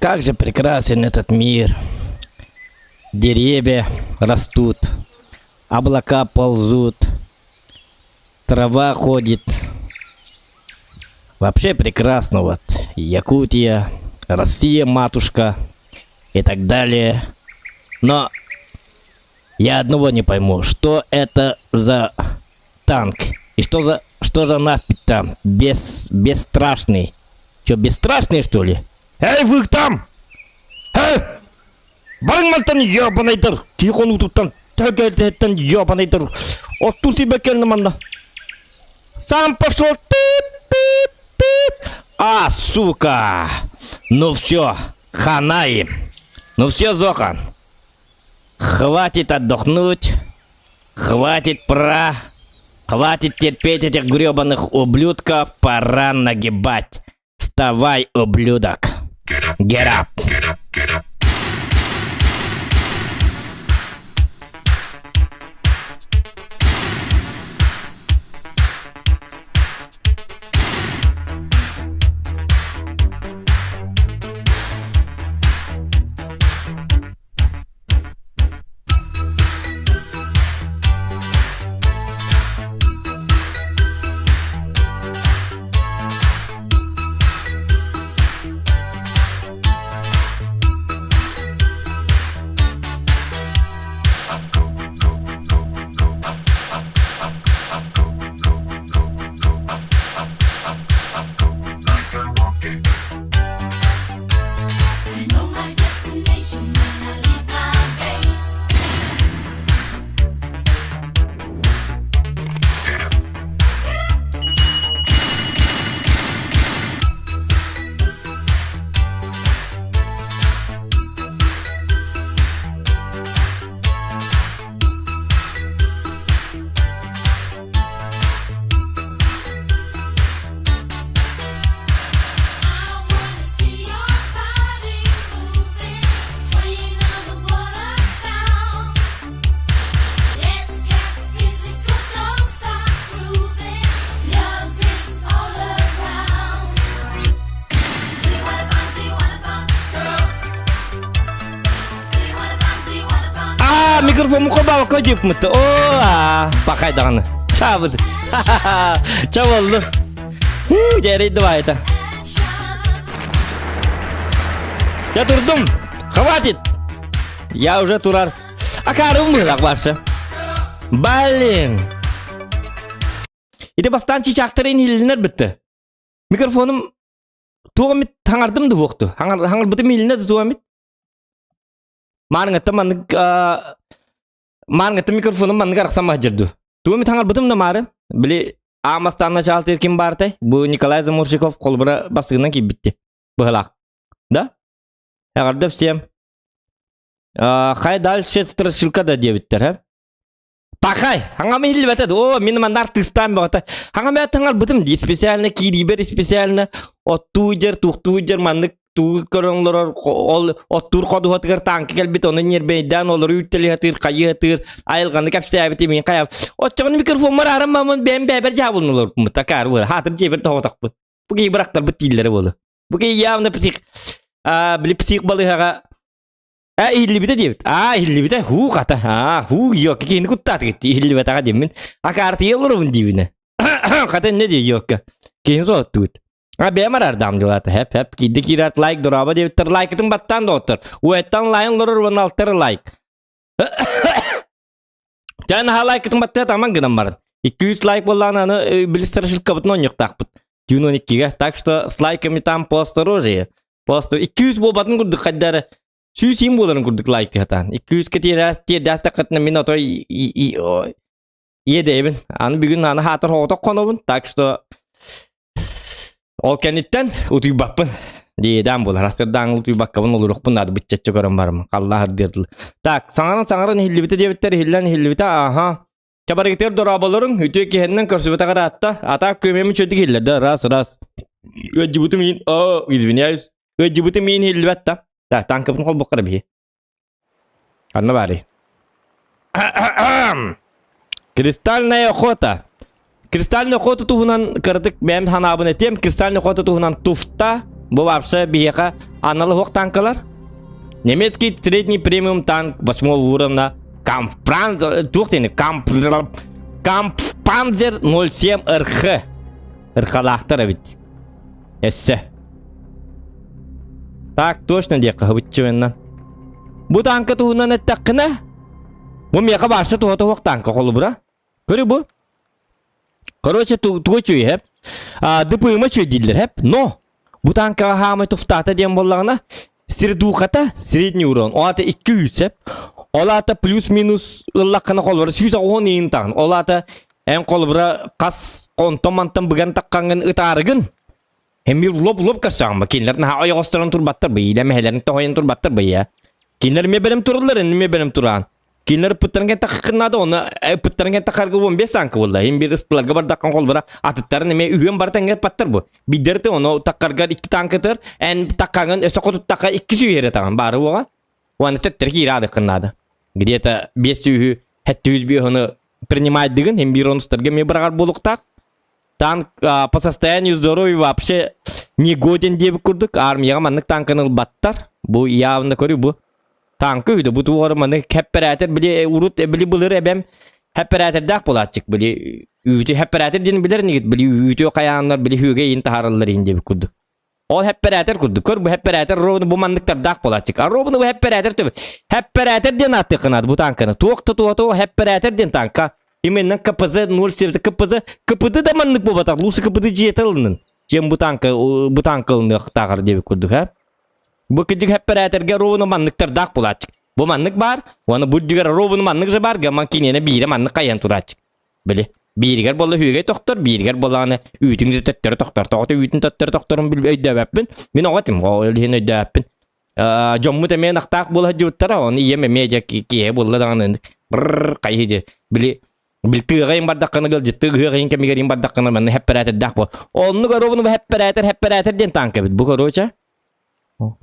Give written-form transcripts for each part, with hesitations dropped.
Как же прекрасен этот мир. Деревья растут, облака ползут, трава ходит. Вообще прекрасно, вот. Якутия, Россия, матушка и так далее. Но я одного не пойму, что это за танк и что за наспех там, бесстрашный. Что, бесстрашный, что ли? Эй, вы там! Эй! Барыңмалтан ебанайдыр! Тихон утуптан төгедеттен ебанайдыр! Отту себе келнеманда! Сам пошел! А, сука! Ну все, хана им! Ну все, Зохан! Хватит отдохнуть! Хватит Хватит терпеть этих гребаных ублюдков! Пора нагибать! Вставай, ублюдок! Get up! Mikrofonu koyma koyup mutlu. Oo, bakay dağını. Çabuk. Çabuk. Geri dua et. Я дурдум. Хватит. Я уже турар. А карым мылак барша. Блин. İde bastan çiçeklerin hilinler bitti. Mikrofonum tuğamit hangardım da boktu. Hangar bitti hilinler de tuğamit. Mangatta mikrofonum manı qaraqsam jirdi. Tuğamit hangar bitim de marı. Bili Amastanna çaltır kim bartay? Bu Nikolay Zamurshikov kolbura basığından ki bitti. Bu halak. Да? Я говорю, да всем. Хай дальше страшилка да дебиттер, ha? Пахай, хангам хил бетед. О, мен мандар тыстан бата. Хангам я тангар бутым ди специально кирибер специально оттуйжер тухтуйжер маннык ту көрөңлөр оттур коду хатгар танк келбит оны нербейдан олор үттели хатыр кайытыр айылганды капсабити мен каяп. Отчогон микрофон марарым мамын бен бебер жабылнылар мутакар бу. Хатыр жебер тоотак бу. Бу кей бирактар бит диллери болду. Бу кей явно псих били псих балыга Hilibite diyet. Hilibite hu kata. Hu yok ki kuttat gitti. Hilibite ka demin. Akartı yılırım dibine. Kata ne diyor yok ki. Kim zor tut. Beğenmer ardam diyorlar. Hep giddik irat like duraba diyet. Like etin battan da otur. Uetan line lorur van alter like. Jangan hal like etin battan tamam gidem barın. 200 like болан аны билистершил кабытын yok takpıt. June 12'ge. Так что с лайками там поосторожнее. Просто 200 болбатын курдuk kadar. Сүйсем боларын көрдік лайк хатан. 200 кетер дастақытны мен отой едейбін. Аны бүгін аны хатыр хоғытық қонабын. Так что ол кәнеттен ұтый бақпын. Дейден болар. Асырдан ұтый баққабын олырықпын. Ады bütçet чөкөрім барым. Қаллахыр дерділ. Так, саңаран хиллибіті дебіттер. Хиллен хиллибіті. Аха. Чабаргетер дорабаларын. Үтіе кехеннен көрсібіті қара атта. Ата көмемі чөдік хиллерді. Раз. Өджібіті мен. Извиняюсь. Өджібіті мен хиллибетті. Так, танкы пun колбок карабы. Анна бари. Кристальная охота. Кристальная охота туһунан кырдык, мен ханабын этем. Кристальная охота туһунан туфта Bu вообще бияка аналог танкалар. Немецкий средний премиум танк 8 уровня Kampfpanzer 07 РХ. РХ-лахтар ведь. Эссе. Так, точно дека хабытчывеннан. Бу танка туһунан эттаккына. Бу мека барса туһа танка колу бура. Көрү бу. Короче, тугучуй хеп. Дыпыйма чуй дилдер хеп. Но бу танка хамы туфтата дем боллагына сирдухата средний урон. Олата 200 хеп. Олата плюс-минус ыллаккана колбура 110 интан. Олата эн колбура кас контомантан буган таккангын ытарыгын. Hem bir lop kaçağım. Kinler ne ayaq ostıran turbattır bey. Ile mehlerin toyun turbattır bey ya. Kinler me benim turlar, me benim turan. Kinler pıtırın takınadı onu pıtırın takargı 15 sanki vallahi. Hem bir ıspılarga bar dakkan kolbara atıtların me üyem bar tenge pattır bu. Biderte onu takarga 2 tankıtır. En takkanın sokotut taka 2 süyere tamam bari oğa. Onu tettir ki iradı kınadı. Где-то 5 süyü hette 100 bir onu принимать дигин. Hem bir onu stırga me bırakar boluk tak. Танк по состоянию здоровья вообще не годен деп курдук. Армияга маннык танкыны баттар. Бу явно көрү бу. Танкы үйдө бу тууру маны хепператер били урут били булыр эбем хепператер дак болатчык били үйдө хепператер ден билер негит били үйдө каяндар били хүгө интихарлар ин деп курдук. Ол хепператер курдук. Көр бу хепператер ровну бу мандыктар дак болатчык. А ровну бу хепператер төбө. Хепператер ден атты кынат бу танкыны. Туокто хепператер ден танка. Именно КПЗ 07 КПЗ да маннык болбатак. Лусы КПЗ жетелинин. Жем бу танкылны тагыр деп көрдүк, ha. Бу кидик хепператерге ровну манныктар дак болатчык. Бу маннык бар, оны буддигер ровну маннык же бар, гаман кинене бире маннык каян турачык. Били. Биригер болду хүгө токтор, биригер боланы үтүң жеттер токтор. Токто үтүн тоттор токторун билбей дөбөппүн. Мен огатым, ол хене дөбөппүн. Жомму темен актак боло жуттара, оны еме меже кие болду даган. Бир кайыжы. Били Biltığayım bardakını gel cidtığayım kemigerim bardakını ben heppereter dakbo. Onu garovunu heppereter den tanka bit. Bu garoça.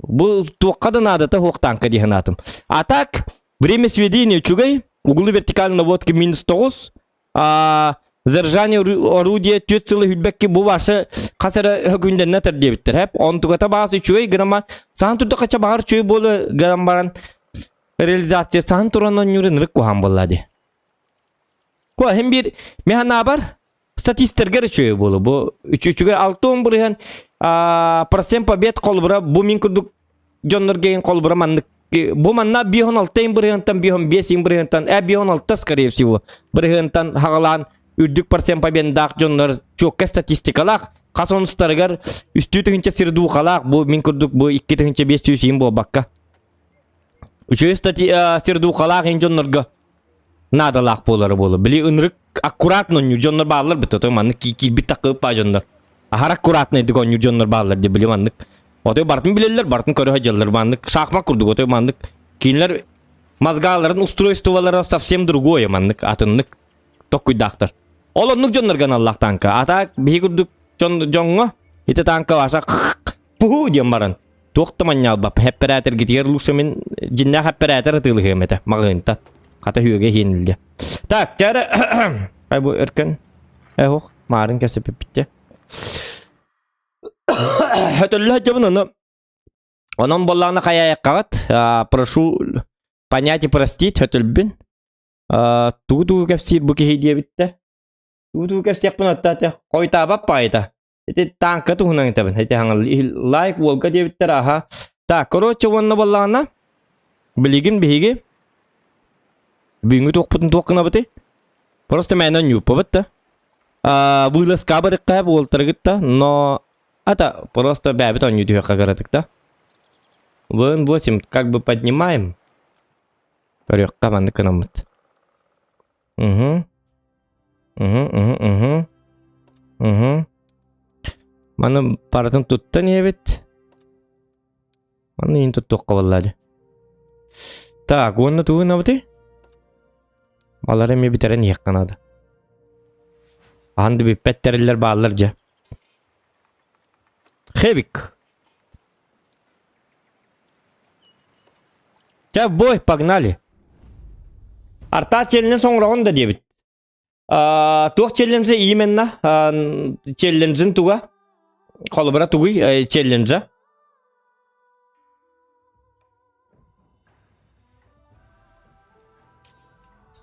Bu tuqadan adata hoq tanka dihanatım. Atak время сведения чугай. Углы вертикальной наводки -9. Заряжание орудия тюцелы хүлбекки бу башы касара хөкүнден натыр дебиттер. Хеп он тугата басы чугай грама сан турда кача багар чуй болу грамбаран реализация сан туранан юрен рык кухам боллади. Hem bir mehaнаbar statistikler çöy bolu bu 3-3'e 6 burhan % побед kolbura bu min kurduk jonlar gain kolbura mandık bu manna 16 burhantan 5 burhantan 16 скорее всего burhantan hagalan ürdük % побед dak jonlar çok statistikalar kason stargar üstü tünçe sirdu kalak bu min kurduk bu 2 tünçe 500 bu bakka 3 sirdu kalak jonlarga Nada lak poları bolu. Bili ınrık akkuratno nyujonlar bağlar bitoto manlık ki bir takıp pajonlar. Ahar akkuratno edik o nyujonlar bağlar diye bili manlık. Otoy bartın bilirler, bartın körü hacallar manlık. Şakmak kurduk otoy manlık. Kinler mazgaların устройстволары совсем другое manlık. Atınlık tokkuydaktar. Olonluk jonlar ganallah tanka. Atak bihi kurduk jonga. Ite tanka varsa puhu diye maran. Tuoktaman yalbap. Hepperater gitiyer lusemin jinna hepperater atılı hemete. Mağınta. Kata hüge yenildi. Tak, cara ay bu erken. Hoh, marın kesip bitti. Hatırla jabın onu. Onun bollağına kayaya kavat. Прошу понять и простить, hatırlbin. Tuğdu kefsir bu hediye bitti. Tuğdu kefsir bunu atta koyta bapayta. Ite tanka tuhunan taben. Ite hangal like volga diye bitti raha. Tak, korotça onun bollağına. Biligin bihigi. Bingung tuh apa teh? Просто mainan nyupa betul. Bulas kabar kah bol tergita, no ada просто бабит он YouTube kagak tergita. Вон 8 как бы поднимаем. Корек команды канамат. Mana partın tuttan evet. Mana ini tuttuk kavaladi. Tak, gua tuh apa teh? Malları mı bitiren yakanadı. Hangi bir petteriler bağlarca. Hevik. Ya boy, pогнали. Арта челленджен соңрағын да дебит. Туқ челленджі именно челленджін туға. Қолыбыра туғы челленджі.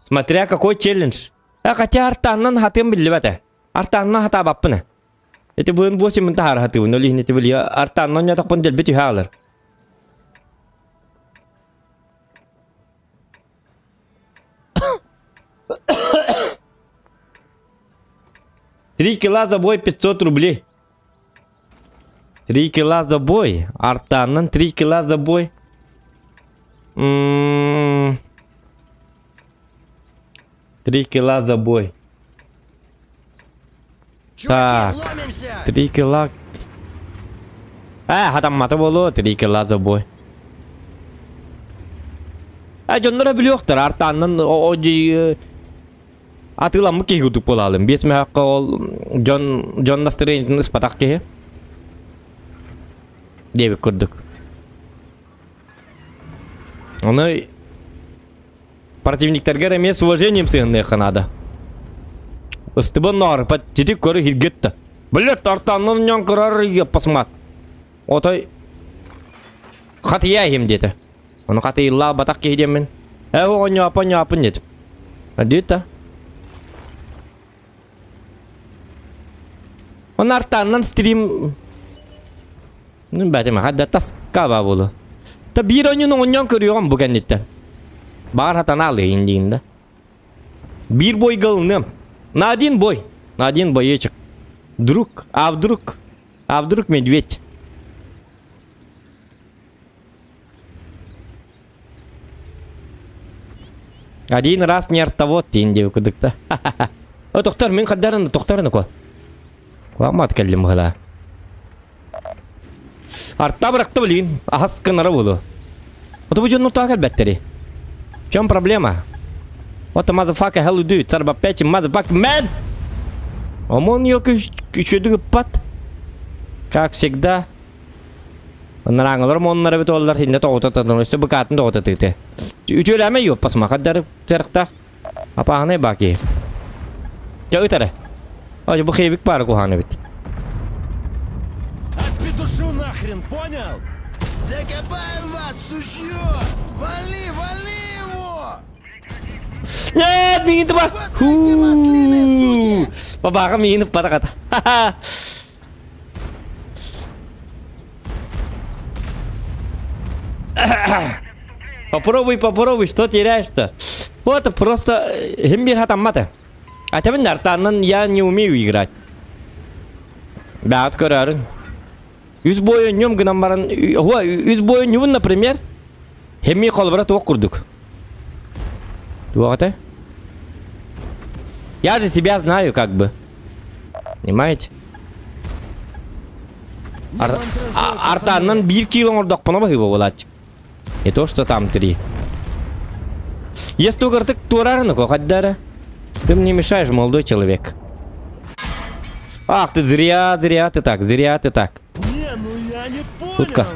Смотря какой челлендж. Хотя артаннан хатым билли бата. Артаннан хата баппына. Это вон 8 минутар хаты вон олин это били. Артаннан я так пондел бити халар. Три кило за бой 500 рублей. 3 кило за бой. Артаннан 3 кило за бой. 3 кило за бой. Так, 3 кило. Хатам мата болу 3 кило за бой. Жоннора билиоктор артаннан оди атыламмы кегутуп болалым. 5 мехакка ол Джон Настырын испатак кеге. Дебик көрдүк. Оны противниктерге эме с уважением сыгынды канада. Ыстыбын нары пат тетик көрі хиргетті. Білет артаннан нян кырар еп посмат. Отой хатия хем деді. Оны хаты илла батак кейдем мен. О няпын деді. Деді. Оны артаннан стрим бәтіме хадда таскаба болу. Та bir oyunu onyan körüyorum bu kendinden. Bağır hatan alı indiğinde. Bir boy galınım. Nadin boy. Nadin boyu çık. Avdruk медведь. Один раз не артовод тенде кудыкта. О тоқтар мен қаддарында тоқтарыны ко. Қуамат келдім ғала. Артта бырақты білейін. Ахас кынары болу. Вот вы ну так беттери. В чем проблема? Вот motherfucker hell do. Царба 5 motherfucker man. Он еще пат. Как всегда. Нарангылар моннары бит олар хинде тоғытатан өсі бұқатын тоғытатыйты. Үтеләме yok пасма қаддар теріқтақ. Апағаны баки. Чағытары. Ой, бұл хейбік бары қуғаны бит. Отпетушу нахрен, понял? Закопаем вас, сучье! Вали его! Нет, минут ба. Бабаға минут бара қата. Попробуй, что теряешь-то? Вот просто химбир хатаммата. А тебе нартаннан я не умею играть. Бәт көрәрін. Үз бойы нем гынан барын. Үз бойы нем, например, хемми қолбыра тоқ құрдық. Туағата? Я же себя знаю, как бы. Понимаете? Артаннан 1 кило ордақ пына бақи боладчик. Не то, что там 3. Если только ты турарный, Хаддара, ты мне мешаешь, молодой человек. Ах, ты зря ты так. Не, ну я не понял. Шутка. На,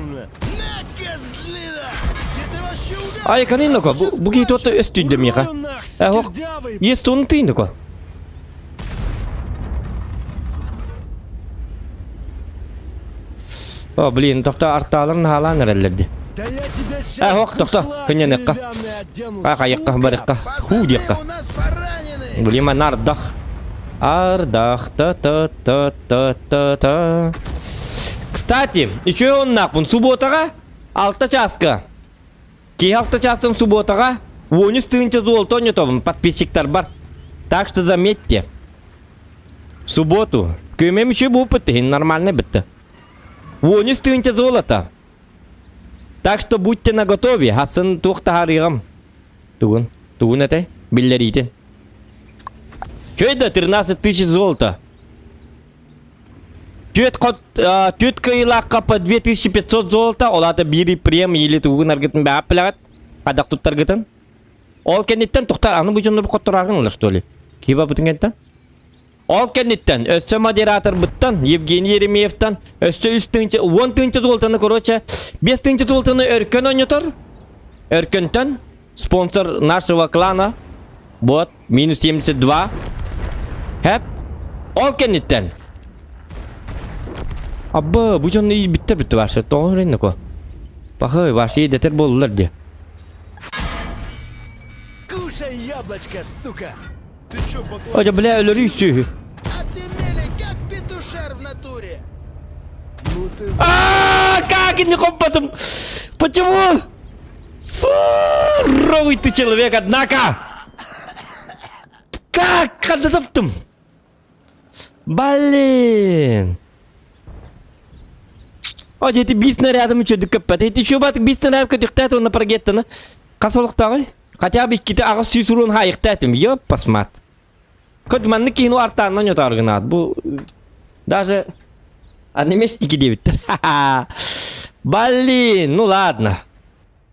козлина! Где ты вообще убежал? Ай, канинно-ка, буги тот өстүйді меха. Ох, есть он ты-ка. О, блин, тоқта арталарын халан әрәлерді. Да я тебя сейчас Ох, тоқта, көненекка. Қайыққа, барыққа, худеққа. У нас поранены! Блин, мен ардақ. Ардақ, та-та-та-та-та-та. Кстати, еще он нақпын, субботаға, 6 часқа. Кей 6 частың субботаға, 13 тыынча золото ойнатамын, подписчиктар бар. Так что заметьте. В субботу. Көмем еще бұл бітті, нормально бітті. 13 тыынча золото. Так что будьте наготове, хасын туқтағарығым. Туғын әтай, білдерейден. Чөйді 13 тысяч золота. Түйет кайылаққа по 2500 золота, олады бири прем елі туғын аргетін бәп білағат. Қадақ тұттар гітін. Ол кәнеттен тұқтар, аны бұл жонды бұл қоттырағын олар, что ли? Кейба бұтын кәнттен? Ол кәнеттен, өссі модератор бұттан, Евгений Еремеевтан, өссі 10 тыңчы золотаны, короче, 5 тыңчы золотаны өркен ойнатыр. Өркентен, спонсор нашего клана, вот, минус 72. Хәп, ол кәнеттен. Абба, бұл жонды бітті башы, тоғын рейні ко. Бақы, башы едетер болылар де. Кушай, яблочко, сука! Ты чё, поклонник? Hoca bile ölür yüzü. А ты мелень, как петушар в натуре! Ну ты Как не копотом? Почему? Суровый ты человек, однако! Как отдаптым? Блин! Hoca эти бис снарядом что докопать? Эти что бат бис снаряд катыхтат он на прогеттана? Касолықтағы? Хотя бы киті ағыз сүйсіруін хайықтатым, ёп, посмат. Көт манны кейін артаннан өтарғынат. Бұл даже анеместики дебіттір. Блин, ну ладно.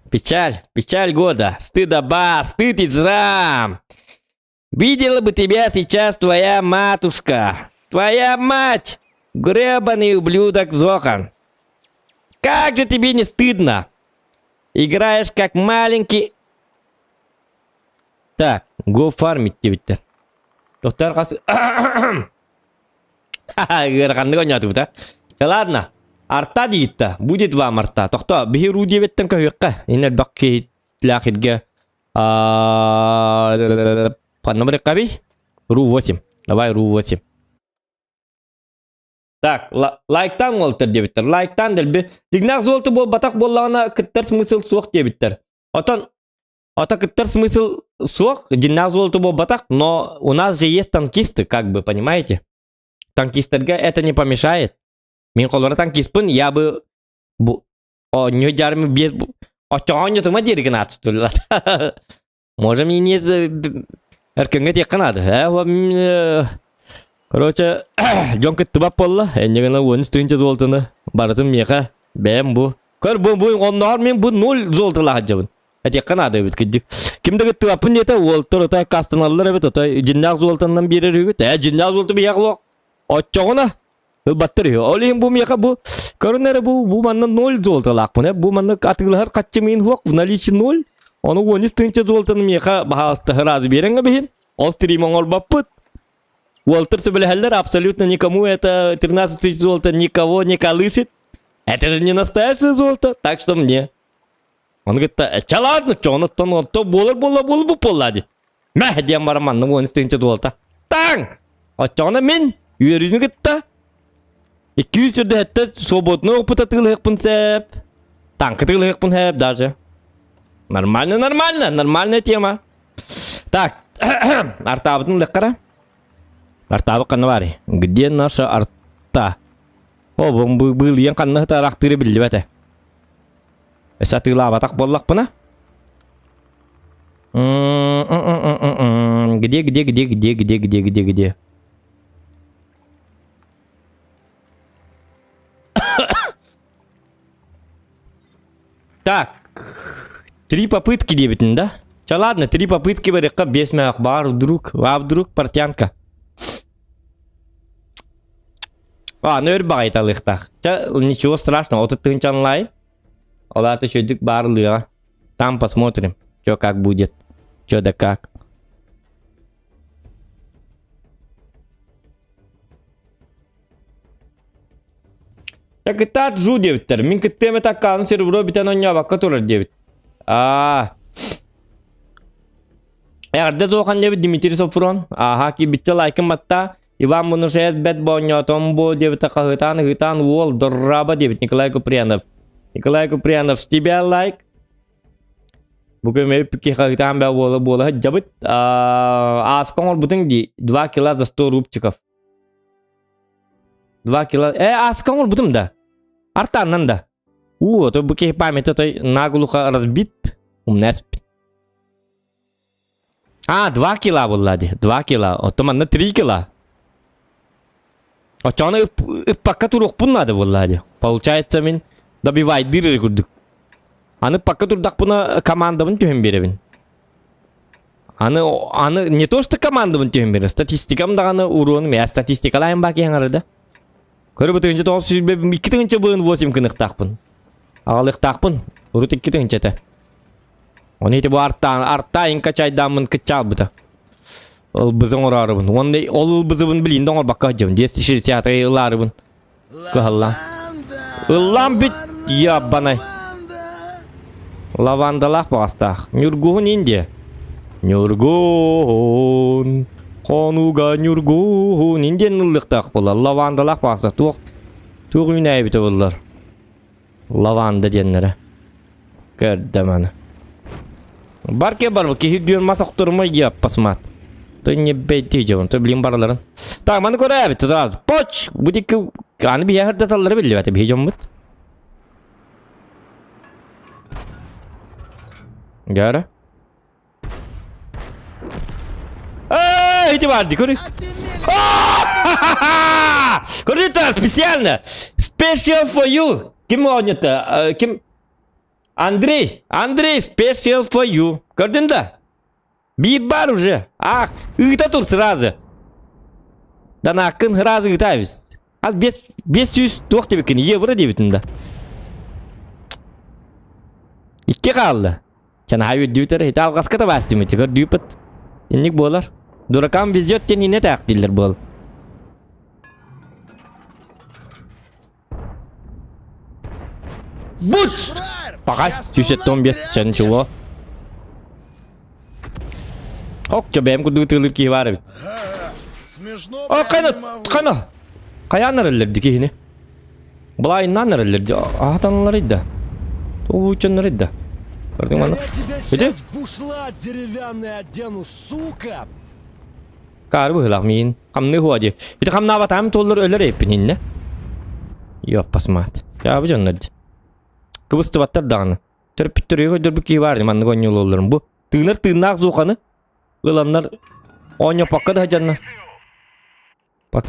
Печаль года. Стыдоба, стыд и срам. Видела бы тебя сейчас твоя матушка. Твоя мать. Гребаный ублюдок Зохан. Как же тебе не стыдно? Играешь как маленький... Так, го фармить тебе-то. Доктор қасы... Ғырғанды көняды бұта. Ладно, арта дейітті. Будет вам арта. Тоқта, бігі ру дебеттен көйіққа. Инер бақки лақидге... Номер қаби? Ру 8. Давай ру 8. Так, лайктан олтыр дебеттер. Лайктан дәлбі. Сигнақ золты бол батақ боллағына кіттер смысл суық дебеттер. Ото кіттер смысл суық, жинақ золты бол батақ, но у нас же есть танкисты, как бы, понимаете? Танкистерге это не помешает. Мен қолыра танкистпын, я бы... О, не жарымы без... О, чоғын етіма дерген атыстырылады. Можем не не... Әркенге тек қанады. Короче, жон кетті бап болла. Әнегені 13 золтыны. Барытым меха. Бәм бұ. Көр бұ ондар мен бұ 0 золтылағы жабын. Тек қанады өбіт кедік. Кімді кетті бапын ете, олтыр отай кастаналылар өбіт, отай жиннақ золтынан берер өбіт. Жиннақ золты бияғы оқ. Отчоғына. Баттыр үй. Олейін бұ меха бұ. Көрінері бұ маннан 0 золтылақ бұны. Бұ манны атығылар қатчы мен оқ. В наличи 0. Оны 13 золтыны меха бағалысты разы беріңі бейін. Ол стримон ол баппыт. Уолтер Соболехеллер абсолютно никому это 13 тысяч золота никого не колышет. Это же не настоящее золото, так что мне. Он говорит, ча ладно, чё он то болар бы поллади. Мә, дем барман, ну 13 золота. Таң! Отчона мен, үйерізін кетті. 200 сөрді әтті свободный опыта тылығықпын сәп. Танкы тылығықпын сәп даже. Нормальная тема. Так, артабытын лыққара. Артабы қаны бары. Где наша арта? О, бұл ең қанны тарақтыры білді бәті. Эсі атыла батақ боллақ бұна? Где? Так. 3 попытки дебетін, да? Ча ладно, 3 попытки бәріққа 5 мәқ бар, вдруг портянка. Ну өрбағай талықтақ. Ничего страшного, вот это онлайн. Олаты шөдік барлыға. Там посмотрим, что как будет. Что да как. Так и так жу девіттер. Мен күттеме такқаны серебро бітен оңя баққа тұрыр девіт. Әрді зоған девіт Дмитрий Софрон. Ки бітті лайкын батта. Иван Мунушев бет боньо томбо девита хытан вол дораба девит Николай Куприянов. С тебя лайк. Бүгін мен піке хытан бә волы жабыт. Асқон ол бұтын де 2 кило за 100 рубчиков. 2 кило. Асқон ол бұтым да. Артаннан да. То бұке память той наглухо разбит. Умнес. 2 кило болады. 2 кило. То манна 3 кило. Чаны пакка турук надо болады. Получается мен добивать дыры курдук. Аны пакка турдак буна командамын түйін беребін. Аны не то что командамын түйін беребін. Статистикамда аны уруын мен статистикалайын баки яңарыда. Көрі бұты үнче 900 бебім 2 тыңынче бұғын 8 күнік тақпын. Ағалық тақпын. Урут 2 тыңынче та. Оны еті бұ арта инкачайдамын кычал бұта. Ол бізің ұрарыбын. Ол бізібін білейін доңыр баққа жауын. 260 ыларыбын. Кығылла. Ұллам бүт. Ябанай. Лавандалақ бағастақ. Нүргуғын инде. Nurgun. Konuga nurgun. İnden ıllıqtaq bolar. Lavandalaq baqsa. Tuğ ünəyi biti bollar. Lavanda diyenlere. Gördüm onu. Barke var ki hiddiyon masak durma yap pasmat. To ne beyti to bilim baraların. Tamam onu koy abi tutar. Poç. Bu dik kanı bir yerde talları biliyor tabii hicam mut. Gör. Иди варди, кури. Курито, специально. Special for you. Kim o это? Kim? Андрей, special for you. Gördün de? Bir бар уже. Ах, ıgıta tur сразу. Dana hakkın hırazı ıgıta biz. Az 500 €9 euro debitinde. İki kaldı. Sen hayır düğütleri hiç algaz kata bastı mı? Çıkar düğüpet. Dinlik boğular. Durakan vizyot den yine tak değiller bol. Buç! Bakay, 115 sen çuva. Okça benim kudu tığılır ki var bir. Смешно, O прям kana, не могу. kana. Kaya nerelerde ki yine? Bulayından nerelerde? Ahtanlarıydı. Uçanlarıydı. Gördün mü Да onu? я тебя Иди. сейчас в бушлат деревянный одену, сука! Kar bu hılak min. Kam ne huwa diye. Bir de kam na batam tollar öler hepin hinne. Yok pasmat. Ya bu canlar. Kıbıstı battar dağını. Törüp duruyor dur bu ki vardı man gonyol olurum bu. Tığnak zokanı. Ilanlar onya pakka da canlar. Bak.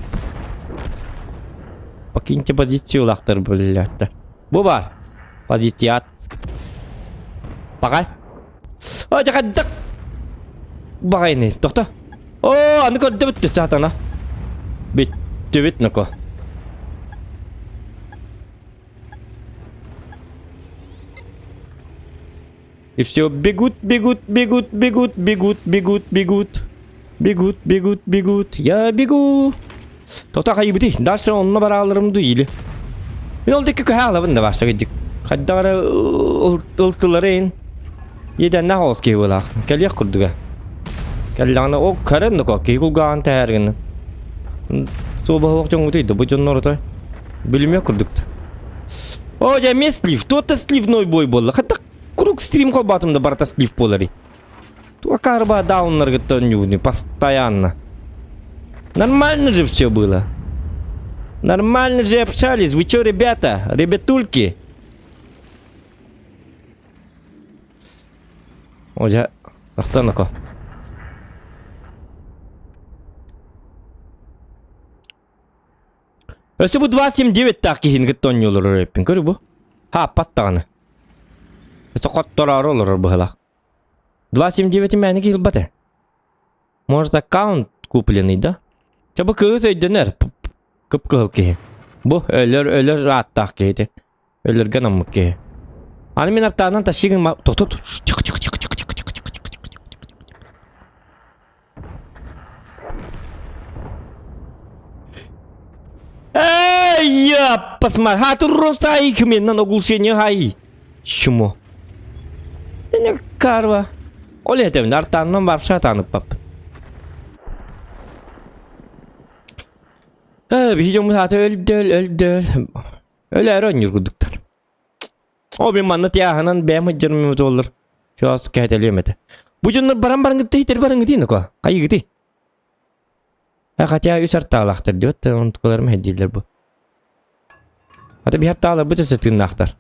Bakınca pozisyon olaktır böyle hatta. Bu var. Pozisyon. Bakay. Aja kadak. Bakay ne? Doktor. Oh, anu kau dapat kesehatan lah. Bit nak kau. Все бегут. Я бегу. Тота кайı biti. Dersen onunla beraberim değil. Ben oldaki kahla bende başa gidecek. Kadar ıltıları in. Yeden ne hoş ki valla. Gel kurduga. Gel o karın da kok. Kulgan tergin. Soba vakçın utuydu. Bu canlar orada. Bilmiyor kurduk. O cem slив. Тота сливной бой болды. Hatta круг стрим batımda barata слив болары. То карба даунлар гтонюни постоянно. Нормально же все было. Нормально же общались. Вы чё, ребята? Ребятульки? Hoca Ахтан ako. Öse bu 279 takihin gıton yolur repin. Görü bu. Ha pattağını. Öse kottorar olur bu hala. 279 meni ki batı. Может аккаунт купленный, да? Çabuk kız ödünür. Kıpkıl ki. Bu ölür rahat ki. Ölür ganam ki. Hani min artağından taşıyın ma... Tut. Çık. Эй, я посмотри, а тут ростай кмен на оглушение хай. Чему? Ne karva. Öyle dedim, artağından babşa tanıp bab. Bir hicamı hatı öldü. Öyle eron yürgüdükler. O bir manat yahanan benim hıcırmımız olur. Şu az şikayet edilmedi. Bu canlar barang gitti, hitir barang gitti ne ko? Kayı gitti. Kaçya üç artağlaktır diyor. Ontuklarım hediyeler bu. Hadi bir artağla bütün sıtığın aktar.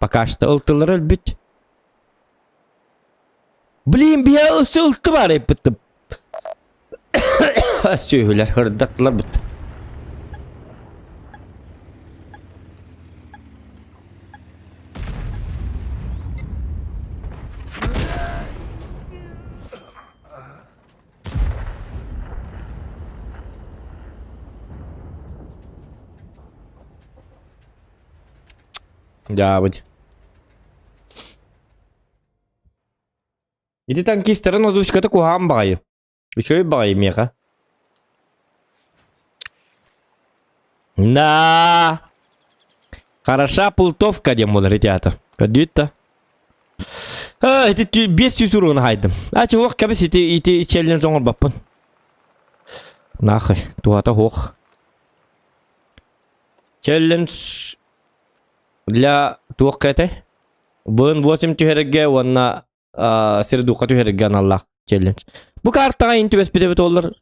Bakaşta ıltılar ölbüt. Bileyim bir ya ıltı var hep bıttım. Söğüler hırdatlar bıttım. Да, будь. Иди танкистерин озвучката кухам багайы. Еще и багайы меха. Да. Хороша пултовка, дем бол, ребята. Кадюта. Ити 500 уруна хайдым. Ачы оқ кәбіс ити чәлден жоңыр баппын. Нахы, туата оқ. Челлендж для туақ кәті. Бұн 8 түйерге, онна сірдуқа түйерге аналлақ челлендж. Бұ картаға инті бәс бітебет олар.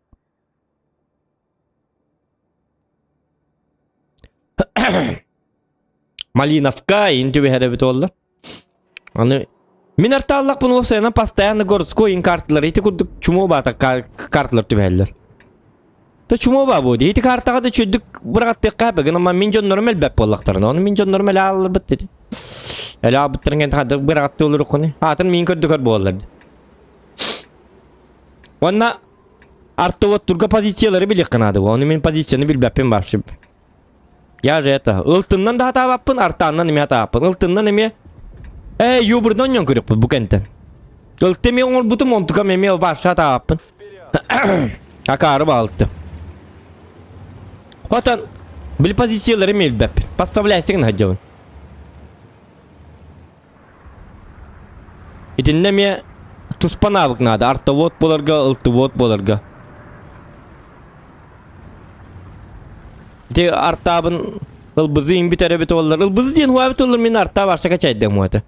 Малиновка инті бәхеребет олар. Аны Мен арталлақ бұны офсайынан постоянно городской ин карталар. Ити күрдік чумо бата карталар түбәлілер. Та чумо ба болды. Ити картаға да чөйдік бұрағатты қабы. Гына мен жон нормал бәп болақтарына. Оны мен жон нормал алылыр біт деді. Әлі абыттырын кәнті қадық бұрағатты олыр ұқыны. Атын мен көрді болыларды. Онна арттывот турга позициялары білек қынады. Оны мен позицияны біл бәппен баршып. Я же это. Ылтыннан да хата баппын, артаннан еме хата баппын. Ылтыннан еме юбырдан yon көріп бұл кәнттен. Ылтыме оңыр бұтым онтыға меме барша хата баппын. Акары балытты. Отан біл позициялары мел бәп. Поставляйсың хаджауын. Итинне ме туспанавық нады. Артывот боларға, ылтывот боларға. Те артабын ылбызы ин битер бит олар. Ылбызы ден хуа бит олар мен арта барша качайды муаты.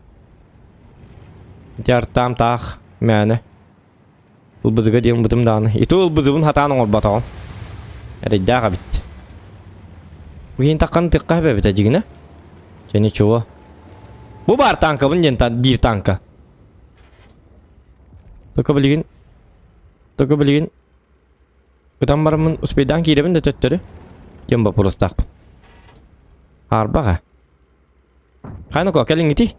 Те артам тах мәне. Ылбызыга ден бутым даны. Иту ылбызыбын хатаның ор батағым. Әрейдаға бит. Уен таққан тыққа бе бит әжігіне. Және чуа. Бұ бар танка бұн ден дир танка. Тока білген. Тока білген. Бұдан барымын успейдан кейдебін де төттірі. Ден ба пұрыстақ. Арбаға. Қайны ко, кәлің еті?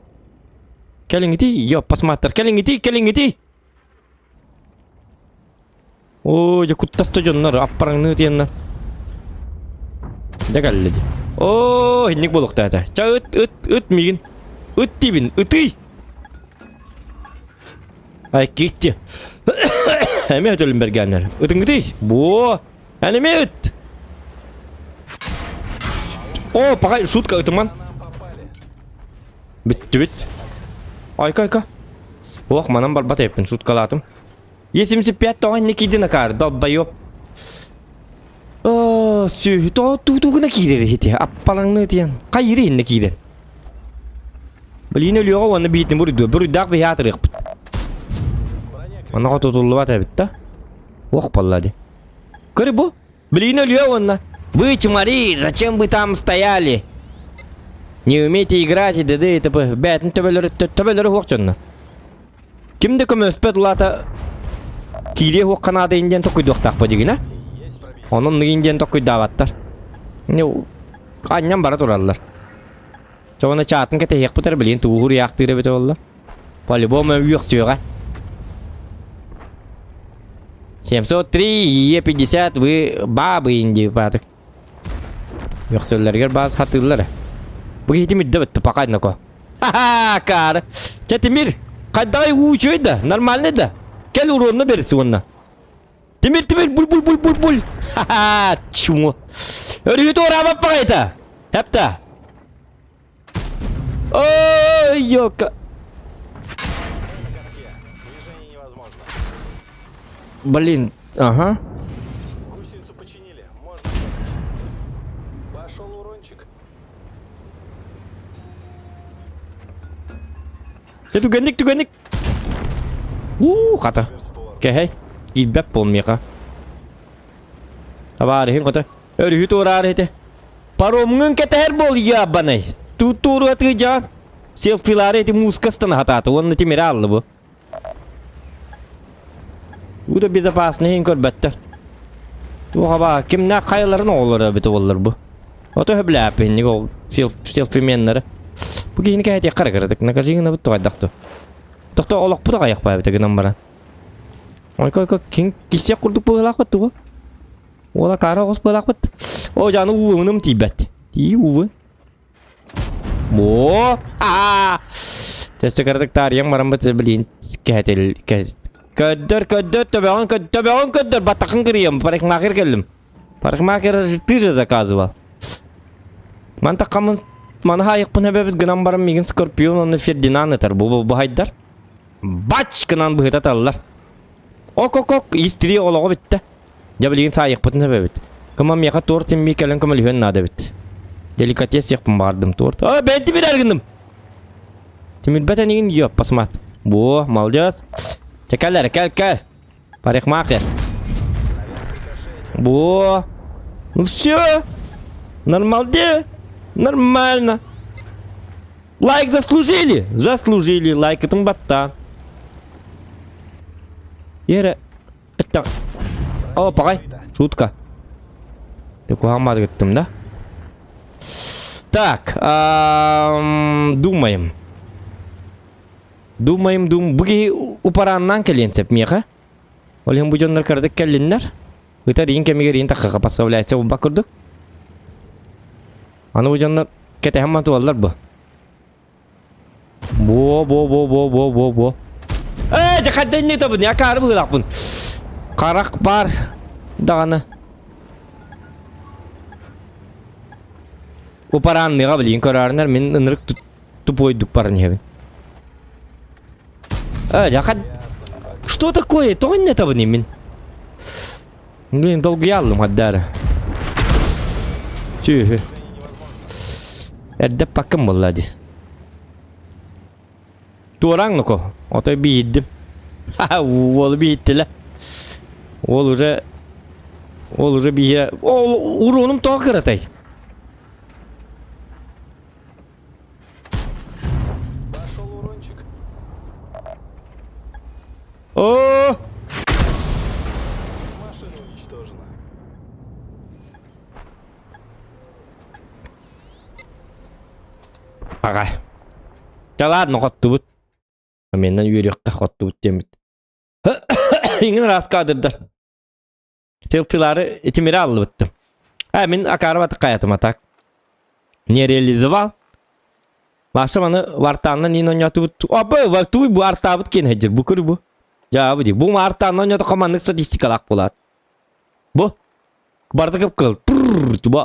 Кәлің еті? Йо, посматтар. Кәлің еті, кәлің еті? О, же құттасты жонлар, аппараңны өтейенлар. Де кәлі де. О, хеннік болуқта әті. Ча үт меген. Үт дейбін, үтей. Ай, кетті. Әме өтілім бергенлер. Үтің үтей. Бо, әнеме үт. О, пағай, шутка үтіман. Бітті біт. Айка. Оқ, манам бар бата еппін, шуткалатым. 75 тоған не кейдіна кар, долба ёп. О, сүй, туғына кейдері хеті, аппалаңны өтейін. Қайыры енне кейден. Білейін өліға оны бейтін бұрыдақ бей атыр еқпіт. Анаға тұтылы бата бит та. Оқ баллади. Көрі бұ? Білейін өліға оны. Вы, чумари, зачем вы там стояли? Не умеете играть и д.д. и т.п. Бәтін төбелері оқ жонна. Кімді көмі өспет ұлата кейде оқ қанады инден тоқойды оқтақ ба деген, а? Оның инден тоқойды аваттар. Аннан бара тұралылар. Жоғына чатын кәте еқ бұтар білейін туғыр яқтыры беті олар. По-любому үйіқ жөға. 703, Е50, вы бабы инди бадық. Yoxsöllärger bazı hatırlar. Bu gitimi de bitti pakayna ko. Ha kar. Çetimir. Kadday uçuydu. Normal ne de. Gel uğruna berisi onunla. Timir bul. Ha çumu. Örüyü doğru ama pakayta. Hep de. Ой, ёка. Блин, ага. Гусеницу починили, можно. Пошел урончик. Ya tuganik. Kata. Kehey. İlbep olmaya. Tabar hin kota. Örüyü torar hete. Paromngun keter bol ya bana. Tuturu atacak. Selfie'lere hete muskastan hatata. Onu timir aldı bu. Bu da безопасный hin körbetler. Bu hava kim ne kayaların oğulları biti olur bu. O da hüble pennik ol. Selfie menleri. Bu giyini kayet yakar kırdık. Ne kadar yine bitti kaydaktı. Doktor olak bu da kayak bayağı bitti günden bana. Oy koy kim kişiye kurduk bu hılak bitti bu. Ola kara olsun bu hılak bitti. O canı uğunum tibet. İyi uğun. Bu. Testi kırdık tarihin varan bitti bilin. Kehetel. Ködür töbeğin ködür. Batakın kırıyım. Parikmakir geldim. Parikmakir tırca zakazı var. Man takkamın Mana hayıqpın hebebit gınan barım migin Skorpion onu Ferdinand eter. Bu haydar. Baç gınan bıhıtat alırlar. Ok. İstiri olağı bitti. Jabeligin sayıqpın hebebit. Kımam yaqa tor temmi kelen kımal hön nade bit. Delikates yapım bardım tor. Ben timir ergindim. Timir betenigin yok pasmat. Bu malcaz. Çekerler kel. Parikmaker. Bu. Все. Нормально. Нормально. Лайк заслужили. Заслужили. Лайк этим батта. Ере. Это. О, погай. Шутка. Так угамады геттим, да? Так. Думаем. Буги упараннан келенсеп меха. Олем бу жондар кырдык келдинер. Ыта рин кемиге рин такка пассавляйся бу бакырдык. Аны бу жондар кете хамман туаллар бу. Бо. Жакаден не табын, я карып ылакпын. Карак бар. Даганы. Упаранныга билин көрарнар, мен ынырык тупойдук барын хебин. Жакад. Что такое? Тонь не табын мен. Блин, долго яллым хаддары. Тюхы. Эддеп пакым боллади. Туораңныко. Отой бийдим. Ол бийттиле. Ол уже бийе. Ол уроным тоқыратай. Пошел урончик. О! Машина уничтожена. Ага. Да ладно, хотты бут. Менен үйрөккө хотты бут демит. Иңин раскадырдар. Селфилары этимире алды буттум. Мен акарып каятыма так. Не реализовал. Башы маны вартаннан ин ойнатып бут. Опа, вартуй бу артабыт кен хеджер. Бу көрү бу. Жабы ди. Бу артаннан ойнатып командык статистикалак болот. Бу. Барды кып кыл. Бу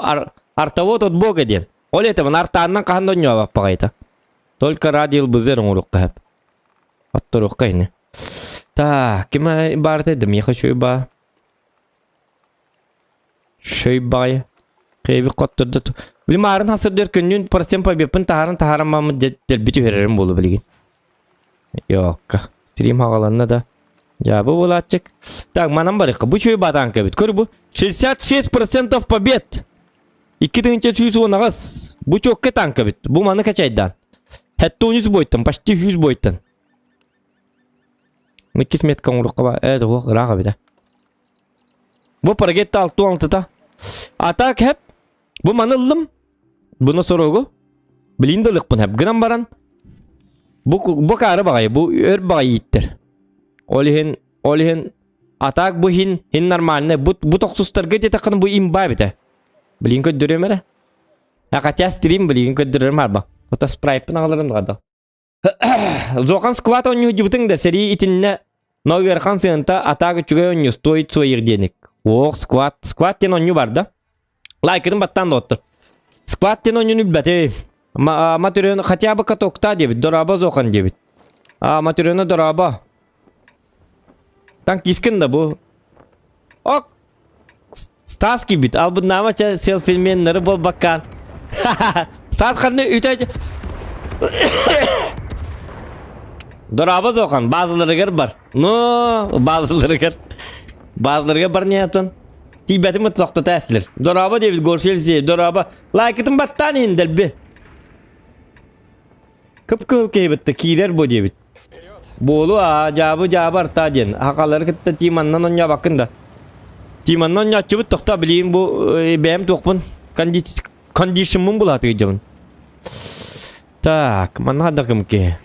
артавот от бога ден. Ол этемин артаннан кандай ойнап багайта. Только радио бызер урукка. Отторук кайны. Так, киме бар дедим, я хочу ба. Шойбай. Кеви коттурду. Билмарын хасырдыр күнүн процент побепин тахарын мамы делбити берерим болу билген. Yok. Стрим хагаланна да. Жабы болатчык. Так, манам бар бу чойба танка бит. Көр бу 66% побед. 2-нче сүйүз онагыз. Бу чокке танка бит. Бу маны качайдан. Хәтта 100 бойттан, почти 100 бойттан. Микис метка урукка ба. Го гырага биде. Бу парагетта алтыта. Атак хеп. Бу манылым. Буны сорого. Билиндылыкпын хеп. Гынан баран. Бу кары багай, бу өр багай иттер. Олихин атак бу хин нормальный. Бу токсустарга детакын бу имба бите. Билин көддөрөмөрө. Акатя стрим билин көддөрөм арба. Ота спрайпын алырым гада. Зокан скват он юбутың да сери итинне Новерхан сента атак чуга он стоит своих денег. Ох, скват тен он бар да. Лайкын баттан дотту. Скват тен он бате. Материон хотя бы катокта дебит, дораба зокан дебит. Материона дораба. Танк искин да бу. Ок. Стаски бит, ал бу намача селфилменleri бол bakkan. Saat kanı ütece. Doraba zokan, bazıları gör bar. No, bazıları gör. Bazıları bar ne yaptın? Tibeti mi tokta testler. Doraba diye bir gorşelsi, doraba. Like'ın battan indel be. Kıpkıl keybetti, kiler bu diye bit. Bolu cabı arta diyen. Hakaları kıtta timandan onya bakın da. Timandan onya çubut tokta bileyim bu benim tokpun. Condition'um bulatı gecemın. Так, mana adakım ki?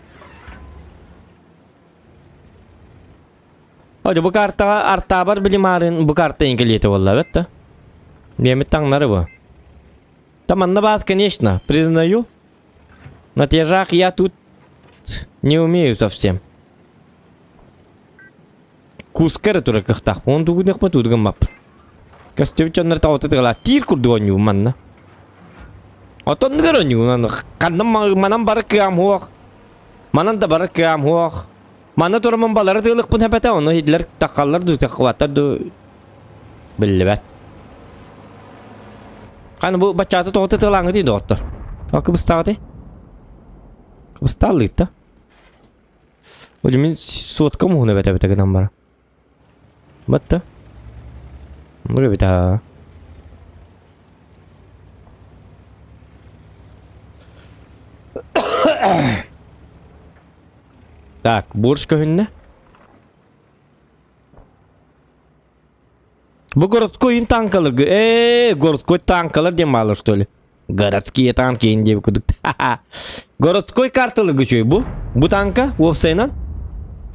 Hadi bu karta var bilim arın bu karta İngilizce vallahi evet. Немет таңнары bu. Таманна бас, конечно, признаю. На тяжах я тут не умею совсем. Кускары туры кыхтах. Он тугудых па тудыгым мап. Костюм чоннар тауты тыгала. Тир курду оню манна. Oton ne görün yunan? Kandım manan barık kıyam hoğuk. Manan da barık kıyam hoğuk. Mana torumun baları tığlık bunu hepete onu hidler takallar du takıvatlar du. Billibet. Kan bu bacatı toğutu tığlanğı değil doktor. Toğu kıbıstağı değil. Kıbıstağı da. Ölümün suatka mı hune bete bete gıdan bara. Battı. Buraya bir daha. Так, Бурж кöyünde. Bu городской tank alır. Городской tank alır diye mi alır что ли? Городские tanki ince bir kuduk. Городской kartalı güçü bu. Bu tanka, Wopsay'la.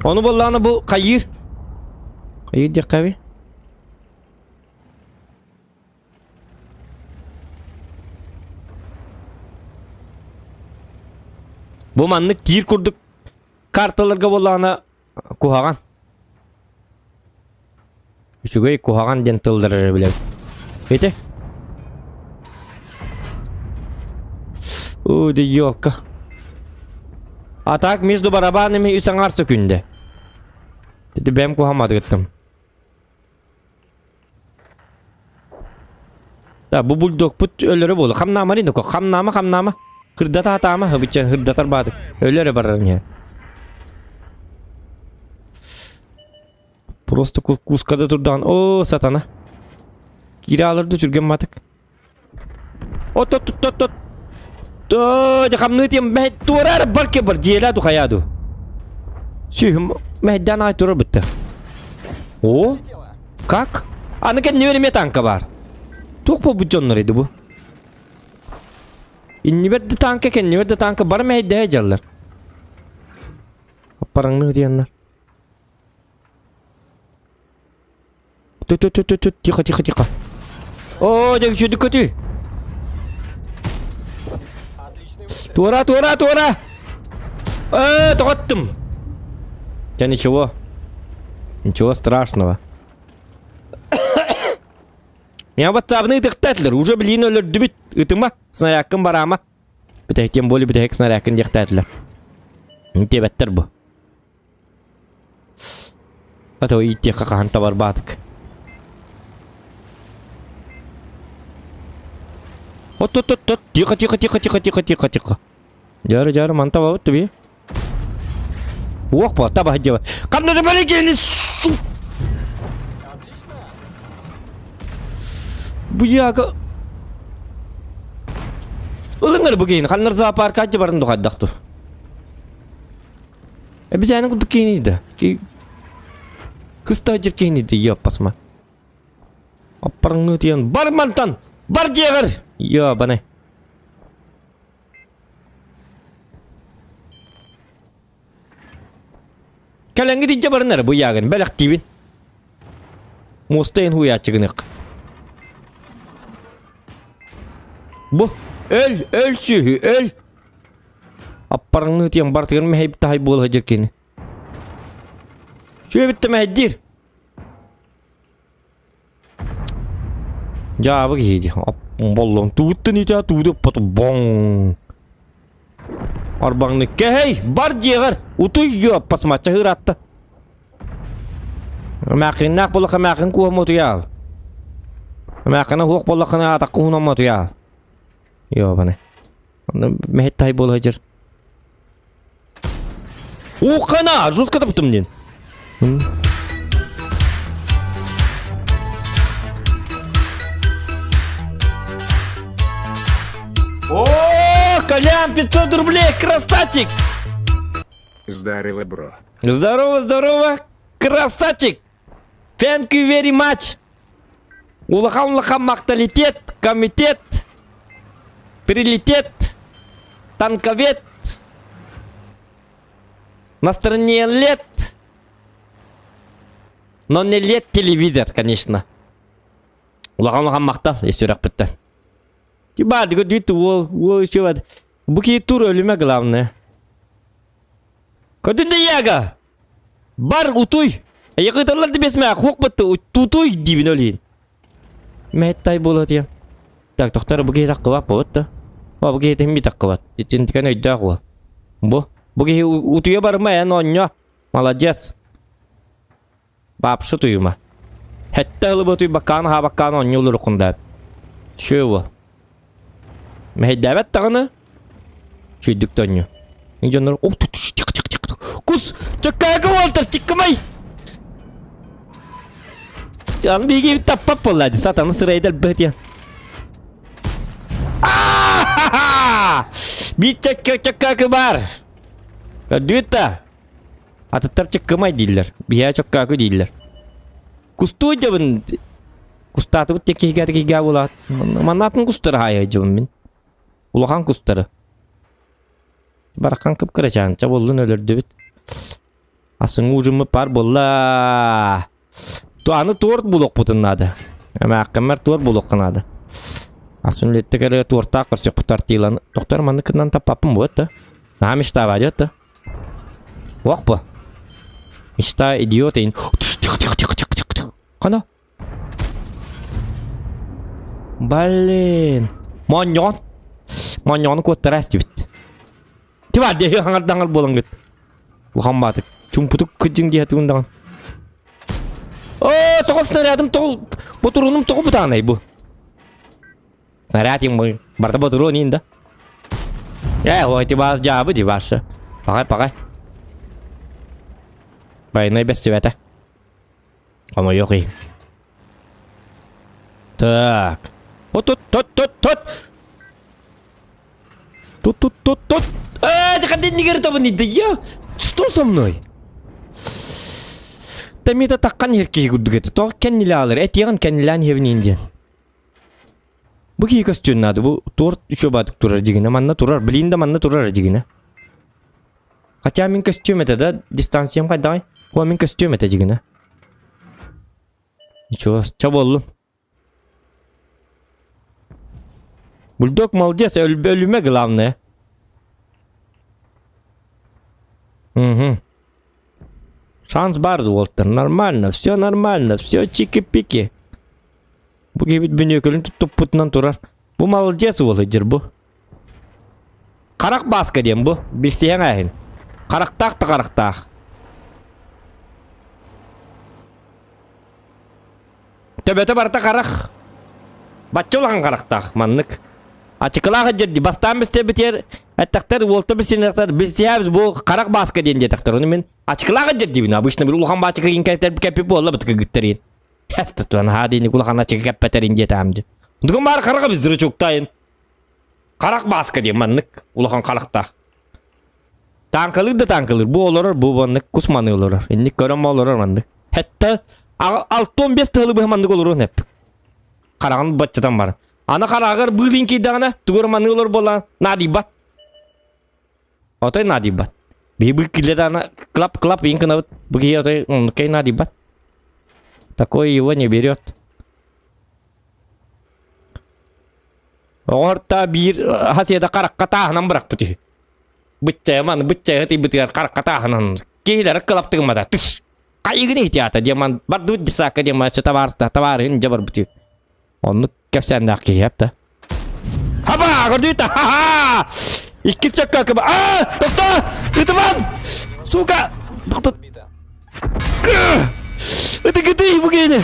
Onu bollağına bu kayır. Kayır diye kavi. Bu manlık gir kurduk. Kartalarga bollağına kuhagan. Üçügey kuhagan den tıldırar bile. Bete. De yolka. Atak между барабанами и саңар сөкүндө. Dedi ben kuhamadı gittim. Da bu buldog put ölleri bolu. Hamnama rino ko. Hamnama. Hırdata hatama. Hıbıçan hırdatar badı. Ölleri bararın ya. Просто кускада турдан. O satana. Geri alırdı çürgen matık. Ot. Jakam tiam meh turar barke barjela tu khayadu. Sih mehdan ay turar bitti. O? Как? Ana kan ne vermeye tanka var. Çok bu buconlarıydı bu. İnni verdi tanka kan ne verdi tanka bar mehde hejallar. Parang diyanlar. Tut. Тихо. О, jangan şu dikkati. Тура. Тоқтым. Да ничего. Ничего страшного. Меня ватсабные диктаторлар уже блин өлөрдү бит. Ытыма снарядкын барама. Битек тем более битек снарядкын диктаторлар. Тебеттер бу. Ато итте каканта бар батык. От. Тихо. Жары мантап алып би. Ох, таба хаджаба. Кандай балегени су. Буяга. Улыңар бугейин, каннар зоопарк хаджа барын духаддакту. Biz yani kuduk keniydi. Kısta jirkeniydi yapasma. Aparang diyan bar mantan. Bar jegar. Ya bana. Kalian di jabarnar bu yagan belak tibin. Mustahin huya çıgınık. Bu öl sühü öl. Aparang diyan bar tiyan mehib tahay bol hajerkini. Şöyle bitti mehdir. Jawab gidi. Bollong tutun itu tutup pot bong. Arbang ni kehey bar jegar utuy yo pas maca hiratta. Makin nak bola makin ku motoyal. Makin hok bola kana atak ku motoyal. Yo bana. Mehet tay bol hajar. O kana жестко таптым ден. О, Колян, 500 рублей, красавчик! Здорово, бро. Здорово, красавчик! Thank you very much! Улахан макталитет, комитет, прилетет, танковет, на стороне лет, но не лет телевизор, конечно. Улахан мактал, если рахпеттен. Тиба, дыгы дүйті ол еще бад. Бұки тур өліме главное. Көтінді яға? Бар ұтуй. Яғытарларды бесме қоқ бұтты ұтуй дейбін өлейін. Мәттай болады ең. Так, тоқтары бұки раққы бап болыпты. Bu getim bir dakika var. Tindiken öydü akı. Bu gehi utuya barmayan onyo. Malacağız. Bapşı tuyuma. Hatta hılı bu tuy bakkan ha bakkan onyo olur okunda. Şu bu. Mehdevet tağını. Çüydük tonyo. İncanlar oh tutuş çık. Kus çakaya kavaltır çıkkamay. Yani bir gibi tapap oladı. Satanı sırayı del bıhtiyan. Bir çakka kıbar. Duita. Atatlar çıkkamay değiller. Bir yer çakka değiller. Kustu cabın. Kustatı bu teki higa ulat. Manatın kustarı hayır cabın bin. Ulakan kustarı. Barakan kıpkıracan. Çabullun ölürdü bit. Asın ucumu par bolla. Tuanı tuort bulok butunnadı. Ama akkamlar tuort bulok kınadı. Asın lette kere tuorta kırsak putar tilan. Doktor manı kından tapapım bu ette. Nam işte var ette. Vak bu. İşte idiotin. Kana. Balin. Manyon. Manyonu kotaras bit. Tiba dia hangal bolang git. Bukan batık. Cumputuk kecing dia tuh undangan. Oh, toko snariadım toko. Bu turunum toko bu tane bu. Snariat yang berta bu turun ini dah. Ya, wah itu bahas jawab di bahasa. Pakai. Baik, naik best cewek. Kamu yoki. Так. Вот тут. Jangan dia nigger tahu nih dia. Что со мной? Temita takkan herkei gudget. To kendili alır. Etiyan kendilen hevninden. Bu ki kostümnadı. Bu tort şobadık turar jigine. Manna turar. Bilinde manna turar jigine. Kaça min kostüm ete da distansiyam kadar. Bu min kostüm ete jigine. Ничего, çabollu. Bulldog malcası ölüme gılavne. Шанс bardı Walter. Нормально, все нормально, все чики-пики. Bu gibi bünökülün tutup putundan turar. Bu malcası olacak bu. Karak baskı diyem bu. Bilseyen ayın. Karaktak da karaktak. Tebete barta karak. Baçolan karaktak manlık. Açıklığa jadi bastan biste biter. Etaktar Walter bisinler bilseyabız bu karak baskı diyen etaktar onu men açıklığa jadi bina. Обычно bir uluhan baçık inketer kepi bolla bitka gitterin. Hestetlan hadi ni uluhan açık kepeterin jetamdı. Dugum bar karak biz çoktayın. Karak baskı diyen manlık uluhan karakta. Tankalır da tankalır. Bu olur bu manlık kusmanı olur. İnlik görünme olur manlık. Hatta 6-15 tığlı bu manlık olur hep. Karakın bacıdan var. Ana karakır bu linki dağına tuğur manı olur bolan nadibat. Otoy nadibat. Bir kile dağına klap in kena bagi otoy kayak nadibat. Такое его не берет. Orta bir hasilde karak katahanan bırak putih. Bıçaya hati betul karak katahanan. Kira klap tengmada. Tus. Kayak gini tiata dia man bardu disaka dia masuk tawarin jabar betul. Onu kefsen dak yaptı. Hapa gordita. Ha. İki çakka ke. Doktor. Itu man. Suka. Doktor. Это gede begini.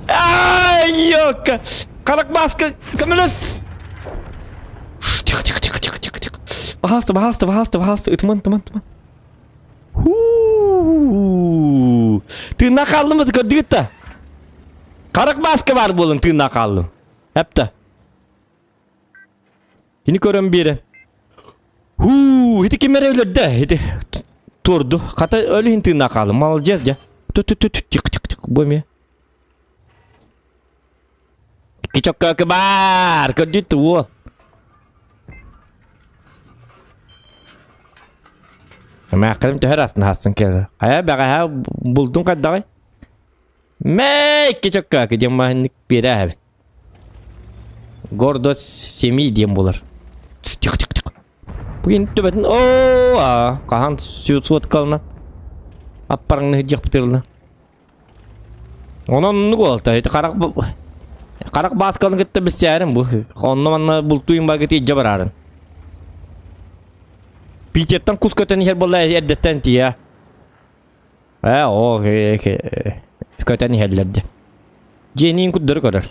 Ay yok. Karak baskı. Kamelas. Bahasta. Teman. Tırnak aldım mı gördük de. Karak baskı var bulun tırnak aldım. Hep de. Yine görün biri. Hiti kimere öyle de. Hiti turdu. Kata öyle tırnak aldım. Alacağız ya. Tık. Bu mu ya? Kicok kebar. Gördük tuh. Ama aklım teherasın hasın kere. Kaya buldum kadar. Çok kakı cemaatlik bir abi. Gordos semi diyem bular. Bugün tübetin kahan suat kalına. Aparang hijak betul. Onun nukol tadi karak Karak baskalın gitti biz yarın bu. Onunla bultuyum bageti icca bararın. Pitetten kus köten her bolla erdetten tiya. O köten herlerdi. Jenin kuddur kadar.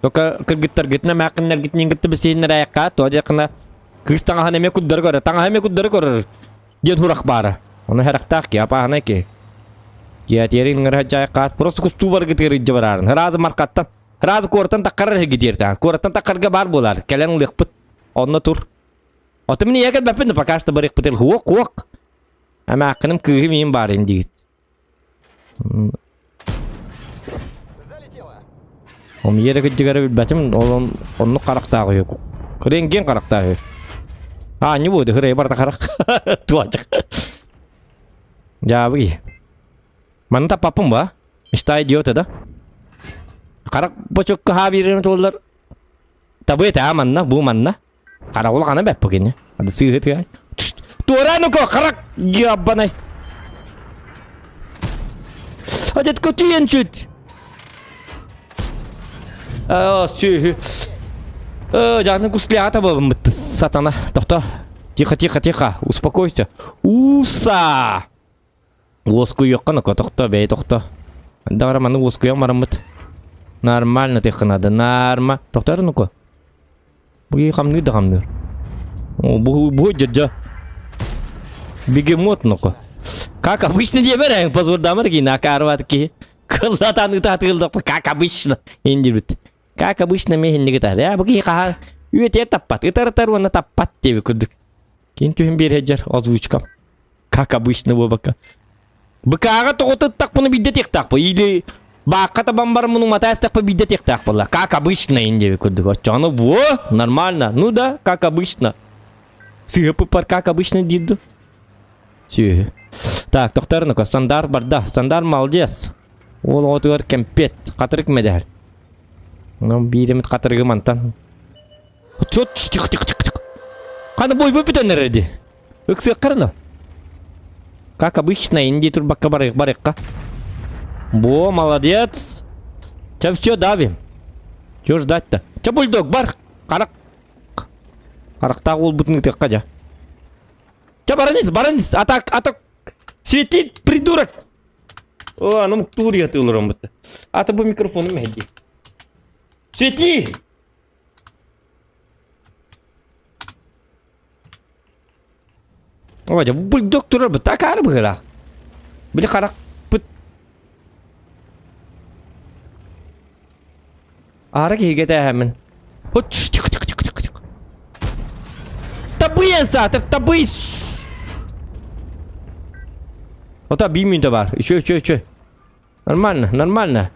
Toka kırgıtlar gitne makinler gitnin gitti biz seninle ayakka to yakına kız tanga me kuddur kadar tanga me kuddur kadar. Dia hurak bara. Onu her aktak ya apa ne ki? Dia tirin ngeraja kat pros kus tubar gitu jabaran. Raz markatan. Raz kortan takar gidir ta. Kortan takar ga bar bolar. Kelen lekpet. Onno tur. Otemni yakat bapin da pakasta barik petel huok. Ama akınım kıyım bar indi. Om yere gidiyor batim onu karakter yok. Rengen karakter yok. Ha ni bu de hıraya bar takarak. Tuacak. Ya bagi. Mantap apa mbak? Mistai idiot ada. Karak bocok kehabirin tollar. Tabu ya mana bu mana. Karak ulah kana bep begini. Ada sihir kan. Turan kok karak. Ya apa nih? Aja kutian cut. Sih. Jangan kusplia apa betul satana. Dokter. Тихо. Успокойся. Уса. Воску ёккана котокто бей токто. Дара маны воску я марамыт. Нормально тихо надо. Норма. Токтар ну-ка. Буги хамны да хамны. Бу джаджа. Бегемот ну-ка. Как обычно не берем позор дамырки на карватки. Кыллатаны татылдык как обычно. Индибит. Как обычно мехин не гитар. Я буги ха. Үйете таппат. Итар вана таппат тебе кудык. Кинтүхин бир хеджер озвучкам. Как обычно бабака. Быкаға тоғыты тақпыны бидде тек тақпы. Или баққата бамбар мұның матайыз тақпы бидде тек тақпыла. Как обычно индеви күдді. Отчаны во, нормально. Ну да, как обычно. Сыгыпы пар как обычно дейді. Сүйі. Так, тоқтарыны-ка, стандар барда. Стандар молодец. Ол отығыр кемпет. Қатырық медаль. Биремет қатырығы мантан. Тихо. Қаны бой бөпітен әреді. Үксі қырыны. Как обычно, инди тут бака барыкка. Во, молодец. Ча все давим. Чё ждать-то? Ча бульдог, бар. Карак. Каракта ол бутынг тек кажа. Ча баранис. Атак. Светит, придурок. О, ну муктури ты улырам бутты. Ата bu микрофону мехди. Свети. Wajah bulldog turun betakar bergerak. Bila karak put. Arak higa tahamen. Huch. Tabuyan sa tabis. Otak bimin tu bar. Isu. Normal.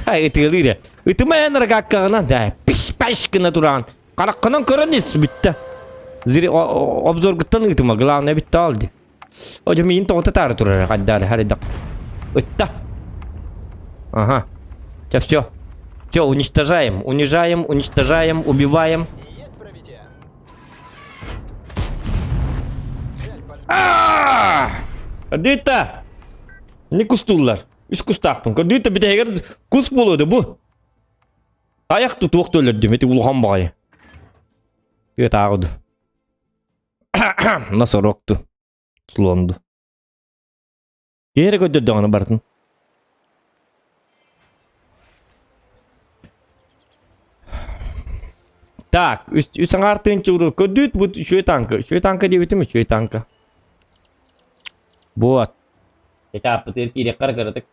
Hai itu lihat. Itu mana ragak kanan dah. Pish kena turun. Karak kanan keranis bitta. Ziri obzor gittan gitu mah главное bitti aldı. O camiin to'ta tar turar qaddal haridak. Itta. Ага. Все. Уничтожаем, убиваем. Кадыта. Не кустуллар. Үс кустақпын. Кадыта бит егер кус болоду бу. Аяк тутук төлөрдүм. Эти улган багы. Кет агыды. Носорогту. Слонду. Керек өтөдү аны бартын. Так, үсің артын чуру. Көдүт бут шөйтанка. Шөйтанка дебитим шөйтанка. Вот. Сейчас потерпи каргардык.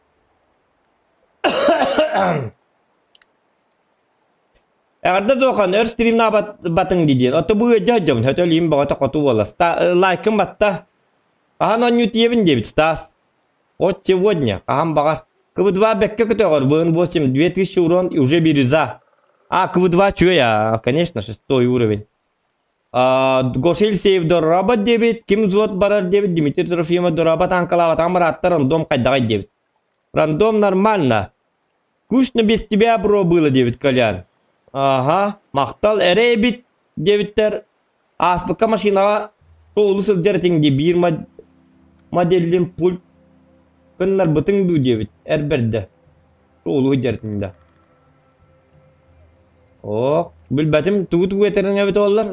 Ягда зохан эрстримна батың диден. Аты бу жажам хөтөлүм багата кату болас. Лайкым батта. Ана ньютебин дебит стас. Вот сегодня ахам багар. КВ2 бекке көтөгөр. Вон 8 2000 урон и уже бирюза. КВ2 чё я? Конечно, 6-й уровень. Гошел сейв дорабат дебит. Ким звот барар дебит. Дмитрий Трофимов дорабат анкалават. Амрат рандом кайдагай дебит. Рандом нормально. Кушно без тебя, бро, было, дебит Колян. Ага, мақтал әрі бит дебиттер. Аспыққа машинаға толысы дертіңде бір моделін пульт Kınlar bıtın du diyebit. Erberde. Oğlu hıcartında. Oh, bilbetim tuğut eterin evet oğullar.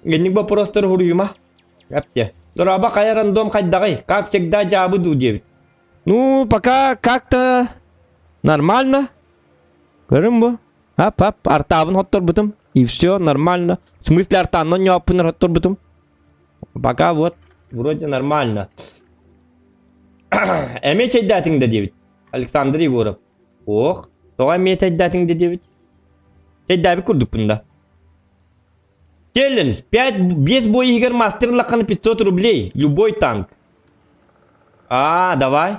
Genlik bu prostor huruyuma. Yaptı. Dora bak aya random kaydagay. Как всегда cevabı du diyebit. Ну, пока как-то нормально. Görün bu. Hap artabın hottor bıtım. И все нормально. В смысле артаннан yapınır hottor bıtım. Пока вот. Вроде нормально. Эме чайдатың да дебит. Александр Егоров. Ох. Тоға эме чайдатың да дебит. Чайдаби курдук бunda. Челлендж. 5 бой игр мастерлаканы 500 рублей. Любой танк. Давай.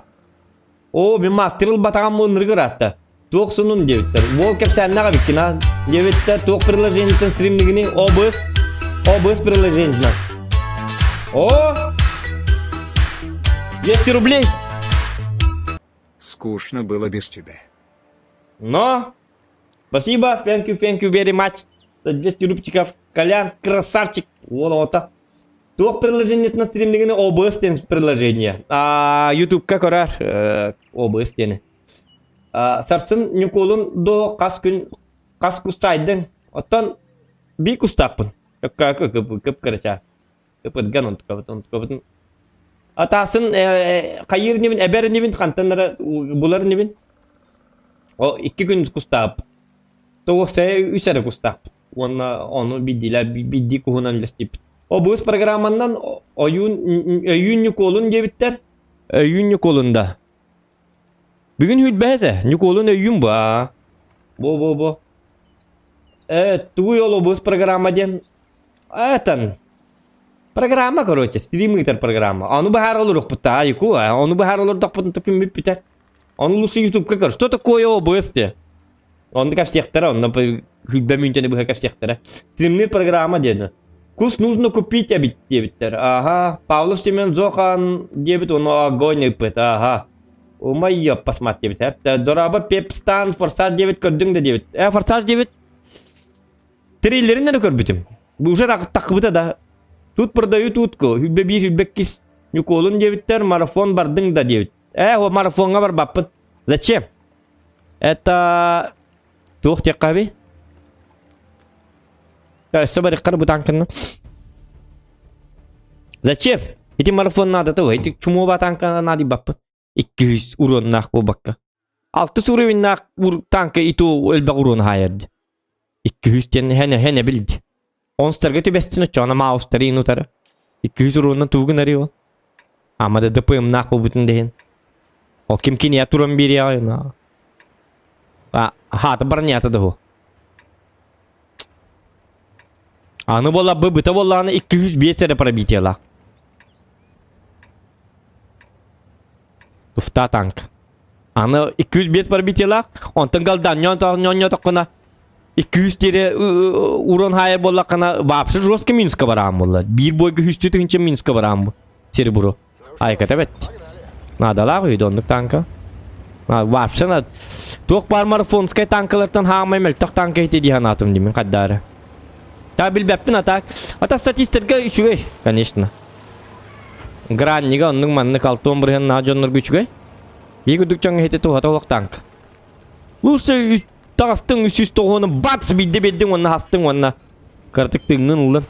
О, мен мастерл батаган муныр кыратты. Тоқсунун дебиттер. Волкер сәннага биткина. Дебиттер. Тоқ приложениятын стримлигини. ОБС приложениятын. О! 200 рублей. Скучно было без тебя. Но. Спасибо. Thank you very much. 200 рубчиков. Колян, красавчик. Вот. Тоқ приложениятын стримлигини OBS тен приложение. YouTube-ка көрөр. OBS тени. Сарсын Николун до қас кустайдың. Оттан би кустаппын. Көп кіріша. Көпідген онтықабытын. Атасын қайыр небін, әбәрі небін, қантанлары бұлары небін. О, 2 күн кустап. Тоғықсай 3 әрі кустап. Оны бидді күхінен лестеп. O bu programından oyun Nikol'un gebitler. Oyun Nikol'unda. Bugün hülbeze. Nikol'un oyun bu ha. Bu. Evet. Tu yolu bu programa den. Eten. Programa короче. Стримитер программа. Onu bahar olur pıta. Yuku. Onu bahar olur da pıtın tıkım bir pıta. Onu лучше YouTube как. Что такое OBS? Он ко всех сторон. Он hülbe münтені bu ко всех сторон. Стримный программа dedi. Кус нужно купить дебиттер. Ага. Павлов Семен Зохан дебит, он огонь ипет. Ага. Умайо посмотри дебит. Дораба Пепстан Форсаж 9 көрдің да дебит. Форсаж 9. Трейлерін не көрбітім. Уже тақыбыта да. Тут продают утку. Хүлбе 1, хүлбе 2. Николун дебиттер. Марафон бардың да дебит. О марафонға бар баппын. Зачем? Это... Тух текаби. Собари қарбы танкını. Зачем? Эти марафон надо-то. Эти чумова танка надо баппы. 200 урон нах bu bakka. 600 уровень нах танка иту өлбәк урон хайырды. 200 тен хене билди. Онстарга төбәстін өтчі, маустары инутары. 200 уроннан туғын әрі ол. Амада ДПМ нах bu бүтін дейін. Ол кем-кен я туран бері айына. Хаты бар ниятыды ол. Аны бола быта болланы 205 әрі пробитела. Туфта танк. Аны 205 пробитела. Онтан галдан нён тоқына 200 тере урон хайыр боллақына вообще жестко минуска барам болла. Bir бойғы 100 тегінше минуска барам бұл. Сері бұру. Айката бет. Надала қойды ондық танка. Вообще над. Тоқ бар марафонскай танкалардан хағымай мәлтақ танка ете дейін атым деймін қаддары. Да, билбеппин атак. Ата статистика үчүгөй, конечно. Граннига оннуң манны калтон бұрын на жоннор күчүгөй. Бигудук чоң хете туғата олық танк. Лучше тағыстың үсіз тоғыны батс бидді-биддің онна хастың онна. Картық тыңнын ұлын.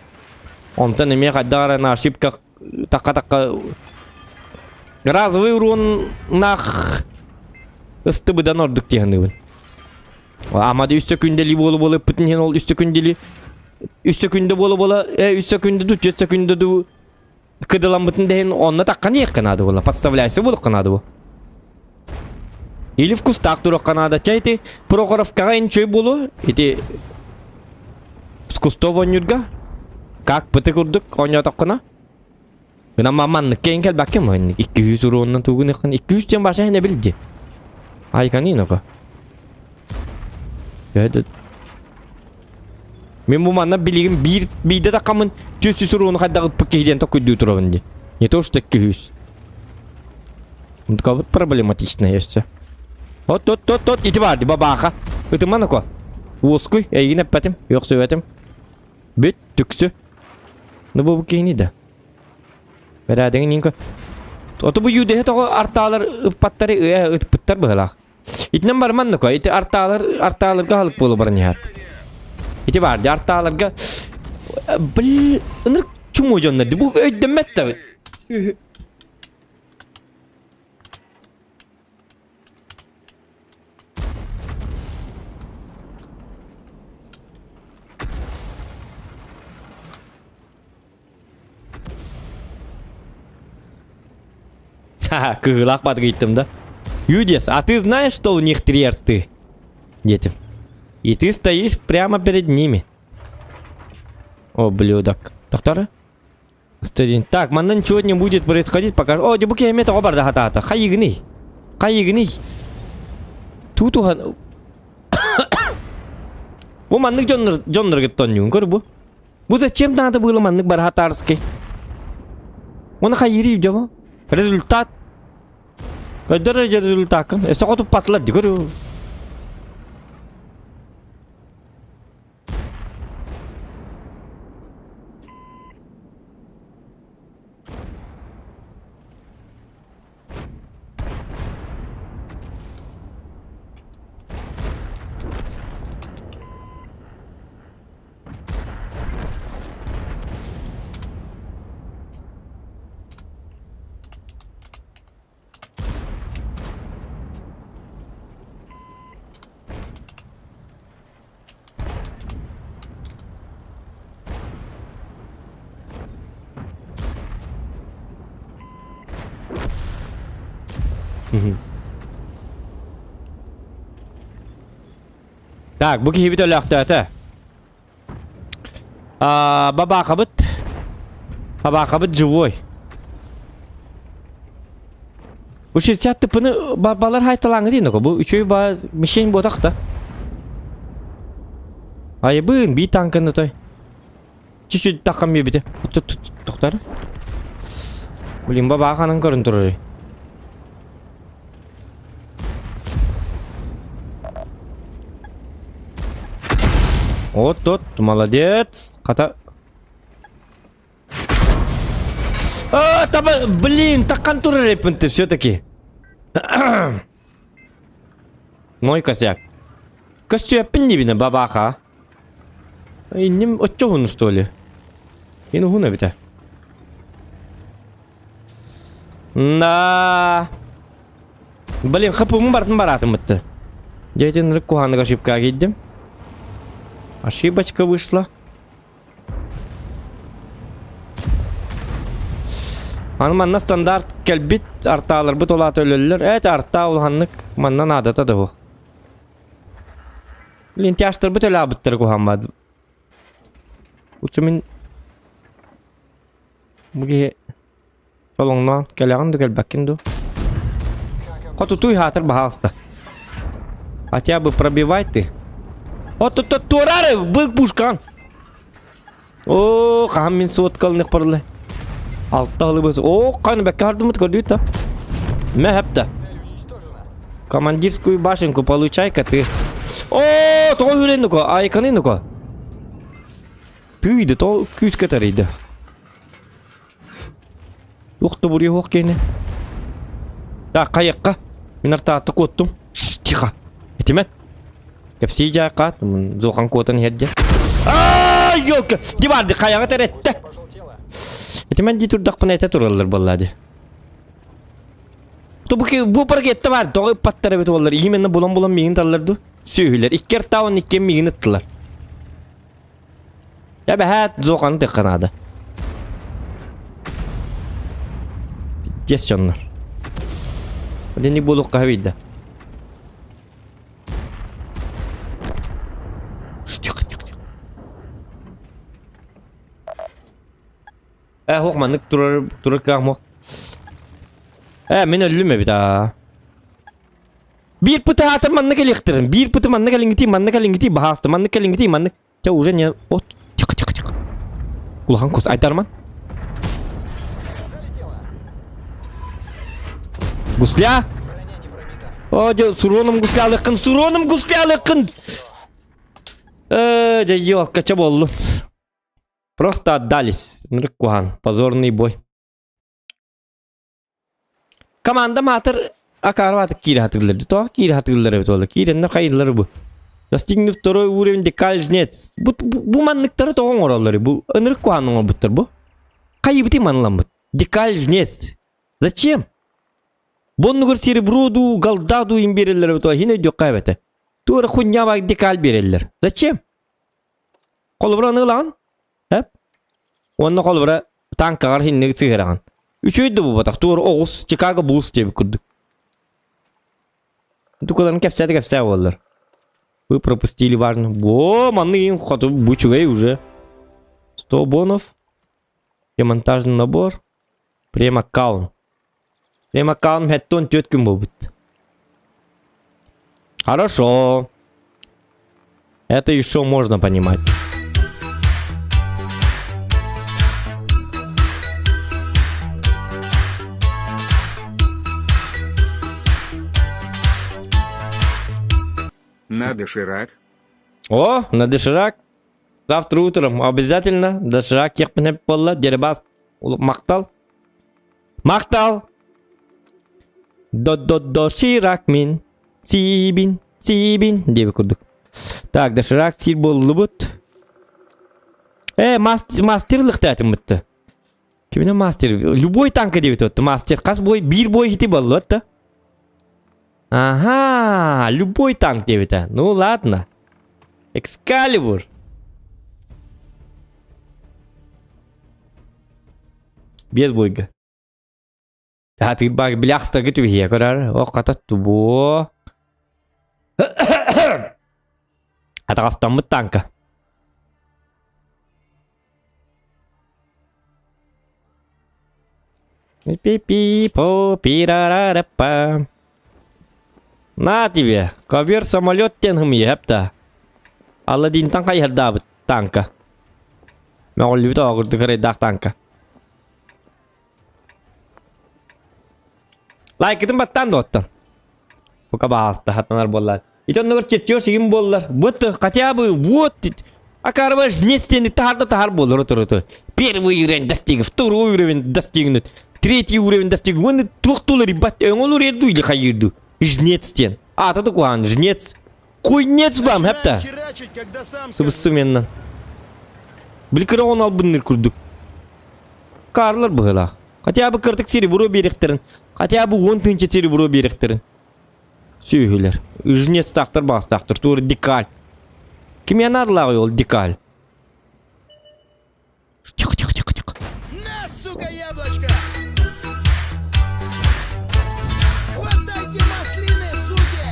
Онтан еме қайдағарына ошибка таққа-таққа. Разовый урон нақ ысты бұдан ордық дейін өбін. Амады 3 секундели болы пүтін ол 3 секундели 3 секунды болы 3 секунды 4 секунды ду кыдылан бытын дейін онна таққан ек қанады бола. Подставляйся болы қанады бол. Или вкустақ тұрық қанады. Чайты Прохоровкаға ен чөй болу. Эти с кустов онюрға. Как пыты күрдік оня таққына. Гына маманны кейін кәл бәккем. 200 уроннан туғын еқін. 200 тен баша әне білді. Айқан ең оға. Өйді. Мен bu manna bilgim bir de takamın 400 uruğunu kadar paketden takıdı turabındı. Не то что 200. Вот проблематично есть. Вот, иди vardı babağa. Ötüm bana ko. Oskuy, yine patim. Yok söyledim. Bit tüksü. Ne bu kini de. Beraden inko. Oto bu yudehe to artalar ıpatları ıpıttar bıhala. İtnem barman da koy. İti artalar gahalık bolu bar nihat. İti vardı artalar bil ınır çumu jonnadı. Bu ödemet tabi. Ха, кыгылак бат гиттим да. Юдес, а ты знаешь, что у них 3 рты? Детям. И ты стоишь прямо перед ними. О, блюдок. Доктора? Старин. Так, манна ничего не будет происходить, пока... О, дебуки имеет обар да хата. Хайгни. Хайгни. Тут ухан... Bu manlık John'lar gittin gör bu. Bu зачем надо было манlık бархатарский? Onu hayır cevap. Результат. Kaç derece результат? Sokutup patladı gör. Так, bu gibi de laktı. Baba kabıt живой. Bu şirket tıpını babalar haytalanı değil mi? Bu üçüyü mişen bodak da. Ay bugün bir tankını toy. Çüşü takamıyor bir de. Tut doktor. Bilin baba kanın görüntüleri. Вот, молодец. Ката. Блин, так контур репнты все-таки. Мой косяк. Костюм не видно, бабаха. И не отчего что ли? И ну хуна бите. На. Блин, хапу баратым это. Я один рыкухан ошибка гидим. Ошибочка вышла. Манна стандарт келбит арталар бут олат өлөлөр. Это арта улганнык манна надата да бу. Блин, тяштыр бут өлө абыттыр кухаммад. Учумин буги солоңнан келягын да келбеккин ду. Котутуй хатыр бахаста. Хотя бы пробивай ты. Вот тут турары был пушкан. О, хамин соткалных парлы. Алталы быз. О, каны бекардым открыт та. Мехепта. Командирскую башенку получай-ка ты. О, то юленуко, айканынуко. Ты иди, то күскетер иди. Уқты бурия хоқ кейне. Так, каяққа. Мен артаатты коттум. Тихо. Этимет. Кепси жайқат, зоқан котын хедде. Ёлка, диварды қаяға теретті. Этимен ди турдақпын әйті туралар баллади. Бұл паркетті бар, тоғы паттары бет олар. Именно болан мейін талларды сөйлер. Иккер тауын иккен мейін ыттылар. Я бәхәт зоқаны теққанады. Жес жонлар. Дені болуққа хавейді. Hoqmanlık durur kalmak. Men ölüm bir daha. Bir pıtı hatır manlık elektirin. Bir pıtı manlık elingiti bahastı. Manlık elingiti manlık. Ya uğrayan ya. Ot. Çık. Ulan kos aytarman. Гусля. О, с уроном гуслялыкын. Ёлка, че болду? Просто отдались. Нрыкуан. Позорный бой. Komanda mater akarwatık kiri hatırladı. Toğa kiri hatırları evet ola. Kirenler kayırları bu. Достигнув второй уровень декальжнец. Bu manlıkları toğun oraları. Bu ınırık kuanın olbuttur bu. Кайбыты манлам бут. Декальжнец. Зачем? Боннугар сереброду, галдаду им берелер вот хине дёк кайбете. Тура хуйня баг декаль берелер. Зачем? Колбра нылан? Хеп? Онна колбра танкагар хинне сыгыраган. Üçüydü bu batak. Tuğru Oğuz, Chicago Bulls diye bir kurduk. Дукаларын кепсә олар. Вы пропустили важно. Во, манны им хату бучугай уже. 100 бонов. Демонтажный набор. Премаккаун. Премаккаун хэттон тёткин бобыт. Хорошо. Это еще можно понимать. На доширак. О, на доширак. Завтра утром обязательно доширак епнеп болла. Дербас. Мактал. Мактал. Доширак мин. Сибин. Сибин. Диye kurduk. Так, доширак сир болду бут. Мастерлык тәтим бутты. Кимне мастер? Любой танка деп өтті. Мастер. Қас бой, бир бой хити болду өтті. Ага, любой танк деп өтті. Ну ладно. Экскалибур. Без бойга. Тәтір баг біляқсты күтіп хия көрар. О, қататты бо. Атағастан бұт танка. Пи-пи-по-пи-ра-ра-ра-па. На тебе, ковер самолет тенгім епті. Алладин танка ерда бұт танка. Мен ол любит оғырды қырайдақ танка. Лайкетін баттан да оттан. Бұқа бағасты, хатанар боллар. Итон нұғыр четчер сегім боллар. Бұтты, хотя бы, вот. Акарба жнестен тахар боллар, отыр. Первый уровень достиг, второй уровень достигнут. Третий уровень достиг. Оны тоқтулар, бат, өңол урерду или хайырду. Жнецтен. А, таты куан, жнец. Койнец вам, хепта. Сыбысыменнан. Білкірі он албынныр күрдік. Карлар бұғылақ. Хотя бы кыртык серебро беректерін. Хотя бы 10 тынча серебро беректерін. Сөйлер. Жнец тақтыр бас тақтыр. Туыр декаль. Кім янарлағы ол декаль? Тихо. На, сука, яблочко! Хватайте маслины, суки!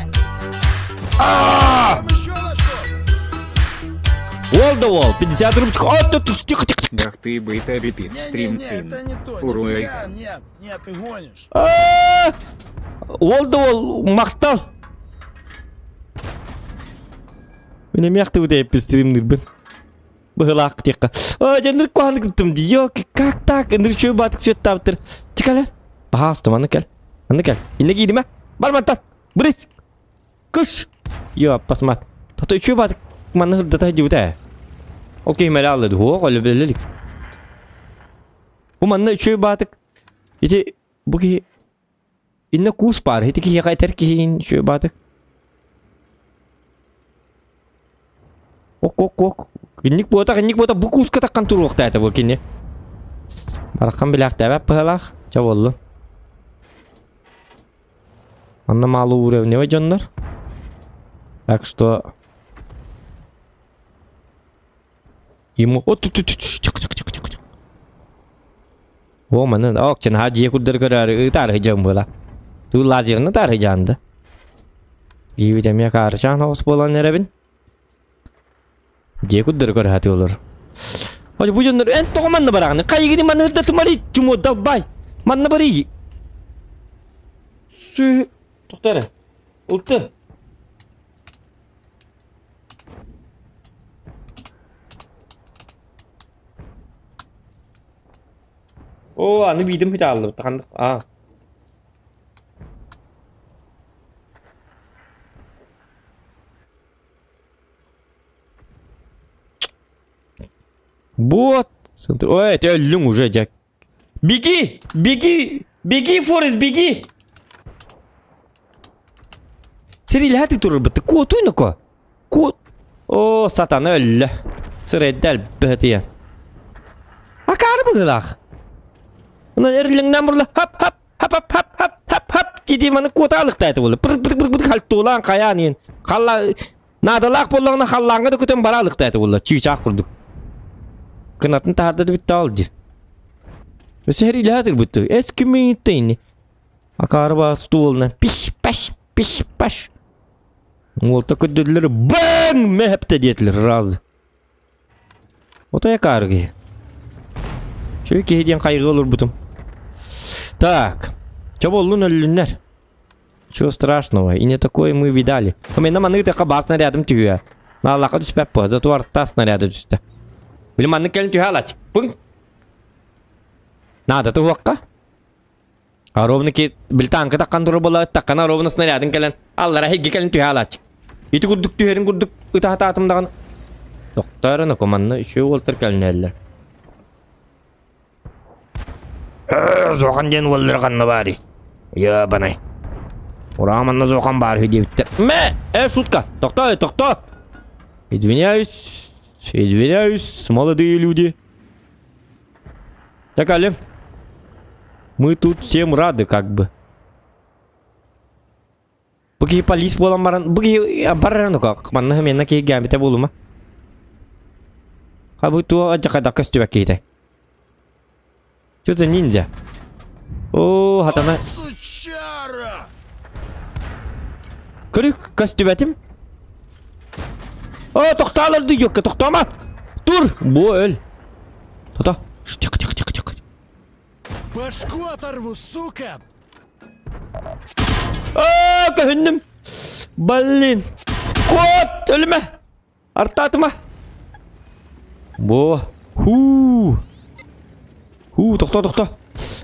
Там еще ложку! Wall 50 рубчик. О, тихо. Дах ты бы репит стрим Не-не-не, это не то. Уруай. нифига, Нет, ты гонишь. Wall мақтал. Мен емяқты өте епестіремдір бін. Бұғылақ текқа. Жәндір қуанды күттім дейо. Как так? Әндір шөй батық сөйт табыттыр. Текәлі. Бағастым, аны кәл. Инне кейді ме? Бар мантан. Біріс. Күш. Йо, пасмат. Тата шөй батық. Маны хырдата жібіт ә. Ол кеймелі алады. О, қолы білелік. Бұл маны шөй батық. Ете, бұл кей... Инне кус бар. Ете кей қайтар кейін шөй батық. Ок. Кинник бота бұл куска таққан тұр оқты әті бұл кенне. Бараққан біләқ дәбәп бұғалақ. Жауылы. Анна малы уровне ва жондар. Так что... Ему... О, тихо. О, маны... Ок, чын хаджия күддір көрәрі тархи жан бұла. Ту лазерны тархи жанды. Ивидемия қарышан оғыс болан әрәбін. Где куда дорога олар. Ой, бу жондар эн тоғманны барағаны. Қайгыны маны хырда тумари чумо далбай. Манны бари. Сүй. Тоқтары. Ұлты. О, аны бейдім хүті алды. Тақандық. А. Вот. Ой, ты өлің уже, Джек. Беги, Форест, беги. Siril hadi turur bitti. Kotuynu ko. Kot. O satan ölle. Sıreddel behtiye. Akar bıgılak. Buna erliğinden burla hap hap hap hap hap hap hap hap ciddi manı kotalık taytı buldu. Pır pır pır pır kaltulan kayanin. Kalla nadalak bollağına kallağına da köten baralık taytı buldu. Çiğçak kurduk. Kınatın taharda da bitti aldı. Ve sihriyle hatır bitti. Eski miyiteyni. Akar bağ stoluna piş paş piş paş. Olta ködürleri bang mehepte diyetler razı. O da yakar ki. Çünkü hediyen kaygı olur butum. Так. Чаболлун өлүннөр. Чего страшного? И не такое мы видали. Мен маны да кабар снарядым түйө. Аллака түспөп по, зато арта снаряды түстө. Били маны келин түйө алач. Пың. Надо туакка. А ровно ки бил танка таккан туру бола, таккана ровно снарядын келен. Аллара хеги келин түйө алач. Ити курдук түйөрүн курдук ыта атымдаган. Доктарына команны үшөө олтыр келин эллер. Зоқан ден олдырғанны бари. Я банай. Ураманна зоқан бар хүйдебіттер. Мә! Шутка! Токто! Извиняюсь. Извиняюсь, молодые люди. Так, Али. Мы тут всем рады, как бы. Бұги полис болам баран. Бұги барараны қақ. Манна менна кей гәмбете болума. Хабы туа ажақада көстібәк кейді. Что за ниндзя? О, хатана. Сучара! Кырык костюбетим. О, тоқталырды yok, тоқтама. Тур, bu öl. Тота. Тихо. Башку оторву, сука! Aa, köhündüm. Ballin. Kot, ölüme. Artatıma. Bu. Тоқта.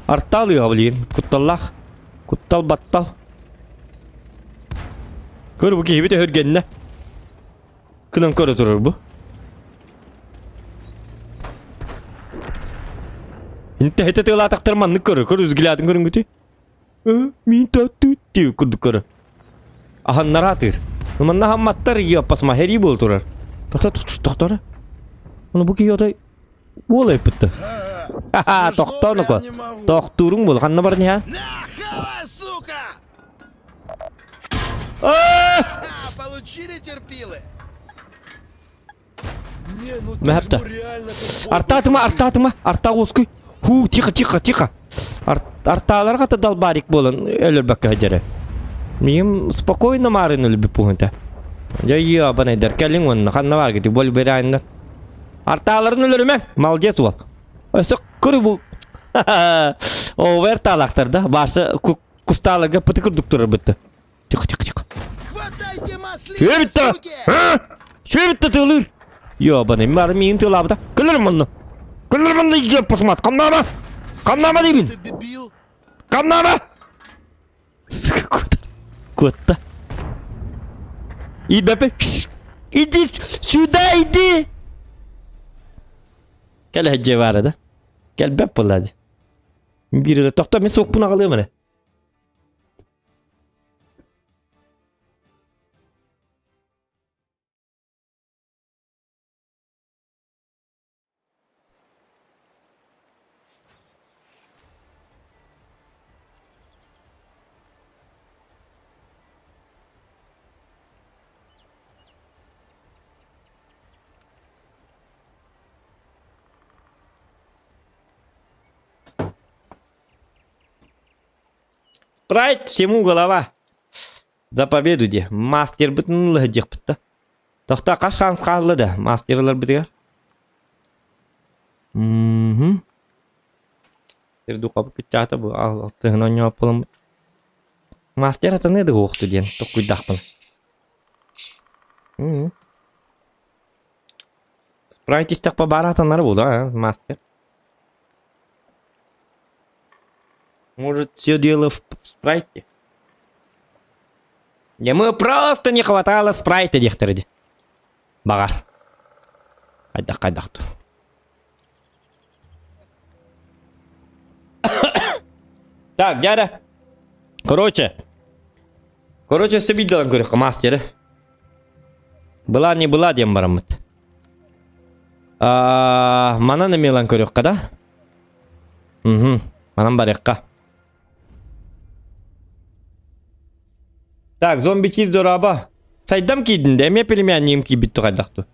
Артал ya bilin. Kuttallak. Kuttal battal. Kör bu gibi de hörgenine. Kınan kör oturur bu. Inte hete tığla taktırmanlık kör. Kör üzgiladın körün gütü. Min tatlı diyor kurduk kör. Ahan naratır. Numanna hammattar yappas maheri bol turar. Doktora. Onu bu ki yoda. Bu olay bitti. Ха-ха, тоқтоныко. Тоқтурың болғанны бар не, а? Нахавай, сука! Получили терпилы? Не, ну ты Мәхәпті. ж реально как Артатыма. Арта оскай. Тихо. Арталарға та далбарик болын. Өлір бәкке жәрі. Мен спокойно марын өлбі пұғынта. Я банайдар. Кәлің онына. Қанна бар кеті. Бол бері айындар. Арталарын өліріме. Малдес бол. Өсі көрі бұл. Овер талақтарда. Барсы кусталарға пыты күрдік тұрыр бітті. Тихо. Хватайте маслины, суки! Шөй бітті тығылыр. Йобаны, мәрі мейін тығыл абыда. Күлір мұнды еп посмат. Қамнама деймін. Ты дебил? Қамнама. Сука, котта. Иди, бәпе. Иди, сюда иди. Gel hacca var da. Gel bep buladı. Biri de toxta men soğuk buna qalıyor mana. Прайд всему голова. За победу де. Мастер бүтін лыжық бітті. Тоқта қаш шанс қалды да. Мастерлар бітіге. Серду қапы күтчаты бұл. Алтығын ойнау полым. Мастер аты неді оқты ден. Тоқ күйдақ бұл. Спрайт істек па бар атанары болды, мастер. Может, все дело в спрайте? Ему просто не хватало спрайта, дехтерди. Багар. Кайдах тур. Так, дядя. Короче. Короче, все видеодан көрөк мастері. Была не была дем барамыт. Мана немелан көрөк да? Манан барекка. Так, зомби чиз дораба. Сайдам кийдин де, эме племяннигим кийбит тугайдакту.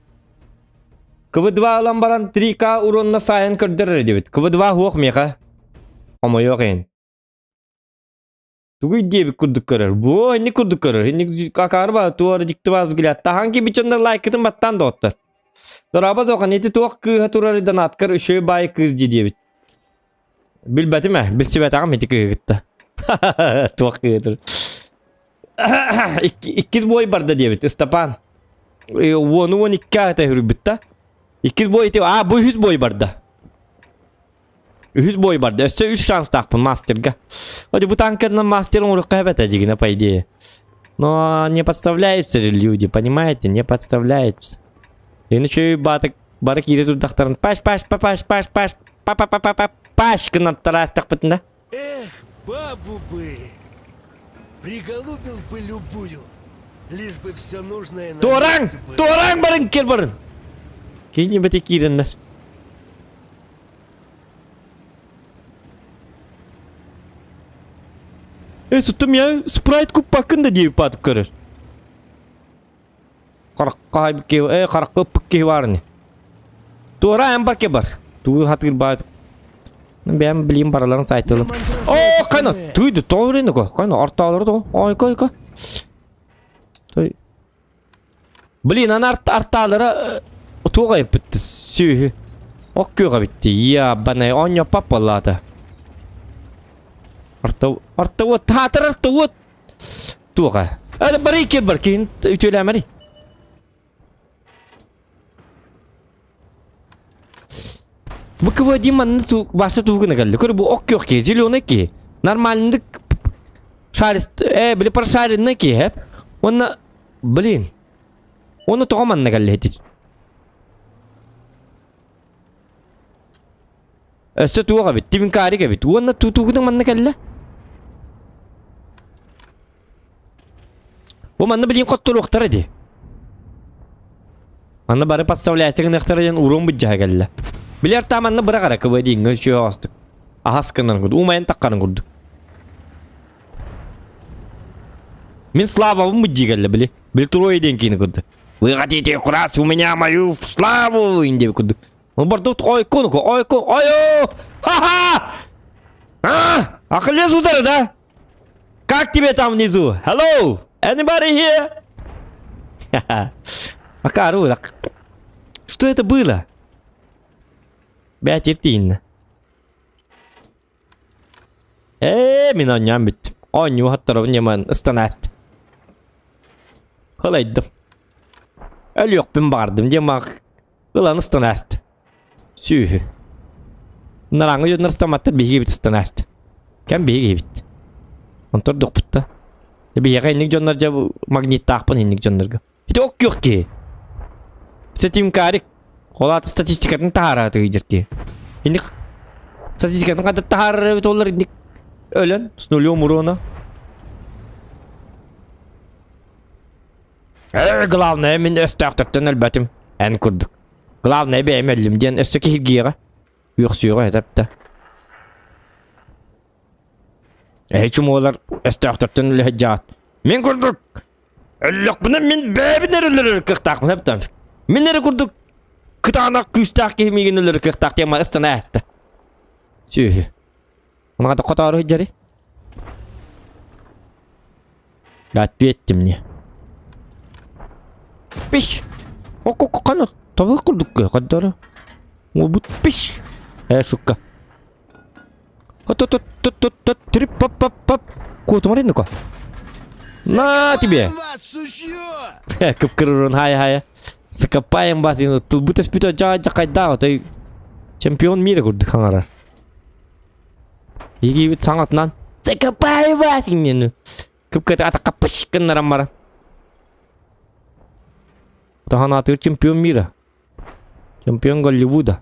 КВ2 алан баран 3К уронна сайын көрдөрөр дебит. КВ2 хуок меха. Омо yok en. Тугуй дебит курдук көрөр. Бо, не курдук көрөр. Не какар ба, туары дикти баз гилят. Таханки бичонда лайкытын баттан доттор. Дораба зока нети туак кыха турарыдан аткар үшö бай кыз дебит. Билбети ме? Билсибет ағам еті кыгытта. Туак кыга тур. İkiz boy barda debit Степан. Onu 12 ata hürbitta. İkiz boy eti. Bu 100 boy barda. 100 boy barda. Össe 3 şans takpın мастерга. Hadi bu танкерна мастером урукка хебет ажигина по идее. Но не подставляются же люди, понимаете? Не подставляются. Иначе барак ире тут дахтарын. Паш кына тарас такпытын да. Эх, бабу бы. Приголубил бы любую. Лишь бы все нужное... Торан барын кер барын. Кейне бете киреннер. Суттым я спрайт куп пакында дейіп батып көрір. Қараққа пүкке барыны. Торан бар ке бар. Туы хатыр батып. Ben bileyim paraların saytılım. Oo kayna tüydü doğru ne ko. Kayna artaları da. Ay koy. Bilin an artaları tuğa bitti. Sühü. Okkuğa bitti. Ya bana onya papalada. Artavu tatır artavu. Tuğa. Hadi bari ki barkin ütülemeli. Bu kıvadimmanın başta tuğuna geldi. Kırı bu ok yok ki, zilyon ki. Normalinde şarist, bile para şarist ki hep. Onu bilin. Onu toğamanına geldi hedi. Öste tuğa bit, tivin kari gibi. Onu tuğuna manına geldi. O manına bilin kottulu oktara di. Manına bari подставляется, que oktaradan urun bıccaha geldi. Biler tamanını bırakara kıvı deyin, şöyle astık. Ahaskından kurdu, umayın takkarın kurdu. Min славу mıcci geldi bili. Bili turoyu denkini kurdu. Вы хотите украсть у меня мою славу? İndi kurdu. O barda oy konu, oyo! Ха-ха! Akıllı sudarı da. Как тебе там внизу? Hello? Anybody here? Акару, что это было? Бәтертейін. Мен оннан біттім. Онню хаттарым неман ұстанасты. Қалайдым. Әлі өкпен бардым демақ. Ұлан ұстанасты. Сүйі. Нараңы жөдін ұрстаматтар бейге біт ұстанасты. Кәм бейге біт. Онтар дұқ бітті. Бейге енік жонлар жа магнитті ақпын енік жонларға. Хеті өк yok ki. Сәтім кәрік. Қолаты статистикатын тағарады үйдерке. Енді статистикатын қадыр тағарады бет олар енді өлін. С нулем урона. Главное, мен өсті ақтырттан әлбәтім. Ән күрдік. Главное, бәйім әлімден өсті кейгеға. Үйіқсүйіға әтәпті. Чүм олар өсті ақтырттан әлі жат. Мен күрдік. Әліқ бұны мен бәйбін әрілер қықтақпын әптім. Мен әрі күрдік. Кытанақ күстақ кемеген өлір қықтақ тема ұстана әтті. Сүйі. Онаға да қотары хүджәрі. Ответьте мне. Пиш! Қана табы қылдық қой қаддары. Ол бұд пиш! Шукка. Трип пап. Котым аренді ко. На тебе! Кіп-кір ұрын хая. Закопаем вас, тут будто спито жакайда, ты чемпион мира курдук хаңара. Иги бит саңатынан закопаем вас иннен. Кыпката атакка пышкын нарамара. Тахана ты чемпион мира. Чемпион Голливуда.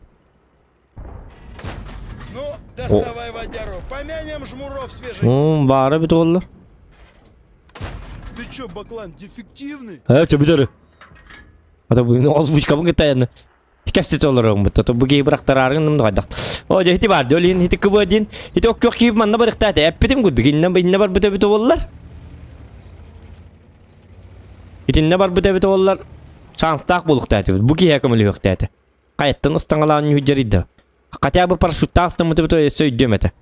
Ну, доставай водяру, помянем жмуров свежих. Бары бит олар. Ты чё, Баклан, дефективный? Чөбі дөрі. Ата бұл озвучка бұл кітайыны. Кәстет оларың бұд. Ата бұл кейі бірақтар арғын нымды қайдақ. О, жа хити бар. Дөлін, хити күбі дейін. Хити оқ көк кейіп манна біріқта әті. Әппетім күдді. Инна бар бүті олар. Хитинне бар бүті олар. Шанстақ болуқта әті. Бұл кейі әкімілі өқта әті. Қайттың ұстаңғалағын үйджерейді. Хотя бы парашютта астын мұты сөйдем әті.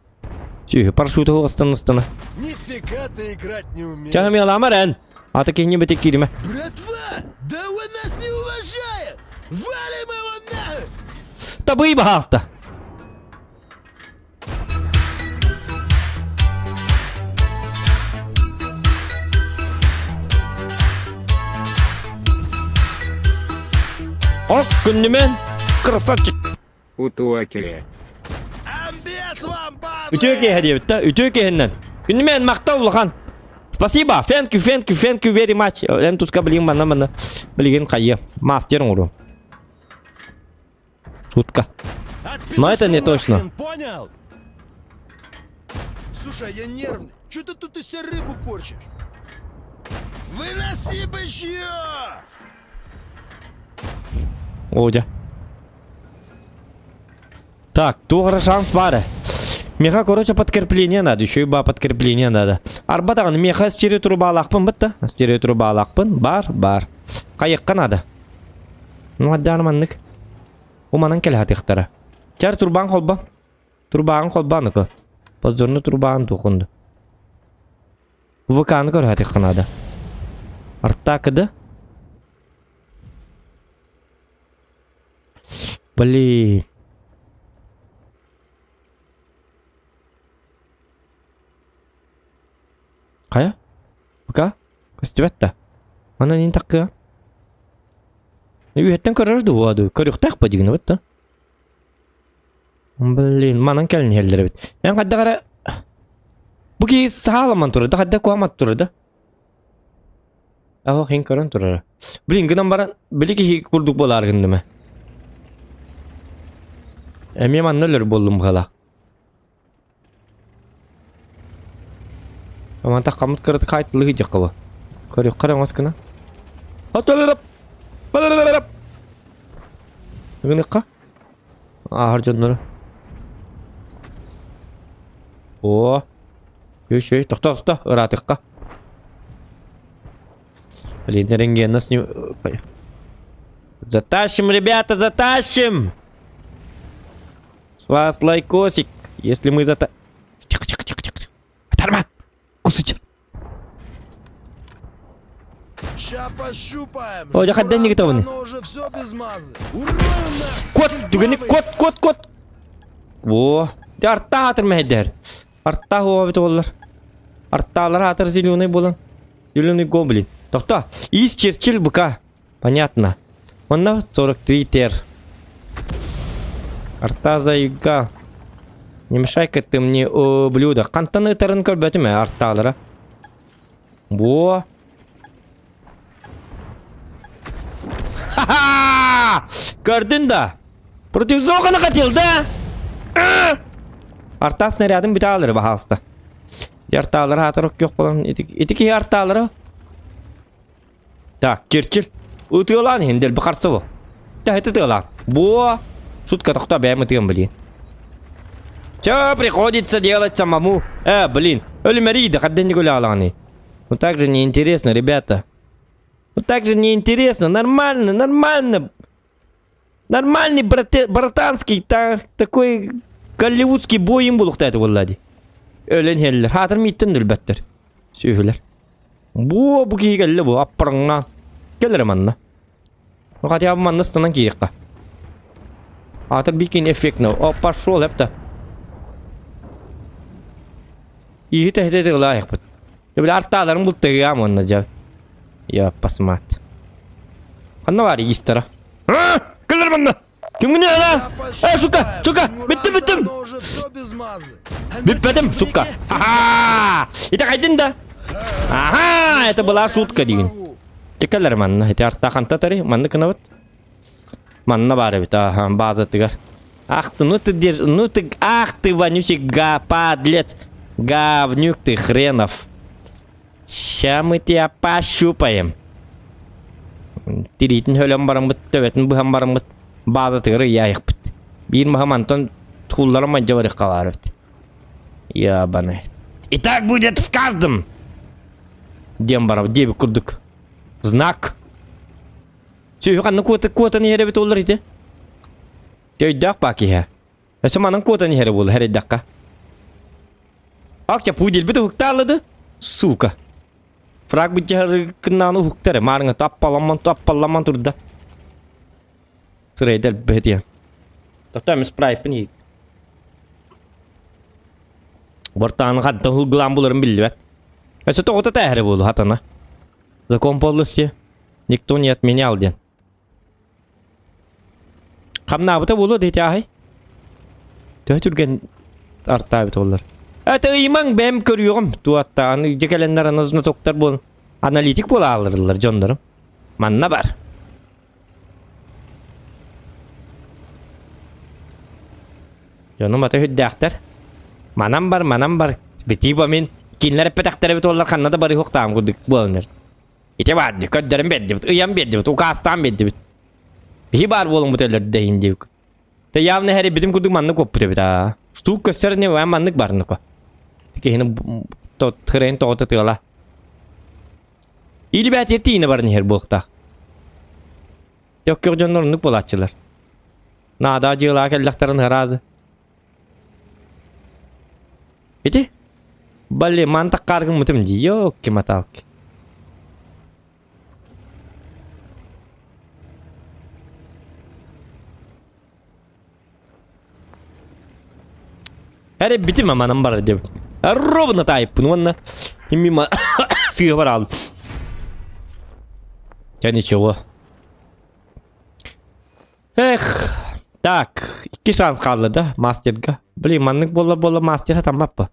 Сүйі, парашюты оғыстын ыстыны. Нифига ты играть не умеешь. Чағым еламар ән. Аты кейіне бітек кейдіме. Братва, да он нас не уважает! Валим его нахуй! Табый бағаста. Ок, күннімен. Красавчик. Утуакере. Амбец вам, падла! Ütüye hediye bitti. Ütüye kehinden. Günümen makta ulakan. Спасибо. Thank you very much. Лен туска білген бана. Білген қайы. Мастерің ұру. Шутка. Отпишу Но это не точно. нахрен, понял? Слушай, я нервный. Чё ты тут из себя рыбу порчишь? Выноси бычьё! Оля. Так, туғыры шанс бары. Меха, короче, подкрепление надо. Еще и ба подкрепление надо. Арбатағын меха стире труба алақпын бітті. Стире труба алақпын. Бар. Қайыққа надо. Ну, адды арманлық. Уманан кәлі хатықтары. Чар турбан қолба. Турбағын қолбанықы. Позорны турбағын туқынды. ВК-ны көр хатыққа надо. Артта кіді. Блин. Қая? Бұқа? Көстебетті. Ана нен таққыға? Үйеттен көрірді оғады. Көріқтақ па дегені бітті. Блин, манан кәлін елдері біт. Мен қадда қара... Бұқи сағаламан тұрды, қадда қуамат тұрды. Ағы қиын көрін тұрды. Блин, гынан баран, білі ки күрдік болар гынды ме? Әме маннылыр болдым қала. Аманта қамыт кірді қайтылығы жаққылы. Көрі қарам аскына. Аталырып! Баларарарап! Үгін еққа? Ағыр жонлары. О! Үй, тоқта, ұрат еққа. Блин, рентген нас не... Затащим, ребята, затащим! С вас лайкосик, если мы Тихо. Оторван! Кусыч! Ща пощупаем. О, я хоть не готовы. Оно уже все без мазы. Ура, нас! Кот! Түгені кот! О! Артта атыр мәйдер. Артта хуа бит олар. Артталар атыр зеленый болын. Зеленый гоблин. Тоқта! Из Черчилль БК. Понятно. Онна 43 тер. Арта зайга. Не мешай-ка ты мне, ублюдок. Қантаны тарын көрбәті ме артталары. Во! Ха-ха! Көрдің да? Против зоғаны қател, да? Арта снарядын біті алыры бағалысты. Арталары атырық көк болан. Етеке арталары. Так, Черчилль. Утылан хендел бақарсы бұл. Да, это тылан. Во! Шутка тоқта бәймі тыгын, блин. Чё приходится делать самому? Блин. Өлімәриді, қадден не гуляланы. Ну так же неинтересно, ребята. Ну так же неинтересно. Нормально. Нормальный братанский, такой голливудский бой им бұл ұқтайды, валлади. Өлен хеллер. Хатыр миттен дүлбәттер. Сөйгілер. Бұ кей келі бұ. Аппырыңнан. Келер манна. Хотя бы манна станан кейіққа. Хатыр бейкен эффектно. О, пошел, әпті. Игі тәхетеді лайық бұд. Өбілі артталарың бұл тәге ам онна жау. Я посмат. Қанна бар егістері. Келер манна. Кім күне ана? Сука! Біттім! Оно уже все без мазы. Бітпәдім, сука! Ха-ха! Ите қайдың да? Ага! Это была шутка деген. Чекелер манна. Ите артта қанта тәрі. Манны кіна бұд? Манна бары бит. Ага, база тігар. Ах ты, вонючий подлец. Говнюк ты хренов. Ща мы тебя пощупаем. Тиритин хөлөн барамбыт, төбетін бұхам барамбыт. Базы тығыры яйық біт. Bir махамантон тхулларым манча барық қалар біт. Ябаны. И так будет в каждом. Дем барам, дебі күрдік. Знак. Сүйі қанны куатаны хері біт олар еді. Төйдақ баки хә. Әсі маның куатаны хері болы, хәрі даққа. Акча пудел біті хуқтарлады. Сука. Фраг бітчі хәрі кіннану хуқтары. Марыңа таппаламан тұрды. Сырайдал бәді. Тоқтамыз прайпын ейді. Бортаны қаддан хулгылан болырын білді бәт. Әсі тоғыта тәхірі болу хатана. Закон полысы. Никто не отменял ден. Қамна бұта болу дейті ағай. Төй түрген арта біт олар. Әті ұймаң бәм көріуғым. Туатта аны жекеленлер анызына тоқтар болын. Аналитик бола алырылар жондарым. Манна бар. Жоным аты хүддәқтер. Манам бар. Бети ба мен. Кинлер петақтары бит олар қаннада бары хоқтағым күрдік болыныр. Ете барды, көддерім бедді бит, ұям бедді бит, уқастан бедді бит. Бихи бар болың бұт өлерді дейін дейік. Та явны әрі бітім күрдік манны көп бұты бит, а. Штук көстеріне өйін маннык барыны ко. Текені тықырайын тоғыты тығыла. Или бәт ерті ені барыны хер болықтақ. Тек көк жонлар ұнық болатчылар. Нада жығыла кәлдақтарын ғаразы. Ете? Бәлі мантақ қарғын мұтым дей, йоқ кематау ке. Әрі бітім аманам бар деп. Ровно тайыппын, онна. Мимо сүйі бар алды. Я ничего. Эх, так, 2 шанс қалды да, мастерға. Блин, маннык бола мастер атамап па.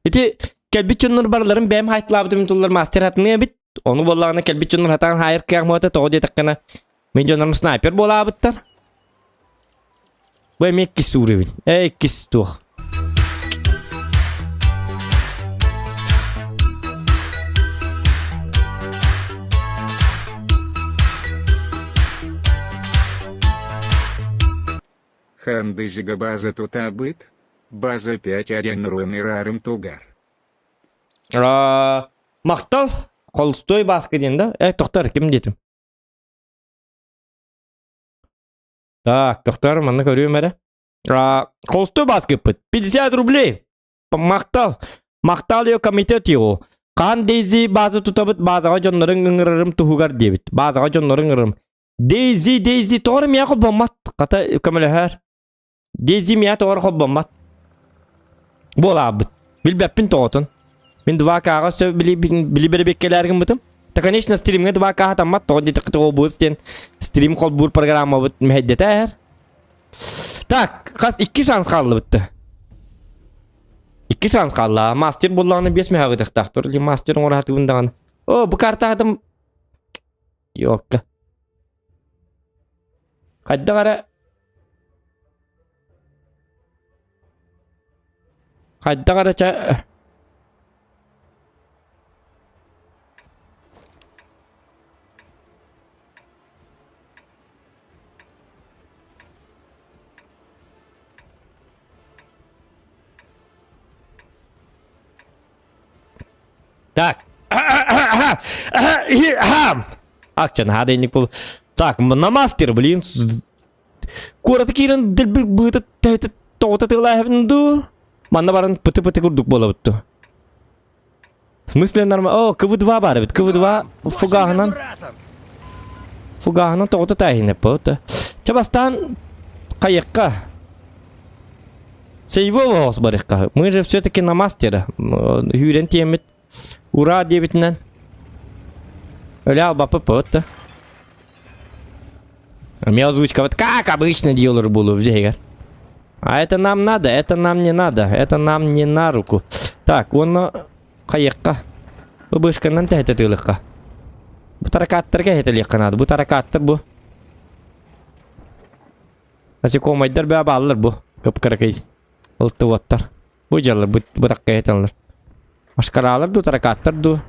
Ити, кәлбит чоннар барларын бәм хайтлабыды мен мастер атыны бит. Оны болағына кәлбит чоннар атан хайыр кияқ мөті тоғы детаққана. Мен жонарым снайпер бола абыттар. Бәм 2 уровень. 2 тух. Хандызига база тутабыт. База 5 аренруын ирарым тугар. Мақтал. Қолстой басқы дейін да. Тоқтар, кім детім? Так, тоқтар, манны көрейім әрі. Қолстой басқы бұд. 50 рублей. Мақтал. Мақтал еу комитет еу. Қан дейзи база тұтабыд. Базаға жонларын ұңырырым тұхуғар дебіт. Базаға жонларын ұңырырым. Дейзи. Тоғыр мия қол болмат. Қата көмілі әр. Дейзи мия тоғыр қол болмат. Бола абыт. Билбәппін тоғытын. Мен 2 каға сөй білі беккелерігін бұтым. Та, конечно, стримге 2 каға тамат. Тоғы деті қыты ол бұстен. Стрим қол бұр программа бұт. Мәхеддеті әр. Так, қас 2 шанс қалды бұтты. 2 шанс қалды. Мастер болағыны 5 мәғі дықтақтыр. Мастерің ораты бұндағаны. О, бұл карта адым. Йоққа. Қадды қара. Қадды қара ча... Так. Акчан, hadaynik bol. Так, на мастер, блин. Коротко кирен дел быта тоғыта тылайбынду. Манна барын пыты-пыты күрдік бола бұтты. В смысле нормально? О, КВ-2 бар бит. КВ-2 фугағынан тоғыта тайынып бұтты. Чабастан қайыққа. Сейвова ғос барыққа. Мы же все-таки на мастера. Хюрен темет. Ура дебетінен. Өлі албапы бұтты. Мне озвучка вот как обычно делали было в дегар. А это нам надо, это нам не надо, это нам не на руку. Так, он қайыққа. Бұл бұшқаннан тәйті тылыққа. Бұл таракаттарға етіліққа надо. Бұл таракаттар бұл. Насекомайдар бәбі алыр бұл. Көп-кірекей. Ұлты оттар. Бұл жалыр, бұл таққа етілер. Aşkaralardı, tarakatlardı.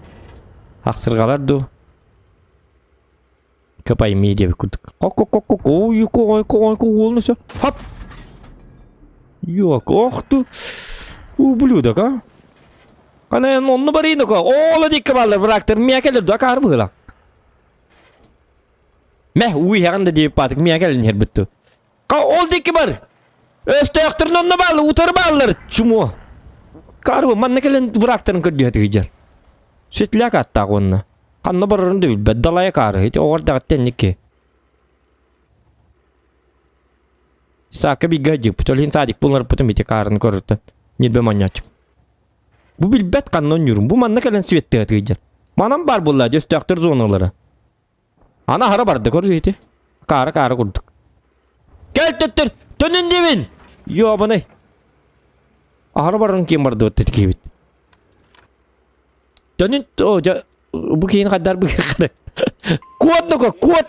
Aksırgalardı. Kapayı medya bir kurduk. Kok olmuşsa. Hop. Yok, oktu. Buluyorduk ha. Ana onu barıydı ko. Ola dikkat bağlar bıraktır. Miye gelir de kar bıla. Meh hemen de deyip batık miye gelin her bitti. Ol dikkat var. Östeyaktırın onunla bağlı, utarı bağlar. Çumu. Kar bu, man ne gelin bıraktırın kırdı hadi güzel. Sütlük hatta onunla. Kanına barırın değil, beddalaya karı. Hiç orada gatten ki. Saka bir gacı, putolin sadik bunlar putum iti karını korurtan. Nilbe manyacık. Bu bilbet kannon yürüm. Bu man ne kadar süette atıyacak. Manam bar bulla gösterdir zonaları. Ana hara bardı koru iti. Kara kurduk. Gel tuttur. Dönün devin. Yo bana. Hara barın kim bardı o tetki bit. Dönün oca bu kiyin kadar bu kadar. Kuat da kuat.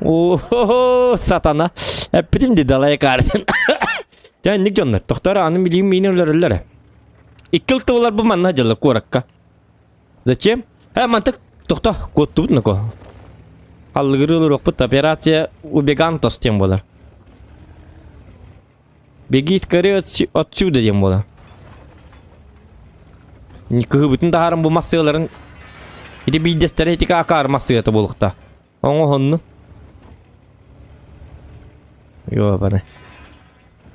Oho satana. Hepim de dalaya karşın. Canlık canlar. Doktor anım bileyim minörlerlere. İkil tıvılar bu manna jalla korakka. Zачем? Mantık. Doktor kotu bu nako. Algırılı rokput операция убеган тостем bolar. Беги скорее отсюда diyem bolar. Nikahı bütün daharım bu masyaların idi bir destere etika akar masyata bolukta. Onu honnu. Yo bana.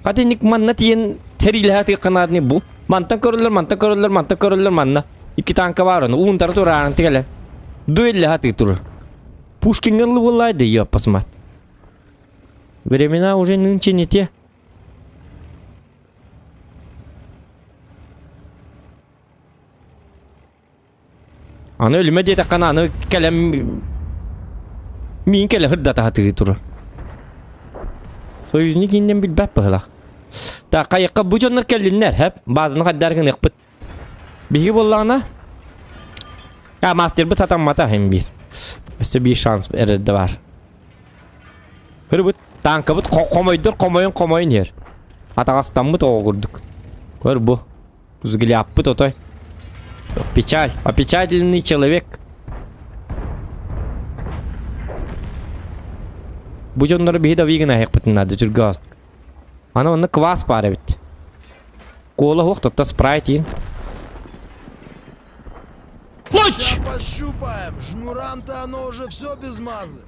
Hadi nik manna tiyen teriyle hati kanadni bu. Mantan korulur manna. İki tanka var onu. Un tarafı oranın tekele. Duelle hati tur. Пушкин гырлы булайды, я посмотрю. Времена уже нынче не те. Ana ölüme diye takana ana kelem min kele hırda tahtı turu. Soyuzunu kinden bil bap bala. Ta kayıkka bu canlar kellinler hep bazını kadar gın yakpıt. Bilgi bollağına. Ya master bu satan mata hem bir. İşte bir şans eride var. Kırıbıt tankabıt komayın yer. Atağastan mı toğurduk. Kır bu. Uzgili yapıt otay. Печаль. Опечаленный человек. Bu canları bir de vegan ayak bütünlerdi Türgast. Ana onu kwas para bit. Kola hoch da Sprite in. Луч! Пощупаем. Жмуранта оно уже все без мазы.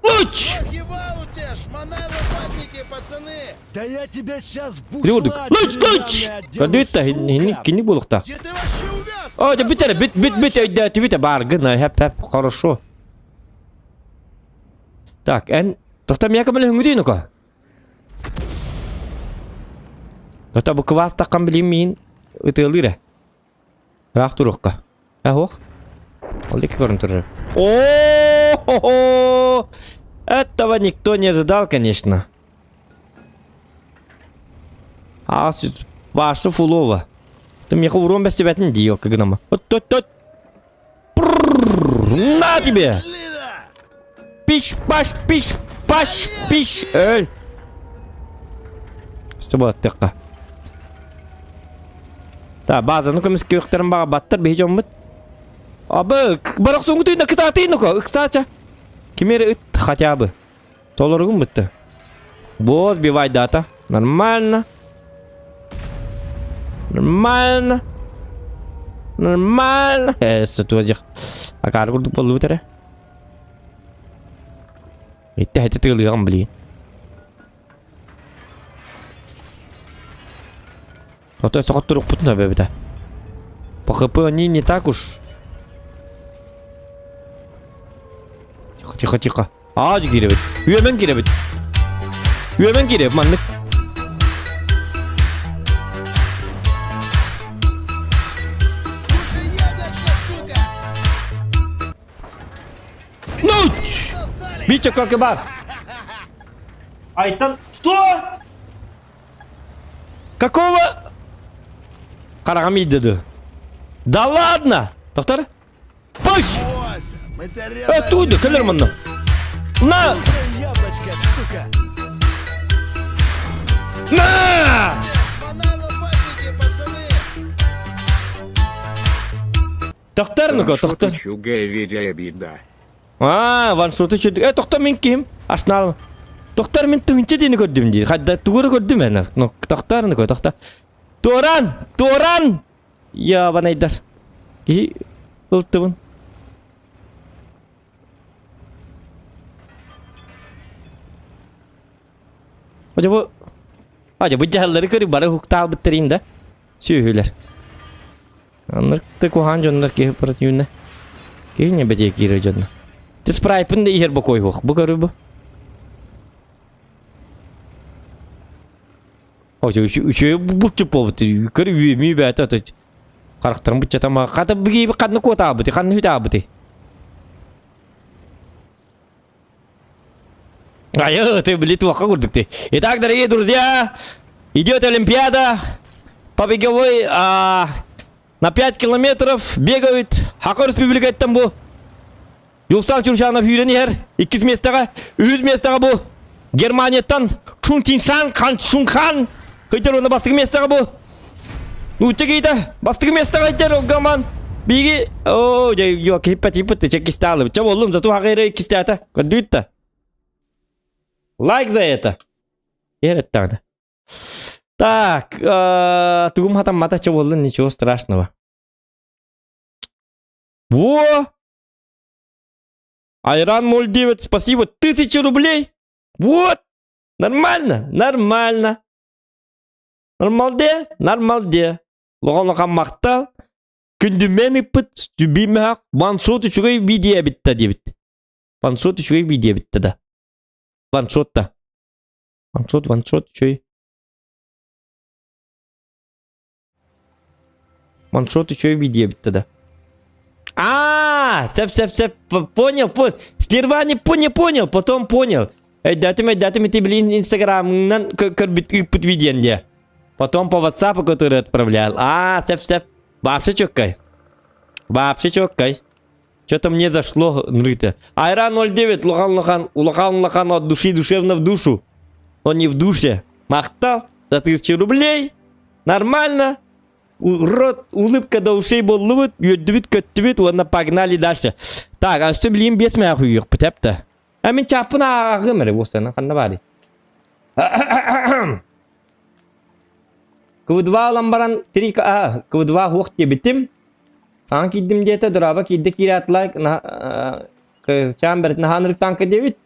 Луч! Охивауте, шмонай лопатники, пацаны. Да я тебя сейчас в Дюдук. бушла Луч! деревянная одену, Kadıyta сука. kini bulukta. Где ты вообще увяз? Aa da bit bargın hep хорошо. Так, Doktor miyaka böyle hüngüdüğünü ko. Doktor bu kıvas takkan bileyim miyin ıtığılır. Rahat duruk ka. Hoh. Oldu ki görüntüleri. О-хо-хо! Этого никто не ожидал, конечно. А вашу фулова. Ты мне урон без тебя не дио, как гнама. Вот. На тебе! Слина! Piş öl. İşte bu dakika. Ta bazen komis köklerin bağa battır bir hiç olmadı. Abi barak songu tüyünde kıtatıyın o kısaca. Kimere it хотя бы. Толоргун bitti. Вот бивай дата. Нормально. Ситуация. Akar kurduk bolu bitere. İtte heti tığılıyor bili. Oto sokot turuk putna be bita. PHP они не так уж. Тихо. Ağacı girebit. Üyemen girebit. Manlık. Ночь! Бича как и бар. Айтан. Что? Какого? Карагами деду. Да ладно! Доктор? Пусть! Ося, мы тебя резаем. Оттуда, Калерманна. На! Слушай, яблочко, сука. На! Шмонай лопатники, пацаны. Тоқтар ну ко, тоқтар. Чугая видя беда. Ваншоты чөдік. Тоқтар мен кем? Ашнал. Тоқтар мен түгінші дейіні көрдім дейді. Қадда түгірі көрдім әні. Тоқтар ну ко, тоқтар. Туран! Я банайдар. Ұлтты бұн. Acaba cahilleri kırıp bana hukta bitireyim de. Söylüler. Onlar da kohan canlar ki pırat yünne. Ki ne becek giriyor canlar. Tis praypın da iher bu koy huk. Bu karı bu. Şu bulçup oldu. Yukarı yüğümü bir ata. Karakterim bu çatama. Kata bir gibi kadını kota abıtı. Kadını hüda abıtı. Ты, блин, плохо курдук ты. Итак, дорогие друзья, идет Олимпиада. По беговой на 5 километров бегают. Хакы республика там bu. Юлстан Чуршанов үйренер. 200 местаға, 100 местаға bu. Германияттан Шунтиншан, Шунхан. Хайтер оны бастығы местаға bu. Лучше кейді. Бастығы местаға хайтер оғаман. Биги. О, жоқ, хиппет, чекисталы. Ча болым, зато хақыры кистята. Көрдүйтті. Лайк за это. Это надо. Так, тугум хатам мата чего, ничего страшного. Во! Айран 09, спасибо. 1000 рублей. Вот. Нормально. Нормалде. Лоған мақтал. Күндімен үппіт. Зүбеймі хақ. Ваншот үшіғай видео бітті дебіт. Ваншот үшіғай видео бітті да. Ваншот-то. Ваншот, чё? Ваншот еще и видео тогда. Цеп, понял. Сперва не понял, потом понял. Дайте мне ты, блин, Инстаграм, под видео. Потом по WhatsApp, который отправлял. Цеп. Вообще чокай. Что-то мне зашло, нрыто. Айран 09, Лохан от души душевно в душу. Он не в душе. Махтал за 1000 рублей. Нормально. Рот, улыбка до ушей боллывыт. Юддубит, көттубит. Ладно, погнали дальше. Так, а что, блин, без меня хуйок, потепта. Мен чапына ағымыры, осына, қанна бари. Квы-2 ламбаран 3, Квы-2 хуқ дебітім. Сан кидdim diyete duraba kidde kiratlay chamber nahanırık tanka devit.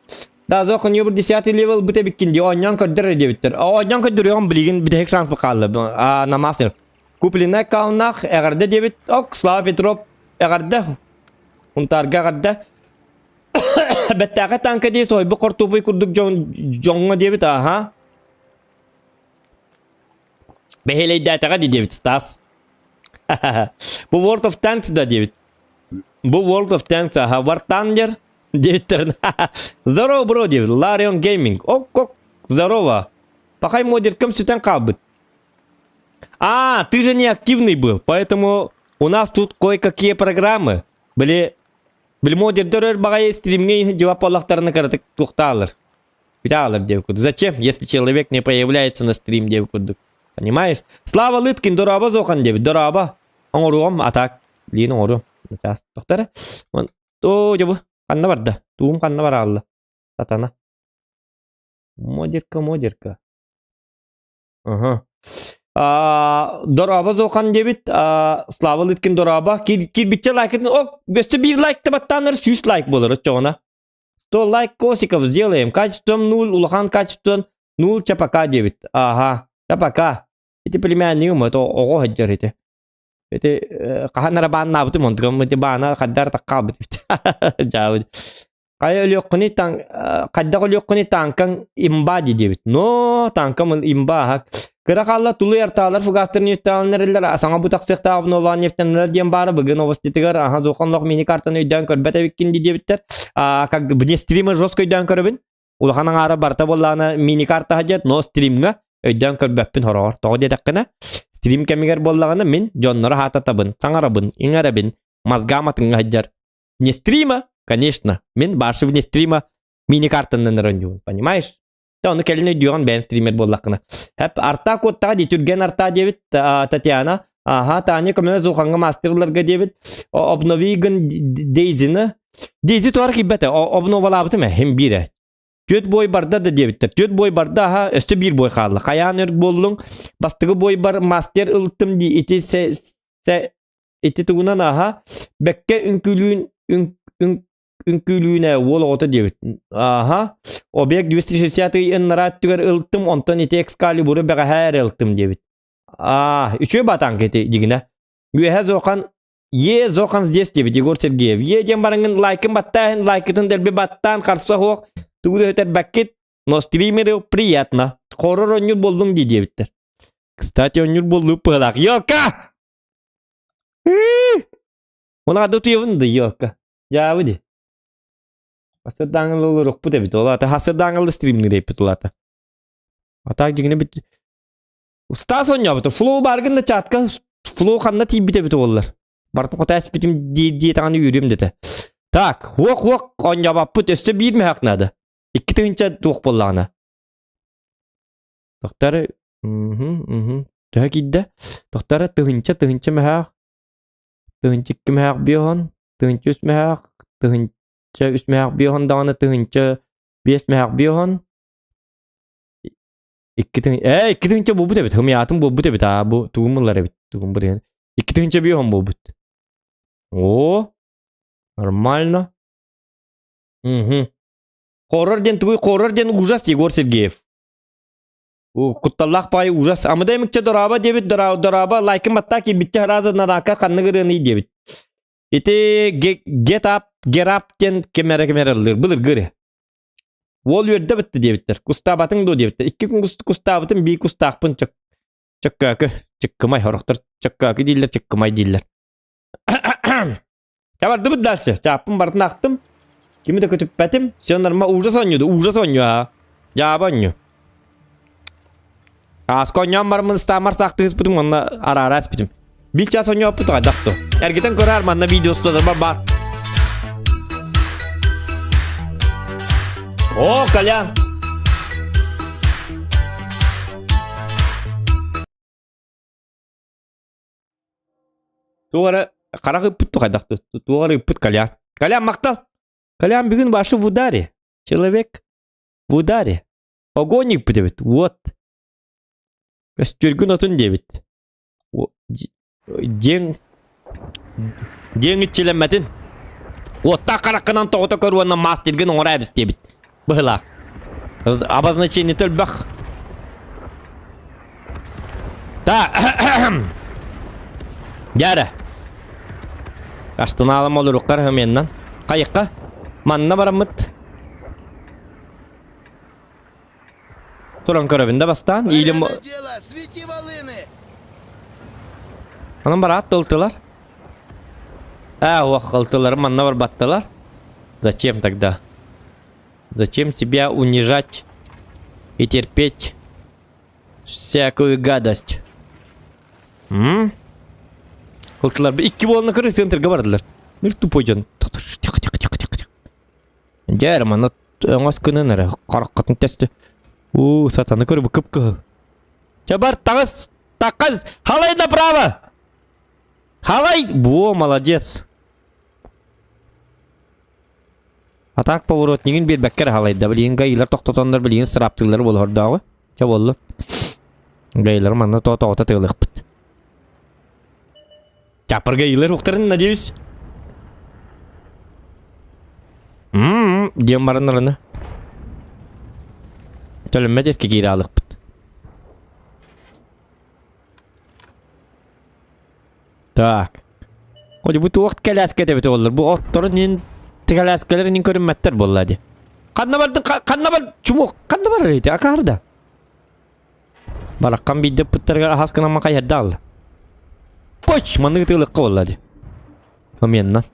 Daha zokun yobur 10 level bute bikin diye onyan kadar devittir. Onyan kadar yon bilgin bir tek şans bakalım. Namasır. Kupline kavnak eğerde devit. Ok Slava Petrov eğerde. Untarga kadar. Bettağa tanka diye soy bu kortopu kurduk jonga devit aha. Behele datağa devit stas. Bu World of Tanks da девять. Bu World of Tanks, War Thunder 9. Здорово, бро, девять. Larion Gaming. Ок, здорово. Пахай модер, кем сютен кабыт. Ты же не активный был, поэтому у нас тут кое-какие программы. Были модердерер багай стримге жауап аллахтарына каратык тухталыр. Питалыр, девять. Зачем, если человек не появляется на стрим, девять? Понимаешь? Слава Лыткин, дораба зохан, девять. Дораба. Оңоруам атак. Лин оңору. Час тоқтары. То жабы. Қанна барды. Туым қанна бар алды. Сатана. Модерка. Дораба зоқан дебит. Слава Лыткин дораба. Кирбитче лайкетін. Бөсті бір лайкты баттаныр 100 лайк болыр. Чоғына. 100 лайк косиков сделаем. Качеством 0. Улахан качеством 0. Чапака дебит. Чапака. Эти племяннигім. Это оғы хаджар еті. Это каханара банна бутым онтгам эти бана каддар такка бут. Жауд. Кай лёккуни танк кадда лёккуни танкан имба дебит. Но танкам имба хак. Кыракалла тулу ярталар фугастыр ньюталнерлер саңа бутак сехта обновлан нефтенлер дем бары бүгүн новоститигер зоконлок мини картаны өйдөн көрбөтө биккин дебиттер. Как вне стрима жестко өйдөн көрбүн. Улаханын ары барта боллана мини карта хажет, но стримга өйдөн көрбөппүн хорор. Того дедеккена стрим кемигер боллаганы мен жоннора хататабын, саңарабын, иңарабын, мазгаматын хаджар. Не стрима, конечно, мен башы вне стрима мини картанын рөндүн, понимаешь? Да оны келине дүйгөн бен стример боллакына. Хеп арта кодтага дитүрген арта дебит Татьяна. Aha, tane kamera zohanga masterlarga debit. Obnovigan Daisy'ni. Daisy tuar kibbete. Obnovalabıtı mı? Hem bire. Töt boy barda da debitler. Töt boy barda aha üstü bir boy kaldı. Kayan örg bollun. Bastığı boy bar master ılıttım diye. Eti tuğunan aha. Bekke ünkülüğüne wol ota debit. Aha. Objekt 266 ennarat tüger ılıttım. Ondan eti Excalibur'u beka her ılıttım debit. Üçü batan keti digine. Gühe zokan Ye zokan здесь debit Igor Sergeyev. Ye jem barangın like'ın battan, like'ın derbi battan karşı hoq. Tuğda öter bakit. Но стримеру приятно. Хоррор oynuyor buldum diye bitter. Kstati oynuyor buldum pılak. Yoka! Ona adı tuyavın da yoka. Cavı di. Hasır dangalı olur bu da bit. Ola ata hasır dangalı streamleri yapıt ola ata. Atak jigine bit. Stas oynuyor bit. Flow bargın da chatka. Flow kanna tip bit bit ollar. Bartın kota espitim diye tane yürüyüm dedi. Tak. Hok oynuyor bapıt. Üstü bir mi haknadı? İki tığınca tuğuk bollağına. Doktor. Daha gidde. Doktor tığınca mehak. Tığınca iki mehak bir hon. Tığınca üst mehak. Tığınca üst mehak bir hon. Dağına tığınca beş mehak bir hon. İki tığınca bu da bit. Hımyatım bu da bit. Bu tuğumulları bit. Tuğum bu da. İki tığınca bir hon bu bit. Oo. Нормально. Horror den ужас Егор Сергеев. Kuttallak payı ужас. Ama demekçe doraba debit doraba like'ın batta ki bitçe harazı naraka kanını gırını debit. Get up den kemere alır. Bılır gırı. Wall yerde bitti debitler. Kustabatın do debitler. 2 gün kustabatın bir kustakpın çıkkakı. Çıkkımay horoktar. Çıkkakı değiller çıkkımay değiller. Kabardı mı dersi? Çapım barını aktım. Kimi de kötü betim. Sonlarıma uğraş oynuyordu. Uğraş oynuyor ha. Cevap oynuyor. Askonyam var mı istamar saktı hıspıdım onunla ara hıspıdım. Bir ças oynuyor yapıtı adaktı. Ergiden körer manna videosu da var. Oo kalyan. Tuğara kara hıpıttı adaktı. Tuğara hıpıt kalyan. Kalyan maktal. Kalyan bir gün başı в ударе. Человек в ударе. Огонник бит. Вот. Костюргün otun debit. Jeng içilemedin. Otta karakınan toğuta koruğundan mastergin oraya biz debit. Bıhla. Abazına çeyini tül bak. Da. Gere. Kaçtın alım olur ukkar hımyenden. Kayıkka. Manna baramıt. Turan körabinde bastan. İyilim. Anam barat doltular. O kıltıları manna var battılar. Зачем тогда? Зачем тебя унижать и терпеть всякую гадость? Kıltılar bir iki bolunu kırık senterge vardılar. Bir tupoycan. German ona skınınır. Karakatın testi. Satanı körü bu kıpkı. Çabar takız. Halay направо. Halay. Во, молодец. Atak поворотнигин bir bekker halayda. Bilin gaylar toqtatanlar bilin sıraptırları bol hordağı. Çabollu. Gaylar manna tota tığılık bit. Çapır gaylar uqtarın ne diyorsun? Diyorum barınlarını. Tölünmez eski kiralık bit. Tak. Hadi bu tuğuk kalaskede bit olur. Bu otların kalaskelerinin körünmetler bolladı. Kanna bardın çumuk. Kanna bar reydi akarda. Barakkan bir de pıttar haskına makay hedda aldı. Poç mandık tığılık bolladı. Kamyandan.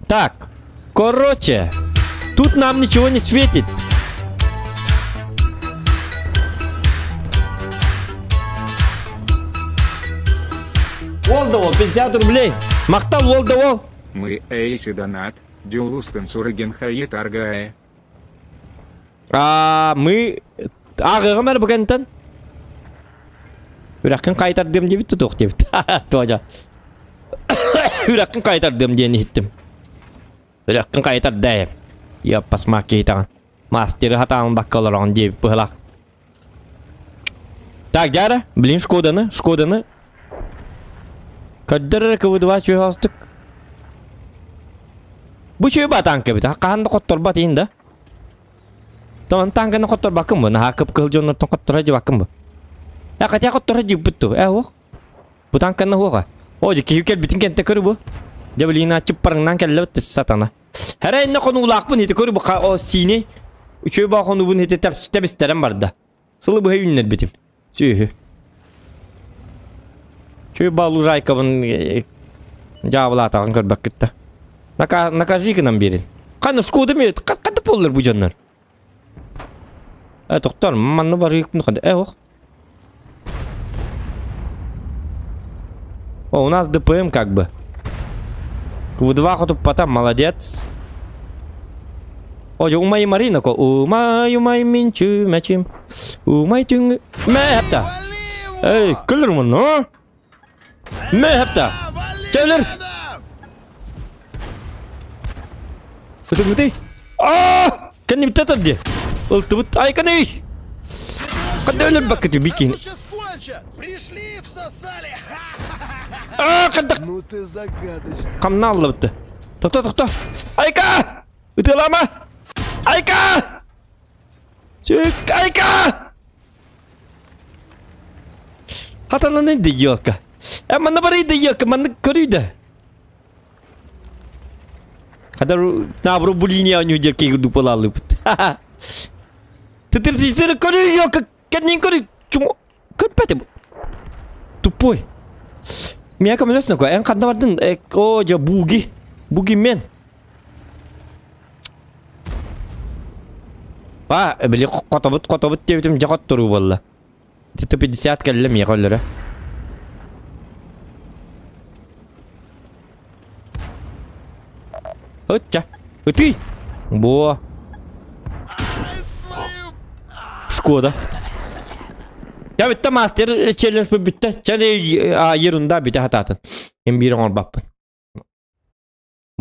Так, короче, тут нам ничего не светит. Волдовол, 50 рублей. Мактал Волдовол. Мы Эйси Донат, Дюлустен Сурген Хайет Аргае. Мы... Ağırım er bugünden. Ürakkın kaytardım diye bitti tok diye bitti. Toca. Ürakkın kaytardım diye nihittim. Ürakkın kaytar deyim. Yappas maki tamam. Masteri hatanın bakkalar on diye bir bıhlak. Так, Гера, блин, Шкоданы. Kadar kıvıdıva çöğü astık. Bu çöğü bat tankı bir de. Hakkağında kottor bat indi. Tamam tankını kottor bakın bu. Naha kıp kılcı onlardan kottor hacı bakın bu. Ya katya kottor hacı bitti. Bu tankını huğa. Oca ki hükel bitin kente kırı bu. Jabalina açıp parından kelle bitti satana. Her ayında konu ulak bu niti kırı bu o sini. Çöğü bağ konu bu niti tebisteren vardı. Sılı bu heyünler bitim. Sühü. Çöğü bağlı raykabın cavıla atağın kör bak gitti. Nakajı kınan birin. Kanı şkodu mu? Katıp olur bu canlar. Doktor, manı var yıkımda kadı. У нас ДПМ как бы. Два хоту потом молодец. Ой, умай Марина ко. Умай минчу мечим. Умай тюнг. Мэпта. Эй, кылыр мын, но? Мэпта. Çevir. Betul. Kan ni tetap dia. Ultimate ay kan ni. Kan ölür bak tu bikin. Сейчас конча! Пришли, всосали! Kan tak. Ну ты загадочный. Kamnallı bitti. Tok. Ayka! Betul lama. Ayka! Çık Ayka! Hatanın ne diyor ka? Mana bari diyor ka? Mana körüydü? Kadar nabru bulini anyu jerki dupa lalu. Tetir körüyor ka? Kendin körü. Cuma körpete bu. Tupoy. Mia kamu lihat nak? Yang kata warden ja bugi men. Beli kotabut dia macam jahat turu wallah. Tapi disihat lem ya kalau Hıçça. Hıtı. Bu. Şkoda. Ya bitti master challenge bitti. Çare yerunda bitti hatatın. Hem bir on bakın.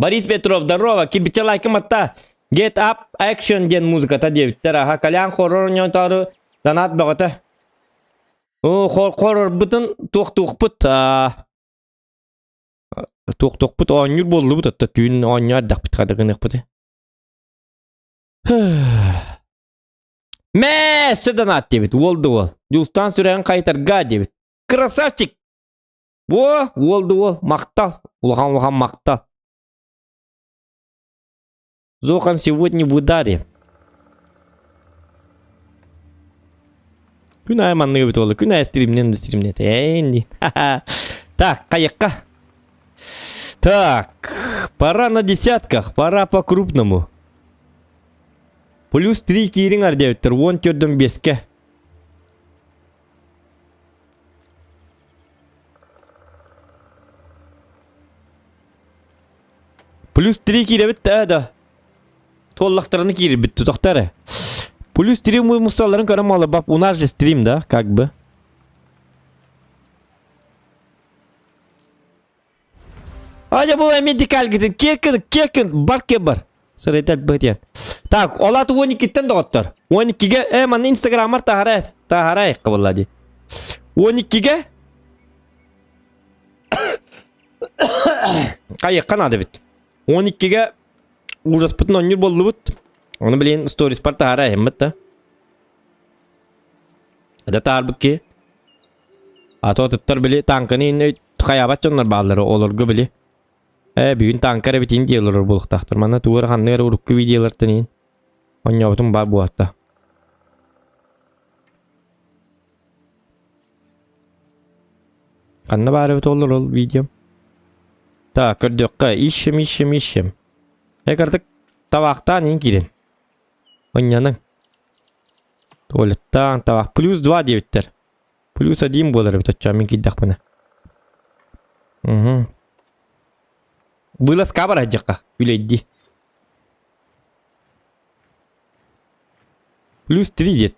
Борис Петров, здорово. Кибича лайком атта. Get up action gen muzika ta diye bitti. Ha kalyan horror nyontarı. Danat bagata. O horror bütün tok put. Tok put oynuyor bollu bu tatta. Tüyün oynuyor dak bit kadar gınık put. Sedanat diye bit. Wall. Justan süren kaytar diye bit. Krasavчик. Bu wall. Maktal. Улахан maktal. Зохан сегодня в ударе. Күнәй манны бит олы. Күнәй стримнен. Так, каяққа. Так, пора на десятках. Пора по-крупному. Плюс 3 кирин ардевиттер. 10 көрдім 5-ке. Плюс 3 киребітті әді. Толлақтарını киrir бітті тоқтары. Плюс 3 мұсталарын қарамалы бап. У нас же стрим, да? Как бы. Aja bu medikal gidin. Kirkin. Бар. Sıraytal bıhtiyat. Tak, olatı 12'den doktor. 12'ge hemen Instagram'a taharay kıvılladı. 12'ge Kayıkkan adı bit. 12'ge Ужас пытын ойныр болду бут. Onu bilen stories par taharay hemmet da. Ada tarбык ki. Ato tuttar bile tankını inni kayabat onlar bağları olurgu bile. Büyün tankara bitin diyorlar buluk tahtır. Mana tuğur hanları urukku videolardan in. Onya otun ba bu hatta. Kanna bari bit olur ol videom. Ta kördük ka işim. Artık tabaktan in girin. Onyanın. Tuvaletten tabak. Plus 2 diye bitter. Plus 1 bolar bit açacağım giddik buna. Bulas kabar acaka. Biledi. Plus 3 diye.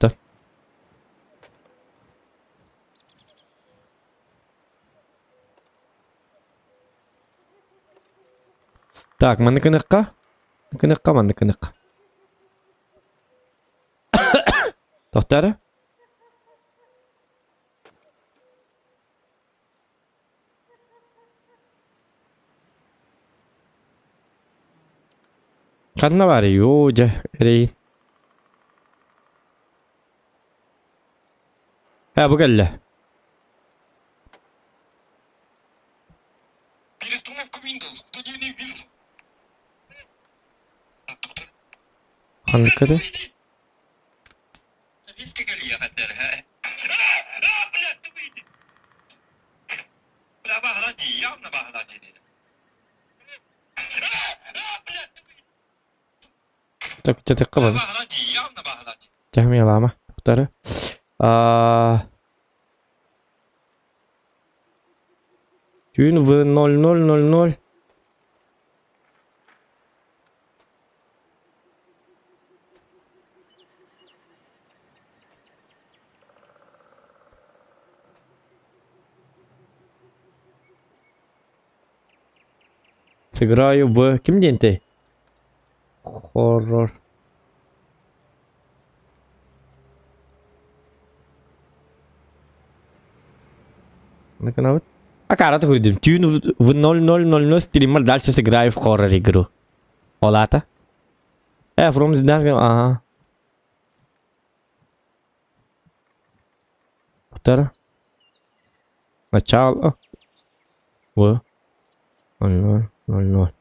Так, манныкі ныққа. Манныкі ныққа. Тоқтары? Қанна бар ей, жа, әрейін. Бұл кәлі. Перестановка Windows. Удаление вируса. Доктор. Манныкіді? Лифтке гали ягодер, ха? Блядь, ты выйди. Бля, баглади, явно баглади. Блядь, ты выйди. Так, жаты қылын. Баглади, явно баглади. Жахмей алама, тоқтары. Түйін В0000. Сыграю в... Кім денті? Хоррор. Ну-ка, вот. А карата хурдим. Тюн в 0000 стример дальше сыграю в хоррор игру. Олата? From Zdark. Ага. Второе. Начало. В 0000.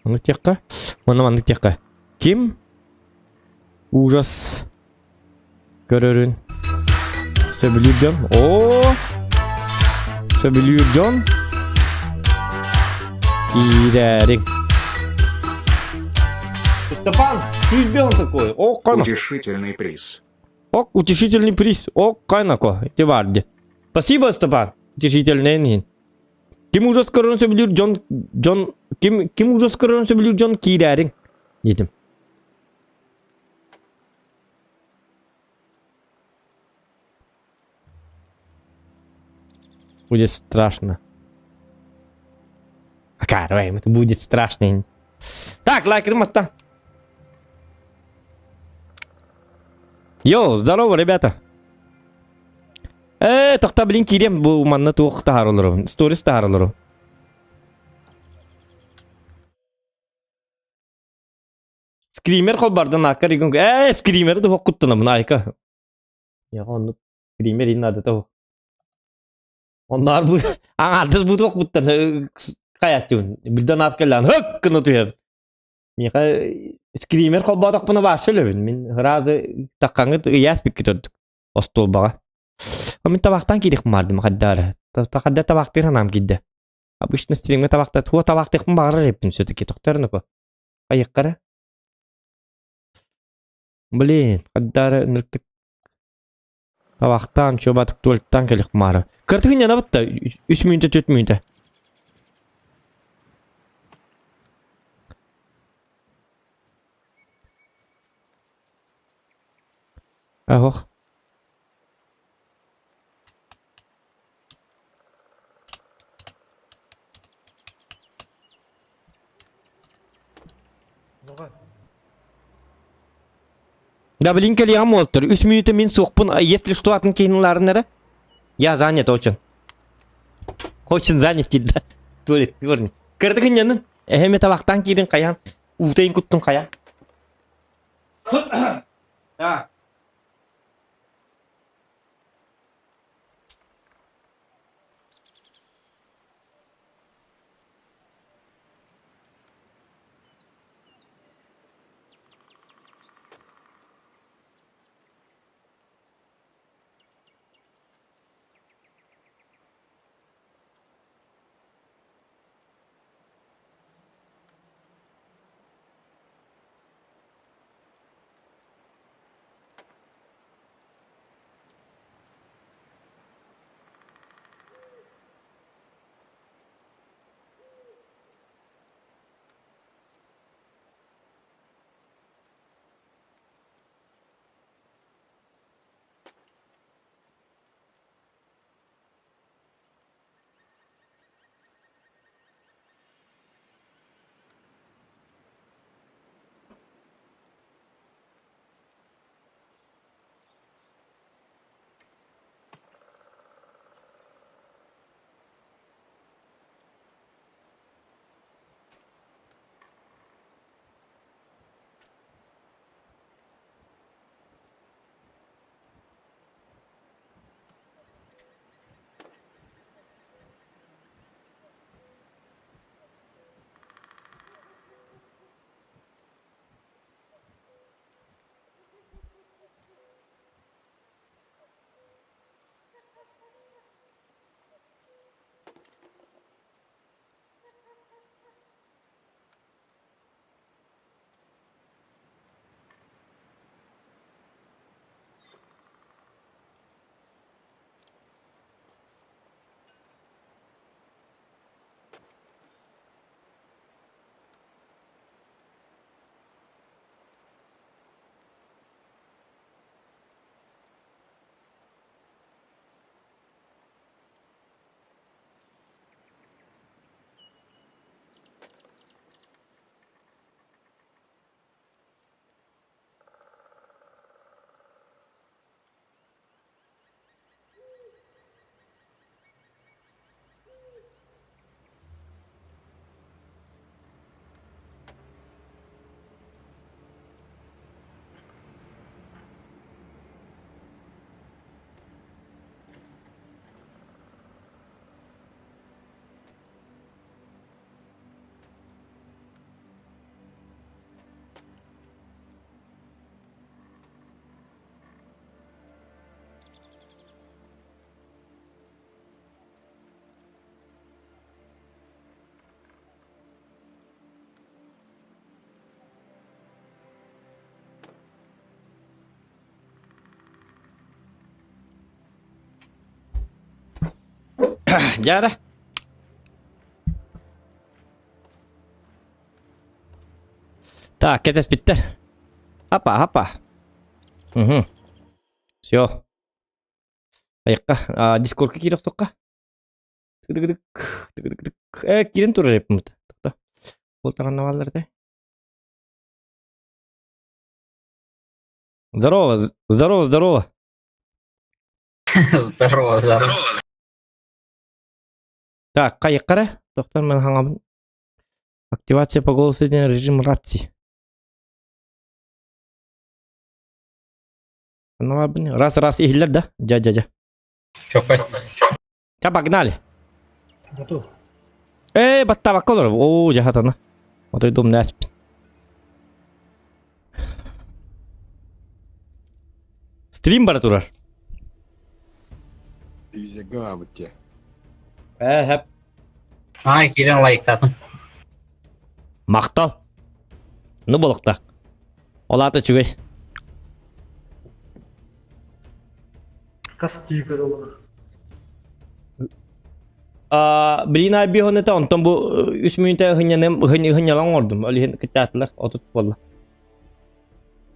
Маннык текка. Маннык текка. Ким? Ужас. Көрөрүн. Söbülüyor. Oo. Söbülüyor. İğrerik. Степан, ты сделал такое? О, кайна. Утешительный приз. О, утешительный приз. О, кайнако. Ты варди. Спасибо, Степан. Утешительный. Kim ужас көрінсе білер Джон Kim ужас көрінсе білер Джон кирәрің дедім. Будет страшно. Карваем, это будет страшно. Так, лайк, это. Йоу, здорово, ребята. Тоқта білін керем, бұл манна туық тағарылыру. Сторис тағарылыру. Скример қол бардан ақар егін. Скримерді хоқ құттына бұна айка. Яға онды скример ен адыта хоқ. Onlar bu anadız bu çok mutlu kayatçın. Bilden atkallan hakkını tuyar. Mika screamer kobadak buna başlıyor. Min razı takanı yas bikitod. Ostol baga. Ama tabaktan gidik mardım haddara. Takadda tabaktır hanam giddi. Обычно стримге табакта туа табактык багыр репин все-таки токторны по. Айыккара. Блин, haddara ныркыт. Табақтан, чөбатық туалеттан келік мары. Кіртігін яна бітті? 3 минуты, 4 минуты. Ағоқ. Да, блин, коллега Молтер, 3 минуты мен соқпын, если что, атын кейнларын әрі? Я занят очень. Очень занят дейді. Туалет, көрін. Кірдігін янын? Әхеме табақтан кейдің қаян. Утайын күттің қаян. Жара. Так, кетес биттер. Апа. Угу. Все. Аяққа. Дискордқа кирек тоққа. Тык-тык-тык. Кирен тура репмін. Ол тағанна балларды. Здорово. Здорово. Так, қайыққара. Тоқтар мен хаңабын. Активация по голосу ден режим рации. Раз ихлер, да? Жа. Чопай. Погнали. Готов. Баттаба колор. О, жахатана. Вот и дом насп. Стрим бар турар. Хэп. Кирен лайктатын. Мақтал. Ну болықта. Олаты чүгей. Кас тигр olur. Брина бихонета онтон бу 3 минутта хынялан ордум. Олихен кытатлар отут болла.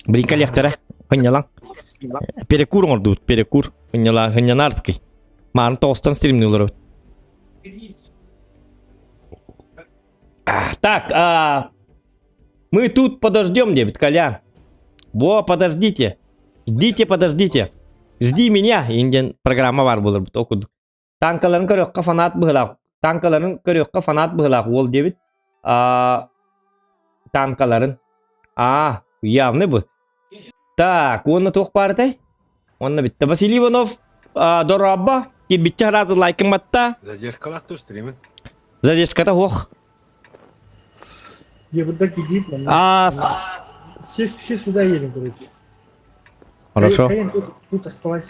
Бринка лехтера хынялан. Перекур орду, перекур. Хынянарский. Марын тостан стримнулар. Так, мы тут подождем, дебит, Колян. Во, подождите. Подождите. Жди меня. Инден программа бар булар бут окуду. Танкаларын көрөккө фанат быгылак. Ол дебит. Танкаларын. Явный бу. Так, онны тоқ барытай. Онны битті. Василий Иванов, Дорабба. Кибитча разы лайкын батта. Задержкалар тур стримит. Задержката ох. Я вот так иди. Все сюда едем, короче. Хорошо. Тут осталось.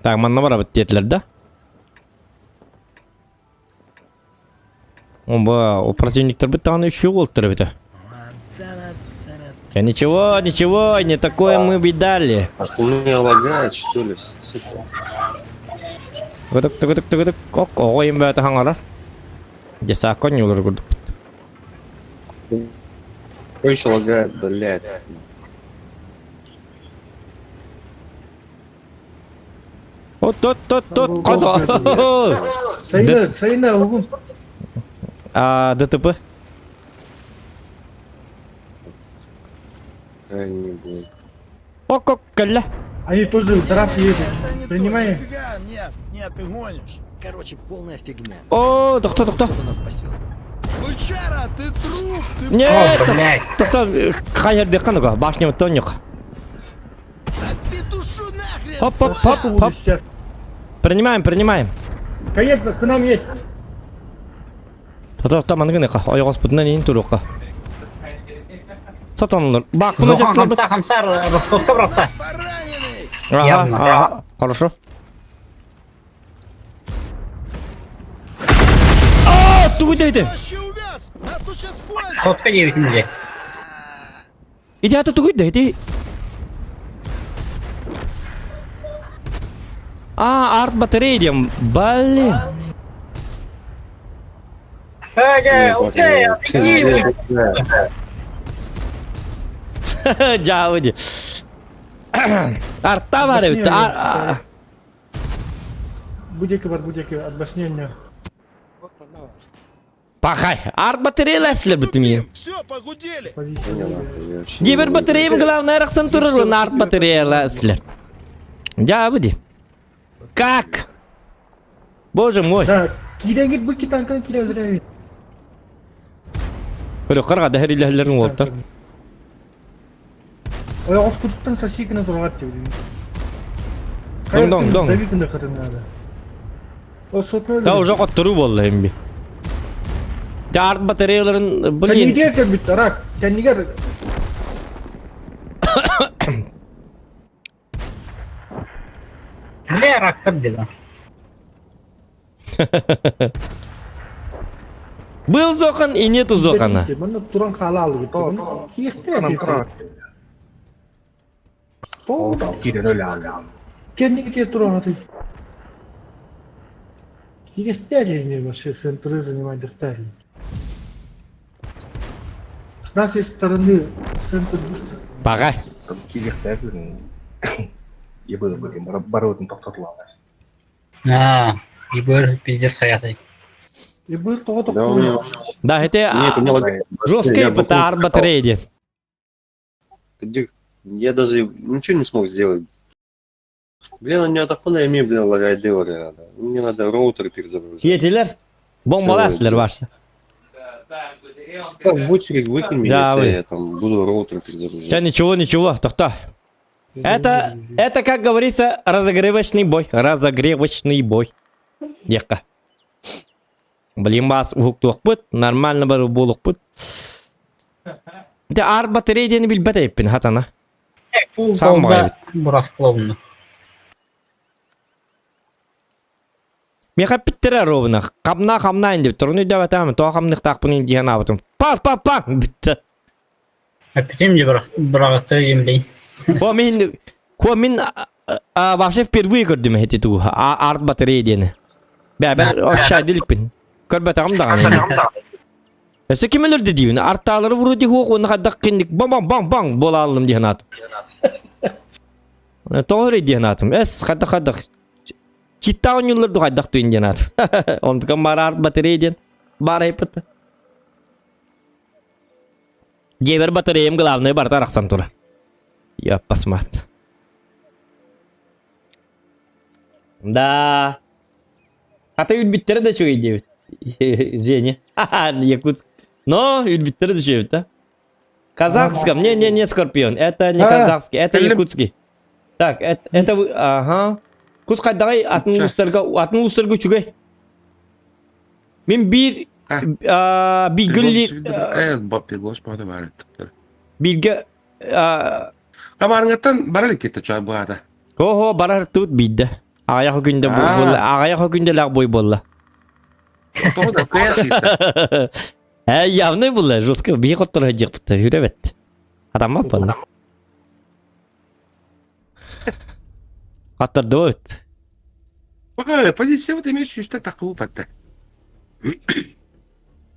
Так, манна бара беттетилер да? У противниктер бит таганы еще болттыр бит. Ничего, не такое мы видали. У меня лагает, что ли, сука. Гыдык. Ойын бәті хаңарар. Дesa конь улар гудуп. Еще лагает, блядь. Тот. Када. Sayına oğlum. ДТП. Не будет. Калля. Они тоже в драфт едут. Это не Принимаем. то, нифига, нет, ты гонишь. Короче, полная фигня. Тоқта. Кто нас спасет? Бычара, ты труп, ты Нет, блядь. тоқта. Қайыр бекқаны башня тонық. петушу нахрен. Хоп. Сейчас. Принимаем. Каед, к нам едь. Тоқта маңғын еқа. Ойғас бұтынан ең тұруққа. Сатанлар. Бақ, бұны жақтар. Хамсар, расходка, братта. Пораненный. Ага, хорошо. Тугудейте. Вообще увяз. Нас тут сейчас кончат. Расходка 9 милей. Иди, тугудейте. Арт батареям. Блин. Окей. Жауди. Арта бар бит. Будеки бар, объяснение. Пахай. Арт батареялар битми. Все, погудели. Позиция. Дибер батареям главное рахсан турur на арт батареялар. Жауди. Как? Боже мой. Да, кире гит bu iki tankını kire öldürüyor. Көрөк карга дәһәр иләһләрен олтар. Ой, os kutuptan сосиканы тургат деп. Доң. Давикны хатын надо. O sotunu Да уже коттыру болду эмби. Арт батареяларын Блин. блин. Kendine gel bitti rak. Kendine gel. Бля, рактор деда. Был зохан и нету зохана. Bana turan kala aldı bitti. Kiyekte ya. Kiiden öyle. Kendi gidiyor тұрады. Директарий не вообще центры занимать директарий. С нашей стороны центр быстро. Bagay. Kiiliktä kyllä. Ja bölbölin barodun tohtotlaamassa. Ибр пиздец хаятый. И был то Да, у него... Да, это Нет, у меня лагает. жесткий Я бы ПТАР просто батарейди. Я даже ничего не смог сделать. Блин, у него такой на имя, блин, лагает делали надо. Мне надо роутер перезагрузить. Yetiler. Bombalı astılar varsa. Так, в очередь выкинь меня, Да, если вы. я там буду роутер перезагружать. Да ничего, тохта. Это, как говорится, разогревочный бой. Разогревочный бой. Дека. Блин, бас угуктук бут. Нормально бар болук бут. Да ар батарейдени билбет эппин хатана. Фул Сам голда байбит. бурас клоунну. Меха питтере ровно. Камна инде. Турны да батам. То камных так пунин дияна батам. Пак. Битте. Аппетим де брагатты емлей. Min вообще впервые gördüm heti tu art bataryayı ben aşağı dilipin körbe tamam da Ese kim ölürdü diyor artaları vurdu diyor onu kadar kindik bang bolalım diye nat Doğru diye natım es kadar Çitta oyunlar da kadar tu diye nat Onu kamar art bataryayı bara yapıt Jeber bataryayım главное barta raksan tura Я посмотрю. Да. А ты Ютбиттері де що йде? Женя. Ха-ха, Якутск. Но Ютбиттері де що, да? Казахском. Не, Скорпион. Это не казахский, это якутский. Так, это вы... Ага. Кускай давай атны устыргы чугай. Мен bir bilgi Kamarangatan baralik kita coba buat. Oho barar tut bidde. Agaya hükünde bolla. Agaya hükünde lag boy bolla. Todo da kıyas kita. Явно было жестко. Bir kotor hacık bitti. Yürevet. Adam mı bana? Kotor dört. Bak pozisyon bu demiş işte takılı patta.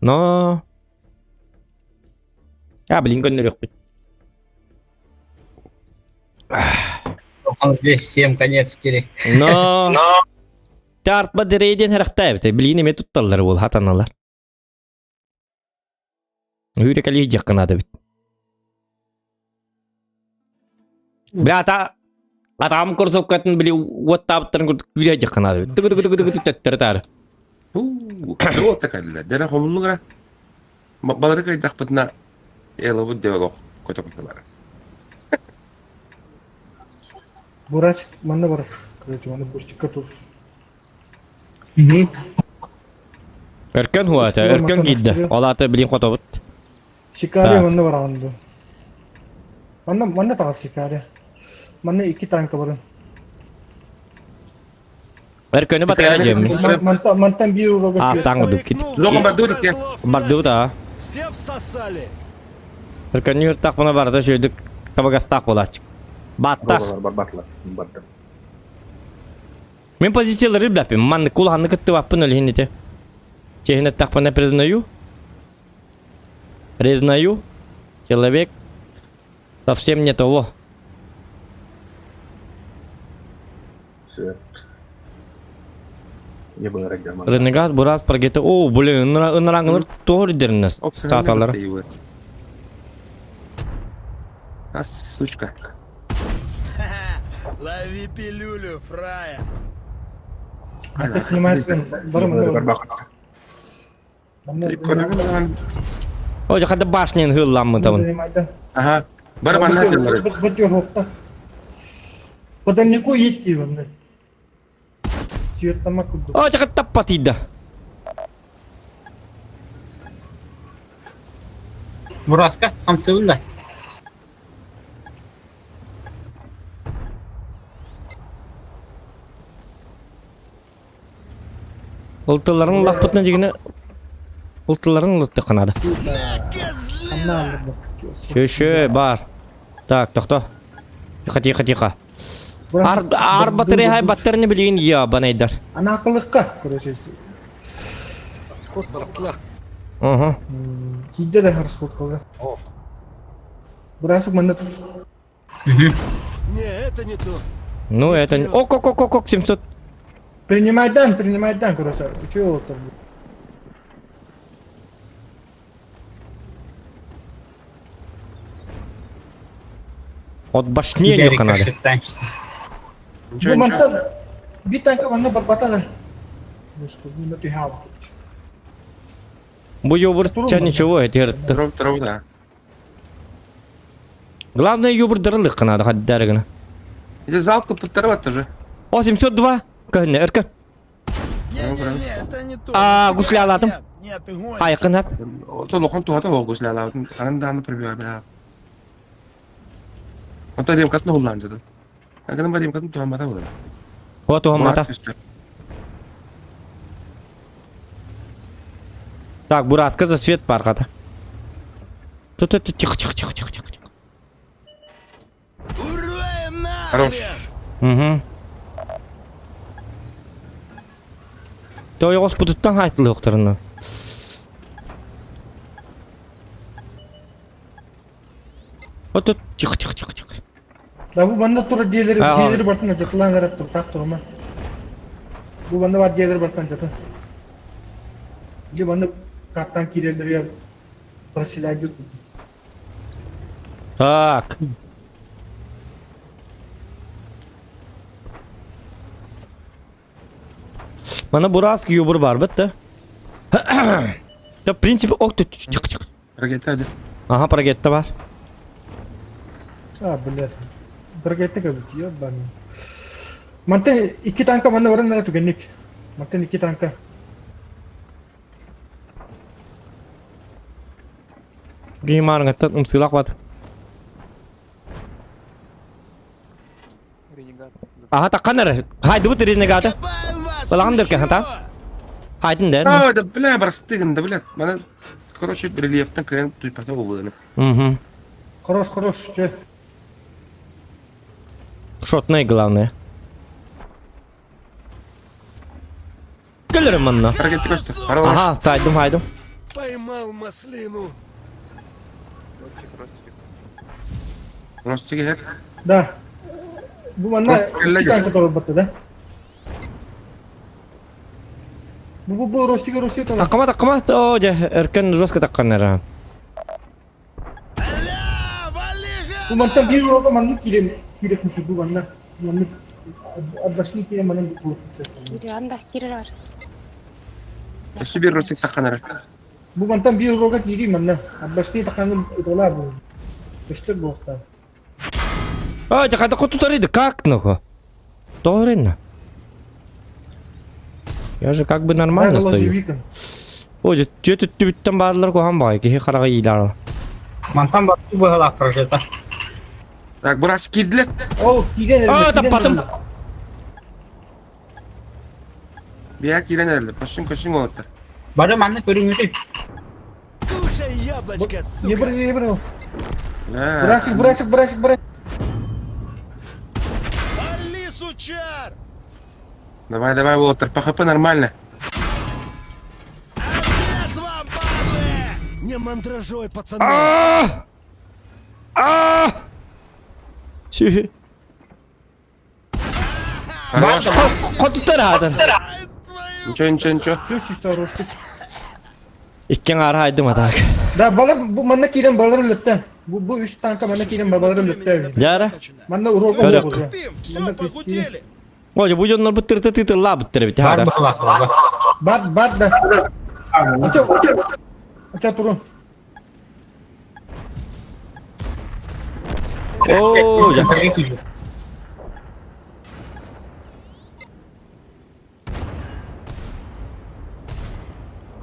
No. Ya bilin gönül yok. Он здесь всем конец кири. No. Tartma direyden heraqtay bite. Bilin eme tuttallar ol hatanalar. Hüre kali jakana da bit. Berata atam korsop katın bili wattaptırın kurt hüre jakana da bit. Tıgı tettere. Что такое? Дера хомунугра. Балары кайдах патна. Эло вот диалог. Кото патна. Бурасик, манна барас. Короче, манна пустик катус. Erken huata, erken giddi. Olata bilin kotobut. Şikari manna var andı. Manna takas şikari. Manna iki tank var. Erken'i bataya cem. Mantan bir uğrağı. Astang duk git. Lokon badurik ya. Bardu da. Все всосали. Erken yurtak bana barda şöyle kabagastak olacak. Battak. Batlar. Мен позициялары бляпим. Man kulağını kıttı vapın öyle hinite. Чехина так не признаю. Признаю. Человек совсем не того. Все. Я был регион. Ренегат бурас прогете. О, блин, ыныраңылар тоғыр дерінес. Статалары. Ас, сучка. Лови пилюлю, фрая. Hatta снимайсың. Бар манна. О, жақады башнен хылламы табын. Ага. Бар манна келдер. Бөтер хокта. Поданнику етти манна. Сүйеттама кудду. О, жақады таппа тиді. Бураска, хамсы unda. Ұлтыларың лақпытына жегіне ұлтыларың ұлтты қанады. Шö, бар. Так, тоқта. Тихо. Burası- Ар батарея хай баттарыны билген я банайдар. Ana akıllıkka. Короче. Скот бартла. Ага. Kide de расход кылды. Burası manda tuz. Не, это не то. Ну это не... Ок, 700. Принимайдан, короче. Чего там? От башне не канады. Ничего, Bu ничего. manda bir tanka manda batады. Что не тихо. Бу ёбур ча ничего этерді. Тров, да. Главное ёбур дырылық канады хаддарыгына. Иди залка подторвать тоже. О 702. Көнне эркен. Не-не-не, это не то. Гусли аладым. Нет, ты гонишь. Айқын ап. То лохон туата огус ла ла. Андан прибива бля. Он то дем катно уланзады. Аган барим катно то мата була. О туғамата. Так, Бураска за свет парқата. Тут, тихо. Уроем на! Хорош. Угу. Той господуттан хайтылы оқтарына. Вот тут, тихо. Da bu banda tur diğerleri bartan jatılan garap tur tak turma. Bu banda var diğerleri bartan jatı. Bu banda kaptan kireleri ya. Prasilajı. Так. Mana Buraska ёбур бар бітті. Да, в принципе, тихо. Ракета hadi. Ага, прогетті бар. Ha bilir. Bırgette kabul ya ben. Manten iki tanka banda varan nere tükenlik. Manten iki tanka. Gimana ngetet umsilak wat. Ага, таккан нere. Haydi bu ренегата. Копаем вас! Балаган деркен Всё! хата. Haydi ден. А, да бля, барстыгын, да блядь. Мана, короче, рельефтен кайын туйпата болуны. Угу. Хорош. Че? Шотный главное. Көлерім мұнна. Ракета көстü. Хорош. Ага, сайдым. Поймал маслину. Ростиге hep. Da. Bu banda iki tanka torba battı da. Bu Rosti tamam. Таккама. О, же, эркен жестко таккан нere. Аля, вали Bu manten bir roga manlı kirefmiş bu banda. Manlı adbaşlı kire manın bir kulüpmüş. Kiri var. Üstü bir rostik takkanır. Bu manten bir roga kiri manlı. Adbaşlı takanın dolar bu. Köştür bu okta. А, жақайда құту тарайды, как ну? Торенно. Я же как бы нормально стою. Ой, жеті түбіттен барлар қоған бай, кеге қараға ейлар. Мантан баттı bu halak projeta. Так, burası kidlet. O kiren. Aa, tappadım. Bir yak giren herhalde. Koşun oğutlar. Bari manna görünmüyor. Кушай яблочко, сука. Yebir. La. Burası. Вали, сучар! Давай, oğutlar. PHP нормально. Отец вам, падлы! Не мандражой, пацаны. Şu. Хорош. Құту тарады. Ничего. Köş işte Rosti. İkken ara haydım atak. Da balar bu manna kiren baları lütten. Bu üç tanka manna kiren baları lütten. Жара. Manna roga Correct. oldu. Пим, все, похудели. Ой, bu jonlar bu tırtı la bitti bitti. Var bu halaklar bak. Bat da. Aça turun. Oo, Tabii ki.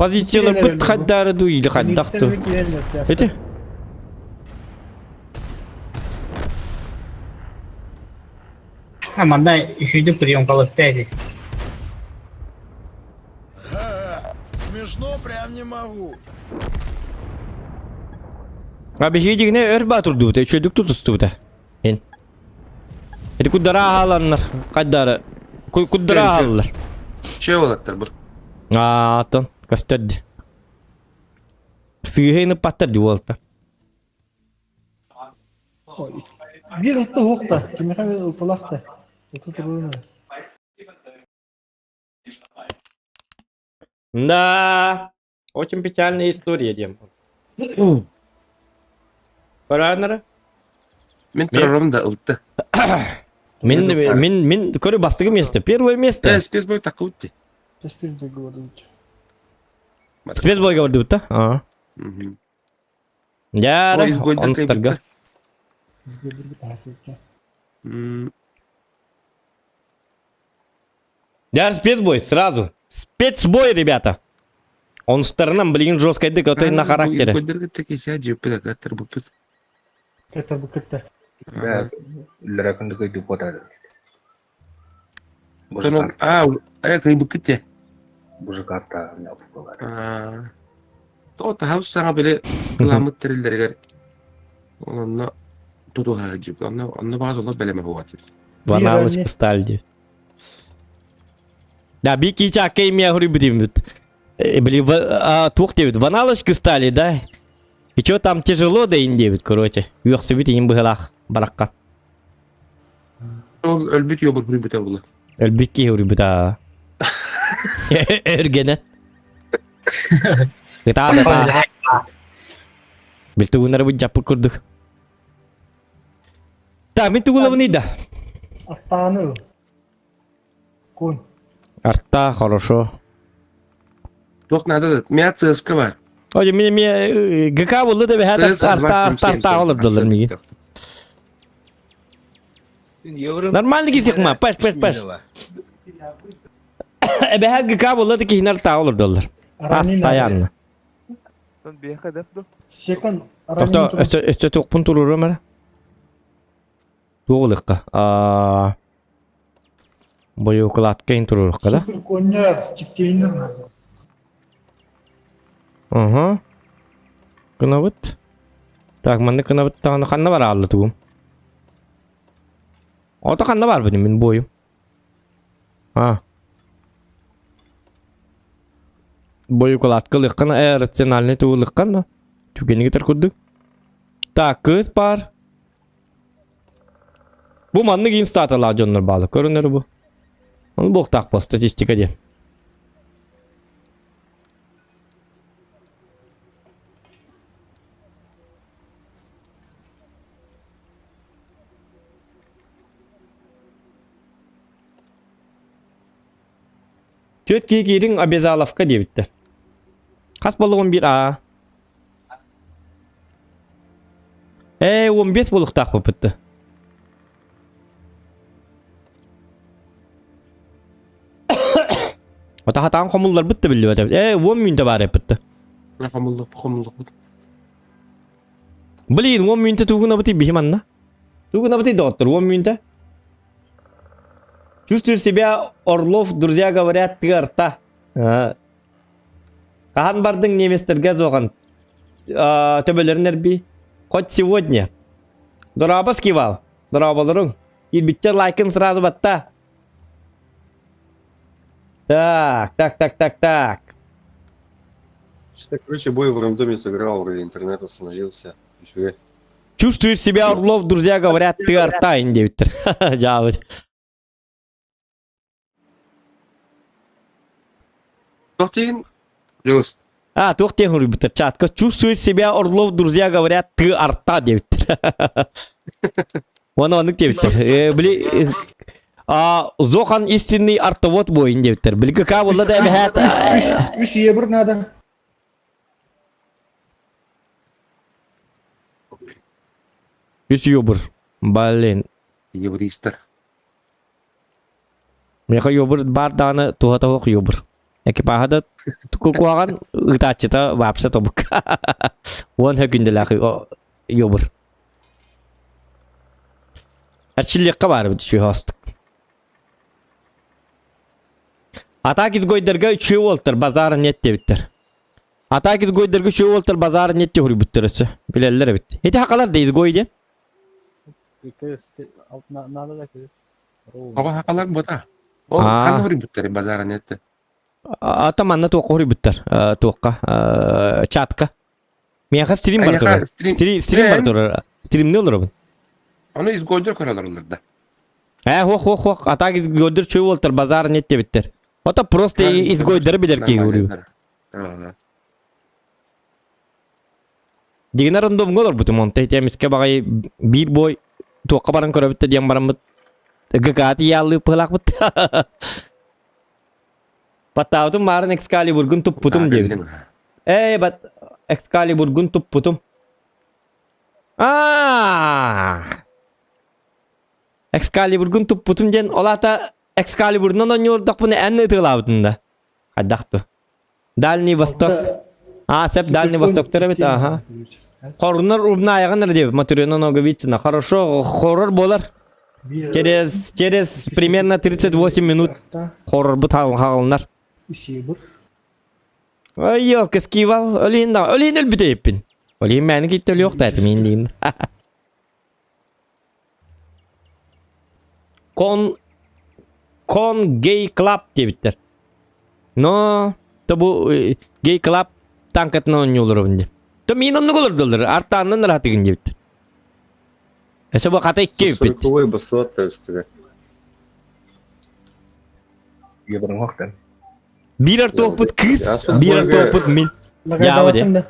позициялар бит хаддары дуйды хаддакту. Эти? Ha manda üçüncü приемkalıkta edin. Смешно прям не могу. Abi hiyecik ne örba turdu te çödük tutustу te. En. Hadi kuddara halanlar. Kaddara. Kuddara halanlar. Şey olattır bu. Ton gösterdi. Sığhayını patlar diyor olta. Bir ıhtı hoq da. Kimi kadar ıhtılaq da. Ihtı turunu. Да. Очень печальная история, Дем. Koranları. Men turarım da ıldı. Min көрі бастығы место. Первое место. Спец бой takı utti. Теспен де говорить. Спецбой говорды бұтта? Ага. Яры. Он старға. Сбербір bir tahsilke. Яр спецбой, сразу. Спецбой, ребята. Он сторонам, блин, жесткой дык, на характере. Gözlerge tek ise cephe de katır bu pıt. Keter bu kırta. Sonra ayak bu kıt ya. To'ta havuz sana böyle kılamıt terilleri gar. Onunla tutu hacip. Onunla bazı olan beleme huvatır. Ваналась сталь. Да, бики чакай меня хребет. Блин, тух девит. Ваналась стали, да? И чё там тяжело, да, индевит, короче. Yok sebit им быгалах, баракка. Ol ölbüt yobur hürübüte ola. Elbette hrебет, а. Эргене. Gıta. Bilti bunları bu capı kurduk. Так, мен тугула да. Артаны. Кон. Арта, хорошо. Yok nada da. Mea CSK var. Hocam мне ГК oldu da bir arta olur dolar mı? Нормально гисикма, паш. Ebe her ГК oldu da ki hinar ta olur dolar. Постоянно. Секон. Тобто, este çok pun turur ama. Doğulukka. Boyu okulatka in turur kada. Супер коньяр. Чиптейнер. Ага. Kınavıt. Tak, mende kınavıt tağına kanna var aldı tuğum. Orta kanna var benim boyum. Ha. Boyu okulatka lıkkana rasyonalne tuğu lıkkana. Tükeni gitar kurduk. Tak, kız par. Bu manlık instatalar canlar bağlı. Görünür bu. Onu bok takma statistika diye. Tüet girin Abezalovka diye bitti. Kaç balık 11A? 15 balık takma bitti. Hata komullar bitti bildi. 10 minute var hep bitti. Komuluk. Блин, 10 минуты тугуна бути бихиманна. Тугуна бути доктор, 10 минуты. Чувствуешь себя, Орлов, друзья говорят, ты арта. Кахан бардың неместерге зоған. Төбелерінер би. Хоть сегодня. Дораба скивал. Дорабаларың. Елбитче лайкын сразу батта. Так. Что-то, короче, бой в рандоме сыграл, и интернет остановился. Еще Чувствуешь себя, Орлов, друзья говорят, ты арта, индивидер. Жавыд. Tohtiğin. Yunus. Тух те хурбитер. Чатка. Чувствуешь себя, Орлов, друзья говорят, ты арта, девитер. Оны девитер. Бли... Зохан истинный артовод бойын девитер. Бли кака болды да бәхәт. Үш ебір нада. Үш ебір. Блин. Евристер. Меха ебір бар даны туғата хоқ ебір. Яки пахада куаған ұтачыта вапса тобук. Он хөкінделәқи ебір. Әршіллекқа бар біді шүй хостық. Атакиз гойдерге үшеу олтыр базары нет дебиттер. Атакиз гойдерге үшеу олтыр базары нет де хүрі бүттірісі. Білелер бітті. Еті хақалар дейіз гойден? Ага хакалар бота. О, А. ханны хори буттары базара нетте. Ата манна туаққа хори бүттер. Туаққа. Чатка. Мияқа стрим бар Аяқа тұр. стрим- Стрим бар Мен- тұр. Стрим не olur bu? Аны изгойдер көрөлөр уларда. Хоқ. Ата gördür çöy oltar bazar nette bitter. Ата просто изгойдары билер ки görüyor. Ага. Деген рандом olur bu monte temizke bagay bir boy tuaqqa baran körö bitte diyen baran bit. Gakati yallı pılak bit. Patautum maran Excalibur gun tup putum diye. Bat Excalibur gun tup putum. Excalibur gun tup putum diyen olata Excalibur'dan oynuyorduk bunu en ıtılabıdında. Haddaqtı. Дальний Восток. Сеп Дальний Восток'тар бит, ага. Хорнор урна ayağınlar diye материална много видно. Хорошо, хоррор болар. Через примерно 38 минут хоррор бит халынар. Ой, yok eskival. Öleyin elbette yapın. Öleyin beni gitti yok da etmeyin diyeyim. Con Gay Club diye bitter. No, to bu Gay Club tankatına oynuyorlar bence. To min onu olurdular. Artandan rahat edin diye bitter. Ese bu kata iki bit. Сороковой баслат тестеры. Bir artı oput kız, Ya, bir artı sonra- oput min. Java de.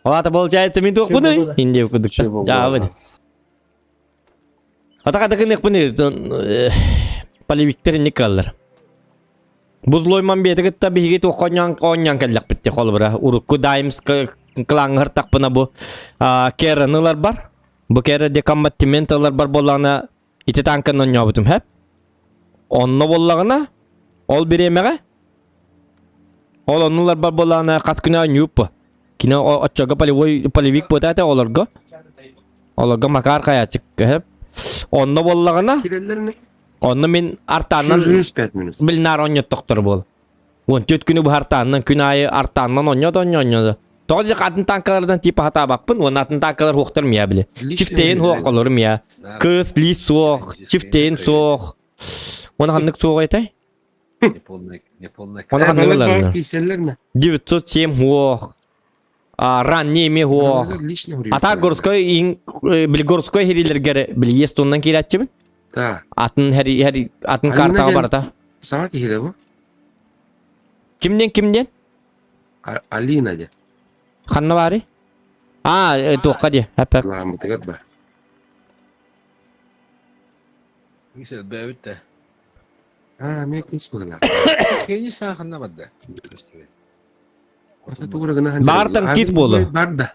Ola da получается min tuh bunu. Hindi okuduk da. Чего Java de. Ata kata kınık bunu. Palivikler ne kalır. Buzloyman bir etik tabi higi tuh konyan kellak bitti kol bira. Urukku daims kelangır tak puna bu. Keranılar bar. Bu kere de combattimentalar bar bolana. İti tankın onyo butum hep. Onunla bollağına. Ol bir yemeğe. Ol onunlar bar bolana kaskına nyup. Kine o açaga palivik potete olurga. Olurga makar kaya çık hep. Onunla bollağına. Kirellerini Onunla min artandan 105 minut. bilnar onyot doktor bol. On tüt günü bu artandan günayı artandan onyot. Toğca kadın tankalardan tipi hata bakpın. On atın tankalar hoqtırmaya bile. Çifteyin hoq olurum ya. Kız, lis soğuk. Çifteyin soğuk. Ona kanlık soğuk etay. Ona kanlık Onlar olar. bazı kişiler mi? 907 hoq. Ранними hoq. Lişne vuruyor. Ata Gorskoy bil Gorskoy heriler gere bil есть ondan kiratçı mı? Da. Atın her atın Ali kartağı neden? var ta. Sana ki bu? Kimden? Alina de. Xanna bari? Toqqa diye. Hep. Allah mutakat ba. Ngisel bawit ta. Mek nis bu la. Kayaknya sa akin naman da. Orta tuğra gına hanca. Bartan kis bolu. Barda.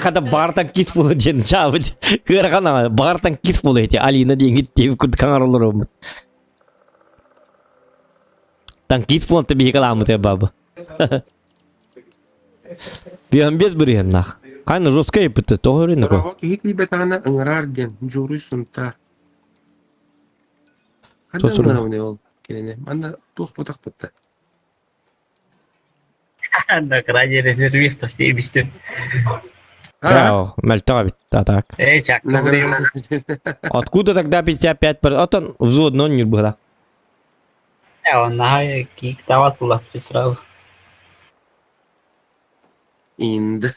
Kada bartan kis bulu diyen çabı. Kıra kana bartan kis bulu eti. Alina diye gitti. Kud kangar olur o. Tan kis bulu tabi kalamut ya baba. Bir an bez buriyan nah. Kan Ruska yapıtı. Doğru ne ko. Ora ki hikli betana ngrar den. Juruysun ta. Hadi Tosuru. ngana ne ol. Kelene. Manda tuh potak potak. Да, ради резервистов не объясню. Ya, melta bit tak. Чак, Откуда тогда 55%? Отон взводно не было. он на кик дават было сразу. İndi.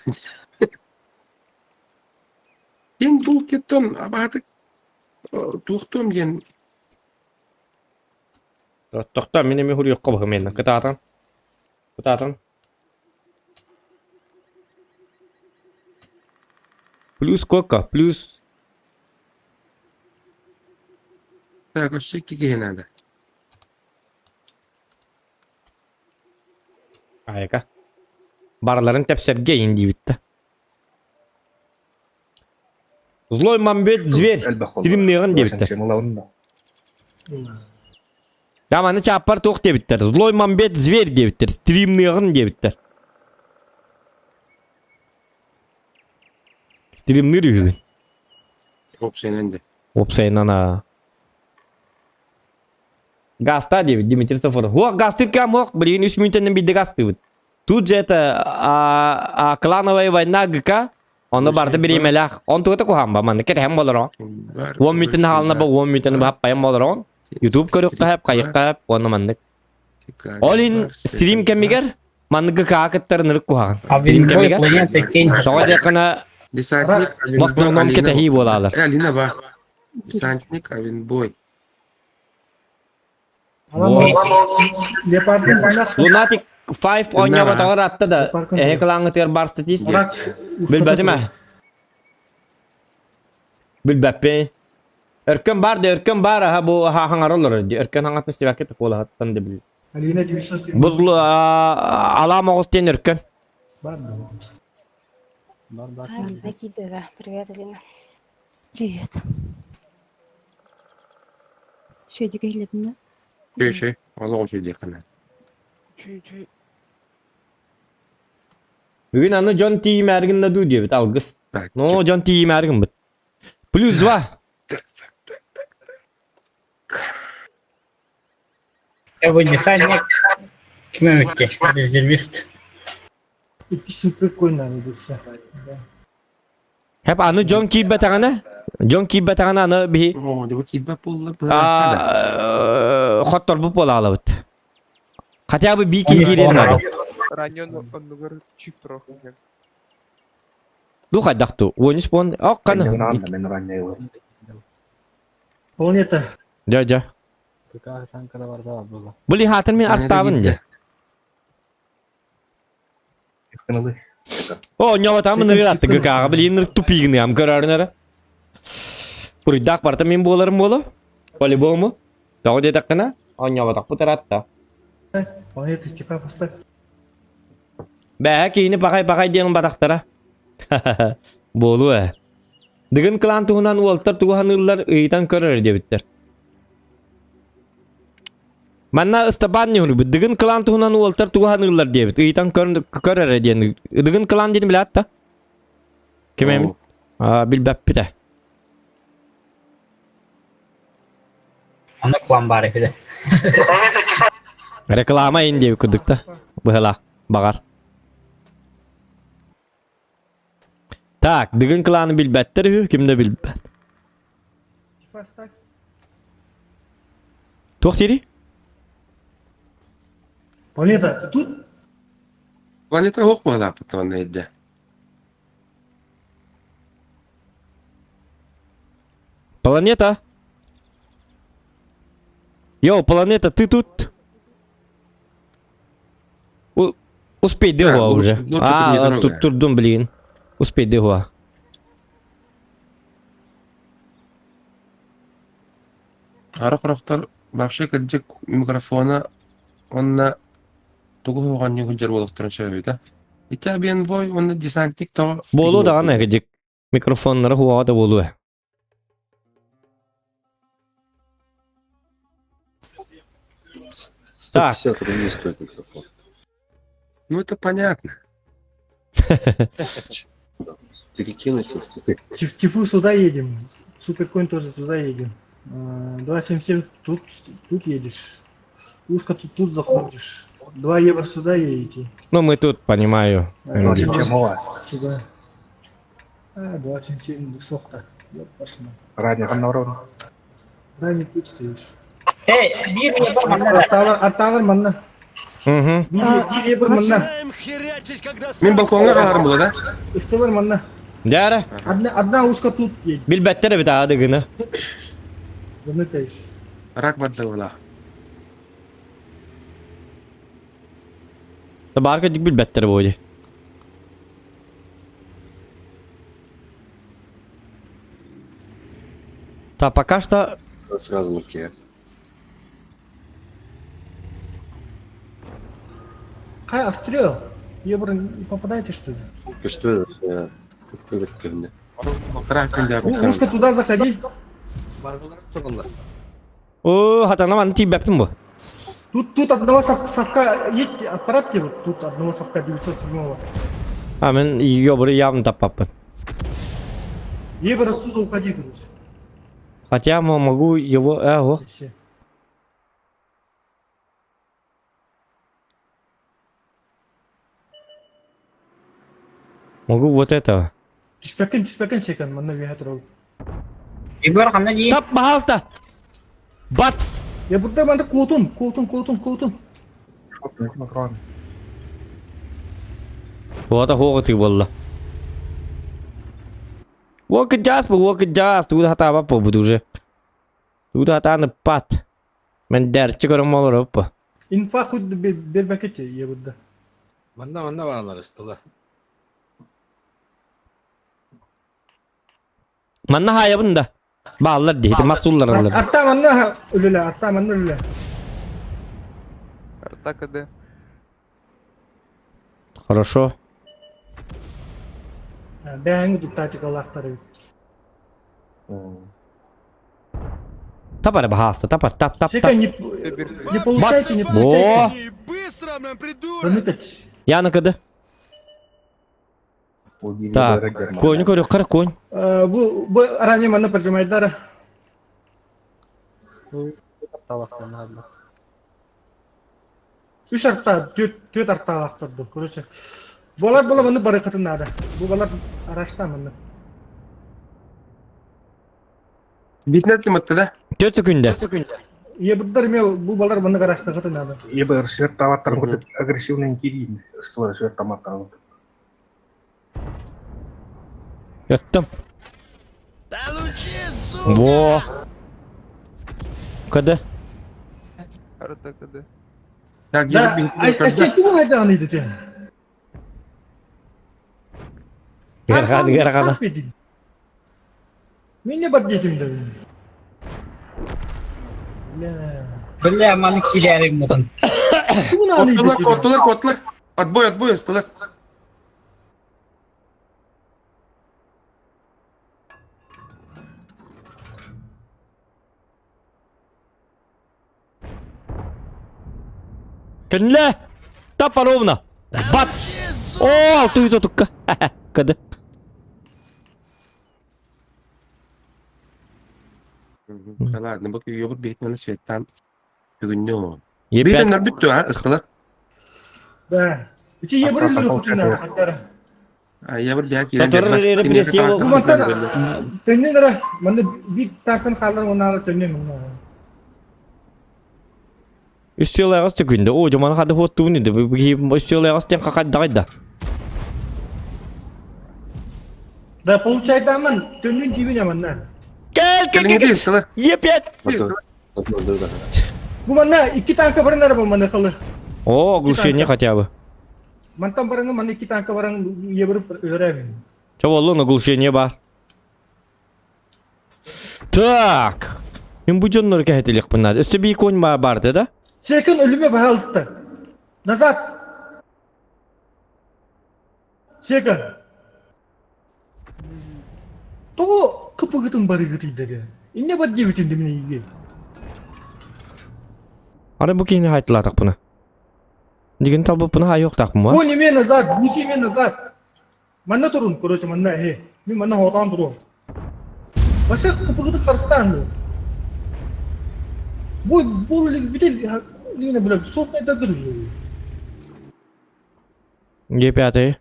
Ben bul ketton abatık tuhtum gen Toqta meni hur yok qabı men. Qatatan. Plus сколько? Plus ta ko şekki genada. ayaka. Barların tepserge indi bitti. Злой мамбет зверь. Стримнеген дебиттер. Yamanı çapar toq debitler. Злой мамбет зверь дебиттер. Стримнеген дебиттер. Стримнер yürüdü. Hop senin de. Opsayın ana. Гаста дебит, Дмитрий Сафоров. О, гастыр кам ох, блин, 3 минуттан биде гасты. Тут же это клановая война ГК. Onda barda bir emelak. On tuğda kuhan ba mandı ketem bolor o. 10 mitin halına ba 10 mitin happayan bolor o. YouTube körük kahap kayık kahap onu mandık. Olin stream kemiger mandık kakıttar nırık kuhan. А Stream блин, kemiger. планета тень. Soğa yakına Десантник vakti nom kete hi bolalar. Алина ба. Десантник Авенбой. Ama Leopard'ın kaynak Lunatic 5 onya Dinle ba tawar attı da. Yaparken Ehe kılangı ter barstitis. Bırak. Bilbedi mi? Bilbeppe. Erken bar da erken bar ha bu ha hangar olur. Erken hangat nesi vakit kola hattan da bil. Ali yine diyorsun. Buzlu alama osten erken. Var mı? Никита, да. Привет, Алина. Привет. Что, дико хлебно? Şey. Allah o şey yakına. Bugün anı John T. Mergin'de du diyor bit algıs. No John T. Mergin bit. Plus 2. Я бы десантник. Кем идти? Резервист. İki süper koyun işte. Hep anı John Key betağına. John Key betağına anı bir Oo, bu kidba pulla. xottor bu pola alıbıt. Хотя бы bir key giren adı. Du kadak tu. Woni spon. Ok kana. Planeta. Ja. Buli hatın min artavın ya. O nyawa tamın nere attı gıkağa. Bili nırk tupigini am kararınara. Puridak parta min bolarım bolu. Pali bol mu? Tahu dia tak kena. O nyawa tak putar atta. Planeta çıkar pasta. Belki ini pakai dia yang bataktara. Bolu eh. Dengan kelan tuhunan Walter tuhan yıllar itan karar dia bitter. Mana istaban yuhur. Dengan kelan tuhunan Walter tuhan yıllar dia bitter. Itan karar dia. Dengan kelan jadi bilatta. Kime? Bil bapita. Она к ламбаре bir de. Reklama indi kuduk da. Bahalak bakar. Tak, dengan klanı bilbettir hü, kimde bilbet. Pasta. Tuh tiri? Planeta tut. Planeta yok mu da putan neydi? Планета? Йоу, планета, ты тут? Успей Да, дыхуа уже. ну, что-то недорого. Тут турдум, блин. Успей дыхуа. Арық-рақтар бақшы кәдік микрофона онна тугу оған не күндер болықтырын сөйді. Итә бен бой, онна десантик тау. Болу да ғана гыдик. Микрофонлары хуа да болу. Так. 150 рублей стоит микрофон. Ну это понятно. Перекинуть. Тифу сюда едем. Суперкоин тоже туда едем. 2,77 тут едешь. Узко тут заходишь. 2 евро сюда едете. Ну, мы тут, понимаю. Сюда. 2,77 высоко. Ранее путь стоишь. Bir yapamam. Арталар манна. Угу. Bir евро манна. Начинаем херячить, когда Мен балконға қаларым бұл, да? Истовар манна. Дяра, Одна узко тут едет. bilbettere bir daha dıgını. Заметаешь. Рак барды ола. Tabar kaçık bilbettere bu hoca. Та пока что Сразу на Киев. Хай, обстрел. Евро не попадаете, что ли? Ты что это? Какой херня? Рак күндер Узко туда заходи. o hatana man tibeptim bu. Тут одного совка едь, отправьте вот тут одного совка 907-го. Hemen yoburu явно tapapın. Евро отсюда уходи, короче. Хотя я могу его... Ого. Все. Могу вот этого. Түспекен секен, мана веха тұрау. Ибар қамна дейін. Тап бахалта. Бац. Я burada bende kotun. Вот охуга ты болла. Вот джаз, тут хата бапа буду уже. Тут хата на пат. Мен дерчи көрөм болор опа. Infa kud bermekete ya burada. Manda bağlar ıstıla. Manna haya bunda. Bağlar deydi, masullar alır. Arta manna ölüle. Хорошо. Ben tuttacık Allah'ları. Tapar bahasta, tap. Сека не получайте, не О! получайте. И быстро, блин, придурок! Промыкать. Yanı kıdı. Так, конь көрüyor, kırık конь. Bu aranya mana percamaitar. Üç arta, dört arta alaktırdı. Koruysa. Bolar bunu barakatın ada. Bu bolar araçta mana. Bitnetli mutlu da. 4 sekünde. Ya bu bolar bunu araçta katın ada. Я бы свет товатор будет агрессивно интересный. Створ свет томатор. Yattım. Получи, сука! Во. Kıdı. Ya Da, gelip bin ay bu ne canıydı sen? Gerakan. Mini bat yedim de. Күлі аманы келерің мұғын. Bu ne anıydı? Kotlar. Отбой, ыстылар. Кінлі. Тапа ровно. Бац. О, 600 отукка. Kıdı. Ладно, бak yobut bitmeni svettan. Bugün o. Yepet. Bitenler bitti ha, ıstılar. Da. İçi ye böyle lütfuna hatta. Ya bir biyak Tatırır yeri birisi yok. Bu mantar tenne dara. Manda bir takın kallar onlar tenne manda. Üstüyle ağız çıkındı. O zaman hadi hotu neydi? Bu üstüyle ağız ten kakad dağıydı. Da получается aman tenne gibi ne manda. Gel. ıstılar. Yepet. Bu manda iki tangka barang ada bu manda kalır. O, оглушение хотя бы. Mantan barangı manda iki tangka barang ye bir öğrenim. Чего, оглушение бар. Так. Мен bu jonları kehetelik bunlar. Üstü bir konь vardı da. Sekin ölüme bahalısты. Nazat. Sekin. To kapı gıtın bari gıtı dedi. İnne bat ye bitin demine iyi. Ara bu kini haytladık bunu. Digin tabi bunu hay yok tak mı? Bu nime nazat, bu nime nazat. Manna turun kurucu manna he. Mi manna hotan turun. Başka kapı gıtı karşıdan mı? Bu bitin yine böyle sok ne de duruyor. Yepet.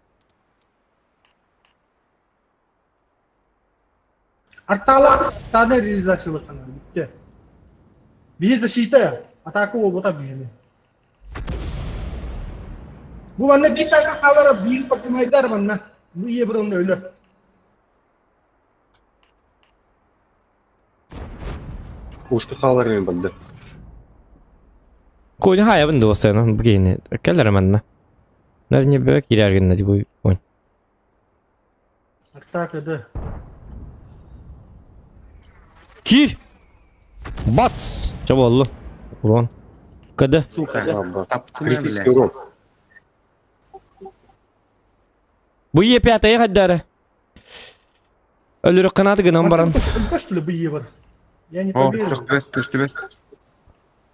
Artala tane realizasyonu kana bitti. Bir защита ya. Ataku o bota bir. Bu manna bir tane kalara bir percamaidar manna. Bu iyi bir onun öyle. Ушка қаларымен білді. Konь hay bunu dostlarına bu kini. Keller manna. Nerede bir girergen dedi bu konь. Ataku'da. Kir. Bat. Çabuk oldu. Ulan. Kıdı. Сука. Taptım ya bile. Критический урон. Bu yepeteye kadar. Ölürük kanadı gınan baran. Kaçtı bu iyi var. Yani O, tabii. köstübet.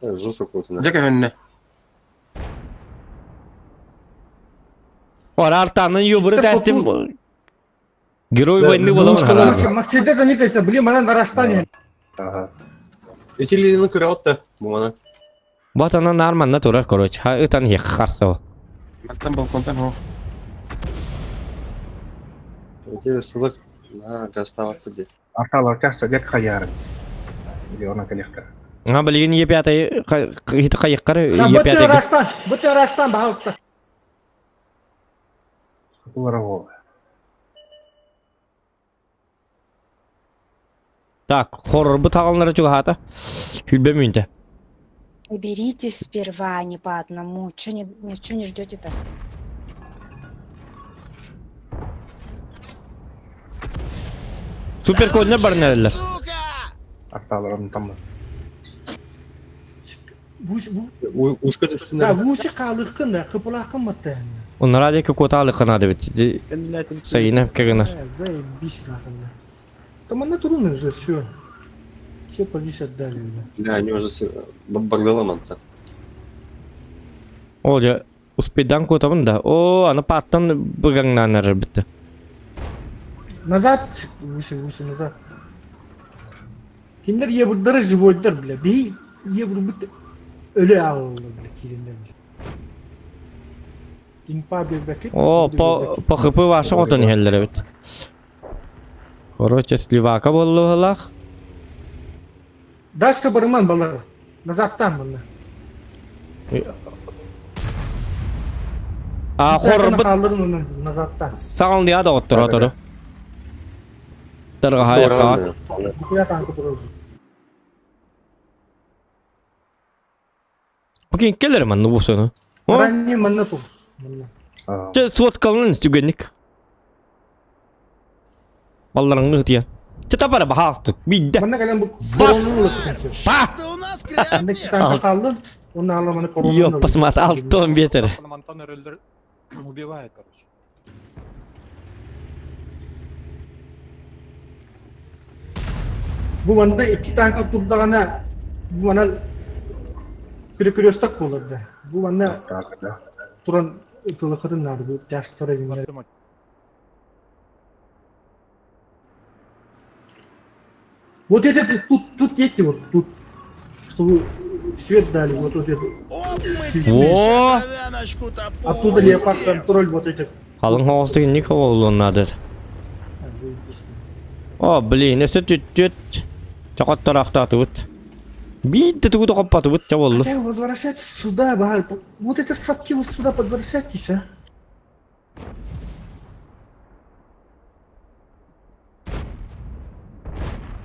Жестко какой-то. Cek önüne. Ora artanın yuburu testim. Герой войны bulamam. Максиде занятайся, блин, mana нарастание. Этилini kırıyor da bu bana. Батана нормально турар, короче. Ha ытан хек харсо. Mattan balkondan ho. Эти ссылок на доставку где. Аталар часто гет хаяры. Или она коллектор. А билген епятай хит кайыккар Бөтен епятай. растан бағалыста. Ворового. Так, хоррор бу тагылнары чугата. Хүлбемүнтө. Берите сперва, а не по одному. Чё не ждете-то? Супер кодне барнерлер. Сука! Аталарын там. Ушка Да, düştüler. вуси қалыққын да, қыпылақын мыттан. Онlara дек коталы кынады бит. Сайына кегена. Заебись нахуй. Там она трудно же, все. Все позиции отдали. Да, они уже бомбардировали. Олja успедан котабын да. О, аны паттан быгаңнанар битти. Назад, выше, назад. Киндер ебурдары живойдар, бля. Бей, ебур бит ölü ağırlı, bля, kirinler. Инфа бекет. О, по хп ваша отан хеллер бит. Короче, сливака болду халах. Дальше барман балар. Назадтан бала. А хоррор бит Kaldırın onu nazadtan. сагын дияда оттур отору. Тарга хаякка. Buraya tankı durur. Bugün gelir man bu sonu. O, Ben niye manna tu? ce suat kalın tügenik. Ballarını diye. Çeta para bahastı. Bidde. Bana gelen bu koronun lıkıntı. Pa. Что у нас крепкие? Ben de iki tane kaldın. Onun ağlamanı koronun Yok посмотри, алтон бесер. Убивает, короче. Bu bana iki tane turda bu bana kürüstak olurdu. Bu bana Так, да. turan ıtılı kadınlardı bu yaşlara günler. Вот это тут есть вот тут, чтобы свет дали, вот это. Оп, мы О! тебе кровяночку-то Оттуда леопард контроль вот этих. Kalın havası değil, nik hava onlardır. O, блин, nesi tüt. Çakat tarakta tut. Bitti tuğdu kapatı tut, çavollu. Хотя возвращайтесь сюда, Багаль. Вот это сапки вот сюда подворачивайтесь, а.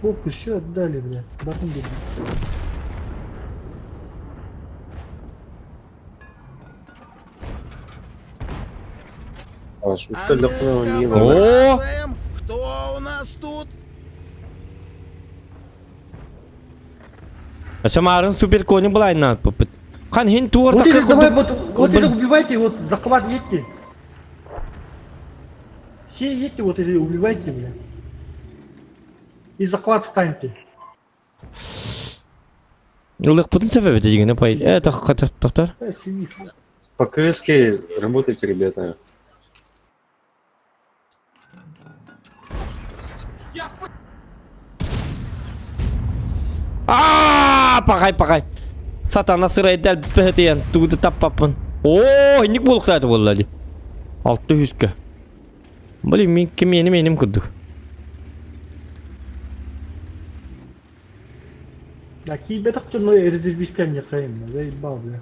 Оп, еще отдали, бля. Батон бедный. Ушка лёгкого не ну-ка, было. О! Сэм, кто у нас тут? Самарын супер кони булайын над попыт. Хан хин туар Вот это давай, такы вот это убивайте, вот захват едьте. Все едьте, вот это убивайте, бля. И захват станьте. Улык путын себеби дегені пай. Тақтар. Сиди. По КСК работайте, ребята. Пақай. Сатана сырай дәл бәтейін туғды таппапын. О, инник болуқтайды боллали. 600-ке. Блин, мен кеменім күрдік. Такие беток черно резервистен якайым, заебал, бля.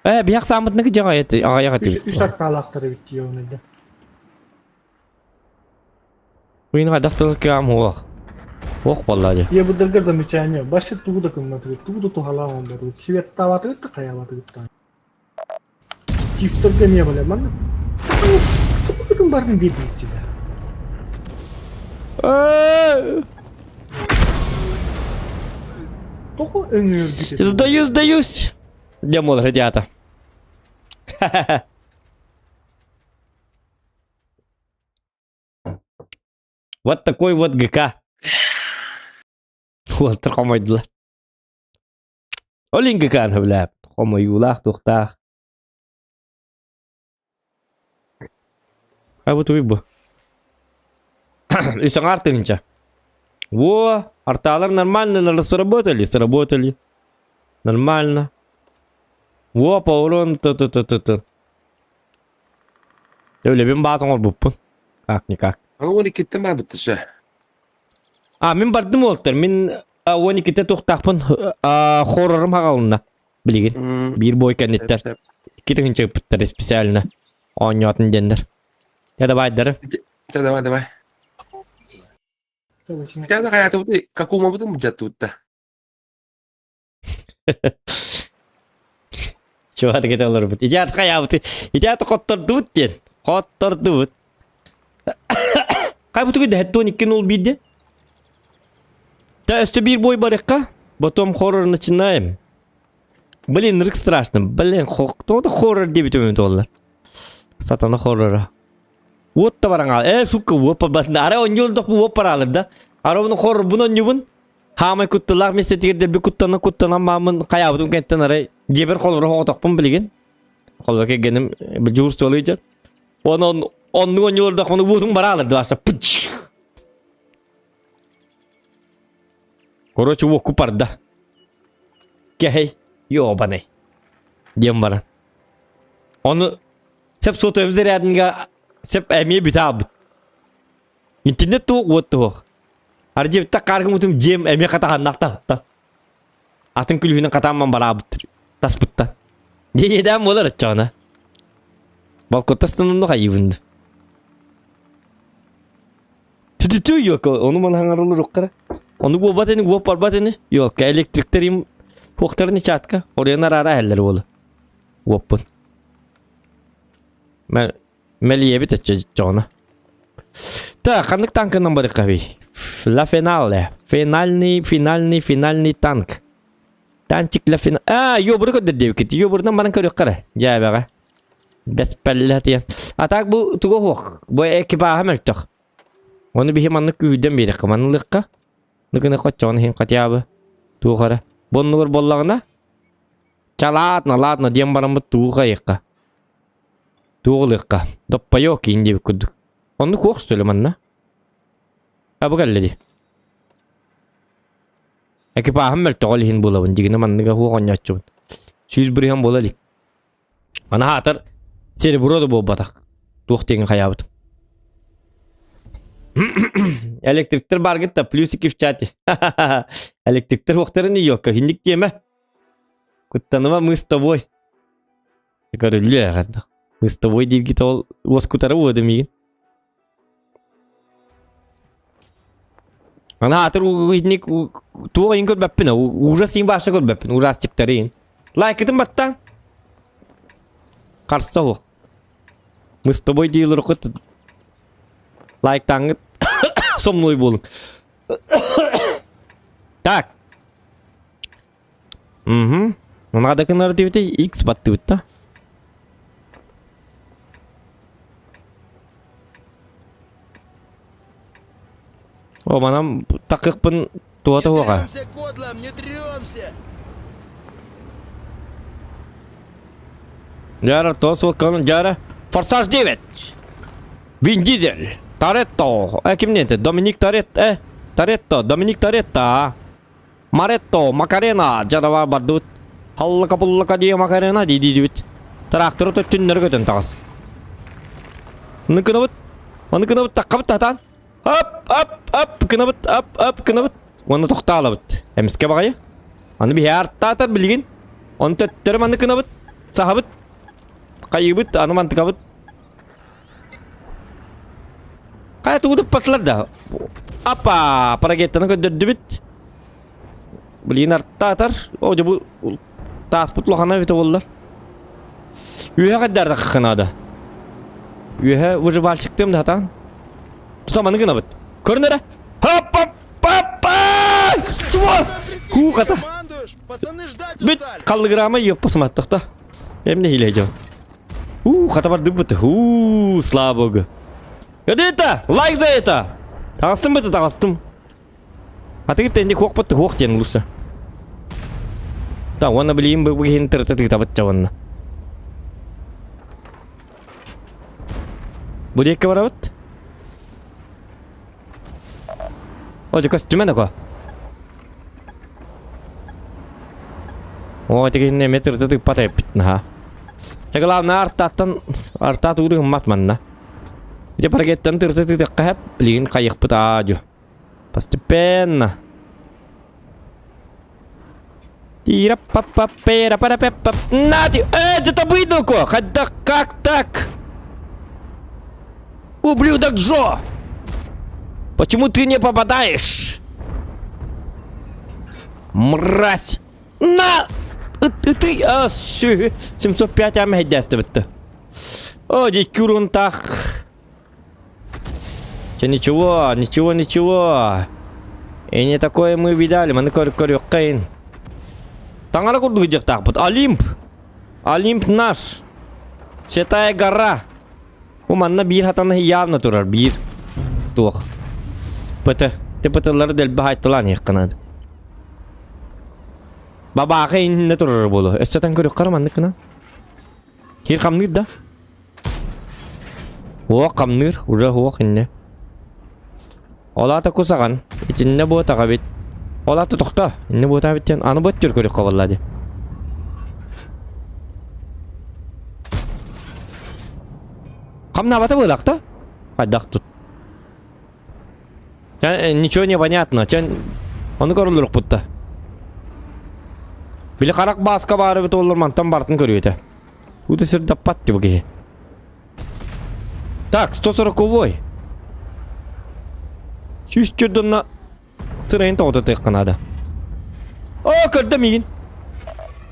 Бияқ самытныкі жаңа еті, ағаяқ еті. Үш атқалақтары бітті еуінеді. Бұйынға дақтылық кем оқ. Оқ боллады. Я бы дорого замечание. Баши тугуда комнаты, тугуда тухала он беру. Свет таваты, это такая вата. Тифтерга не были, ман. Что ты барный бедный тебя? Только энергии. Сдаюсь. Где мол, ребята? Вот такой вот ГК. Вот тормойдылар. Олин ГК-ны біләп. Тормоюлақ, тоқтақ. А вот вы бы. Үсің артынша. Во, арталар нормально сработали. Нормально. Во, по урону, Öyle ben bazen ol bu. Как никак. Аны 12'te mi bitişe? Мен бардым олтар. Мен 12'te тоқтақпын хоррорым хағалына. Білеген. Bir boy kendiler. Kitin çıkıptır spesialini. Oynatın denler. Ya da baydarı. Давай. Когда kayak tuh kakuma betul jatuh dah. Şu hadi kita olur but. İcat kaya but. İcat kotor dut den. Kotor dut. Kay butu da hetto nikin ol bide. Da üstü bir boy barıkka. Потом хоррор начинаем. Блин, рык страшно. Блин, кто-то хоррор дебит умеет олар. Сатана хоррора. Вот тавараңа. Сука, вот побатна. Ара оньол доп вот паралыр да. Ара bunu хоррор bunu onьюбун. Хамай куттылар месетигерде би куттана мамын каябытым кенттен ара жебер холбор хоотокпун билген. Холбор кегеним бир жуурс толуйжат. Onu onьол доп bunu вутун баралыр да. Пыч. Короче, вот купарда. Кехей. Ёбаный. Дем баран. Onu sep soto взряднга sep эми битаб. Интернет то вот то. Аржи битта каргы мутум жем эми катаган накта. Атын күлүнүн катаман барабыт. Таспыттан. Дедем болар чана. Балкоттастын кайыбынды. Түтү yok. Onu man hangarılır okara. Onu bu bateni bu par bateni. Yok elektriklerim Hoqtarını çatka. Oraya narara heller bolu. Wopun. Meliye bitecce jona. Ta kandık tankından bari kavi. La finale. Finalni tank. Tançık la final. Yo buruk da devkit. Yo buradan bana körük kara. Ya baga. Besbelli diye. Atak bu tuğu hoq. Bu ekipa hameltok. Onu bir hemanlık güydem biri kımanlıkka. Nıkını koçon hem katiyabı. Tuğu kara. Bonnugur bollağına. Ладно, дем барамы туğuğa yıqqa. Tuğul yıqqa. Doppa yok indi bir kudduk. Onu koq söylem anna. Bu galledi. Ekipa hammel toğalihin bulabın. Digine manniga huğa onyaççubun. Süz birihan bolalik. Ana hatar seri burada bu batak. Tuğtegen hayabıtım. Elektrikler бар gitti. Plus 2 в чате. Elektrikler hoqtarın yok. Hindik yeme. Куттаныма мы с тобой. Я говорю, ладно. Мы с тобой деньги-то воскутары водами. Ана атыр уйдник туğa ин көрбәппин. Ужас ин башы көрбәппин. Ужас тиктарин. Лайк этим баттан. Карса хоқ. Мы с тобой дейлер оқыт. Лайк таңыт. Со мной болың. Так. Надо нарративите X батты битта. О, манам такыкпын туата хуга. Не трёмся, кодлам, не трёмся. Жара тосыл кон жара. Форсаж 9. Вин Дизель. Торетто. Кимненте? Доминик Торетто. Торетто. Доминик Торетто. Маретто. Макарена. Жадава бардут. Hallıka diye makarena dedi. Traktörü tütünleri götün tağız. Onu kınabıt takkabıt tahtan. Hop kınabıt. Onu toqta alabıt. Emiske bakayı. Onu bir yartta atar bilgin. Onu tüttürüm onu kınabıt. Sahabıt. Kayıbıt. Onu mantıkabıt. Kaya tuğudup patlar da. Apa. Para gettiğini göndürdü bit. Bilgin artta atar. Oca bu tasput lohana bite bollar. Üye kadar da kınada. Üye vıcıval çıktım da hatan. Tutamanı kınabıt. Körün nere? Hop. Çuva. Hu kata. Bit kallı grama yok pasmattık da. Hem de hileyeceğim. Kata var dıbbıtı. Slava bogu. Ödeyta. Like за это. Tağastım bıtı tağastım. Hadi git de kokpatı kok diyen olursa. Да, вон блин, бы интернет это бачаван. Будет каварат? О, ты костюме такой. О, ты не метр за ты потай питна. Главное артат удың матманна. Где парагеттан тырсы кэп, блин, кайык пытаджу. Постепенно. Тира-па-па-пера-пара-пепа. Нати! Это выдумку! Хотя как так? Ублюдок Джо! Почему ты не попадаешь? Мразь! На! Ты... 705 ами хедясты бітті. О, дикурун так. Ничего. И не такое мы видали, мы көріп қайын. Таңара курдук жактак бут. Олимп наш. Святая гора. У манна бир хатана явно турар. Бир. Тух. Пыты. Ты пытылары дел бахайттылан яққанады. Баба қайын не турар болу. Өстетен көріп қараманды кына. Хир қамныр да. О, қамныр. Уже о қинне. Олата кусаған. Итинне ботаға бет. Олата тоқта. Инне ботаға беттен. Аны боттер көріп қабалады. Қамна бата болақта? Қайдақ тут. Ничего не понятно. Оны көрілдірік бұтта. Білі қарақ басқа бары біт олар мантан бартын көріп еті. Уды сір даппатты бұге. Так, 140-й. Чүс жүрдіңна сырайын тауыты тайыққанады. О, көрді мейін.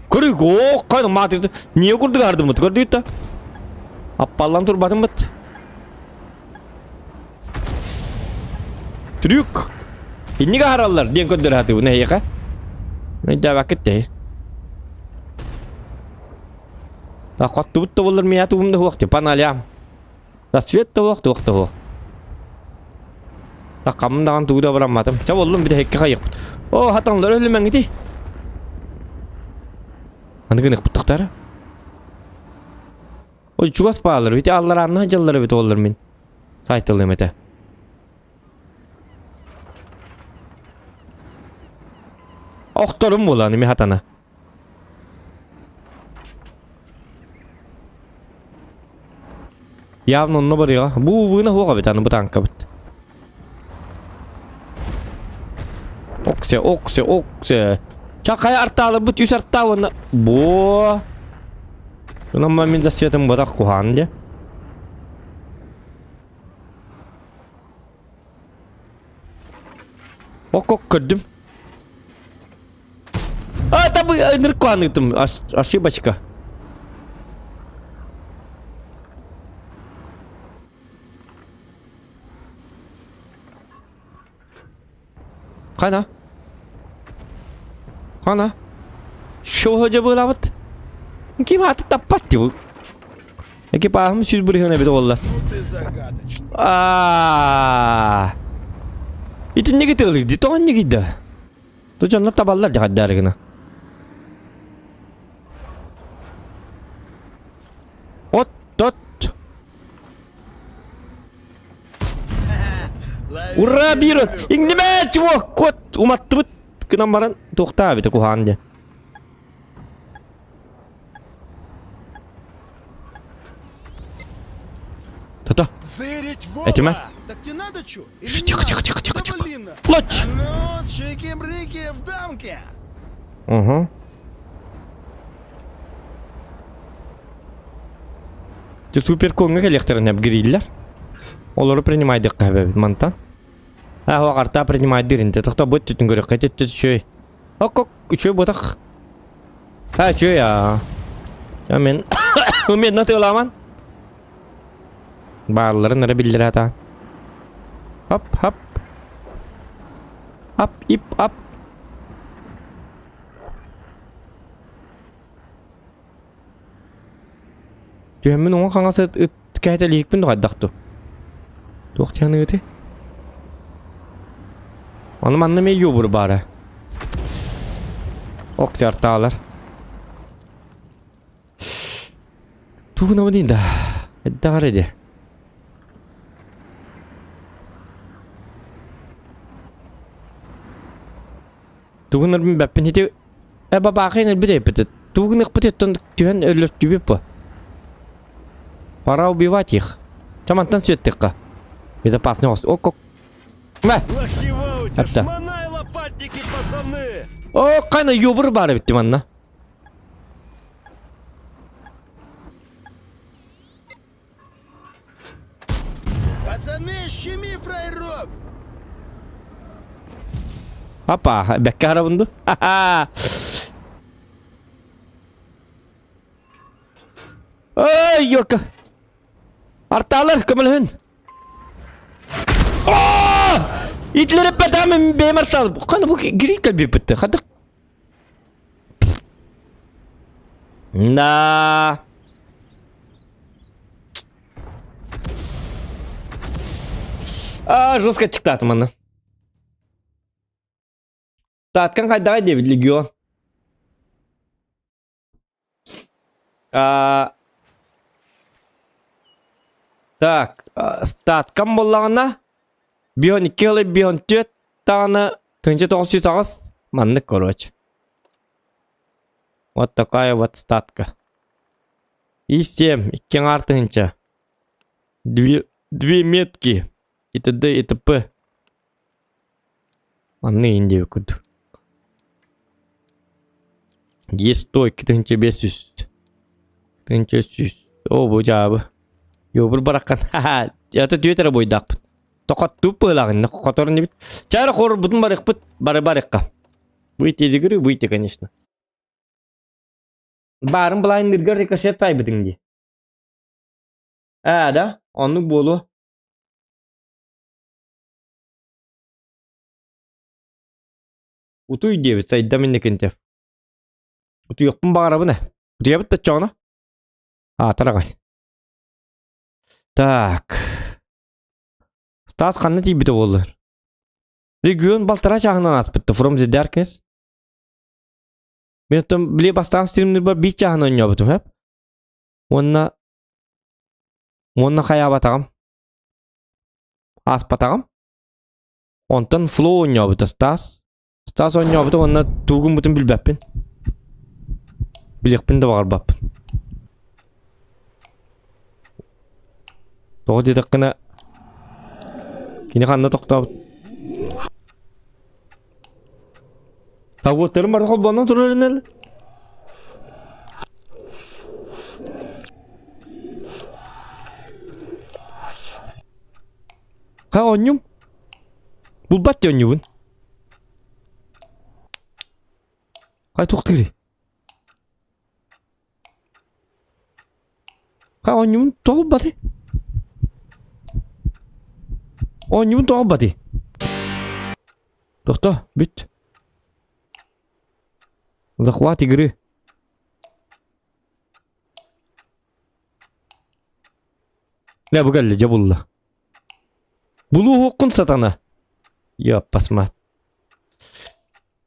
Көрік, о, қайның матырды. Не көрді қардың бұт, көрді етті? Аппалан тұр батың бұт. Трюк. Иннеге харалар, ден көндір хаты бұны әйеқа. Өйді вәкіт дәй. Да, қатты бұтты болыр мен әті бұмды уақты, паналям. Да, светті уақты. Да, қамындаған туғыда бұраматым. Ча болым біді әйкі қайық бұт. О, хатаңлар өлі мәңгіді. Аны көнік бұттықтары. О, чуғас бағалар, біті аллар анна жаллары біті олар мен. Сайтылым еті. Оқтарым боланы мен хатана. Явно онны бар ya. Bu vığına hoğa bit anı bu tanka bit. Okse. Çakaya artalı bit yüz artta onu. Bu. Buna men za svetım badak kuhan diye. Ok gördüm. Aa tabi nırkuhan gittim. Ошибочка. Kana? Şu hoca bu lavat. Kim hatı tappatti bu? Ekipahım süz buraya bir oğullar. İtin ne getirdik? Ditoğun ne gitti? Tucanlar taballar jahat dergine. Ot. Ура, бирот! İngilizce çubuk kot umattı bit. Kınam baran toqta bit kuhan diye. Tata. Этиме? Так тебе надо чё? Тихо. Лоч! Ну, чики-брики в дамке. Угу. Ты супер конга электрон обгриллер. Олары принимайды қабы мантан. О қарта принимайды ринте. Тоқта бөт түтін көрі қайтет түт шөй. Ок, шөй ботақ. Шөй я. Мен наты оламан. Барларын әрі білдір ата. Hop. Up. Түйемін оңа қаңасы кәйті лейікпін дұғайдақты. Тоқтияны өте. Onu anlamaya yobur bari. Okçar tağlar. Tuğuna mı değil de. Edda araydı. Tuğunar mı beppin hidi. Baba akıyın bir de yapıdı. Tuğunak pıtıttın tühen ölür gibi bu. Пора убивать их. Çamantan süettik. Безопасный ост. О, кок. Мә. Лохиваути, Это. шмонай, лопатники, пацаны! О, қайна юбыр бары бітті манна. Пацаны, щеми фраеров! Апа, бәкке хара бұнды. Ха-ха. Ой, йока. Арталар, көмілін. Ооо! İtleri petamın benim artal. Kanı bu gri kalbi bitti. Hadi. Da. Жестко çıktı atmanı. Tatkan kayda David Legion. Так, статкан боллағына бион 2 yılı бион 4 тағаны 1909 мандык, короче. Вот такая вот статка. И 7, 2 артынча. 2 метки. И т.д. и т.п. Анны индию куду. Есть стойки, 1500. 1500. О, bu jabı. Yo, bir bırakkan. Haha. Ya da Twitter'a boydakpın. Tokat tup pılağın. Kotorun bit. Çare kor butun barık pıt. Barık. Bu iti zigiri, bu iti, конечно. Barın bulayın nirgar rikoşet saybıdın diye. Da. Onu bolu. Utu diye bit. Sayda minnekinte. Utu yokpun bağırı bu ne? Utuya bit taçağına. Taragay. Так. Стас қанна тейбіті олар. Регион балтыра жағынан асып бітті. From the Darkness. Мен өттім біле бастаған стримдер бар. Бейт жағынан ойнау бітім. Онына қая батағым. Ас батағым. Онтан Flow ойнау біті. Стас ойнау біті. Онына туғым бітім білбәппен. Білекпен де бағар баппен. Тоғы дедік қына кені қанна тоқтау. Тағы өттерім барды қол болынан тұрырын әлі. Қа оньюм? Бұл бәтте оньюбын. Қай тоқты кірі? Қа оньюм тоғы бәтте? Он не то бати. Тоқта, бит. Захват игры. Не бугалли жабулла. Булу хоккун сатана. Я посмат.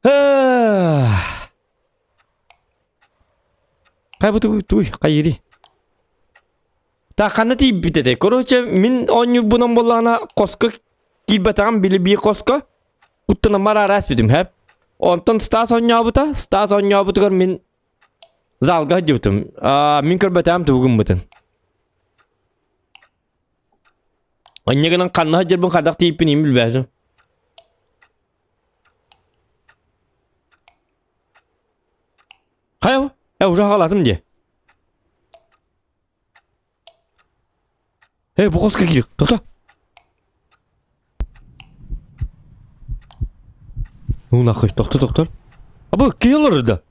Кай бу туй кайри. Та қанна тейіп бітеді. Короче, мен оны бұнан болағына қосқы кейбетаған білі бей қосқы құттына мара рәс бітім, әп. Онтан Стас ойнау бұта. Стас ойнау бұтығыр мен залға жібітім. Мен көрбетәм түгім бұтын. Онегінің қанна жүрбін қадақ тейіппін еміл бәдім. Қай о? Уже қалатым де. Bu koska gidiyor. Doktor. Ne koy? Doktor. Abi geliyor orada.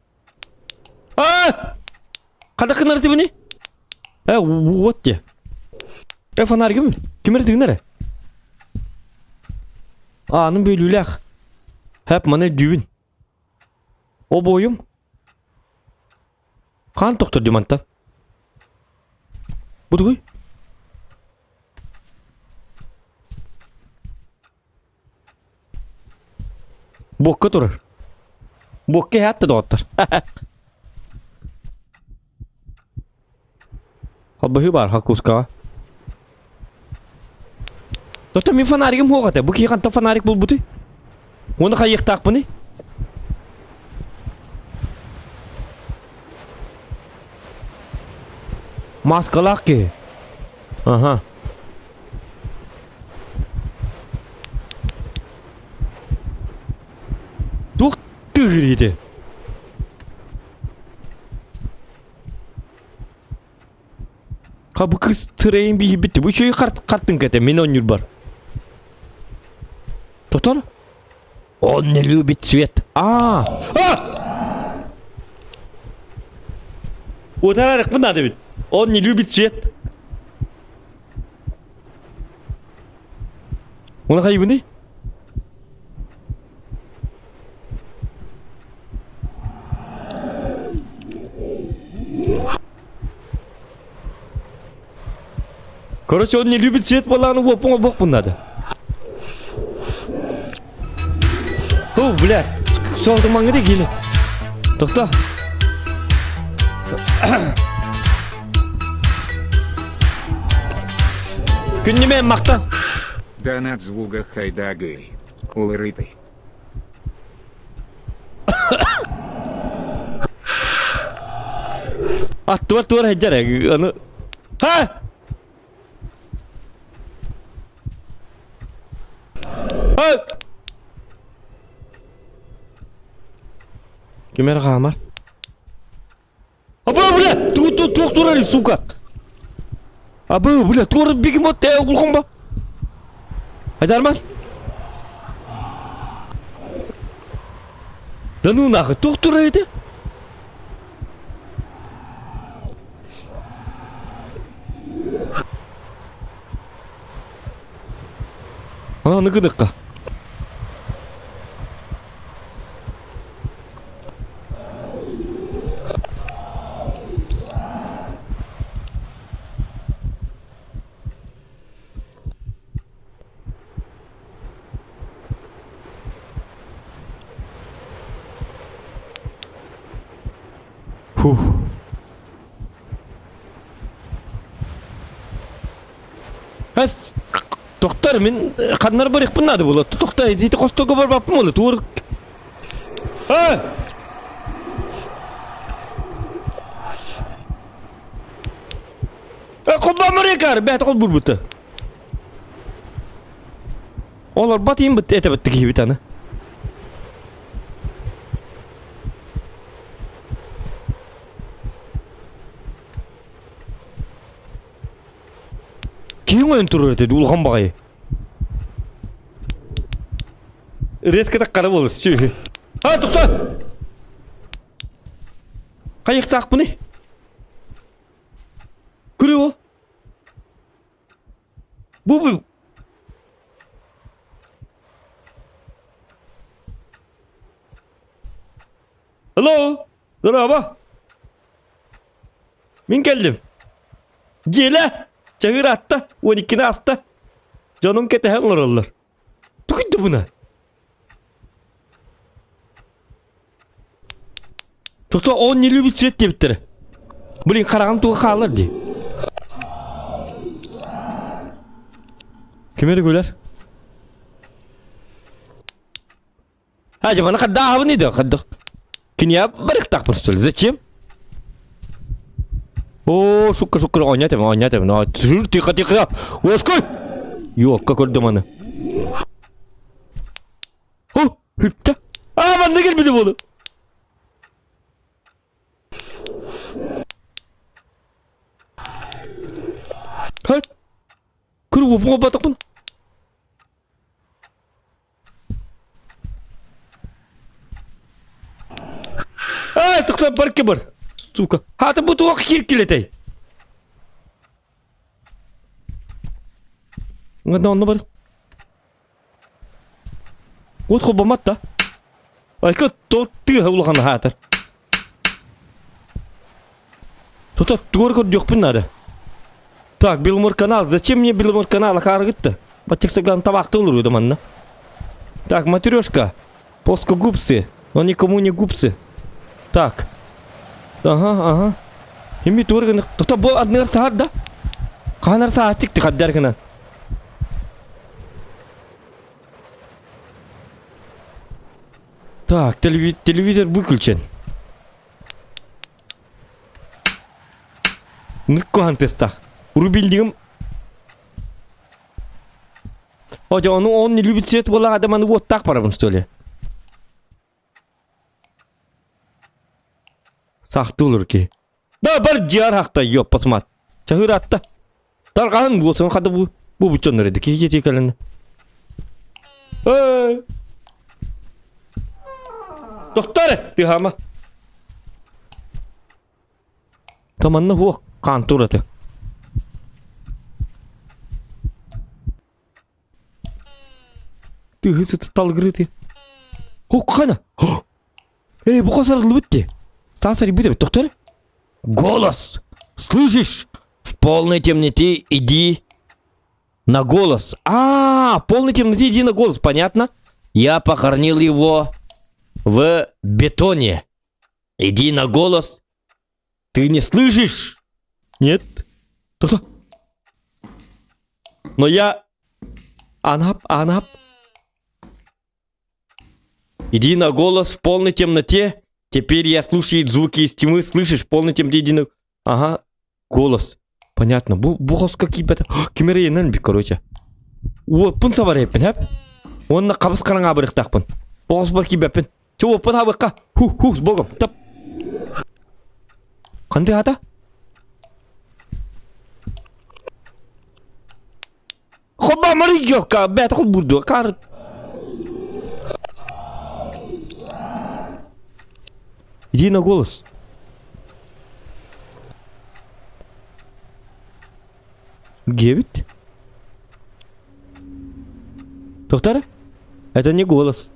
Kada kenarı bu ne? What ya? Fanar gibi mi? Kimler dinler? Anın böyle hep bana düğün. O boyum. Kan doktor di mantan. Bu duy. Bokka durur. Bokka hatta doktor. Habı var hakuska. Doktor mi fanarikim hoğate. Bu ki kan ta fanarik bul buti. Onu kayık tak bunu. Maskalak ki. Aha. girdi. Ha bu kız train bir bitti. Bu şeyi karttın kete. Men 10 yıl var. Doktor? Он не любит свет. Otararak mı надо ведь? Он не любит свет. Ona kaybı ne? Короче, он не любит свет, балану в опу бог надо. О, блядь, что ты мангы гили? Тохта. Күннемен мақта. Донат звуга хайдагай. Улырыты. Туар хаджар аны. Ха! Кемер қамар? Абы, бля! Туқ турали, сука! Абы, бля, туар бегемот, ұлғын ба? Айдарман? Да ну нахуй, туқ турайды? Аны кыдыққа. Фух. Әс, тоқтар, мен қаннар бар екпін нады болады. Тоқта, еті қостығы бар бапым олы, туыр. Құлба мұрекар, бәті қол бұр бұты. Олар батайын бұтты, әті бұтты кейбі таны. Кейін ойын тұрыр өтеді, ұлған бағай. Резкі таққары болы, сүй. Тұқта! Қайық тақ бұны? Күре ол? Бұл. Hello? Здорово. Мен келдім. Желе! Çağır attı, 12'ni astı. Canım kete her oralar. Tukuydu buna. Tukta 10 yılı bir süret bitir. Bulin karağın tuğu kalır diye. Kime güler? Hacı bana kadar abi neydi? Kadar. Kinya barık tak pırstul. Zачем? О, шука, онятым. Ну, тихо. Оской! Yok, как öldüm anı. Oh, hüpte. Ben de gelmedim oğlum. Hadi. Kırık bu batak bunu. Tıkta barkı var. Сука. Hadi bu tuğuk kirkiletey. Onu var. Ot xobamat da. Ayka totti hawlagan hatar. Тут только yok bunlar. Так, Белмор канал. Зачем мне Белмор канал каргытты? Батексаган табакты olur еді манна. Так, матрешка. Плоскогубцы. Но никому не губцы. Так. Ага. Ими турган. Тота бұл адныр сағат да? Қанар сағат чекті қаддар кінан. Так, телевизор выключен. Ныркуан тестах. Рубильдигім. Он не любит свет, была адаманы вот так парабын, что ли? Sahtı olur ki. Da bir ciğer hakta yok pasmat. Çahır attı. Dargahın bu olsun kadı bu. Bu buçon nerede ki yeti kalın. Doktor diyor ama. Tamanna huwa kantor atı. Ты стал грыты. О, Хана! Эй, бухасар лбытти. Стасари быты, доктор? Голос! Слышишь? В полной темноте иди на голос. В полной темноте иди на голос, понятно? Я похоронил его в бетоне. Иди на голос. Ты не слышишь? Нет? Доктор? Но я... Анап. Иди на голос в полной темноте. Теперь я слушаю звуки из тьмы. Слышишь? В полной темноте иди на... Ага. Голос. Понятно. Bu голос какие-то... Кемере енен бик, короче. Опын сабар еппен, хеп? Онна қабыс қараңа біріқтақпын. Голос бар кейбеппен. Чо опын хабыққа. Ху, с богом. Тап. Қандай ата? Хоба мары жоқ. Бәті құл бұрды. Қар... Иди на голос. Гевит? Доктор? Это не голос.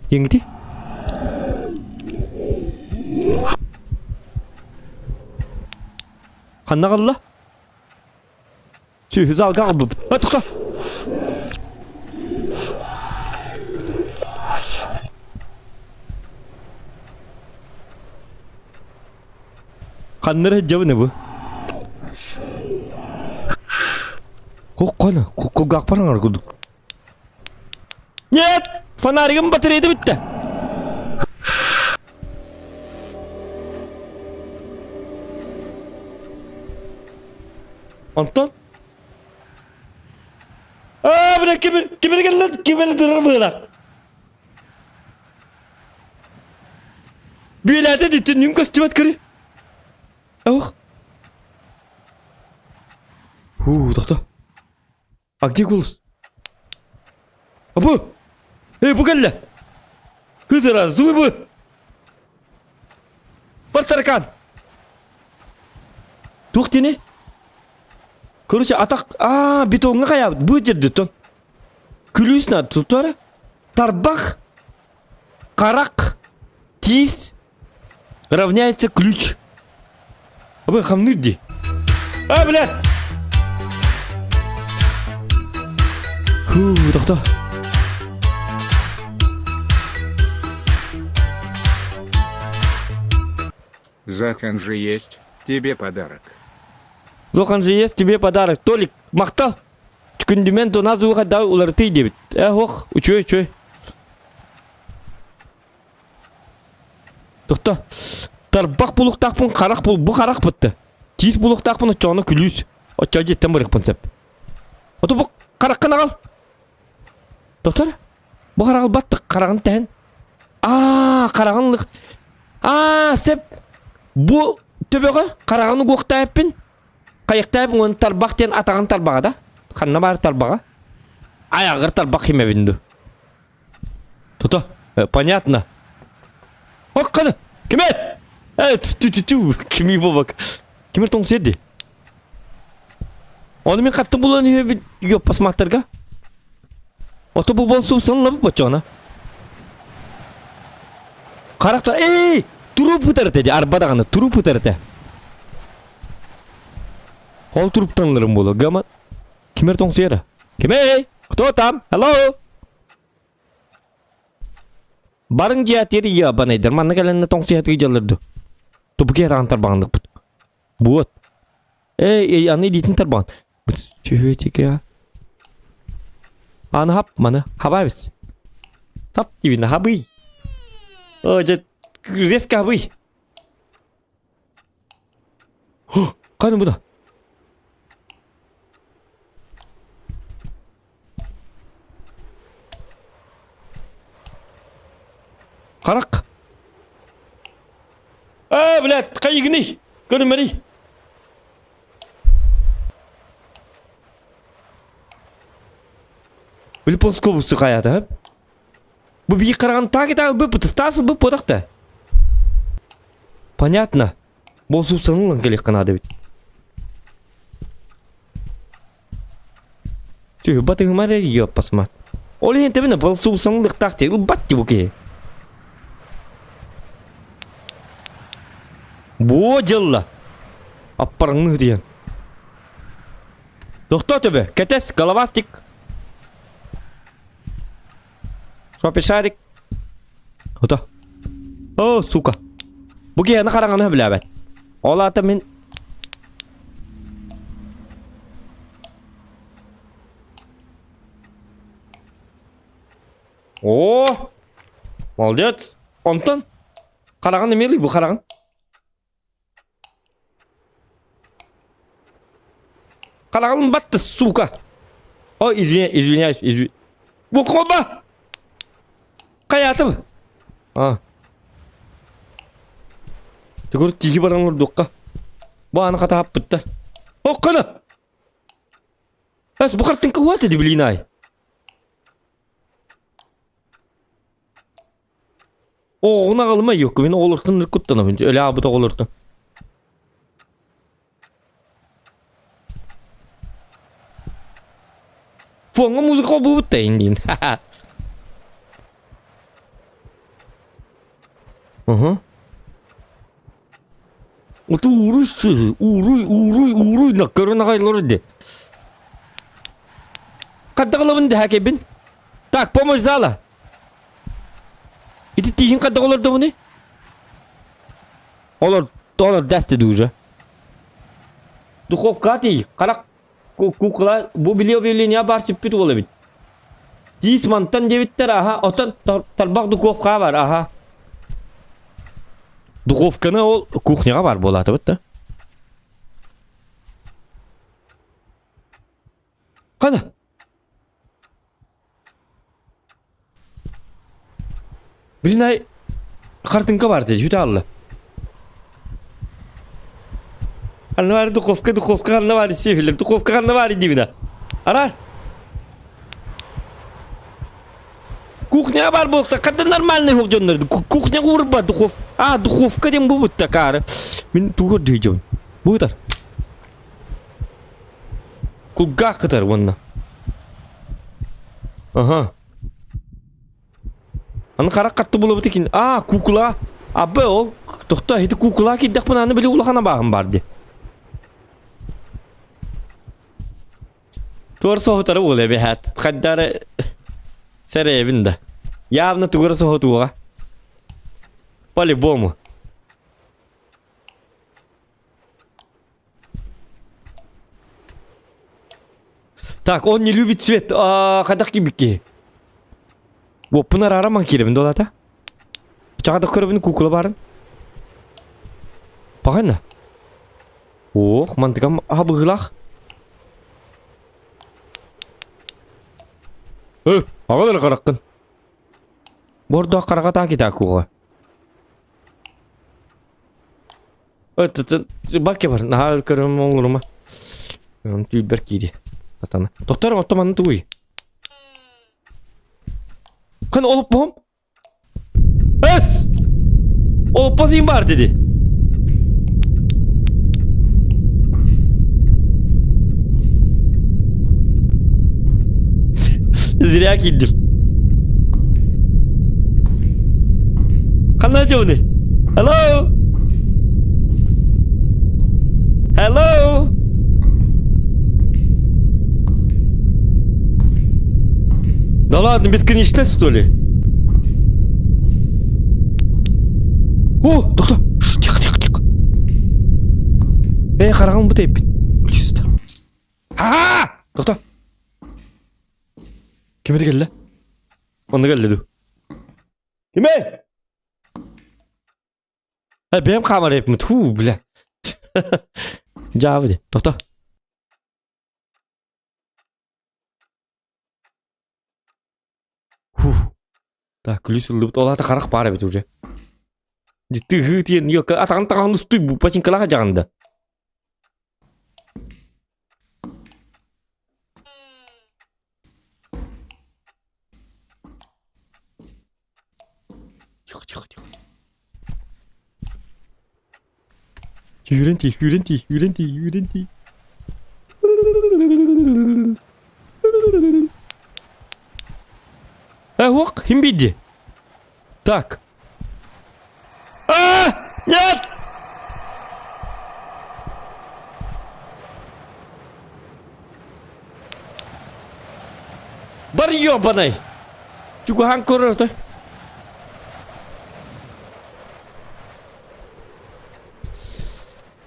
Еңді? Қанна қалла? Сөйіз алға қалбып. Доктор! Қаннары жабыны бұ? Қана, қағақ параңар күдік. Нет! Фонаригім батарейді бітті. Антон? Бля, кемел тұрар бұлақ. Билеті дейтін нүн көстіват көрі. Ох. Доктор. А где голос? Абу! Эй, Бугалля! Хызыра, зубы! Бар таракан! Тух тені? Короче, атақ... бетонға қая, бұл жерді тон. Күлісіна тұтары. Тарбақ. Қарақ. Тиз. Равняется ключ. Абы, хамнырди. Блядь! Доктор. Захан же есть тебе подарок. Захан же есть тебе подарок. Толик, мақтал. Түкіндімен тона зуға да уларты дебіт. Ох, учой. Доктор. Тарбақ бұлықтақпын, қарақ бұл. Бұл қарақ бітті. Тиіз бұлықтақпын, ұчағына күліс. Ұчағы жеттен барықпын сәп. Оты бұл қараққана қал. Доктор, бұл қарағыл баттық, қарағын тән. Қарағынлық. Сәп, бұл төбеға қарағыны көқтайыппен. Қайықтайыппен, оны тарбақ тен атаған тарбаға да. Қанна бары тарбаға. Аяғыр тарбақ хеме бінді. Доктор, понятно. Қаны, кеме? Кеме бобак. Кемер тоң седді. Оны мен қаттың бұлан үйе пасмақтарға. Ото бұл болсу санылабы бачана. Қарақта, туруп ұтарыты де, арбадағаны туруп ұтарыты. Ол туруп танылырым болу, гама. Кемер тоң сері? Кеме? Кто там? Hello? Барың жиятері я банайдар, манны кәлінні тоң сиятығы жалырды. Топы кетаған тарбағындық бұд. Бұд. Аны дейтін тарбағын. Бұд сөйтеке я. Аны хап, маны, хабайбыз. Сап дебіні, хабый. Жет, резко хабый. Қаны бұда? Қарақ. yigini. Görmeli. Böyle poskobusu kayada. Bu bir karan takip al bu pıtıstasın bu podakta. Понятно. Бол сусанын келек кана дебит. Чё, батың маре ёп посмат. Ол енді міне бұл сусанын лықтақ тегі батты бұке. Бо жылла. Аппарыңны дейін. Доқта төбе, кетес, головастик. Шопешарик. Ота. О, сука. Бұке яны қараңаны біле бәт. Ол аты мен... О, молодец. Онтан. Қараған емелі бұл қараған. Қарағым батты, сука. Ой, извиняюсь. Бұл қолба. Қаятым. Тегір тегі бараңыр доққа. Бұл аны қата ап бітті. О, қана. Әс, бұл қарттың қуаты де білейін ай. Оğuna kalma yok. Beni olurtun ırkuttan önce. Öyle abi de olurtun. Fonga müzik bu butayın din. Aha. Otu uruy nakarına kayılır de. Kadda kalabın de hakebin. Tak pomoj zala. İti tihin kadar olur da bu ne? Olur deste duca. Duhovka değil. Karak kukla bu biliyor ya barçıp bit olabilir. Cismantan devitter aha. Otan talbak duhovka var aha. Duhovka'nın o kuhnya var bu olatı bitti. Kana. Birinay kartınka var dedi. Hüda Allah. Anne var dukovka anne var istiyorlar. Dukovka anne var dibine. Arar. Kuhnya var bu. Kadın normal ne yok canları. Kuhnya kurba dukov. Dukovka dem bu butta kar. Min tuğur diyeceğim. Bu kadar. Kulga kadar bununla. Aha. Аны қарақ қатты болып екен. Кукла. Абы ол. Тоқта, еті кукла кеддік пын аны біле улағана бағым барды. Туғыр соғытары ол әбе әт. Қаддары сәрі әбінді. Явны туғыр соғыты оға. По-любому. Так, он не любит цвет. Қадақ кебекке. Bunlar araman kirim dolata. Çağda kırıbını kukula barın. Bakın ne? Oh, mantıkam bığılak. Ağalar karakın. Bordo karaka taki takuğa. Bak ya barın. Aha kırım olur mu? Tülber kiri. Atana. Doktorum otomanı tuğuy. Kan olup bom? Es! Olup basayım var dedi. Ziraya gittim. Kan aja ini. Hello? Hello? Да ладно, бесконечно, что ли? О, доктор! Тихо. Қарағым бұт еппен. Үлістер. Доктор! Кемері келді? Оны келді ду. Кеме? Бәйім қамар еппен. Ту, біля. Жауы де. Доктор. Так, күлі сүлді бұт. Олаты қарақ бары бет уже. Tühü diyen yok atağın tağın üstü bu paçin kalağa jaganda. Çık. Yürenti. Ох, химбиди. Так. Нет! Бар ёбаный! Чугахан көрөртө.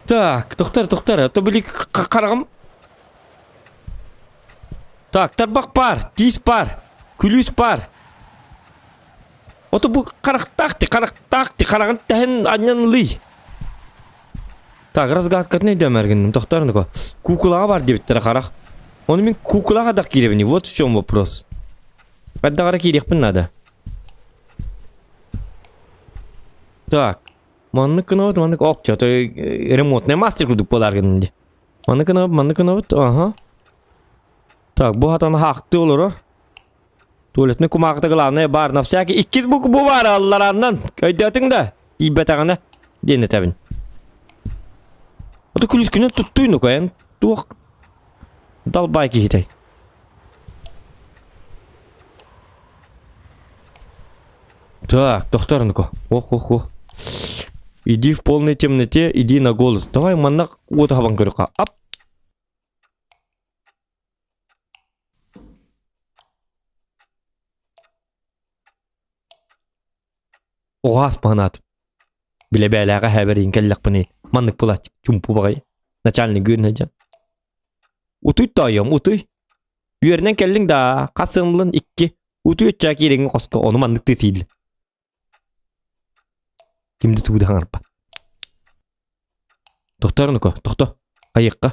Так, тоқтар, то били қарағым. Так, тарбақ бар, тиіс бар, күліс бар. Ото бұл қарақтақты, қарағын тәхін аннан лый. Так, разгадка не демергенім, тоқтарыны ко. Кукулаға бар дебіттері қарақ. Оны мен кукулаға да керебіне, вот в чем вопрос. Қадда қара керекпін нада. Так. Манны кынавыт, окча, то ремонтный мастер күрдік болар кенінде. Манны кынавыт, ага. Так, bu hatаны haqqı olur. Tuvaletini kumakta kılavnaya bar nafsaki ikiz bu var Allah'ından. Köydetin de. İbbet ağına. Dene tabin. O da külüskünü tuttuynu koyan. Tuğak. Dal bayki hitay. Так, doktorunu ko. Oh. Иди в полной темноте, иди на голос. Давай маннак вот хабан көрөка. Ап. Оғас манат. Биле бәләгә хәбәрин келлек бuni. Маннык булат. Чумпу багай. Начальник гүрнәҗән. Утуй тайым, утуй. Юернән келдиң да, касымлын 2. Утуй өчә киреңне коска, оны маннык тесийл. Kimdi tuğdu hanarpa. Doktorunu ko, doktor. Ayıkka.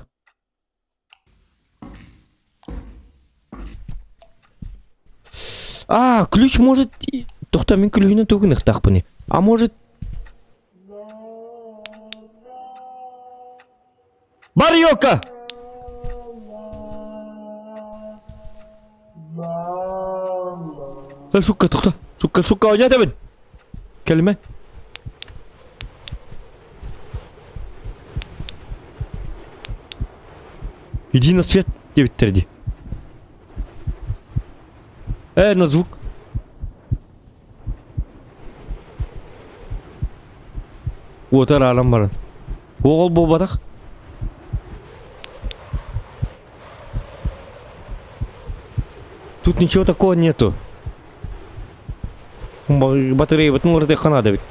Ключ может... Доктор, мен ключіне туғын ықтақ бұны. А может... Бар йока! Шукка, доктор. Шукка, ойнады бін. Келме. Иди на свет, дебиттерди. На звук. Вот аралам бар. Оғыл болбадақ. Тут ничего такого нету. Батарея бітін орды қанады бит.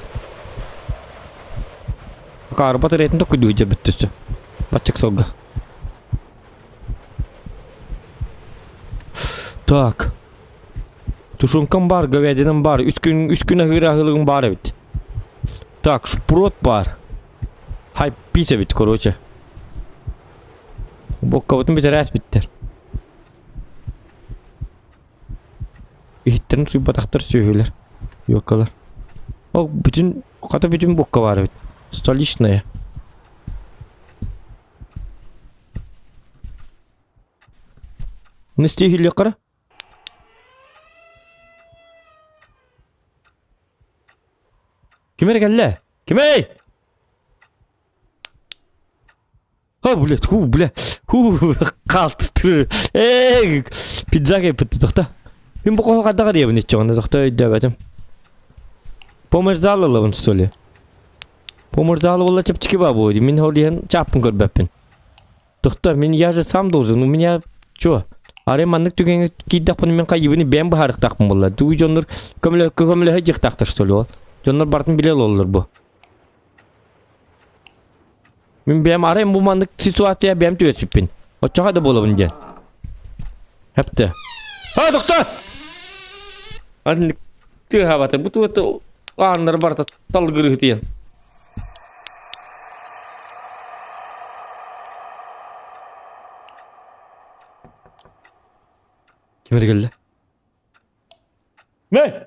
Кары батареятын тоқы дүйде біттісі. Батчық салға. Так. Тушункам бар, говядинам бар. Үс күн агырағылығым бар бит. Так, шпрот бар. Хай писа бит, короче. Бокка бұтын бітер әс біттер. Ихттерін сұйбатақтар сөйлер. Йокалар. О, bütün бокка бар бит. Столичная. Не стигілі қара? Кемер келле? Кемей! Блядь, қалты. Пиджак епітті, тоқта. Мен бұл қоға қаддаға дейбін етчі ғанда, тоқта өйді әбәдім. Помырзалы лабын, что ли? Помырзалы болла чапчики бабу өйді. Мен олиян чапын көрбәппін. Тоқта, мен я же сам должен, у меня... Чо? Аре маннык түгенге кейдақпын мен қайыбыны бән бағарықтақпын болла. Дуй жонлар көмілі жықтақтыр, что ли ол? Жонлар бартын білел олар бұл. Мен бәм арайым бұл мандық ситуация бәм түйесіппен. Отчаға да болабын ден. Әпті. Доқтар! Андық түге хабаты. Бұты өті ағандар барта тал күрі дейін. Кемер келді? Мәй!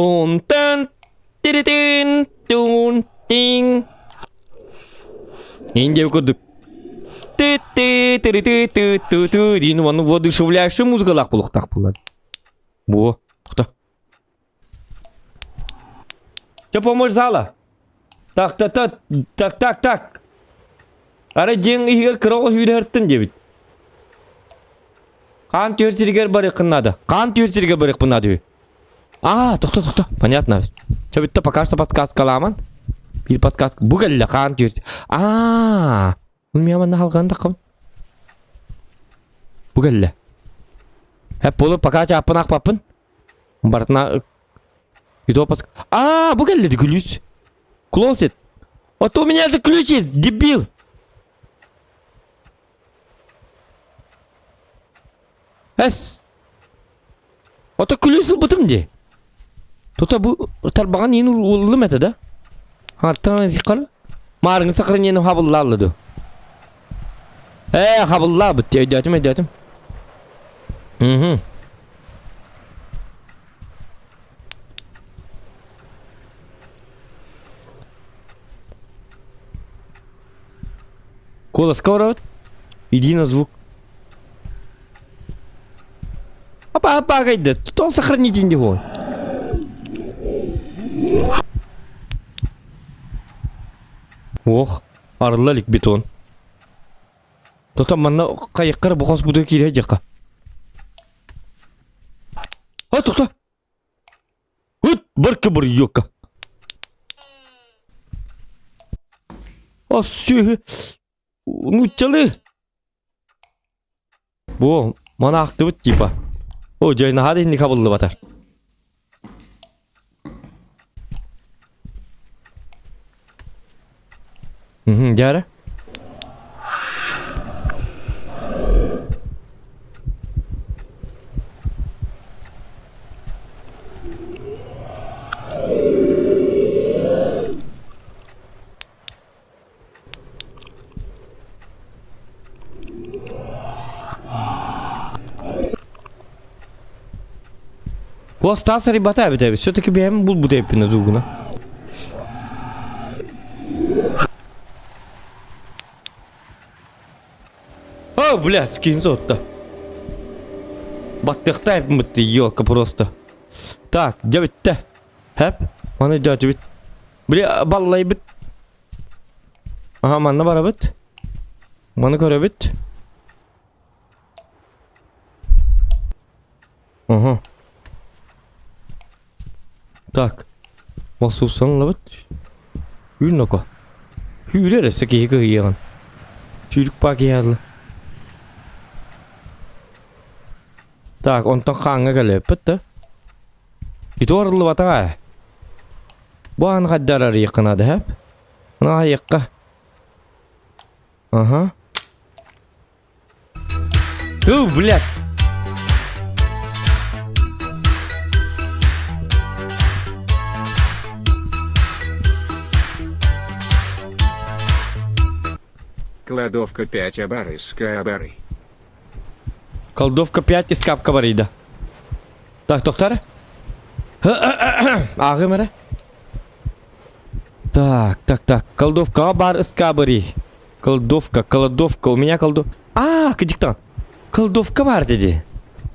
Tun tun tiritin tun ting. Инде курдук. Ты-ты-ты-ты-ты-ты-ты. Дин вон воодушевляющая музыкалак булак так булат. Во, кто? Что помочь зала? Так. Ара жең игер кыроо хүрөртүн дебит. Кан төрсиргер барык кынады. Кан төрсиргер барык кынады. Тохто. Понятно. Что битто пока что подсказка аламан. Bir подсказка. Бугалла кан төрс. Ул меня мана халганда кам. Бугалла. Хеп болу пока чапынак папын. Бартна Ито подсказка. Бугалла да ключ. Клосет. Вот у меня это ключ есть, дебил. Вот ключ бутым де. Тут бу тарбаган ен улым это да? Тана диккал. Марың сакрын ен хабыллалды. Хабылла бит өйдәтим. Голос коворот. Иди на звук. Кайда. Тут сохранить индиго. Ох, арлалик бетон. Тут манна кайыккыр бохос буду кире жакка. Токто. Бір йока. Ну чалы. Во, мана актыбыт типа. Жайна хады не кабылды батар. Жары. Bu stasa ribata abi. Все-таки benim bu tepine duguna. О, блядь, кинзот-то. Баттыхта мыты, ёлка просто. Так, девять-то. Хеп, маны дядя бит. Бля, баллай бит. Ага, манна бара бит. Маны көре бит. Ага. Так. Басусан ла бит. Үйнөкө. Үйрер эсеке екі кыйган. Чүрүк пак язлы. Так, он там ханга галепет, да? И то орлы батага. Буан гаддарар якына да, хеп? На якка. Ага. Блядь. Кладовка 5 абары с кабары. Колдовка 5 из капка барида. Так, тоқтар. Ағы мәрі. Так. Колдовка бар из кабари. Колдовка. У меня колдовка. Кыдиктан. Колдовка бар деді.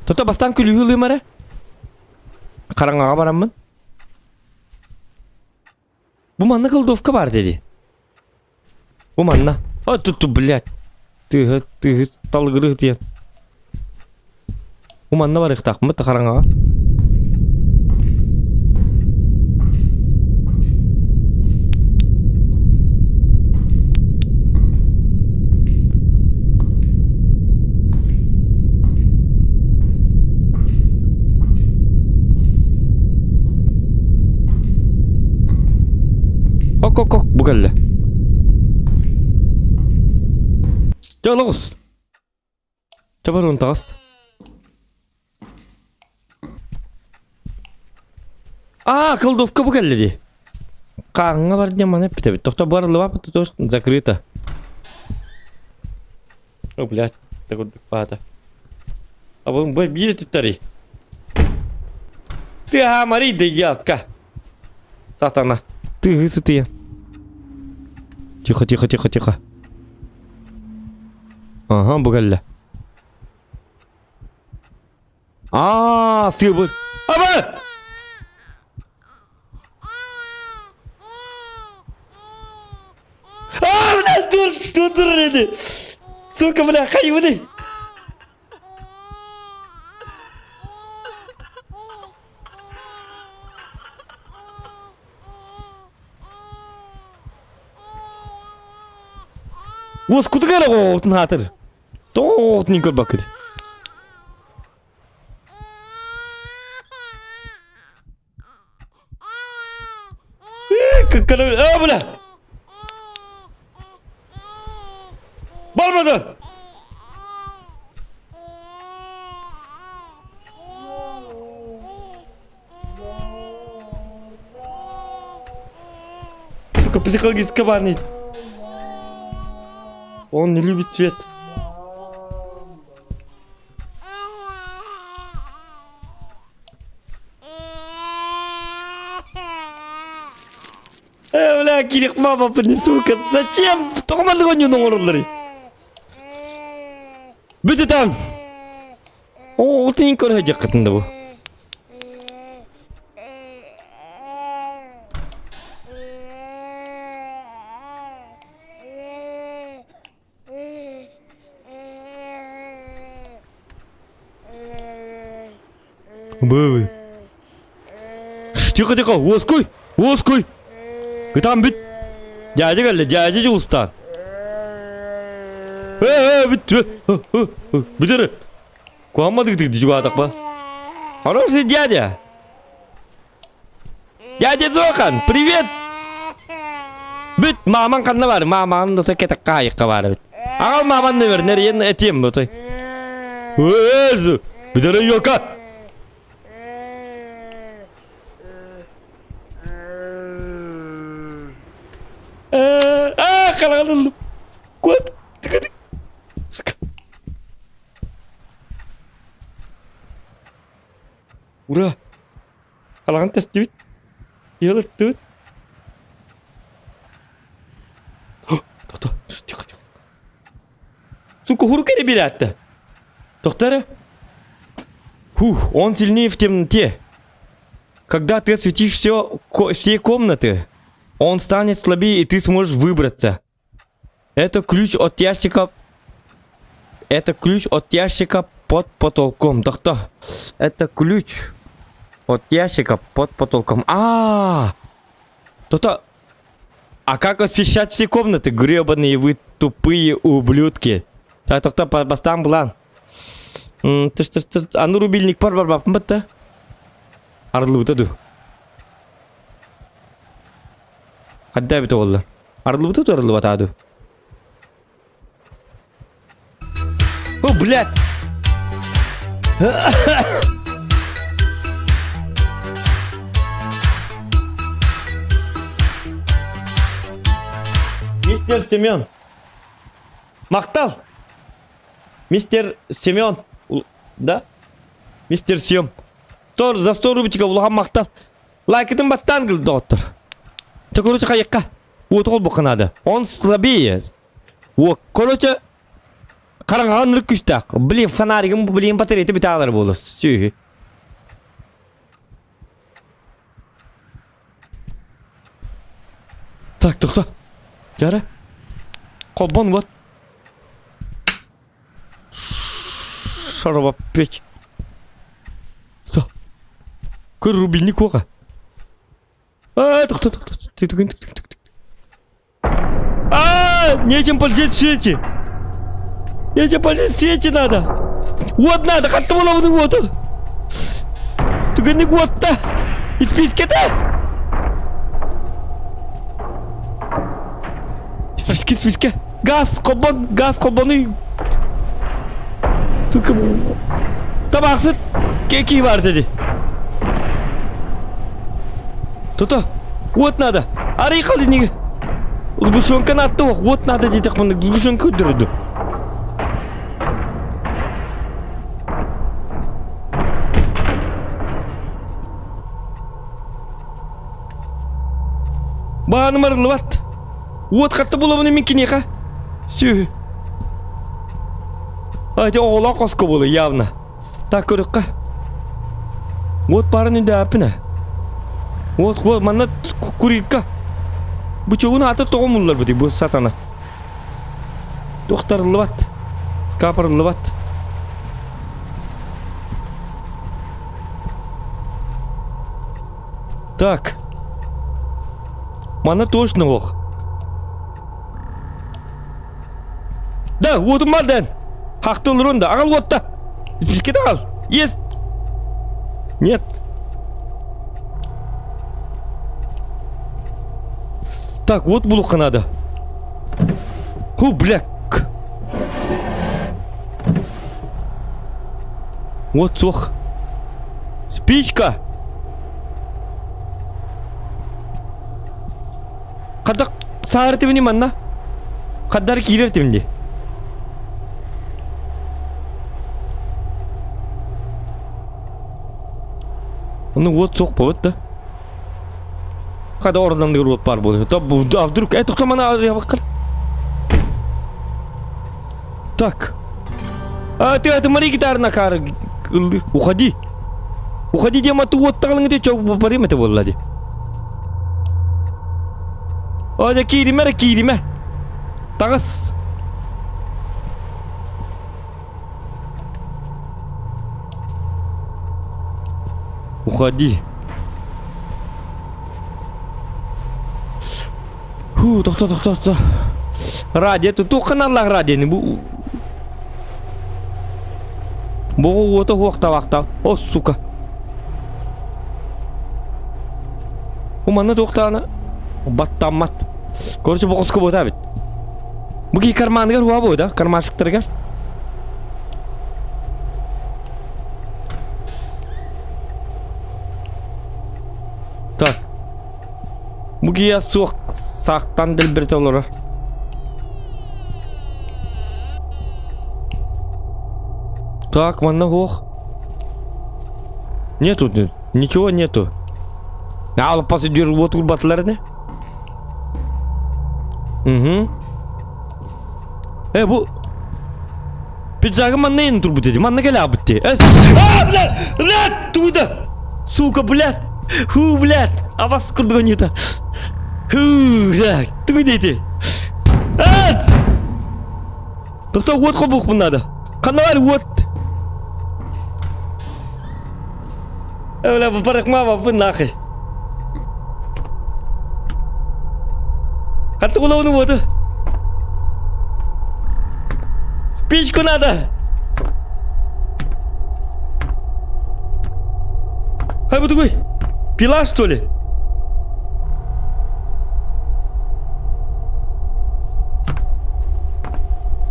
Тота бастан күлі үлі мәрі. Қараңаға барамын. Бұл манна колдовка бар деді. Бұл манна. Тұтты, блядь. Тығы, талғыры дейін. Уманна бар ихтақ мы тақаранға. Ок, bu geldi. Gel Oğuz. Çabar onu tağız. Колдовка bu geldi. Қаңға бар деман еп бітебі. Тоқта барлы бапы тұтош закрыто. О, блядь, так вот пата. А вы били туттари. Ты амари да ялка. Сатана. Ты гысытые. Тихо. Ага, bu geldi. Сыбыр. Аба! Dur dedi. Сука, бля, хайвыды. Ос кутыгара гоотун хатыр. Тоот никол бакыр. Какая, бля. Бармады! Сука, психологически барнит. Он не любит цвет. Бля, кирик мама принесу-ка. Зачем? Только догоню на уродлары. Бүті там! Ты не көрі жақ қытынды бұл. Бұл. Тихо, оской! Там бүт. Дядя кәлі, дядя жылыстан. Бітірі. Қуамадық жүгі атақ ба. Анау сен дядя. Дядя Зохан, привет. Бүт, маман қанна бар. Маман өте кетік қайыққа бар. Ағал маман не бер, нәрен әтем өте. Өзі, бітірі йоқа. Қалағанылым. Көт, тікадік. Ура! Қалаған тәсті бит. Елір түт. Тоқта. Тихо. Сука, хуру кере беретті. Тоқтары. Он сильнее в темноте. Когда ты осветишь все комнаты, он станет слабее, и ты сможешь выбраться. Это ключ от ящика. Это ключ от ящика под потолком. Тоқта. Это ключ от ящика под потолком. Тоқта. А как освещать все комнаты? Гребаные вы тупые ублюдки. Так, тоқта, бастан бұлан. Ану рубильник бар бапын бітті. Арылы бұтады. Хадда біті олды. Арылы бұтады, арылы батады. О, блядь! Мистер Семен. Мақтал. Мистер Семен. Да? Мистер Сем. За 100 рубичка влогам мақтал. Лайкетін баттан кілді доктор. Ты, короче, қайыққа. Вот ол бұқынады. Он слабее. О, короче, қараңған нүрік күштақ. Блин, фонаригім, блин, батареті бітағылар болды. Сүй. Так, тоқта. Жары. Қолбан вот. Шарабап печ. Что? Какой рубильник оға? Тоқта. Нечем пользовать в свете. Нечем пользовать в свете надо. Вот надо, қатты бола бұның оты. Түгенік отта. Из списка-то. Списка. Газ, қолбаны. Сука, табақсыз кеки бар деді. Тота, от надо. Арай қалды неге? Сгущенка надо, вот надо дейді қымды. Сгущенка өдірді. Бағаны марылы бат. От қатты бола бұны мен кенеқа. Сүй. Айде оғыла қосқа болы, явна. Так, көріққа. Вот барын үнді әпіні. Вот, манна көріққа. Бұл чоғыны аты тоғым ұлылар бұды, бұл сатана. Тоқтарылы бат. Скапарылы бат. Так. Манна точно оқ. Да, отым барден. Хақты олыр онда. Ағал отта. Спискет ағал. Есть. Нет. Так, вот бұлыққа надо. Ху, бляк. Вот соқ. Спичка. Қадақ сағыр тебіне манна? Қаддар кейлер тебінде? Оны от соқ болып да. Қада орынымды көріп бар болды. А вдруг? Тоқта мана баққар. Так. Ты это мари гитарна кар. Уходи. Уходи, дема ту от тағылыңы те чоқ парим это болады. Ода кириме. Тағыз. Уходи. Тоқта. Радио, ты тоқынарлақ радионы. Бұл оты уақта. О, сука. Уманны тоқтағына. Баттамат. Көрші бұл құсқы бота бет. Бұл кей карманығар уа бойда, кармашықтырғар. Так. Бұл кей соқ сақтан діл бір толырар. Так, манна оқ. Нету, ничего нету. Ya alıp pası diyor otur batlarını. Bu Пиджагы манна ен тур бутedi. Манна келе абытти. Блядь! Туда! Сука, блядь! Ху, блядь! Авас курдгонита. Ху, блядь! Туда дейти. Тохта вот хобух надо. Канал вот. Бля, попарак мама, вы нахуй. Хату голову вот. Спичку надо! Хай бы такой! Пила, что ли?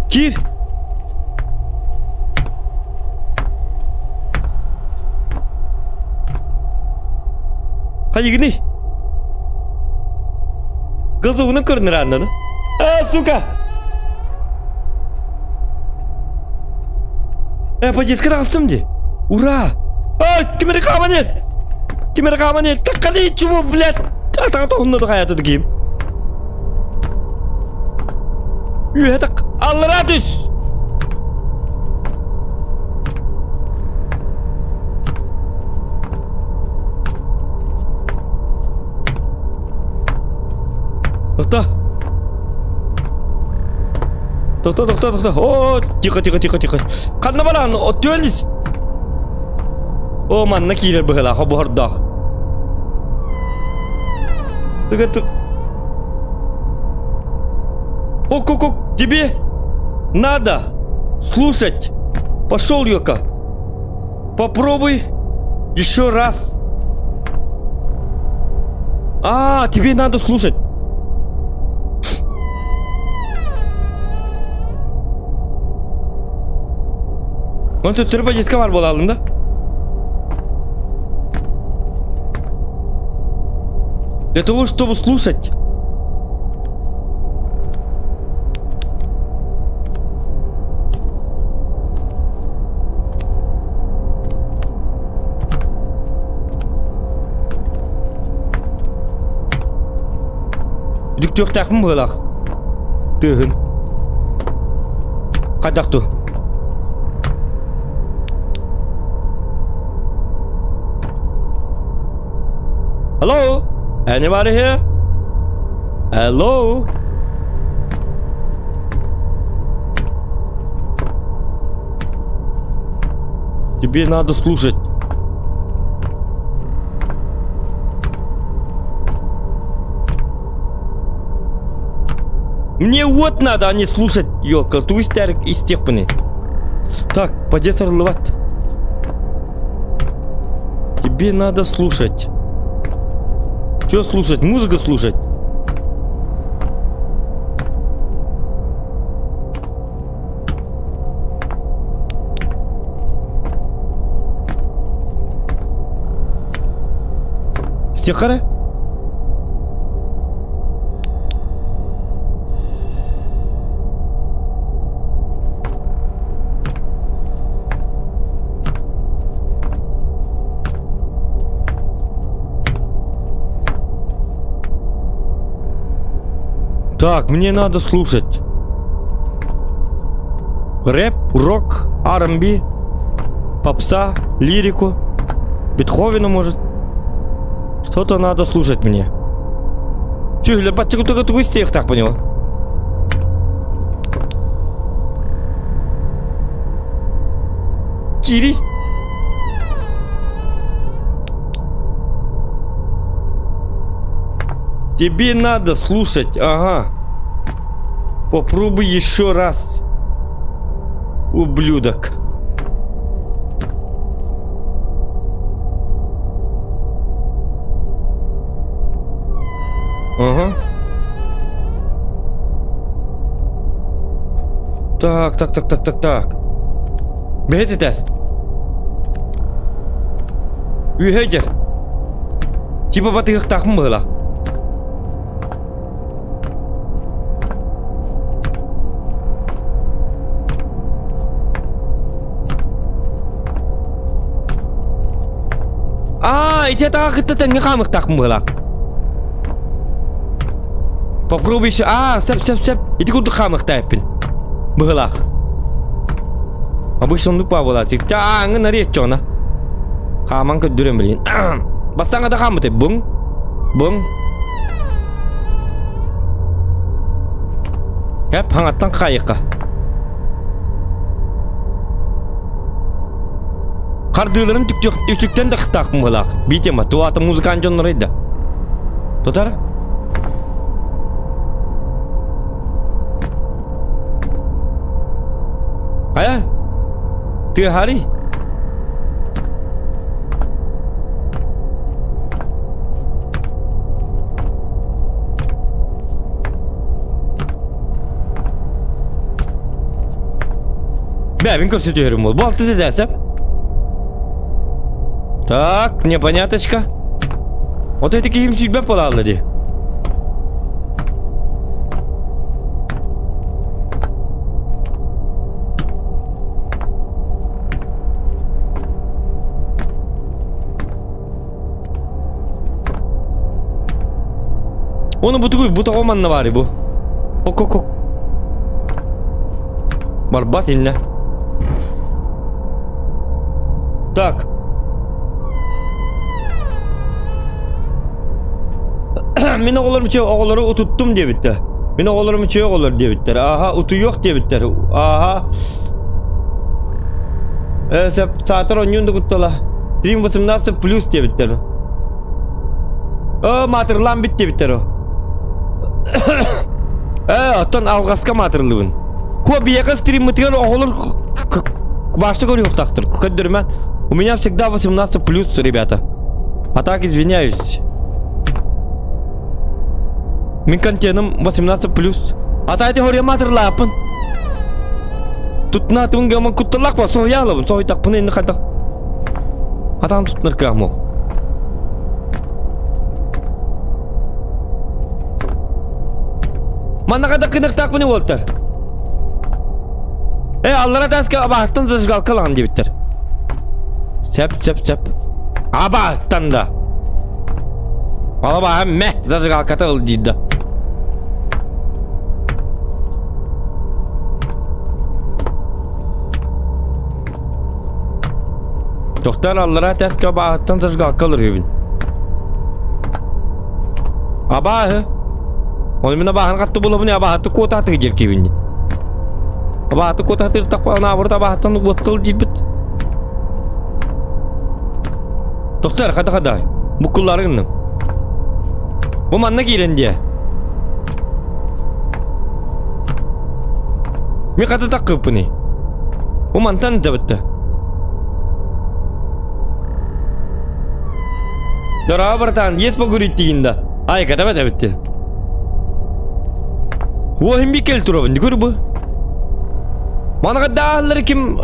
Кир! Хай гни! Газовый накорный рано, да? Сука! Пойди, скоростом где? Ура! Кемер каманет! Кемер каманет! Так кали чего, блядь? А так то он такая этот гейм. Так, алладус! Кто? Кто? О, тихо. Канна балан, отёлись. О, ман, накилер быгала, хобу хардах. Ок, тебе надо слушать. Пошел, Йока. Попробуй еще раз. Тебе надо слушать. Он тут turbo diska var bu alanında. Для того, чтобы слушать. Дүктөк такмын болақ. Төгін. Қадақту. Hello? Anybody here? Hello? Тебе надо слушать. Мне вот надо, а не слушать, ёлка. Туистер из тех паны. Так, поди сорвать. Тебе надо слушать. Что слушать? Музыку слушать? Стихары? Так, мне надо слушать рэп, рок, R&B, попса, лирику, Бетховена, может. Что-то надо слушать мне. Чё, только такой стих, так понял? Кирис? Тебе надо слушать, ага. Попробуй еще раз, ублюдок. Ага. Так. Бейте тест. Үйхейдер. Типа батыгық тақым была. ite tağa kıtta tenge kamık takım bıhlak. Попробуй еще. Сеп. Ити курдук камыкта эппин. Быhlak. Обычно ондук ба болат. Аңы нарет жона. Каман көддүрем билин. Бастаңа да камыт эп. Буң. Hep hangаттан кайыкка. Кардыыларын үтүктен да кыттак быhlak. Битема туата музыкан жонноройда. Тотар? Aya? Tiga hari? Ben көрсөтөөрүм бол. Болту десеп. Так, непоняточка. Вот эти кийим сүйлбөп бола алды. Onu bu toğmanla var bu. Ok. Barbat inne. Так. Мен оголору утуттум diye bitti. Men oğullarım çöğ olur diye bitler. Aha utu yok diye bitler. Aha. Saatler 10 kuttola. Stream 18 plus diye bitler. Matırlan bit diye bitler o. Attan algaska matırlıbın. Ko bir yaka stream material oğulur başta yok taktır. Кадырмен. У меня всегда 18 плюс, ребята. А так извиняюсь. Min контентом 18 плюс. А так это матырлапын. Tutna tunga man kutlak pa soyalabın. Soytak pını kadar. Adam tutnur kamol. Mana kadar kınık tak bunu Walter. Allah'a deske abahtın zıжgal kalan diye bitir. Sep. Abahtın da. Valla bana meh zıжgal katıl ciddi. Doktor Allah'a deske abahtın zıжgal kalır yubin. Abahı. Onu bana bahan kattı bulabın ya abahtı kota atı gecir kibindi. Abahtı kota atı takpa ona burada abahtın uvattıl cibit. Doktor kada. Bu kullarının. Bu manna giren diye. Mi kada takıp bunu. Bu mantan da bitti. Dora bertan yes paguritiginde. Ay kada bitti. Wo him bikel turabın dikur bu. Mana kadar kim?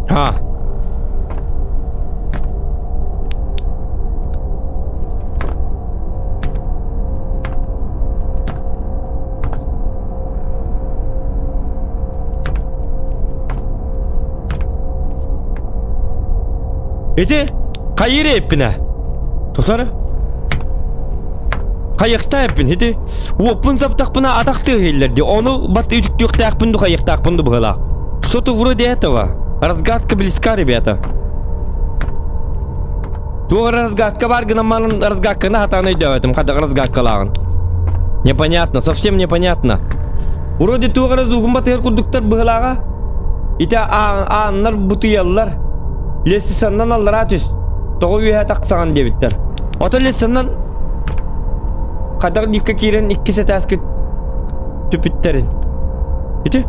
Ha. Eti kayırı hepine. Tutarı. Kayıkta hepin hedi. Opun zaptak buna atak değillerdi. Onu bat ütük yok takpındı kayık takpındı bıhla. Что-то вроде этого. Разгадка близка, ребята. То разгадка бар, гноман разгадка на хата найдёт, когда разгадкалаган. Непонятно, совсем непонятно. Вроде то разугум батер кудуктар быhlага. Ите аннар бутуяллар. Лесисаннан аллара түс. Тогу үйе таксаган дебиттер. Ото лесисаннан кадар дикка кирен 2 сетаскы түпүттерин. Ите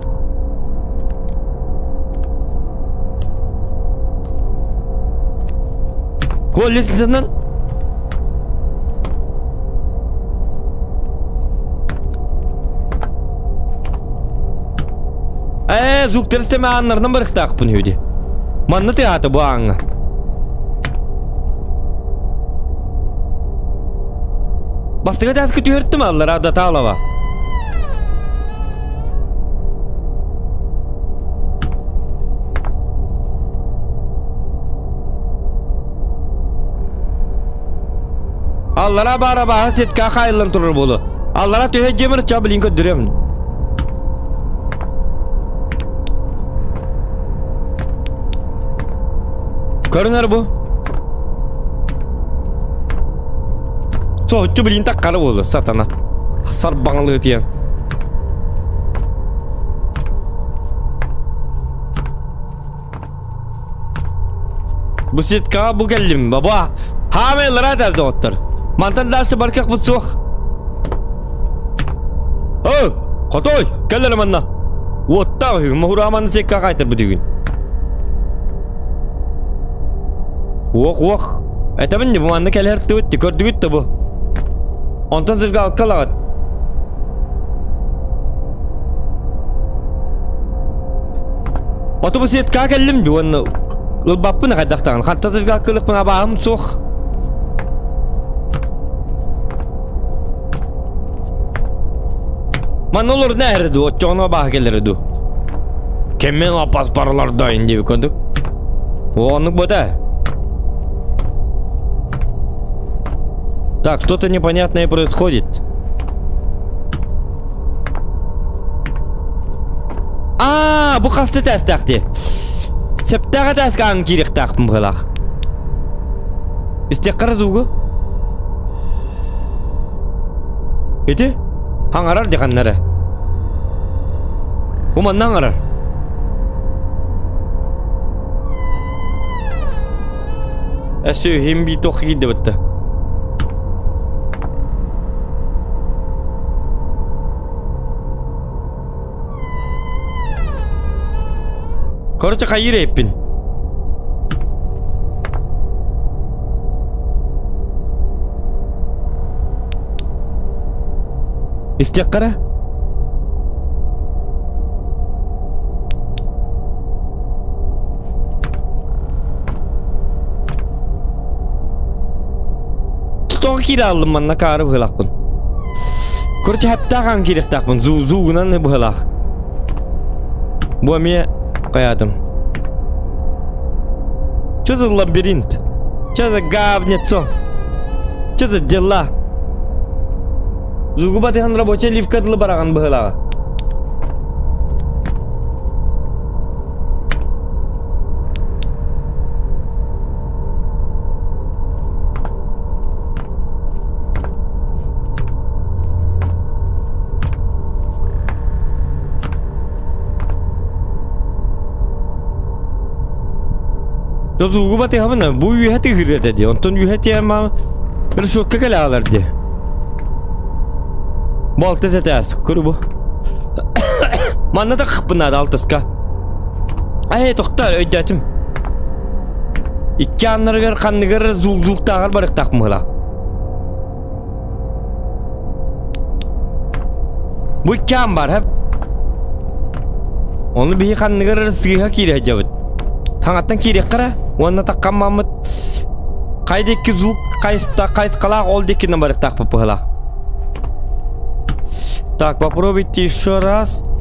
Kol lesinden zukter isteme anlardan barıktak bunu hüdi. Manlı teatı bu anı. Bastığa ders kötü hürttüm Allah adeta alava. Allara bara baha setka kayıllan turur bolu. Allara tühe cemir çabilin ködürem. Görünür bu. Soğutçu bilin takkalı bolu satana. Hasar bağlı diyen. Bu setka bu geldim baba. Hamillara derdi otur. Mantan dersi barkak bu soğuk. Oh, kotoy, gel manna. Otta mahuraman sekka kaytır bu düğün. Wok. Tabii bu manna keler tüt gördük bu. Ondan sizga alkalagat. Oto bu setka geldim diyor. Lubapın kadaktan. Hatta sizga kılık bana bağım soğuk. Man olur nerede o çoğuna bah gelirdi. Kimin lapas paralar da indi koyduk. Onu bu da. Так, что-то непонятное происходит. Bu kastı test taktı. Septağa test kan kirek taktım kılak. İstekar zugu. Eti? Hangarar dikanlara. Bu manna hangarar. Hem bir tok gidi bitti. Korça kayır hepin. İstekara. Stoğa kira aldım manna karı bıhlakpın. Korça hep dağın kirek takpın. Zuğunan ne bıhlak. Bu amiye kayadım. Что за лабиринт? Что за говнецо? Что за дела? Зугу батыхан рабочий ливкадлы бараган быхылага. То зугу батыхан на бу юхети хирет эди. Онтон юхети ама bir şokka kala alırdı. Baltı zetas kurubu. Manna da khıpınadı altıska. Ay toxtar öydətim. İki anlarıgar qanlıgar zul tağır barıq taqmıla. Bu iki an var hep. Onu bir qanlıgar sığıha kiri hacabıt. Tangattan kiri qara. Onu taqqan Mahmut. Qaydaki zul qayыс qalaq oldekini barıq taqpıla. Так, попробуйте еще раз.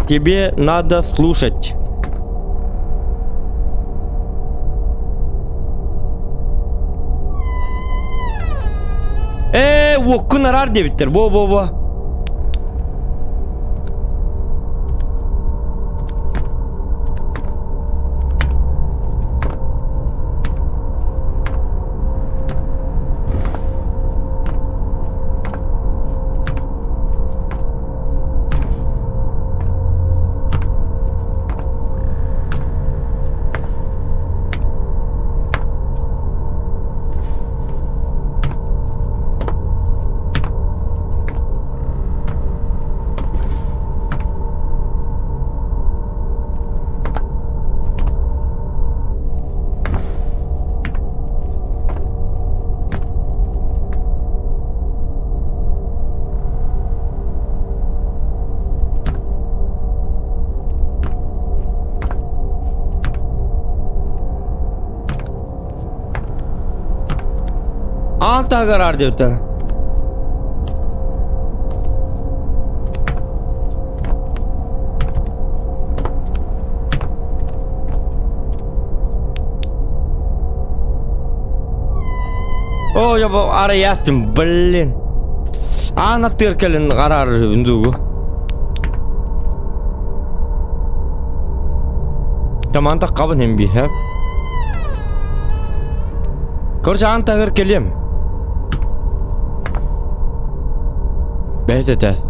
Тебе надо слушать. Воккун арар дебиттер. Бо. Anta karar diyor. O ya bu araya attım bilin. Ana tırkelin karar undugu. Tamam da kabın hem bir hep. Korsan tağır kelim. Bezetes.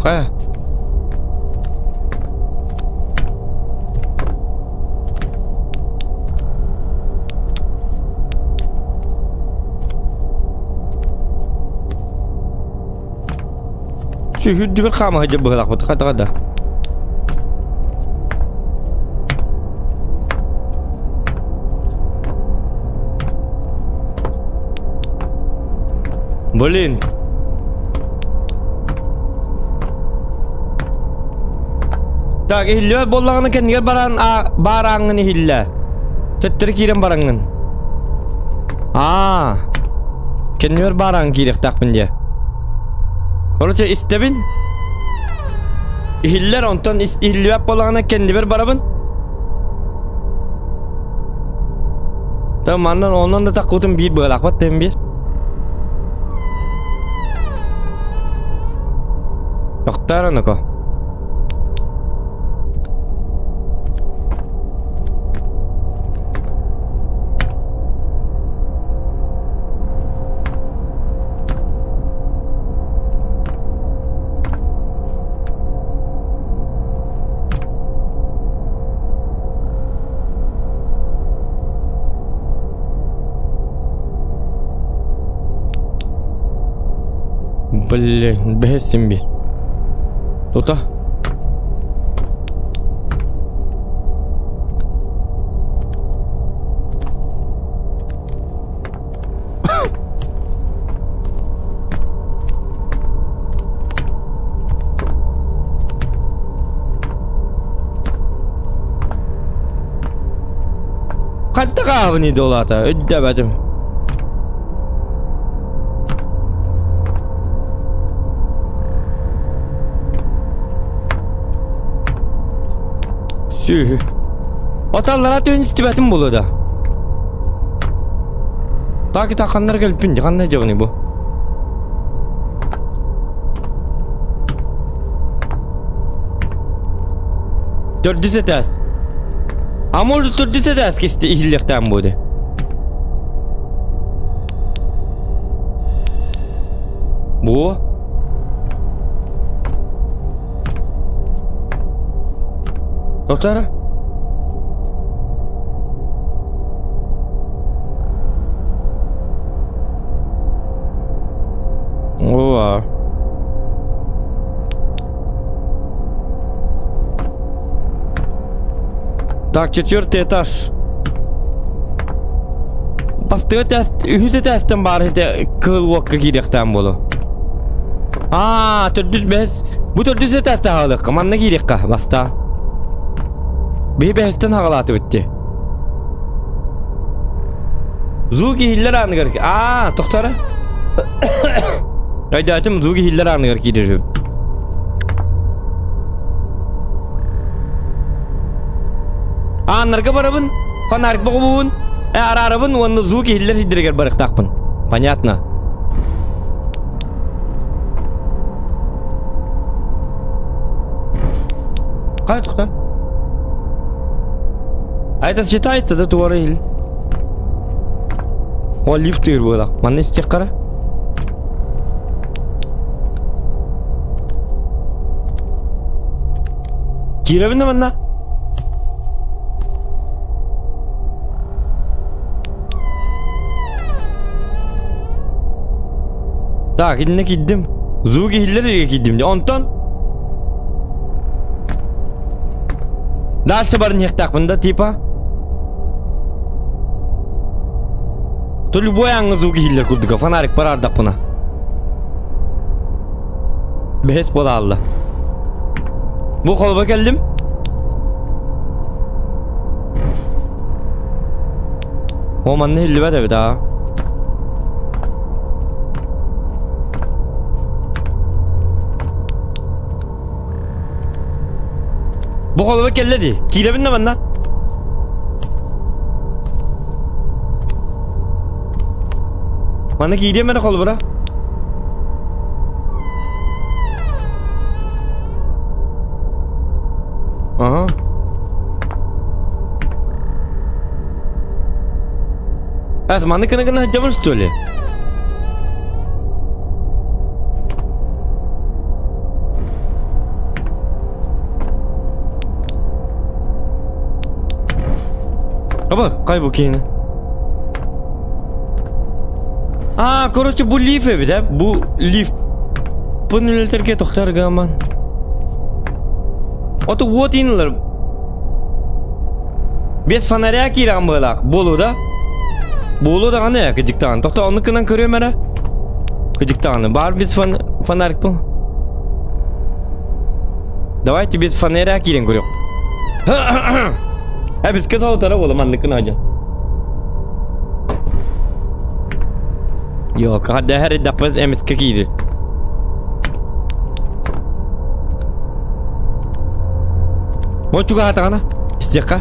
Kaya. Sühüddü bir kama hacı bıhlak bu tıkada. Bolin. Tak hilla bollagını kendiger barangını hilla. Tettir kiren barangın. Kendiger barang kirek takpınca. Koruça istebin. Hiller ondan hilliyap bollagını kendiger barabın. Tamam ondan da takutun bir bölak bat tem bir. Doktor onu ko. Блин, бесим bir. Tuta. Katta kahveni dolata ödemedim. Süh. Otallara tön istibatim bulu da. Taki takanlar gelip bindi. Kanday cevani bu. Dördüse ters. Ama orada dördüse ters kesti ihillikten bu de. Bu. Doktor. Oha. Так, 4 этаж. Bastığı test, ühüze testten bari de kıl vakka girekten bolu. Tördüz bez. Bu tördüze test halık. Manna girekka basta. Bir behesten havalatı bitti. Zugi hiller anıgar ki. Doktora. Haydi atım zugi hiller anıgar ki derim. Narga barabın. Fanarik bakubun. Ararabın onu zugi hiller hiddireger barık takpın. Понятно. Kayıt doktor. Это считается, да, творил. О, лифтер было. Манны стекара. Киревна манна. Так, eline gittim. Zugi hillere gittim de ondan. Дальше барın hektak bunda tipa. То любой аңыз уги хиллер курдука фонарик барардак бuna. Бес бола алла. Bu kolba geldim. O man hilli bede bir daha. Bu kolba geldi. Kire binne benden. Bana kire bana kolba. Aha. Az mana kena jaman stole. Apa kaybol kene. Короче, bu leaf bir de bu leaf. Bunu ilerterke tohtar gaman. Oto вот inler. Без фонаря кирам болак. Болу да? Болу да ne gıcıktan. Tohta onu kınan körüyorum ara. Gıcıktan. Бар без фонарик bu. Давайте без фонаря кирен көрөк. Biz kız altara oğlum anlıkın hacı. Yok hadi her dakika emis kekiydi. Mau juga katakan istirahat.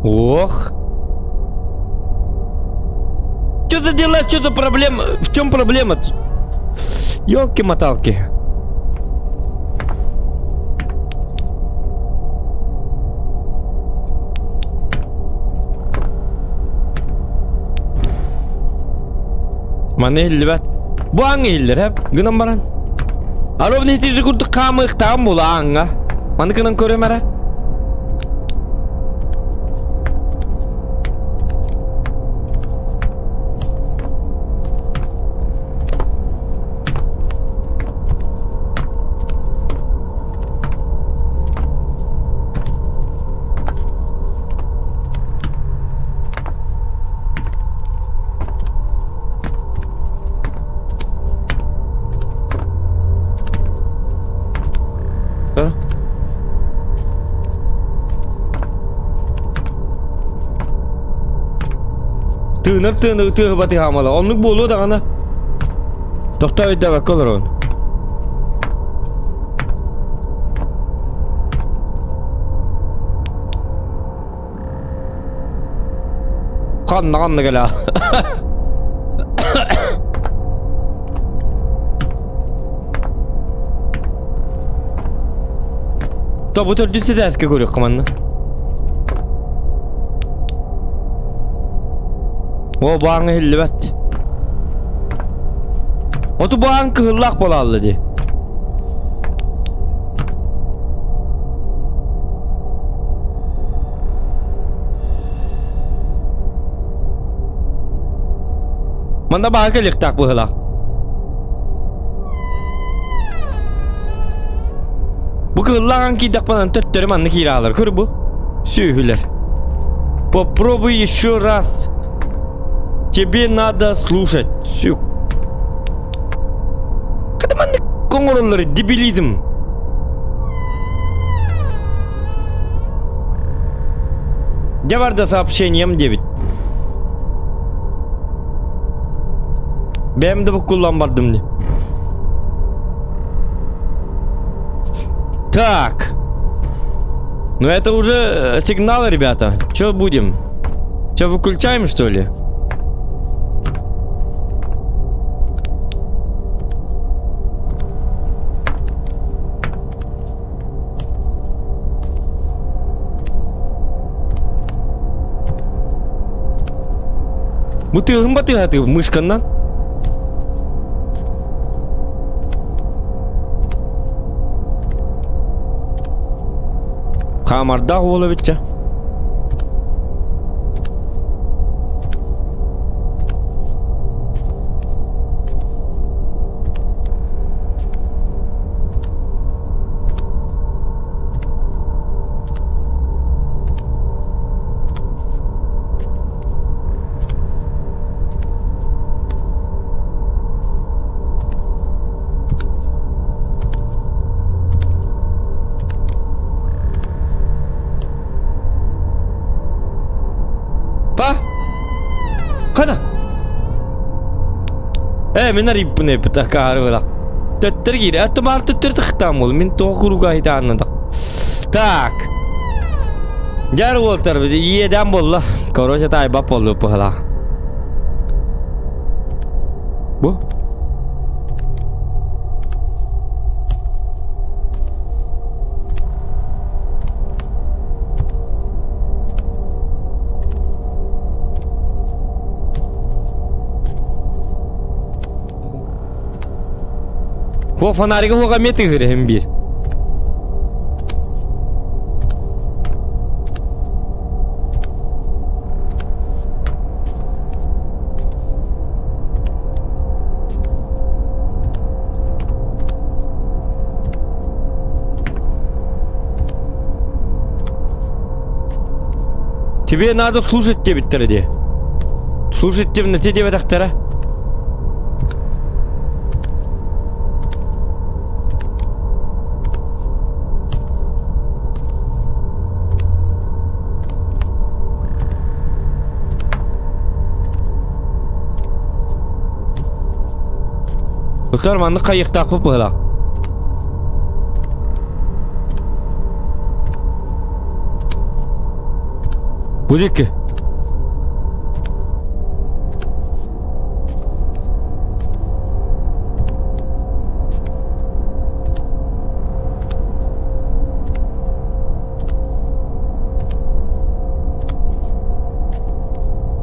Ох. Что за дела? Что за проблема? В чем проблема? Ёлки-моталки. Mana hilbat. Bu ang hiller hep gınam baran. Alo ne tizi kurdu kamı tam bula anga. Mana kınan köremere. Tığ batı hamala. Onluk bolu da ana. Doktor ödde bak olur on. Kanlı gel ha. Bu tür düzse de eski görüyor kamanını. O bağını hillibat. Otu bağın kıhıllak bolallı di. Manda bağın kıhıllık bu hılak. Bu kıhıllağın ki dakmadan tötterim anlı kiralar. Kır bu. Sühüler. Попробуй еще раз. Тебе надо слушать. Все. Кадаманны коңороллары дебилизм. Где var da сообщением дебит? Benim de bu kullanmadım diye. Так. Ну это уже сигналы, ребята. Что будем? Что, выключаем, что ли? Bu tığın batı hatı mışkandan. Kamarda oğlu bitçe. Па? Kada? Мен риппune пыта карылак. Төттөр кире, атмар төттөр тыктам бол. Мен тоқуруга айта анадак. Так. Жар болтар биде иеден болла. Короче тайбап болду пыла. Бу? Ho fanariga hoga meti gire hem bir. Тебе надо слушать тебе биттер. Слушать тебе на тебе дактара. Doktor mandı kayık takıp bırak. Bu değil ki.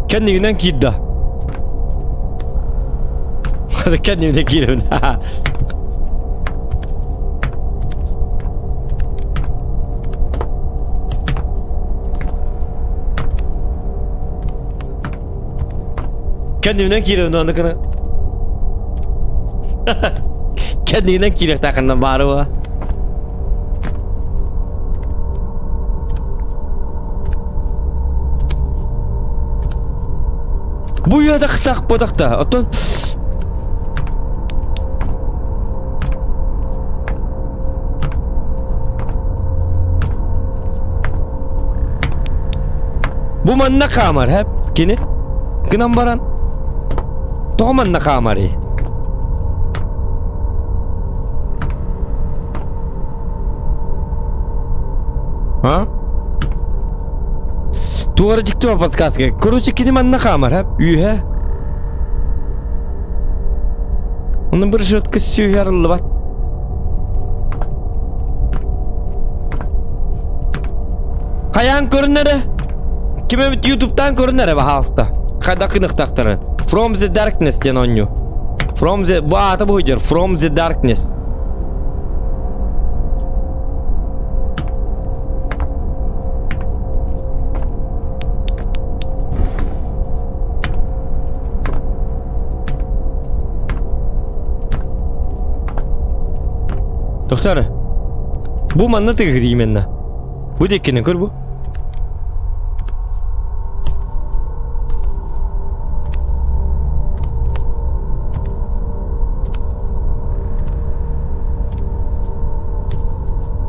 Kendinden kidda. Hadi kendimde girin. Kendimden girin onu kana. Kendinden girin takından baru wa. Bu ya da tak podakta. Oton. Bu manna kamar hep kini kınam baran to manna kamari ha tuara çıktı podcast ke kurucu kini manna kamar hep üye onun bir şut kısçı yarıldı bak kayan görünere Kime YouTube'dan görünür hasta. Kada kınık taktarın. From the Darkness den onyu. From the bu ata bu hıcır. From the Darkness. Doktor. Bu manna tıgırıyım enna. Bu dekini kır bu.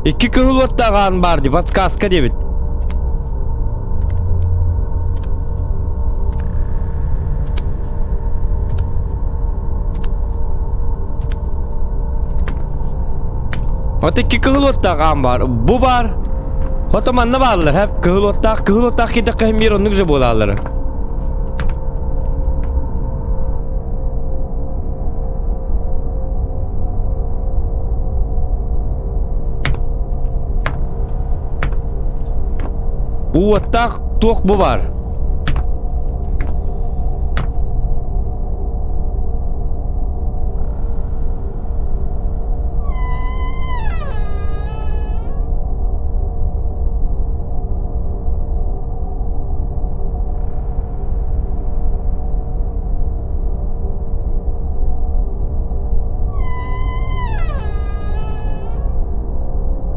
İki kıhıl ottağın bardı, podkastka debit. Ot iki kıhıl ottağın var, bu var. Otomanna bağlılar hep kıhıl ottağ ki dakika hem bir onu güzel boğalarlar. Bu ottaq toq bu var.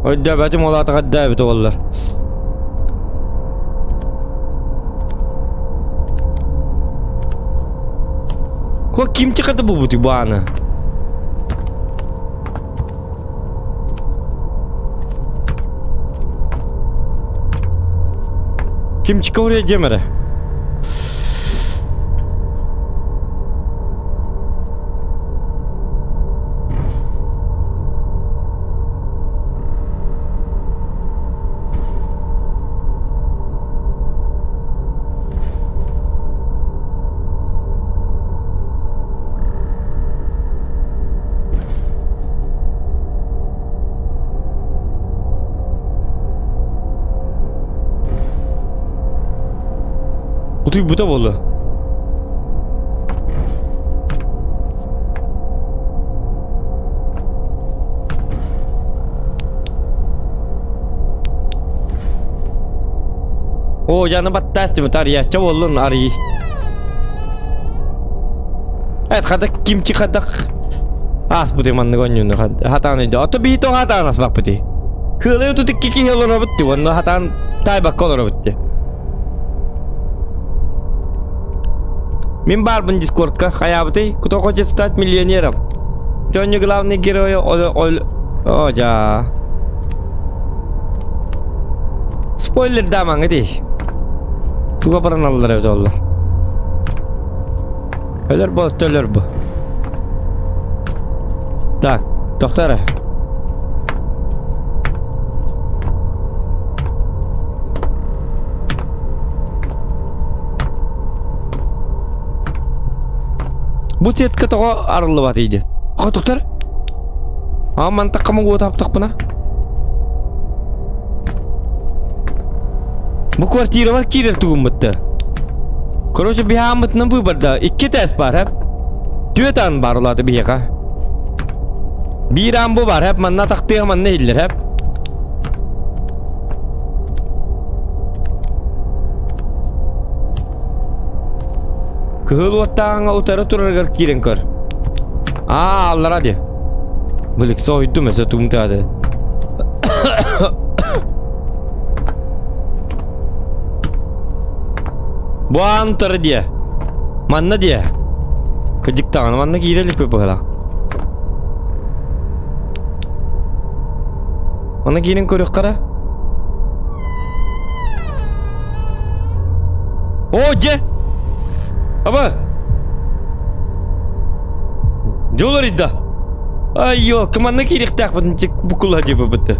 Oyda betim olata kadda bit oğullar. Ko kim çıkardı bu buti bu anı? Kim çıkıyor oraya cemere? Butuy buta bolu. O yanı battı mı tarihe çavolun arı. Evet kadak kimçi kadak. As buti mandı gonyunu hatan oto bir to hatan as bak buti. Hılı tutuk kiki hılı buti vanda hatan tay bak kolor buti. Min бар в Дискордка, хаябты, кто хочет стать миллионером. Сегодня главный герой Оджа. Спойлер да мангати. Туга параналлар evet oldu. Ölür bu. Так, доктора. Bu setka togo arılı bat idi. Aa doktor. Aa mantak mı taptık buna? Bu kvartira var kirir tuğum bitti. Короче bihamıtının выборда iki test var hep. Düetan var oladı bir yaka. Bir an bu var hep manna taktığı manna hildir hep. Kehul watanga utara turagar kiren kar. Allah hadi. Balik soydu mesela tumta ada. Bu antar dia. Mana dia? Kejik tangan mana kira lip pala. Mana kiren koruk kara? Oh je. Apa? Jolar idda. Ayo, kemana kiri tak pencik pukul aja betul.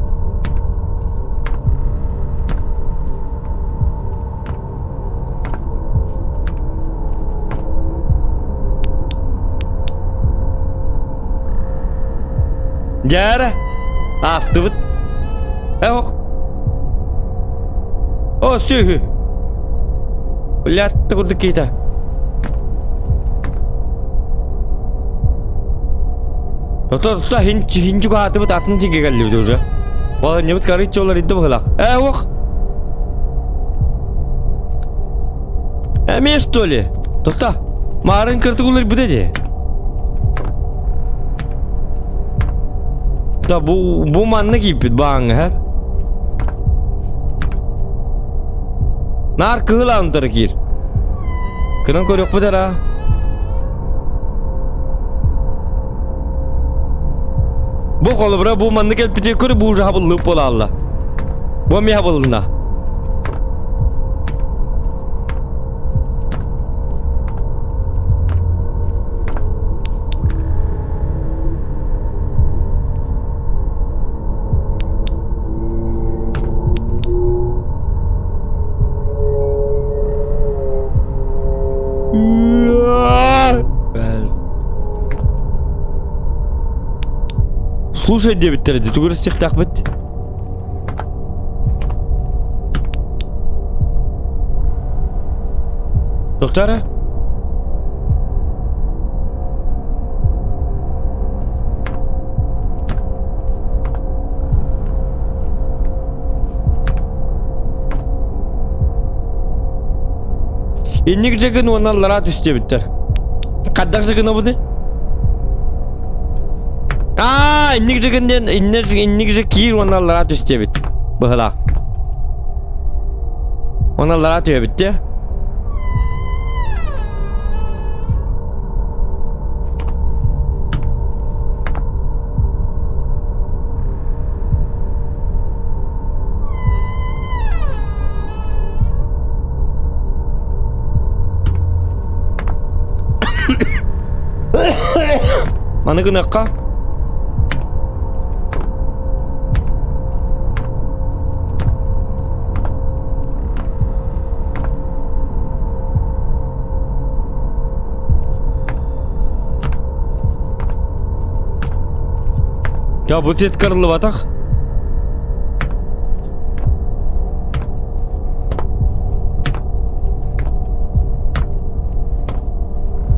Jara, astut. Oh sih. Lihat takut kita. Doktor hincu hati bu tatın çike geldi bu durca. Vallahi nyebut kari çolar idde bakalak. Wak. Emi что ли? Doktor, marın kırtıkları bu dedi. Da bu manna gibi bang hep. Nar kıhılan tarakir. Kınan koruk bu dara. Bu kolu bura bu manna kelpice kuru bu haballı pola Allah. Bu mi habalına. Слушай, дебиттер, ты говоришь, стих так быть? Доктора? Инник жагын онан лара түсте биттер. Кадdak жагын обуды? İnnik jigenden innik jig kir onlarlara düştü bit. Bıhla. Onlarlara tüye bitti. Mana kınakka? Ya bu set karılı batak.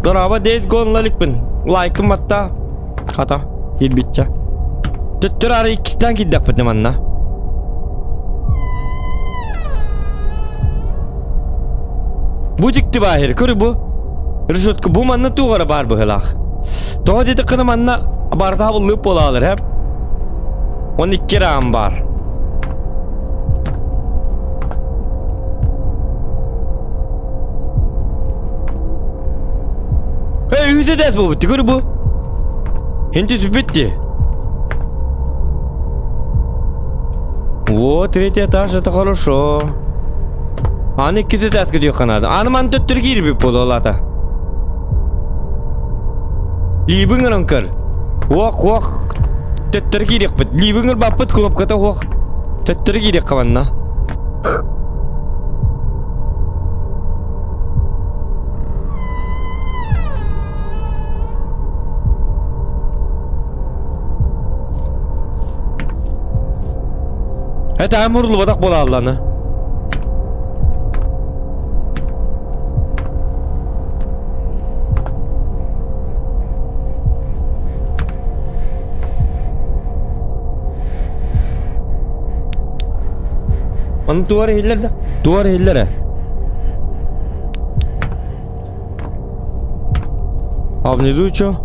Dur abi değil gonlalik ben. Like'ım hatta. Hata. Hil bitçe. Tüttür arı ikisinden gidecek benim anna. Bu çıktı bahir kırı bu. Rüşütkü bu manna tuğara bar bıhılak. Doğu dedi kınım anna. Bardağı bulup bola alır hep. 12 rağım var. Hey yüzde ders bu bitti kırı bu. Henüz bitti. Вот, третий этаж, это хорошо. Аны кисе дәс gidiyor kanada. Аны man töttür girip bololata. Libin rankar. Wak. Töttür girip bit. Libin bapıt kulüp kata wak. Töttür girip kavanna. Heta murlu badak bola Allah'ını. Onu duvar hillerde. Duvar hillere. А внизу что?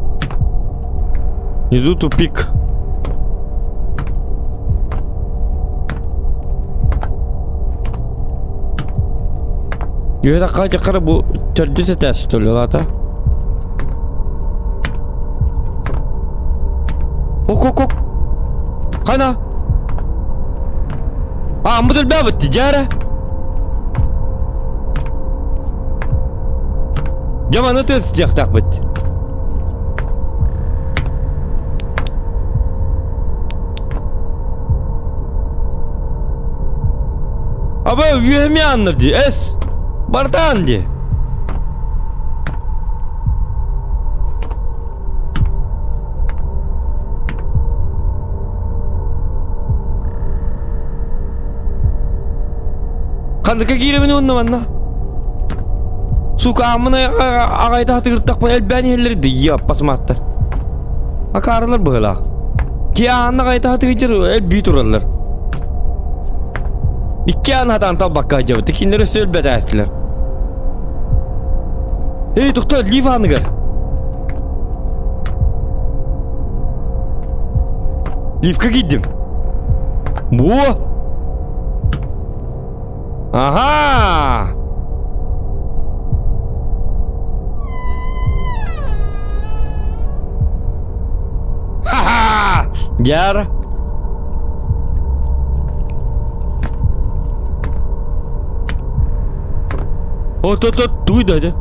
Внизу тупик. Yöre kaç kere bu terdüse test oluyor da. Ok. Kana. عمود الباب التجارة جمع نوتس جاك تقبت أبا يهمي عنر دي اس برتان دي Kandıka giremin onunla manna. Suka amına ağayda hatırlık bana el beni elleri de yapmasım atlar. Akarlar böyle. Ki ağanla ağayda hatırlık el büyüt orallar. İki ağın hatan tal bakka acaba. Tekinleri söylbede ettiler. Hey doktor liv ağını gör. Livka gittim. Bu. Aha! Haha! Gel. Duydu hadi.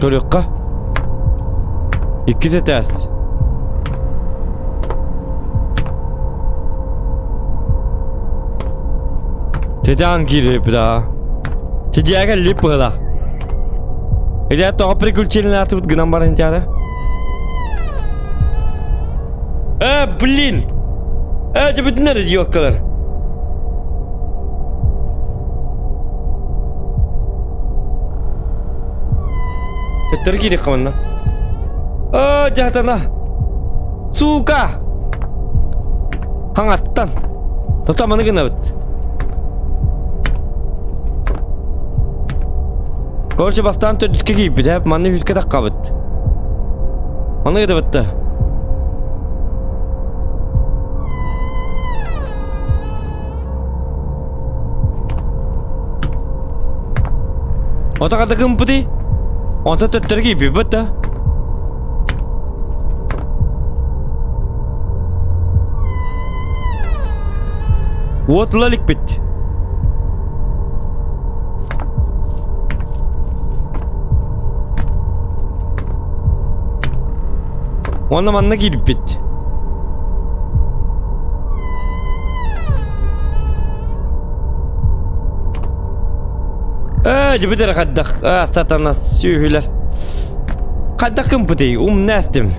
طريقة İkisi ters. Tedan girip daha. Tejaka lip lah. Dia to opri kulcilin atut genambaran cara. Блин. Cepet nerede yok kadar. Tergi di kawan lah. Jahatan lah. Suka. Hangatan. Tutamını gına bit. Korçu bastan tödüske giyip bit. Hep manni hüske takka bit. Onu gıda bitti. Ota kata kımputi. Onta töttür giyip bitti. Otlalık bitti. Onda manna giyip bitti. Cibidere kaddak. Satana sühüler. Kaddak kımputi. Nestim.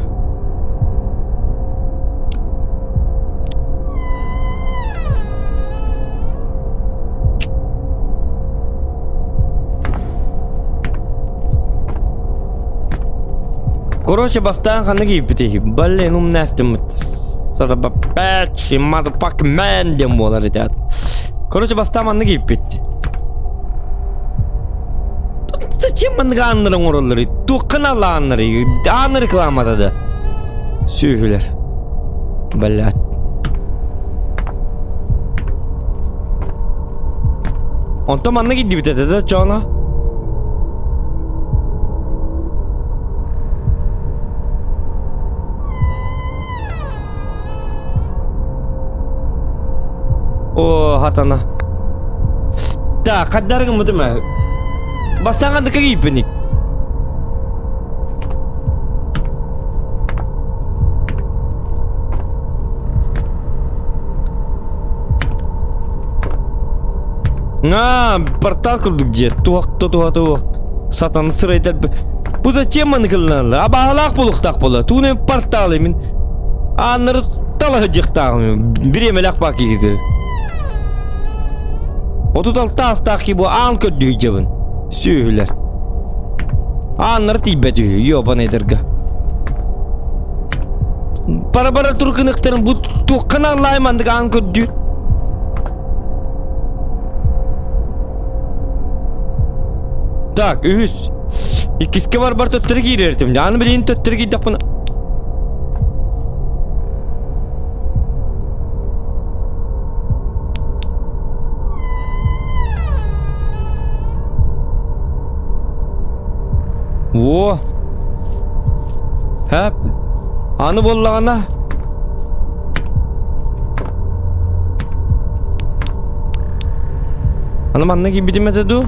Короче, бастан хана гибти. Блин, nestim. Son of a bitch, you motherfucking man dem болар этят. Короче, бастан хана гибти. Зачем манга аннырың ороллары? Туққан алла анныры. Анны рекламада да. Сүйгілер. Блядь. Онто манна гидди битеді да, чоңа? О, хатана. Да, қаддарың мұды ма? Бастан қандыққа кейпінік. Портал курдук же. Туақ. Сатаны сырайдар. Бұ зачем маны кылыналы? Абағалақ болуқтақ бола. Туны порталы мен. Аныры талағы жықтағым. Біремелақ бақи кеді. Отутал тастақ ки бұ ан көдді жабын. Сүйілер. Аныры тейбәді. Йобан айдырға. Бара-бара тұрқынықтарын бұ туққан алаймандық ан көдді. Так, ühüs. İkiske var töttürü giyrerdim. Anı bileyim töttürü giydik buna. Wo. Hep. Anı bollağına. Anım anne gibi bilmedi du.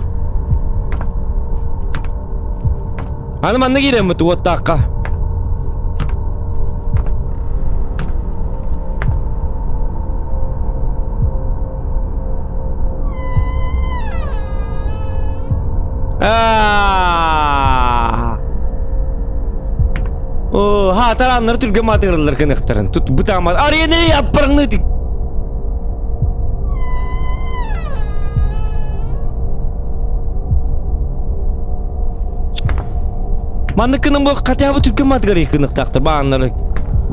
Ano man nagiram mo tuwa taka? Oh, ha taranlar Türk'e matırırlar kanıktarın. Tut butamaz. Araya ne yaparını dik? Mandıkının bu katı Türk'e matırı kanıktaktır bağınları.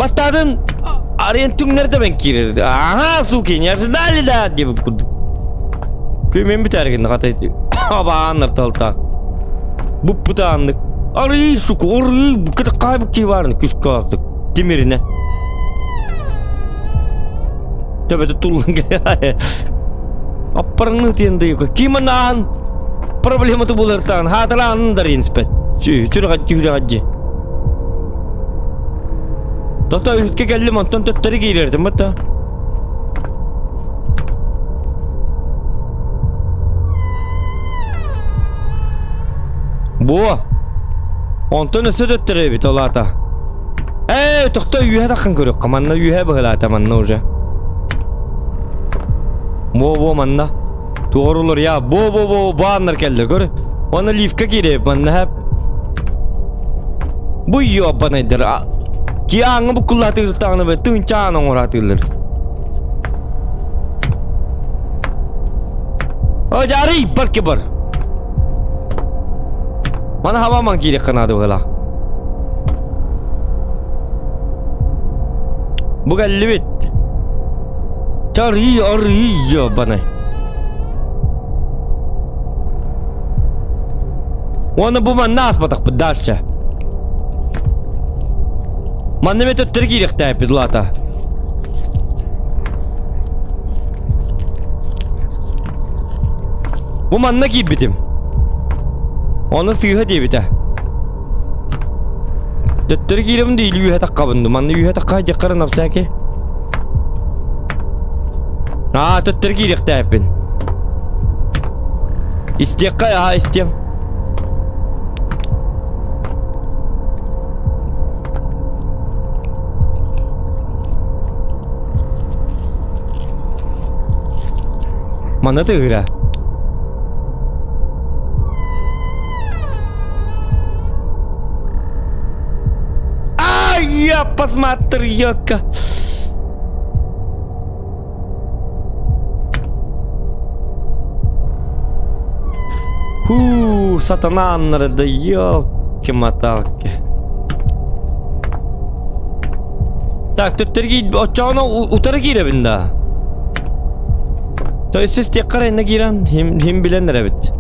Battadın arayan tüm nerede ben kirirdi. Aha sukin yersin dali da diye kuduk. Köymen biter ki katıydı. Bağınlar talta. Bu putanlık. Arayı suku orayı bu kadar kaybı ki varını küs kalktık. Demirine. Tabi de tullun gaya. Aparını tiyende yok. Kimanan problemi tu bulartan. Hatalan dari inspet. Şuraya hacı. Tata üstke geldi mantan tötteri giyerdim hatta. Bu. Ondan nasıl tötteri bit olata. Tokta yühe takın körük. Kamanna yühe bağlata manna oraya. Bu manna. Doğrular ya. Bu anlar geldi gör. Ona lifka girip manna hep. Bu yo bana eder. Ki angı bu kullatır tanı ve tın çağına uğratırlar. O jari par kibar. Mana hava man kiri kanadı wala. Bu galli bit. Arı bana. Onu bu man nas batak bu dальше. Man ne metot tergirek tayip lata. Bu man ne gibi bitim? Onu sığha diye biter. Tergirim değil yuha takabındı. Man ne yuha takay jakara nafsaki. Tergirek tayipin. İstiyakka ya istiyam. Mana tığıra? Ay ya посмотри ёка. Сатана нарада ёлки-моталки. Так, тут торги, очağına utara girelim daha. То есть tek karayına giren hem bilenler evet.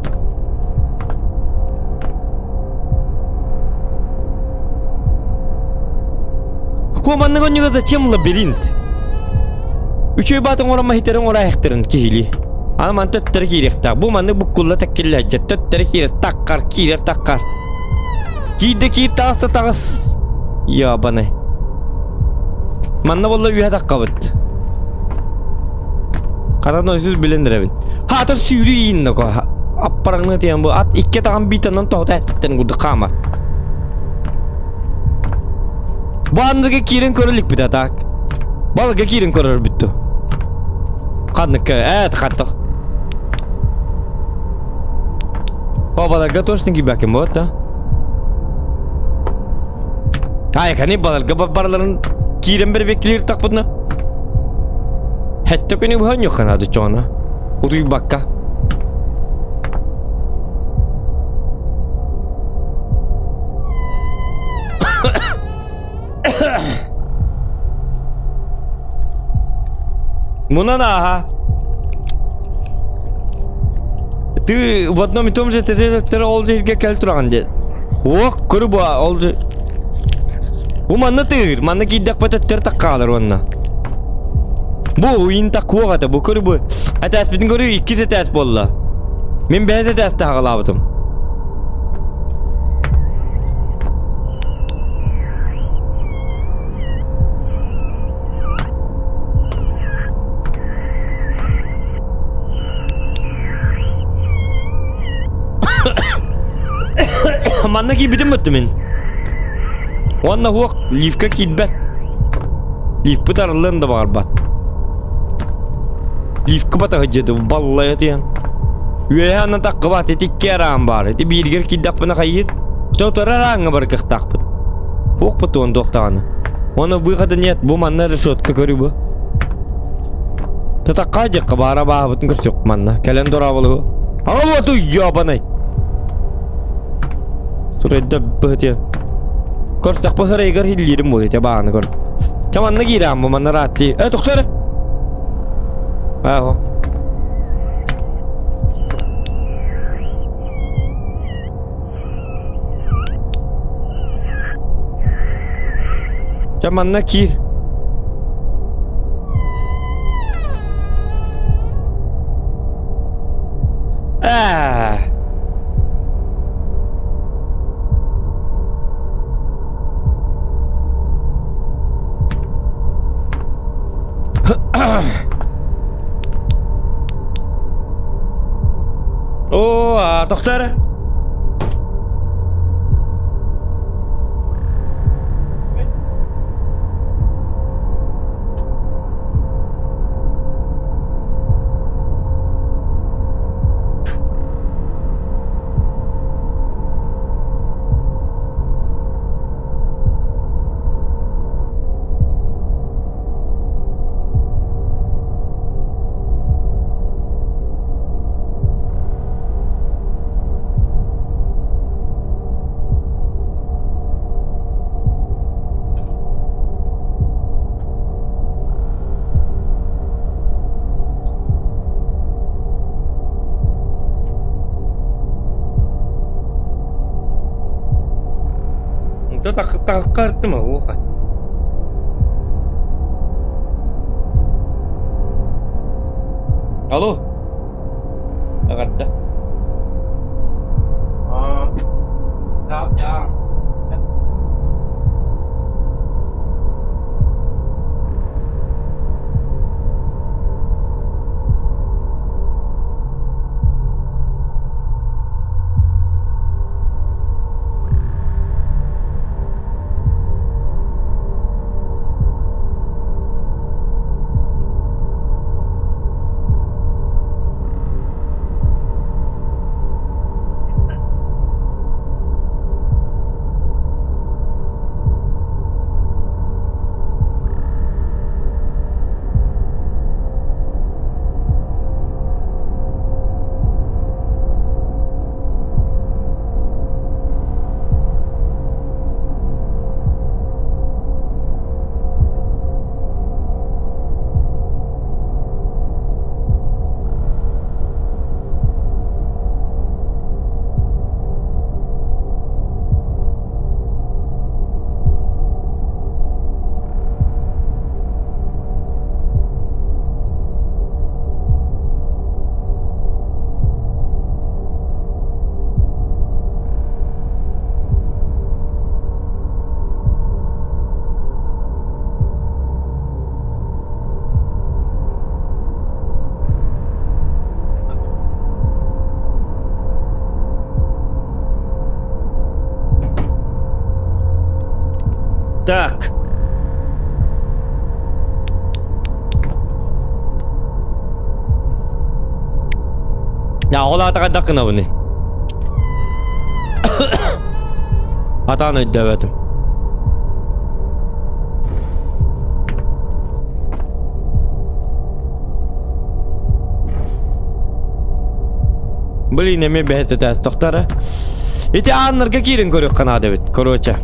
Kumanın önüne zачем лабиринт? Üçüncü batın orama hiterin oraya hektirin kihili. Ama man tötteri kirek bu manı bu kulla tekkille hecet. Tötteri kirek takkar. Kide ki tağız da tağız. Ya bana. Manna vallahi üye takkabıt. Karan oysuz bilendir evin. Hatır sürü yiyin de ko. Apparağını diyen bu at ikke tağın bir tanın tohta ettin kudu kama. Bu andaki kirin körülük bir tak. Balığa kirin körür bitti. Kanık evet kattık. Balığa toştun gibi bakayım bu da. Hayır hani balığa barların kirin bir bekliyor tak bunu. Hatta kuni buhan yok kanada çoğuna. Uduyu bakka. Муна наха. Ты в одном и том же ты олжеге кел турган же. Хок курба олже. Bu manna tır, manna giddak patatır takkalır onna. Bu oyun takkuğa kata, bu kuru bu. Hatta asbitin kuru ikisi ters bolla. Men benze ters takalabadım. Manna ki bitim bitti men. Onna huak lifka kidbet. Lif putarlığında var bat. Lifka bata hıccadı vallahi etiyen. Üyehanna takka bat etik keram var. Eti bilgir kiddak bana kayir. Totoraranga barkık takpıt. Huak putuğun doktağını. Ona bu kadar niyet bu manna rışotka körü bu. Tatakka jakka bara bahabıtın kırsyok manna. Kelen doravalı. Ama bu atu yabanay. Sureda bahtiyan. Kors tak pa haregar hilirim mo ite baan kors. Caman na giram mo man ratsi. Doktor. Aho. Caman na kir. Oh, dokter. Burada takı karttı mı? Oha. Alo. Karttı. Ya. Так. Ya ola ta dakına bunu. Hatanı dövedim. Блин, я бехет это доктора. Эти аннарга кирин көрөк кана дебит. Короче.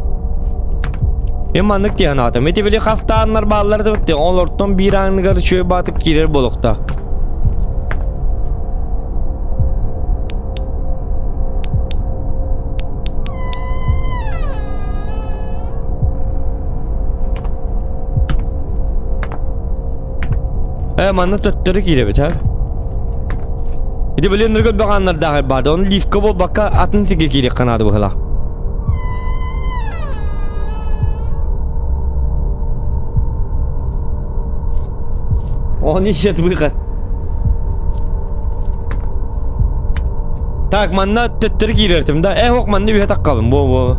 Emanlık diyen adam. Eti bile hasta anlar bağlılar da bitti. Onlardan bir anlığı çöğe batıp girer bolukta. Emanlık töttürü girer bit ha. Eti bile nırgıt bakanlar dahil bardı. Onu lifka bol baka atın sige girer kanadı bu hala. Он ищет выход. Так, манна төттөр кирертим да. Ок, манна үйе таккалым. Во.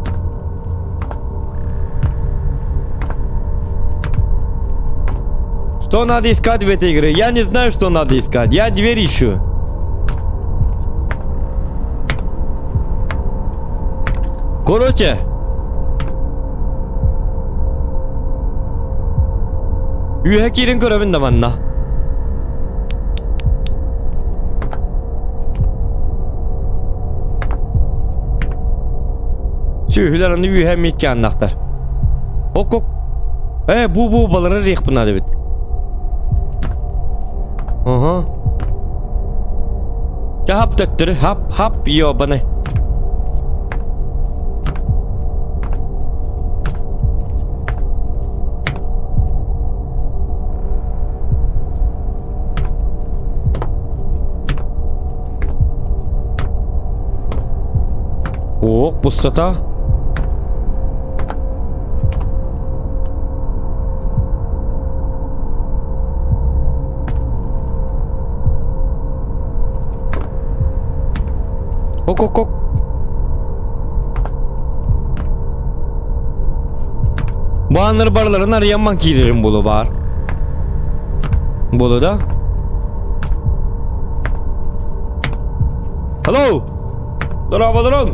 Что надо искать в этой игре? Я не знаю, что надо искать. Я дверь ищу. Короче. Үйе кирин көрөмүн да манна. Sühüler onu üye mikki anlaktar. Ok. Bu baları reyk buna da bit. Aha. Hap töttürü hap yo bana. Ok pustata. Ok. Bu anları barların arayan girerim bulu var. Bulu da. Hello. Durun.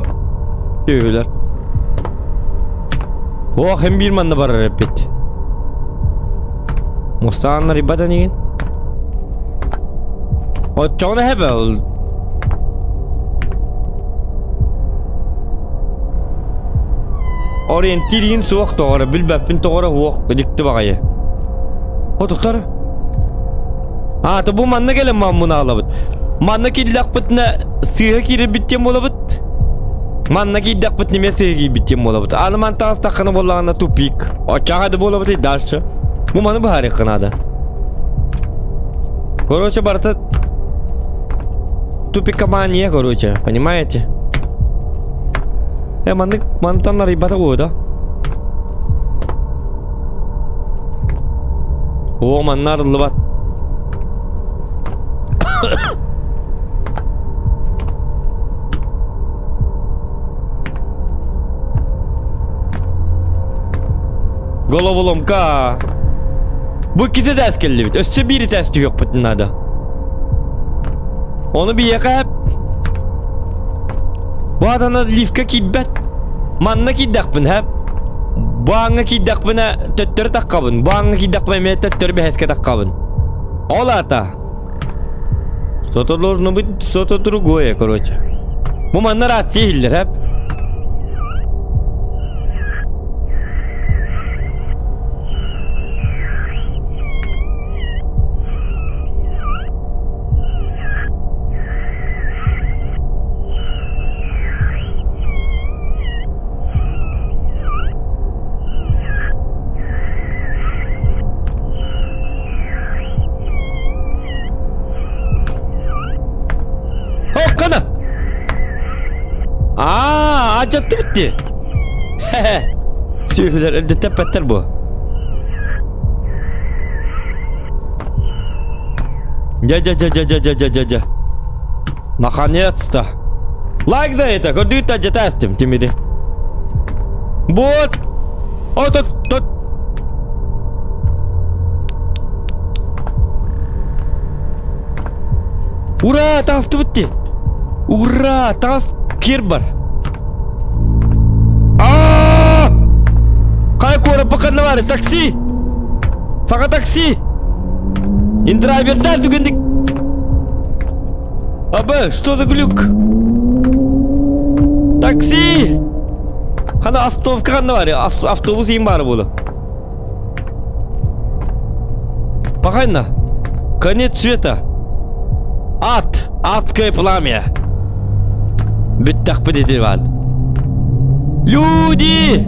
Diyorlar. Oh hem bir manda bara repet. Mustanlar ibadan yiyin. O çoğuna hebel. Orientirin soğuk doğru bilbepin doğru hoğuk gıcıktı bakayı. O doktor. Ha da bu manna gelen man bunu alabıt. Manna ki lakbıtına sığha kiri bittim olabıt. Manna giddak bit nime segi bitim ola bit. Alman tas takını bollağında tupik. Açağa da bola bit dальше. Bu manı bahari kınada. Короче, барта тупикование, короче, понимаете? Маны там на ребята года. О, маннар лбат. Головоломка. Bu ikisi ters geldi bit. Üstü biri testi yok bütünlerde. Onu bir yakayıp bu adana lifka kidbet manna kiddak bin hep bu anga kiddak bina töttürü takkabın bu anga kiddak bina töttürü bir heske takkabın ola ata что-то должно быть что-то другое, короче. Bu manna Россия hildir hep. Acıttı bitti. Süfler öldü tepetler bu. Ja. Наконец-то. Лайк за это. Ходит а тестим тимиди. Вот. Тут. Ура, таст bitti. Ура, таст кирбар. Какая кора поканавари, такси! Сага такси! Индрайвердар дугендик! Абы, что за глюк? Такси! Хана остановка канавари, автобус им бар было. Пахайна, конец света. Ад, адское пламя. Биттах подидевал. Люди!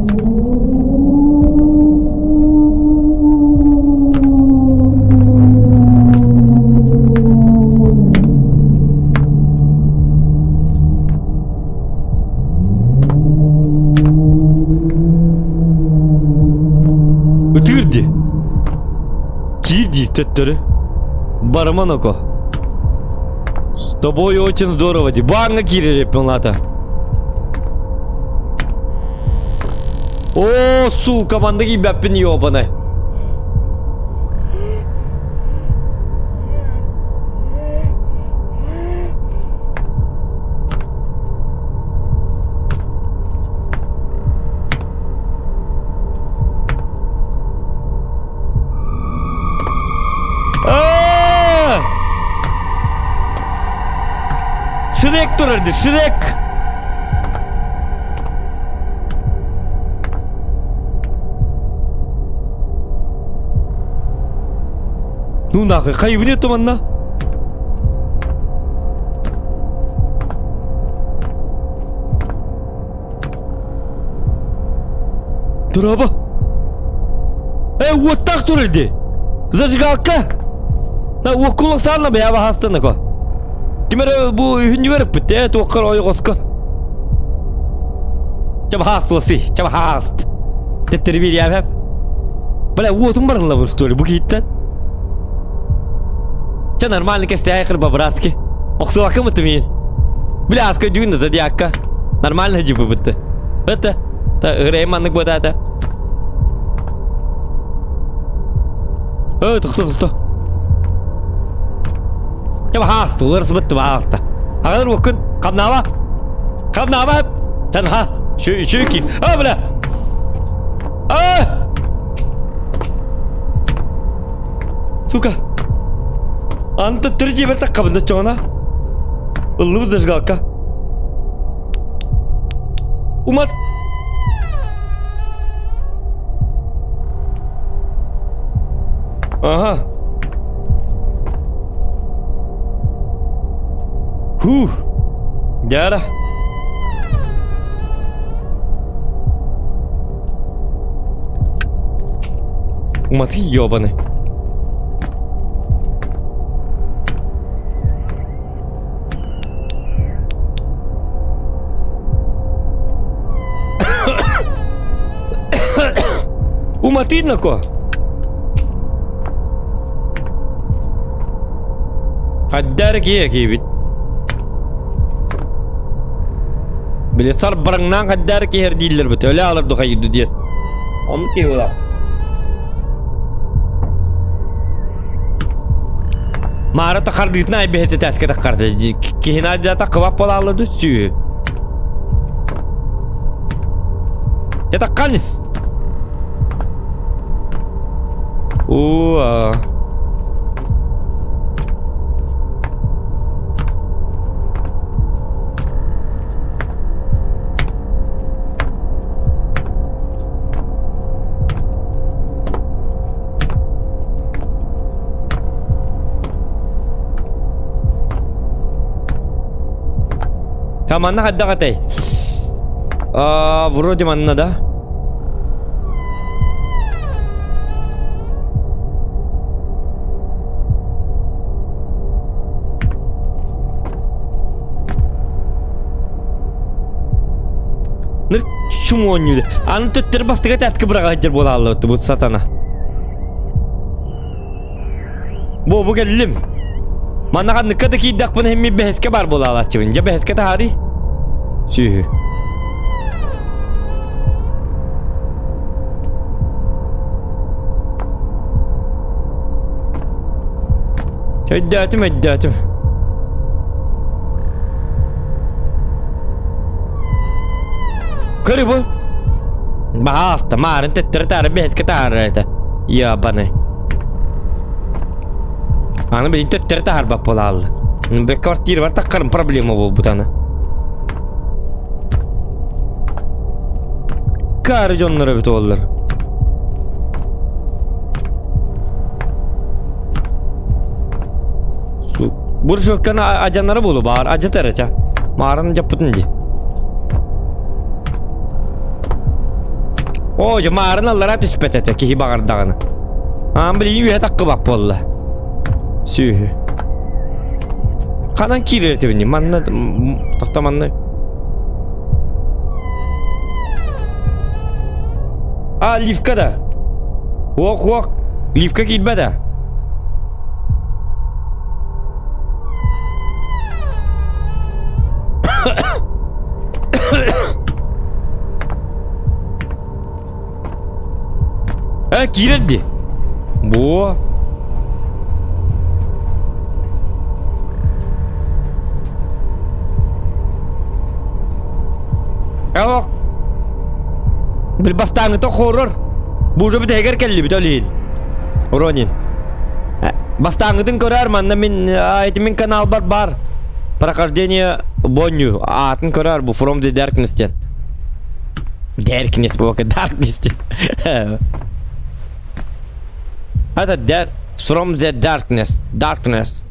Утырди. Киди, теттери. Барманоко. С тобой очень здорово, ди. Банга кири репелната. О, сука, мандagi бәппін ебаны. Шрек тұрырды, Шрек. Ну нахуй, хайбы нету манна. Драба. Вот так тұрырды. Зажигалка. На окулық сарна бе яба хастаны ко. Timere bu hünü verip bitti. Evet okkar oyu koska. Çaba hast olsi. Çaba hast. Tetteri bir yer hep. Böyle uotum barınla bu story bu gitten. Çan normalnik isteye kır babratski. Oksu vakı mı tümeyin? Bile askı düğün de zadi akka. Normal hacı bu bitti. Bitti. Ta ıreymanlık bu da. Evet tuttu. Çaba hasta, ularız bitti hasta. Ağır bakın, kamnava. Kamnava hep. Sen ha, şu ki. Ha bile. Suka. Anta tırcı bir takka bunda çoğuna. Ullu buzır galka. Umat. Aha. Jara. Уматы ёбаный. Уматы нако. Хаддар кие бит. Биле сар бараңнан хаддар кие дилер бит. Öyle alırdı hayırdı diye. Onu ki ola. Mara takarditna ay behete taske takardı. Kihina da takvap ola alırdı sü. Ya takanis. Oo. Ya mana hadda katay. Вроде манна да. Nır şum oynuyordu. Anı tüttürü bastığa tətki bırağı bola alırdı bu satana. Bu geldim. Mana kan nıkkada ki iddak bana hemmi beheske bar bola alatçı bince beheske tahari. Sühü. Eddatim. Kari bu? Bahasta marın tüttürü tarı beheske tahari. Ya bana. Ana bilin tüttürü tahar bap bola aldı. Bir kvartiri var takarım problemi bu tane. Karı canlara bit oldular. Su. Bu şokkan ajanlara bolu bağır. Acı taraca. Mağaranın capıtın di. Oca mağaranın allara tüspet ete ki hibar dağını. Ama bilin yühe takkı bap bolla. Sühü. Kanan kireti bindi. Manna takta manna. Lifka da. Wok. Lifka gitme de. Kireldi. Bu. Yok. Bir bastağını da horror. Bu ucu bir teger kelli bir talihin. Ronin. Bastağını korar manna min ayetimin kanal bar. Прохождение боню. Атын korar bu from the darkness'ten. Darkness bu vakit darkness'ten. Hatta from the darkness. Darkness.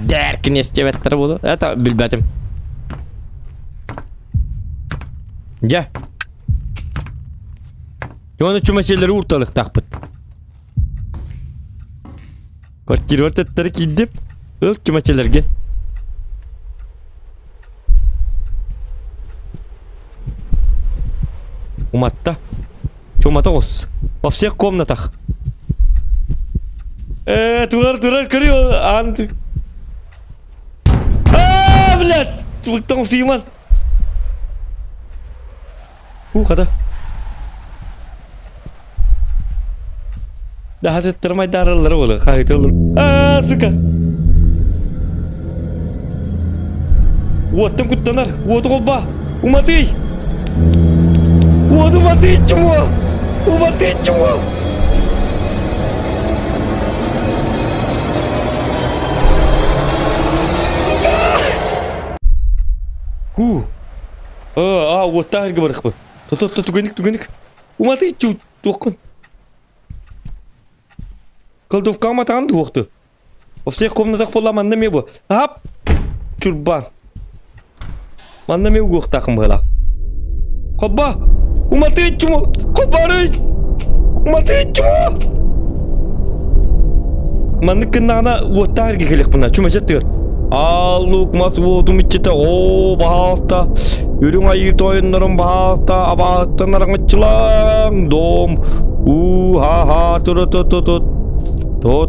Darkness cebetler bunu. Hatta bilmedim. Gel. Yonu çumaşeleri ortalık takpıt. Kvartir var tetleri gidip. Ilk çumaşeler gel. Уматта. Чумата ос. Во всех комнатах. Турар, крио. Анты. Блядь! Там Симон. Хада. Daha settirmay daralları olur. Kayıt olur. Sıka. Uatım kutlanır. Uatı kolba. Umati. Uatı mati çumu. Umati çumu. Uatı harga bırak bu. Tuganik. Umati çumu. Tukun. Колдовка матан двухты. Во всех комнатах пола маннами бу. Ап! Чурбан. Маннами угох такым была. Колба! Уматы чему? Колбары! Mati çumo. Manı kınağına vottar gekelek buna. Çuma çatıyor. Alluk mas votum içite. Oo bahasta. Yürün ayırt oyunların bahasta. Abahattanların açılan. Dom. Ha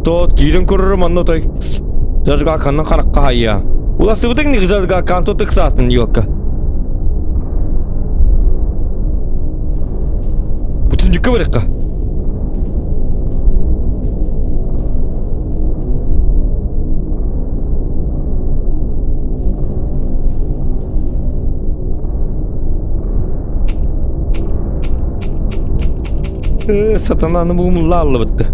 Tot. Girin kururum anno tay. Jazga kannan karakka hayya. Ula sıvıdık ne güzel kan totuk saatin yok. Bütün yıkı bırakka. Satananı bu mulla allı bitti.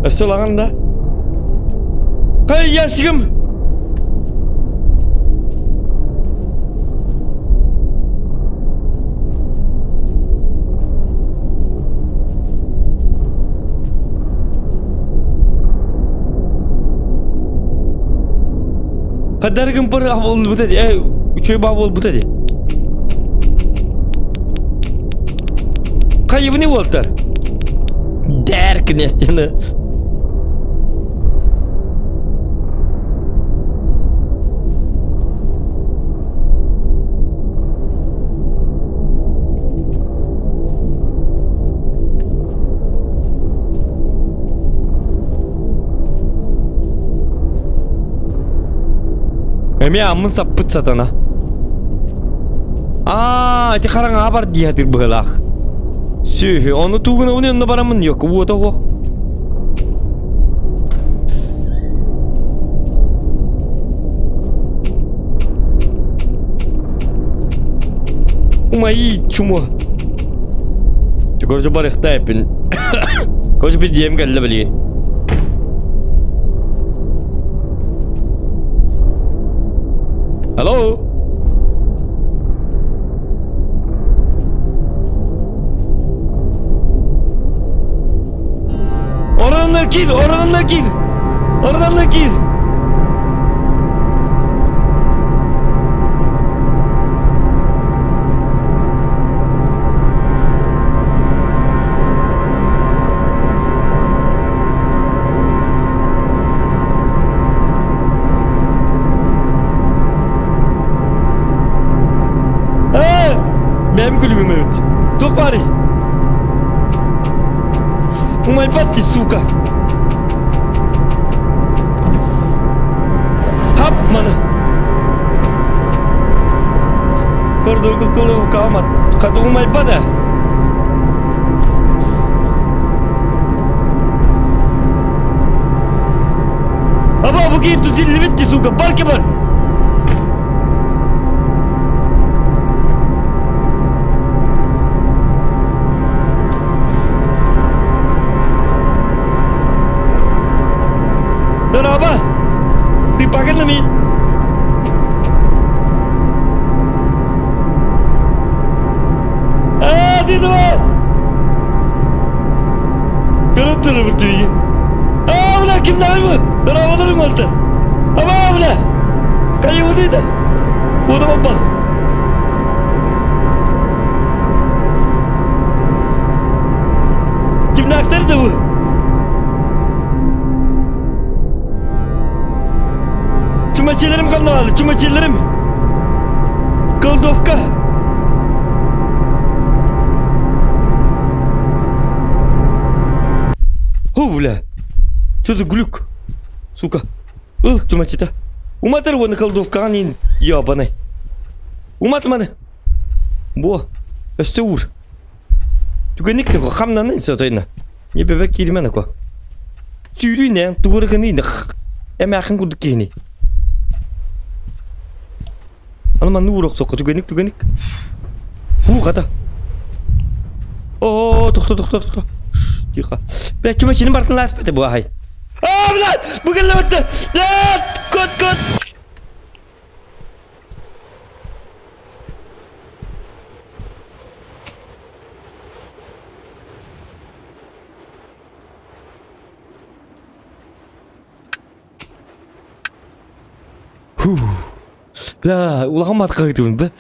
Esselağın da. Kay yaşım. Kadar gün para avul bu dedi. Üçüncü avul bu dedi. Kaybı ne oldu? Darkness yani. Emi amın sapıt satana. Iti karang haber dihadir bıhlak. Sühü onu tuğuna onun yanında baramın yok. Bu da o. Umayı çumu. Çıkarıcı barıkta yapın. Koca bir diyem geldi bilin. Hello? Oradan kill. Benim gülümüm evet. Tok bari. Umay batti suka. Hap mana. Kordol kukulu kamat. Kadu umay bada. Aba begitu dilli bitti suka. Bar kibar. Apa? Dipakai nih. Di tuh. Kalau tuh betul. Udah kim dah bu? Berapa tuh malter? Apa udah? Kayak begitu dah. Udah apa? Kim nak terus bu? Çumaçilerim kanalı, çumaçilerim. Kıldofka. Huvla. Çocuk gülük. Suka. Çumaçita. Umatır onu kıldofka nin. Ya bana. Umat mana? Bu. Östür. Tükenik de ko kamdan ne satayına. Ya bebek kirmene ko. Sürü ne? Tuğra kanı ne? Emeğin kuduk kini. Alaman nurok sok tügenik. Kata. Tok. Dika. Be cuma sini bartın las pete bu ay. Lan! Bugün lewat. Lan! Kot. La ulağım atqaydım be.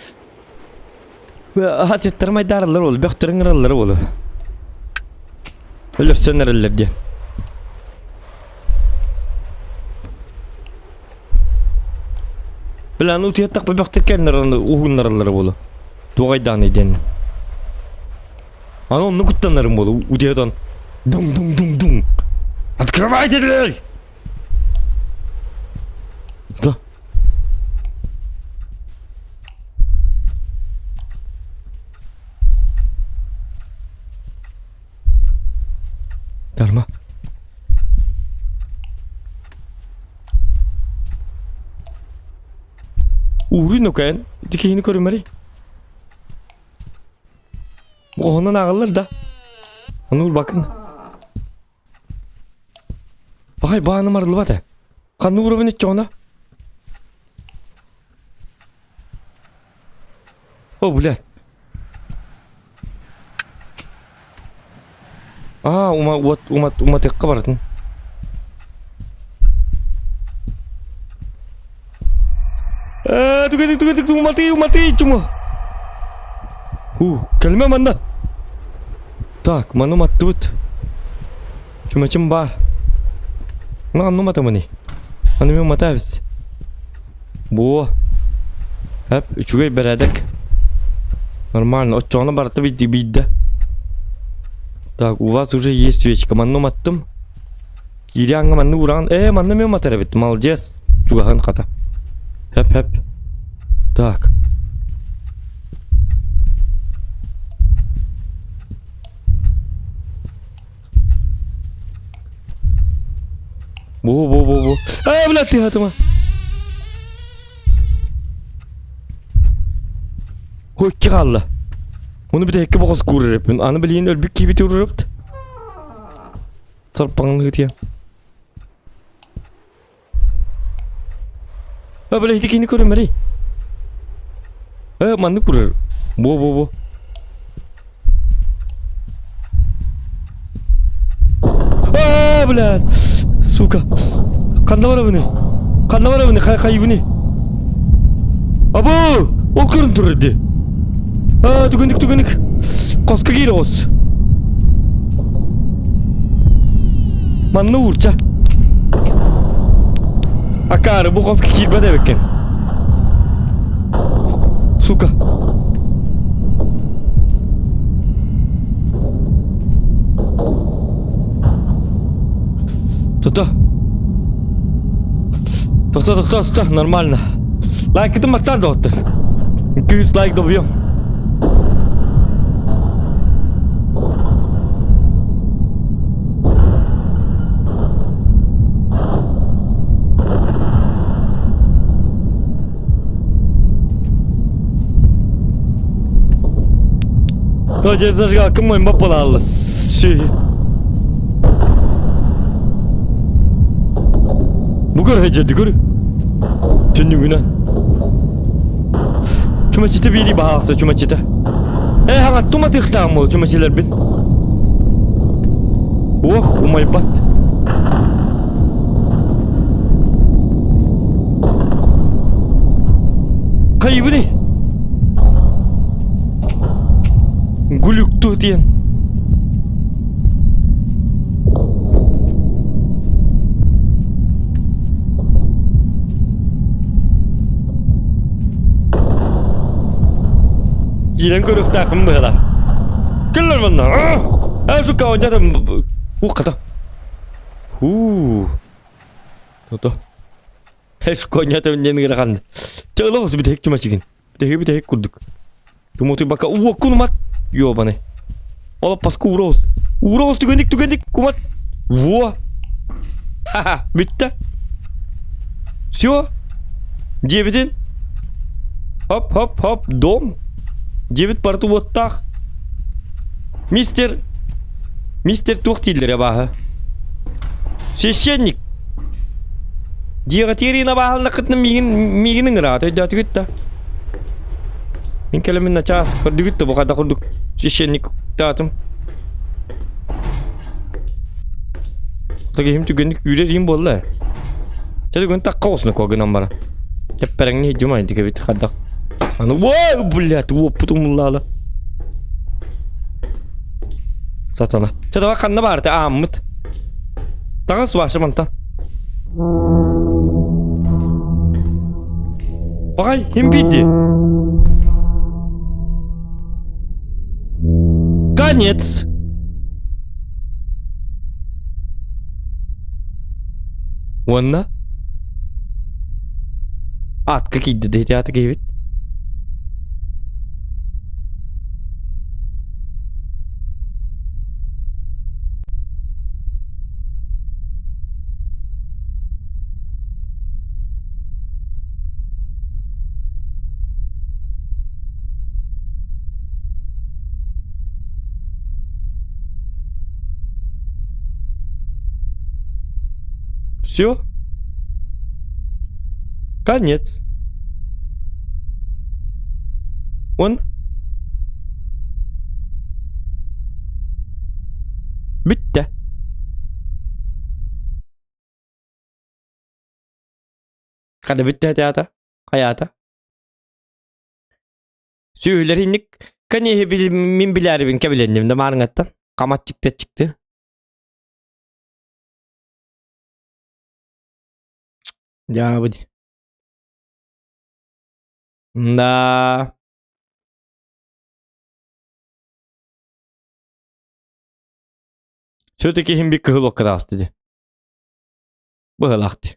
Hasetler maydarlar ol, böktürün ıralları ol. Ölürsen ırallar diye. Bilan utiyattak be böktürken uğun ıralları ol. Doğaydan eden. Ana onu kuttanlarım ol, utiyatan. Dung dung dung dung. Открывай дверь! Да. Darma. Uğruyun o kan. Dikeyini görmeli. Bu ondan ağırlar da. Onu bakın. Bakay bağını marılı bata. Kanı vurabın etçe ona. O bulat. Uma tek kabaratın. Tugadik mati cuma. Kelime manda. Tak, mana mati but. Cuma cembar. Nggak mata mana? Mana memang mata habis. Buah. Hep juga beradek. Нормально. Очона барата биде. Так, у вас уже есть свечка. Манну маттым. Кирянга манну уран. Манну мен матара бит. Молодец. Чугахан хата. Хеп. Так. Бу. Блядь, ты хатыма. Hoy kalla. Onu bir de hekke boğaz kurur. Anı bileyim ölbük gibi durur. Sarpanlı diye. Böyle hiç kini kurur meri. Manı kurur. Bu. Блядь. Сука. Kanda var bunu. Kay bunu. Abo! O kırın dururdu. Tügünük. Koska gir oğuz. Manlı uğurca. Akarı bu koska kirbe de bekken. Suka. Tosta, нормально. Лайк это мактан, доктор. 200 лайк добьем. Hoca zажигалка мой мапалала. Bu kadar hecedi görü. Tünü güne. Cuma çite biri bahası cuma çite. Hangat tuma tıktam ol cuma çiler bin. Oh umay bat. Kaybı ne? Gülük tuhtiyen. Giren görüp takım böyle. Geller bana. Şu kavga da bu kadar. Toto. Şu kavga da ne mi kan? Çağla bir tek cuma çıkın. Bir tek kurduk. Cuma baka kunumat. Yo bana. Ola pasku uros tükendik kumat. Vua. Haha bitti. Все. Cebidin. Hop dom. Cebit partu вот так. Мистер Тухтиллер я баха. Священник. Диагатери на бахал на кытны мигинин рат. Өйдө түгүттө. Мен келемин на час көрдүгүттө бу када курдук. Священник татым. Таги хим түгүндүк үйрөйм болду. Чады гөн так коосуна когунан бара. Теппереңни жумай диге бит хадак. Аны вой, блядь, опутум лала. Сатана. Чада канна барты аммыт. Тагы суашы мантан. Багай, ким битти? Конец. Ванна? Ат какие-то дети гибит. Все? Конец. Он? Bitti. Kada bitti hayata. Sühüler indik. Kanihe min biler bin kebilendim de marıngattan. Kamat çıktı. Ya bu di. Да. Все-таки химбик кыгылок кыдаас dedi. Быгылакты.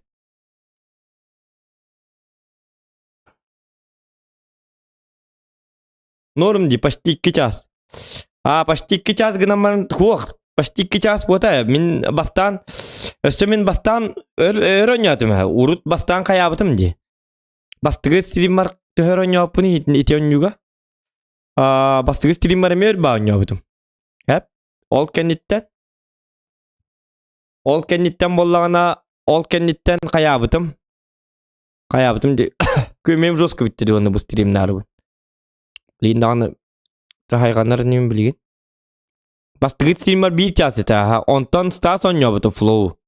Норм ди почти 2 час. Почти 2 час гынаман хуак. Почти 2 час бота. Min бастан өсөмин бастан өрөнятым. Урут бастан каябытым ди. Бастыгы стример töhörönýapyny itiönýüga. Бастыгы стример мөр baýňapdym. Hep ol kennitten bollagana ol kennitten kayabıtım di. Kömem joska bitti onu bu streamler bu. Lindağını tahayganlar neyim bilgin. Бастыгы стример bir çası ta. Ondan stas oynýapdy flow.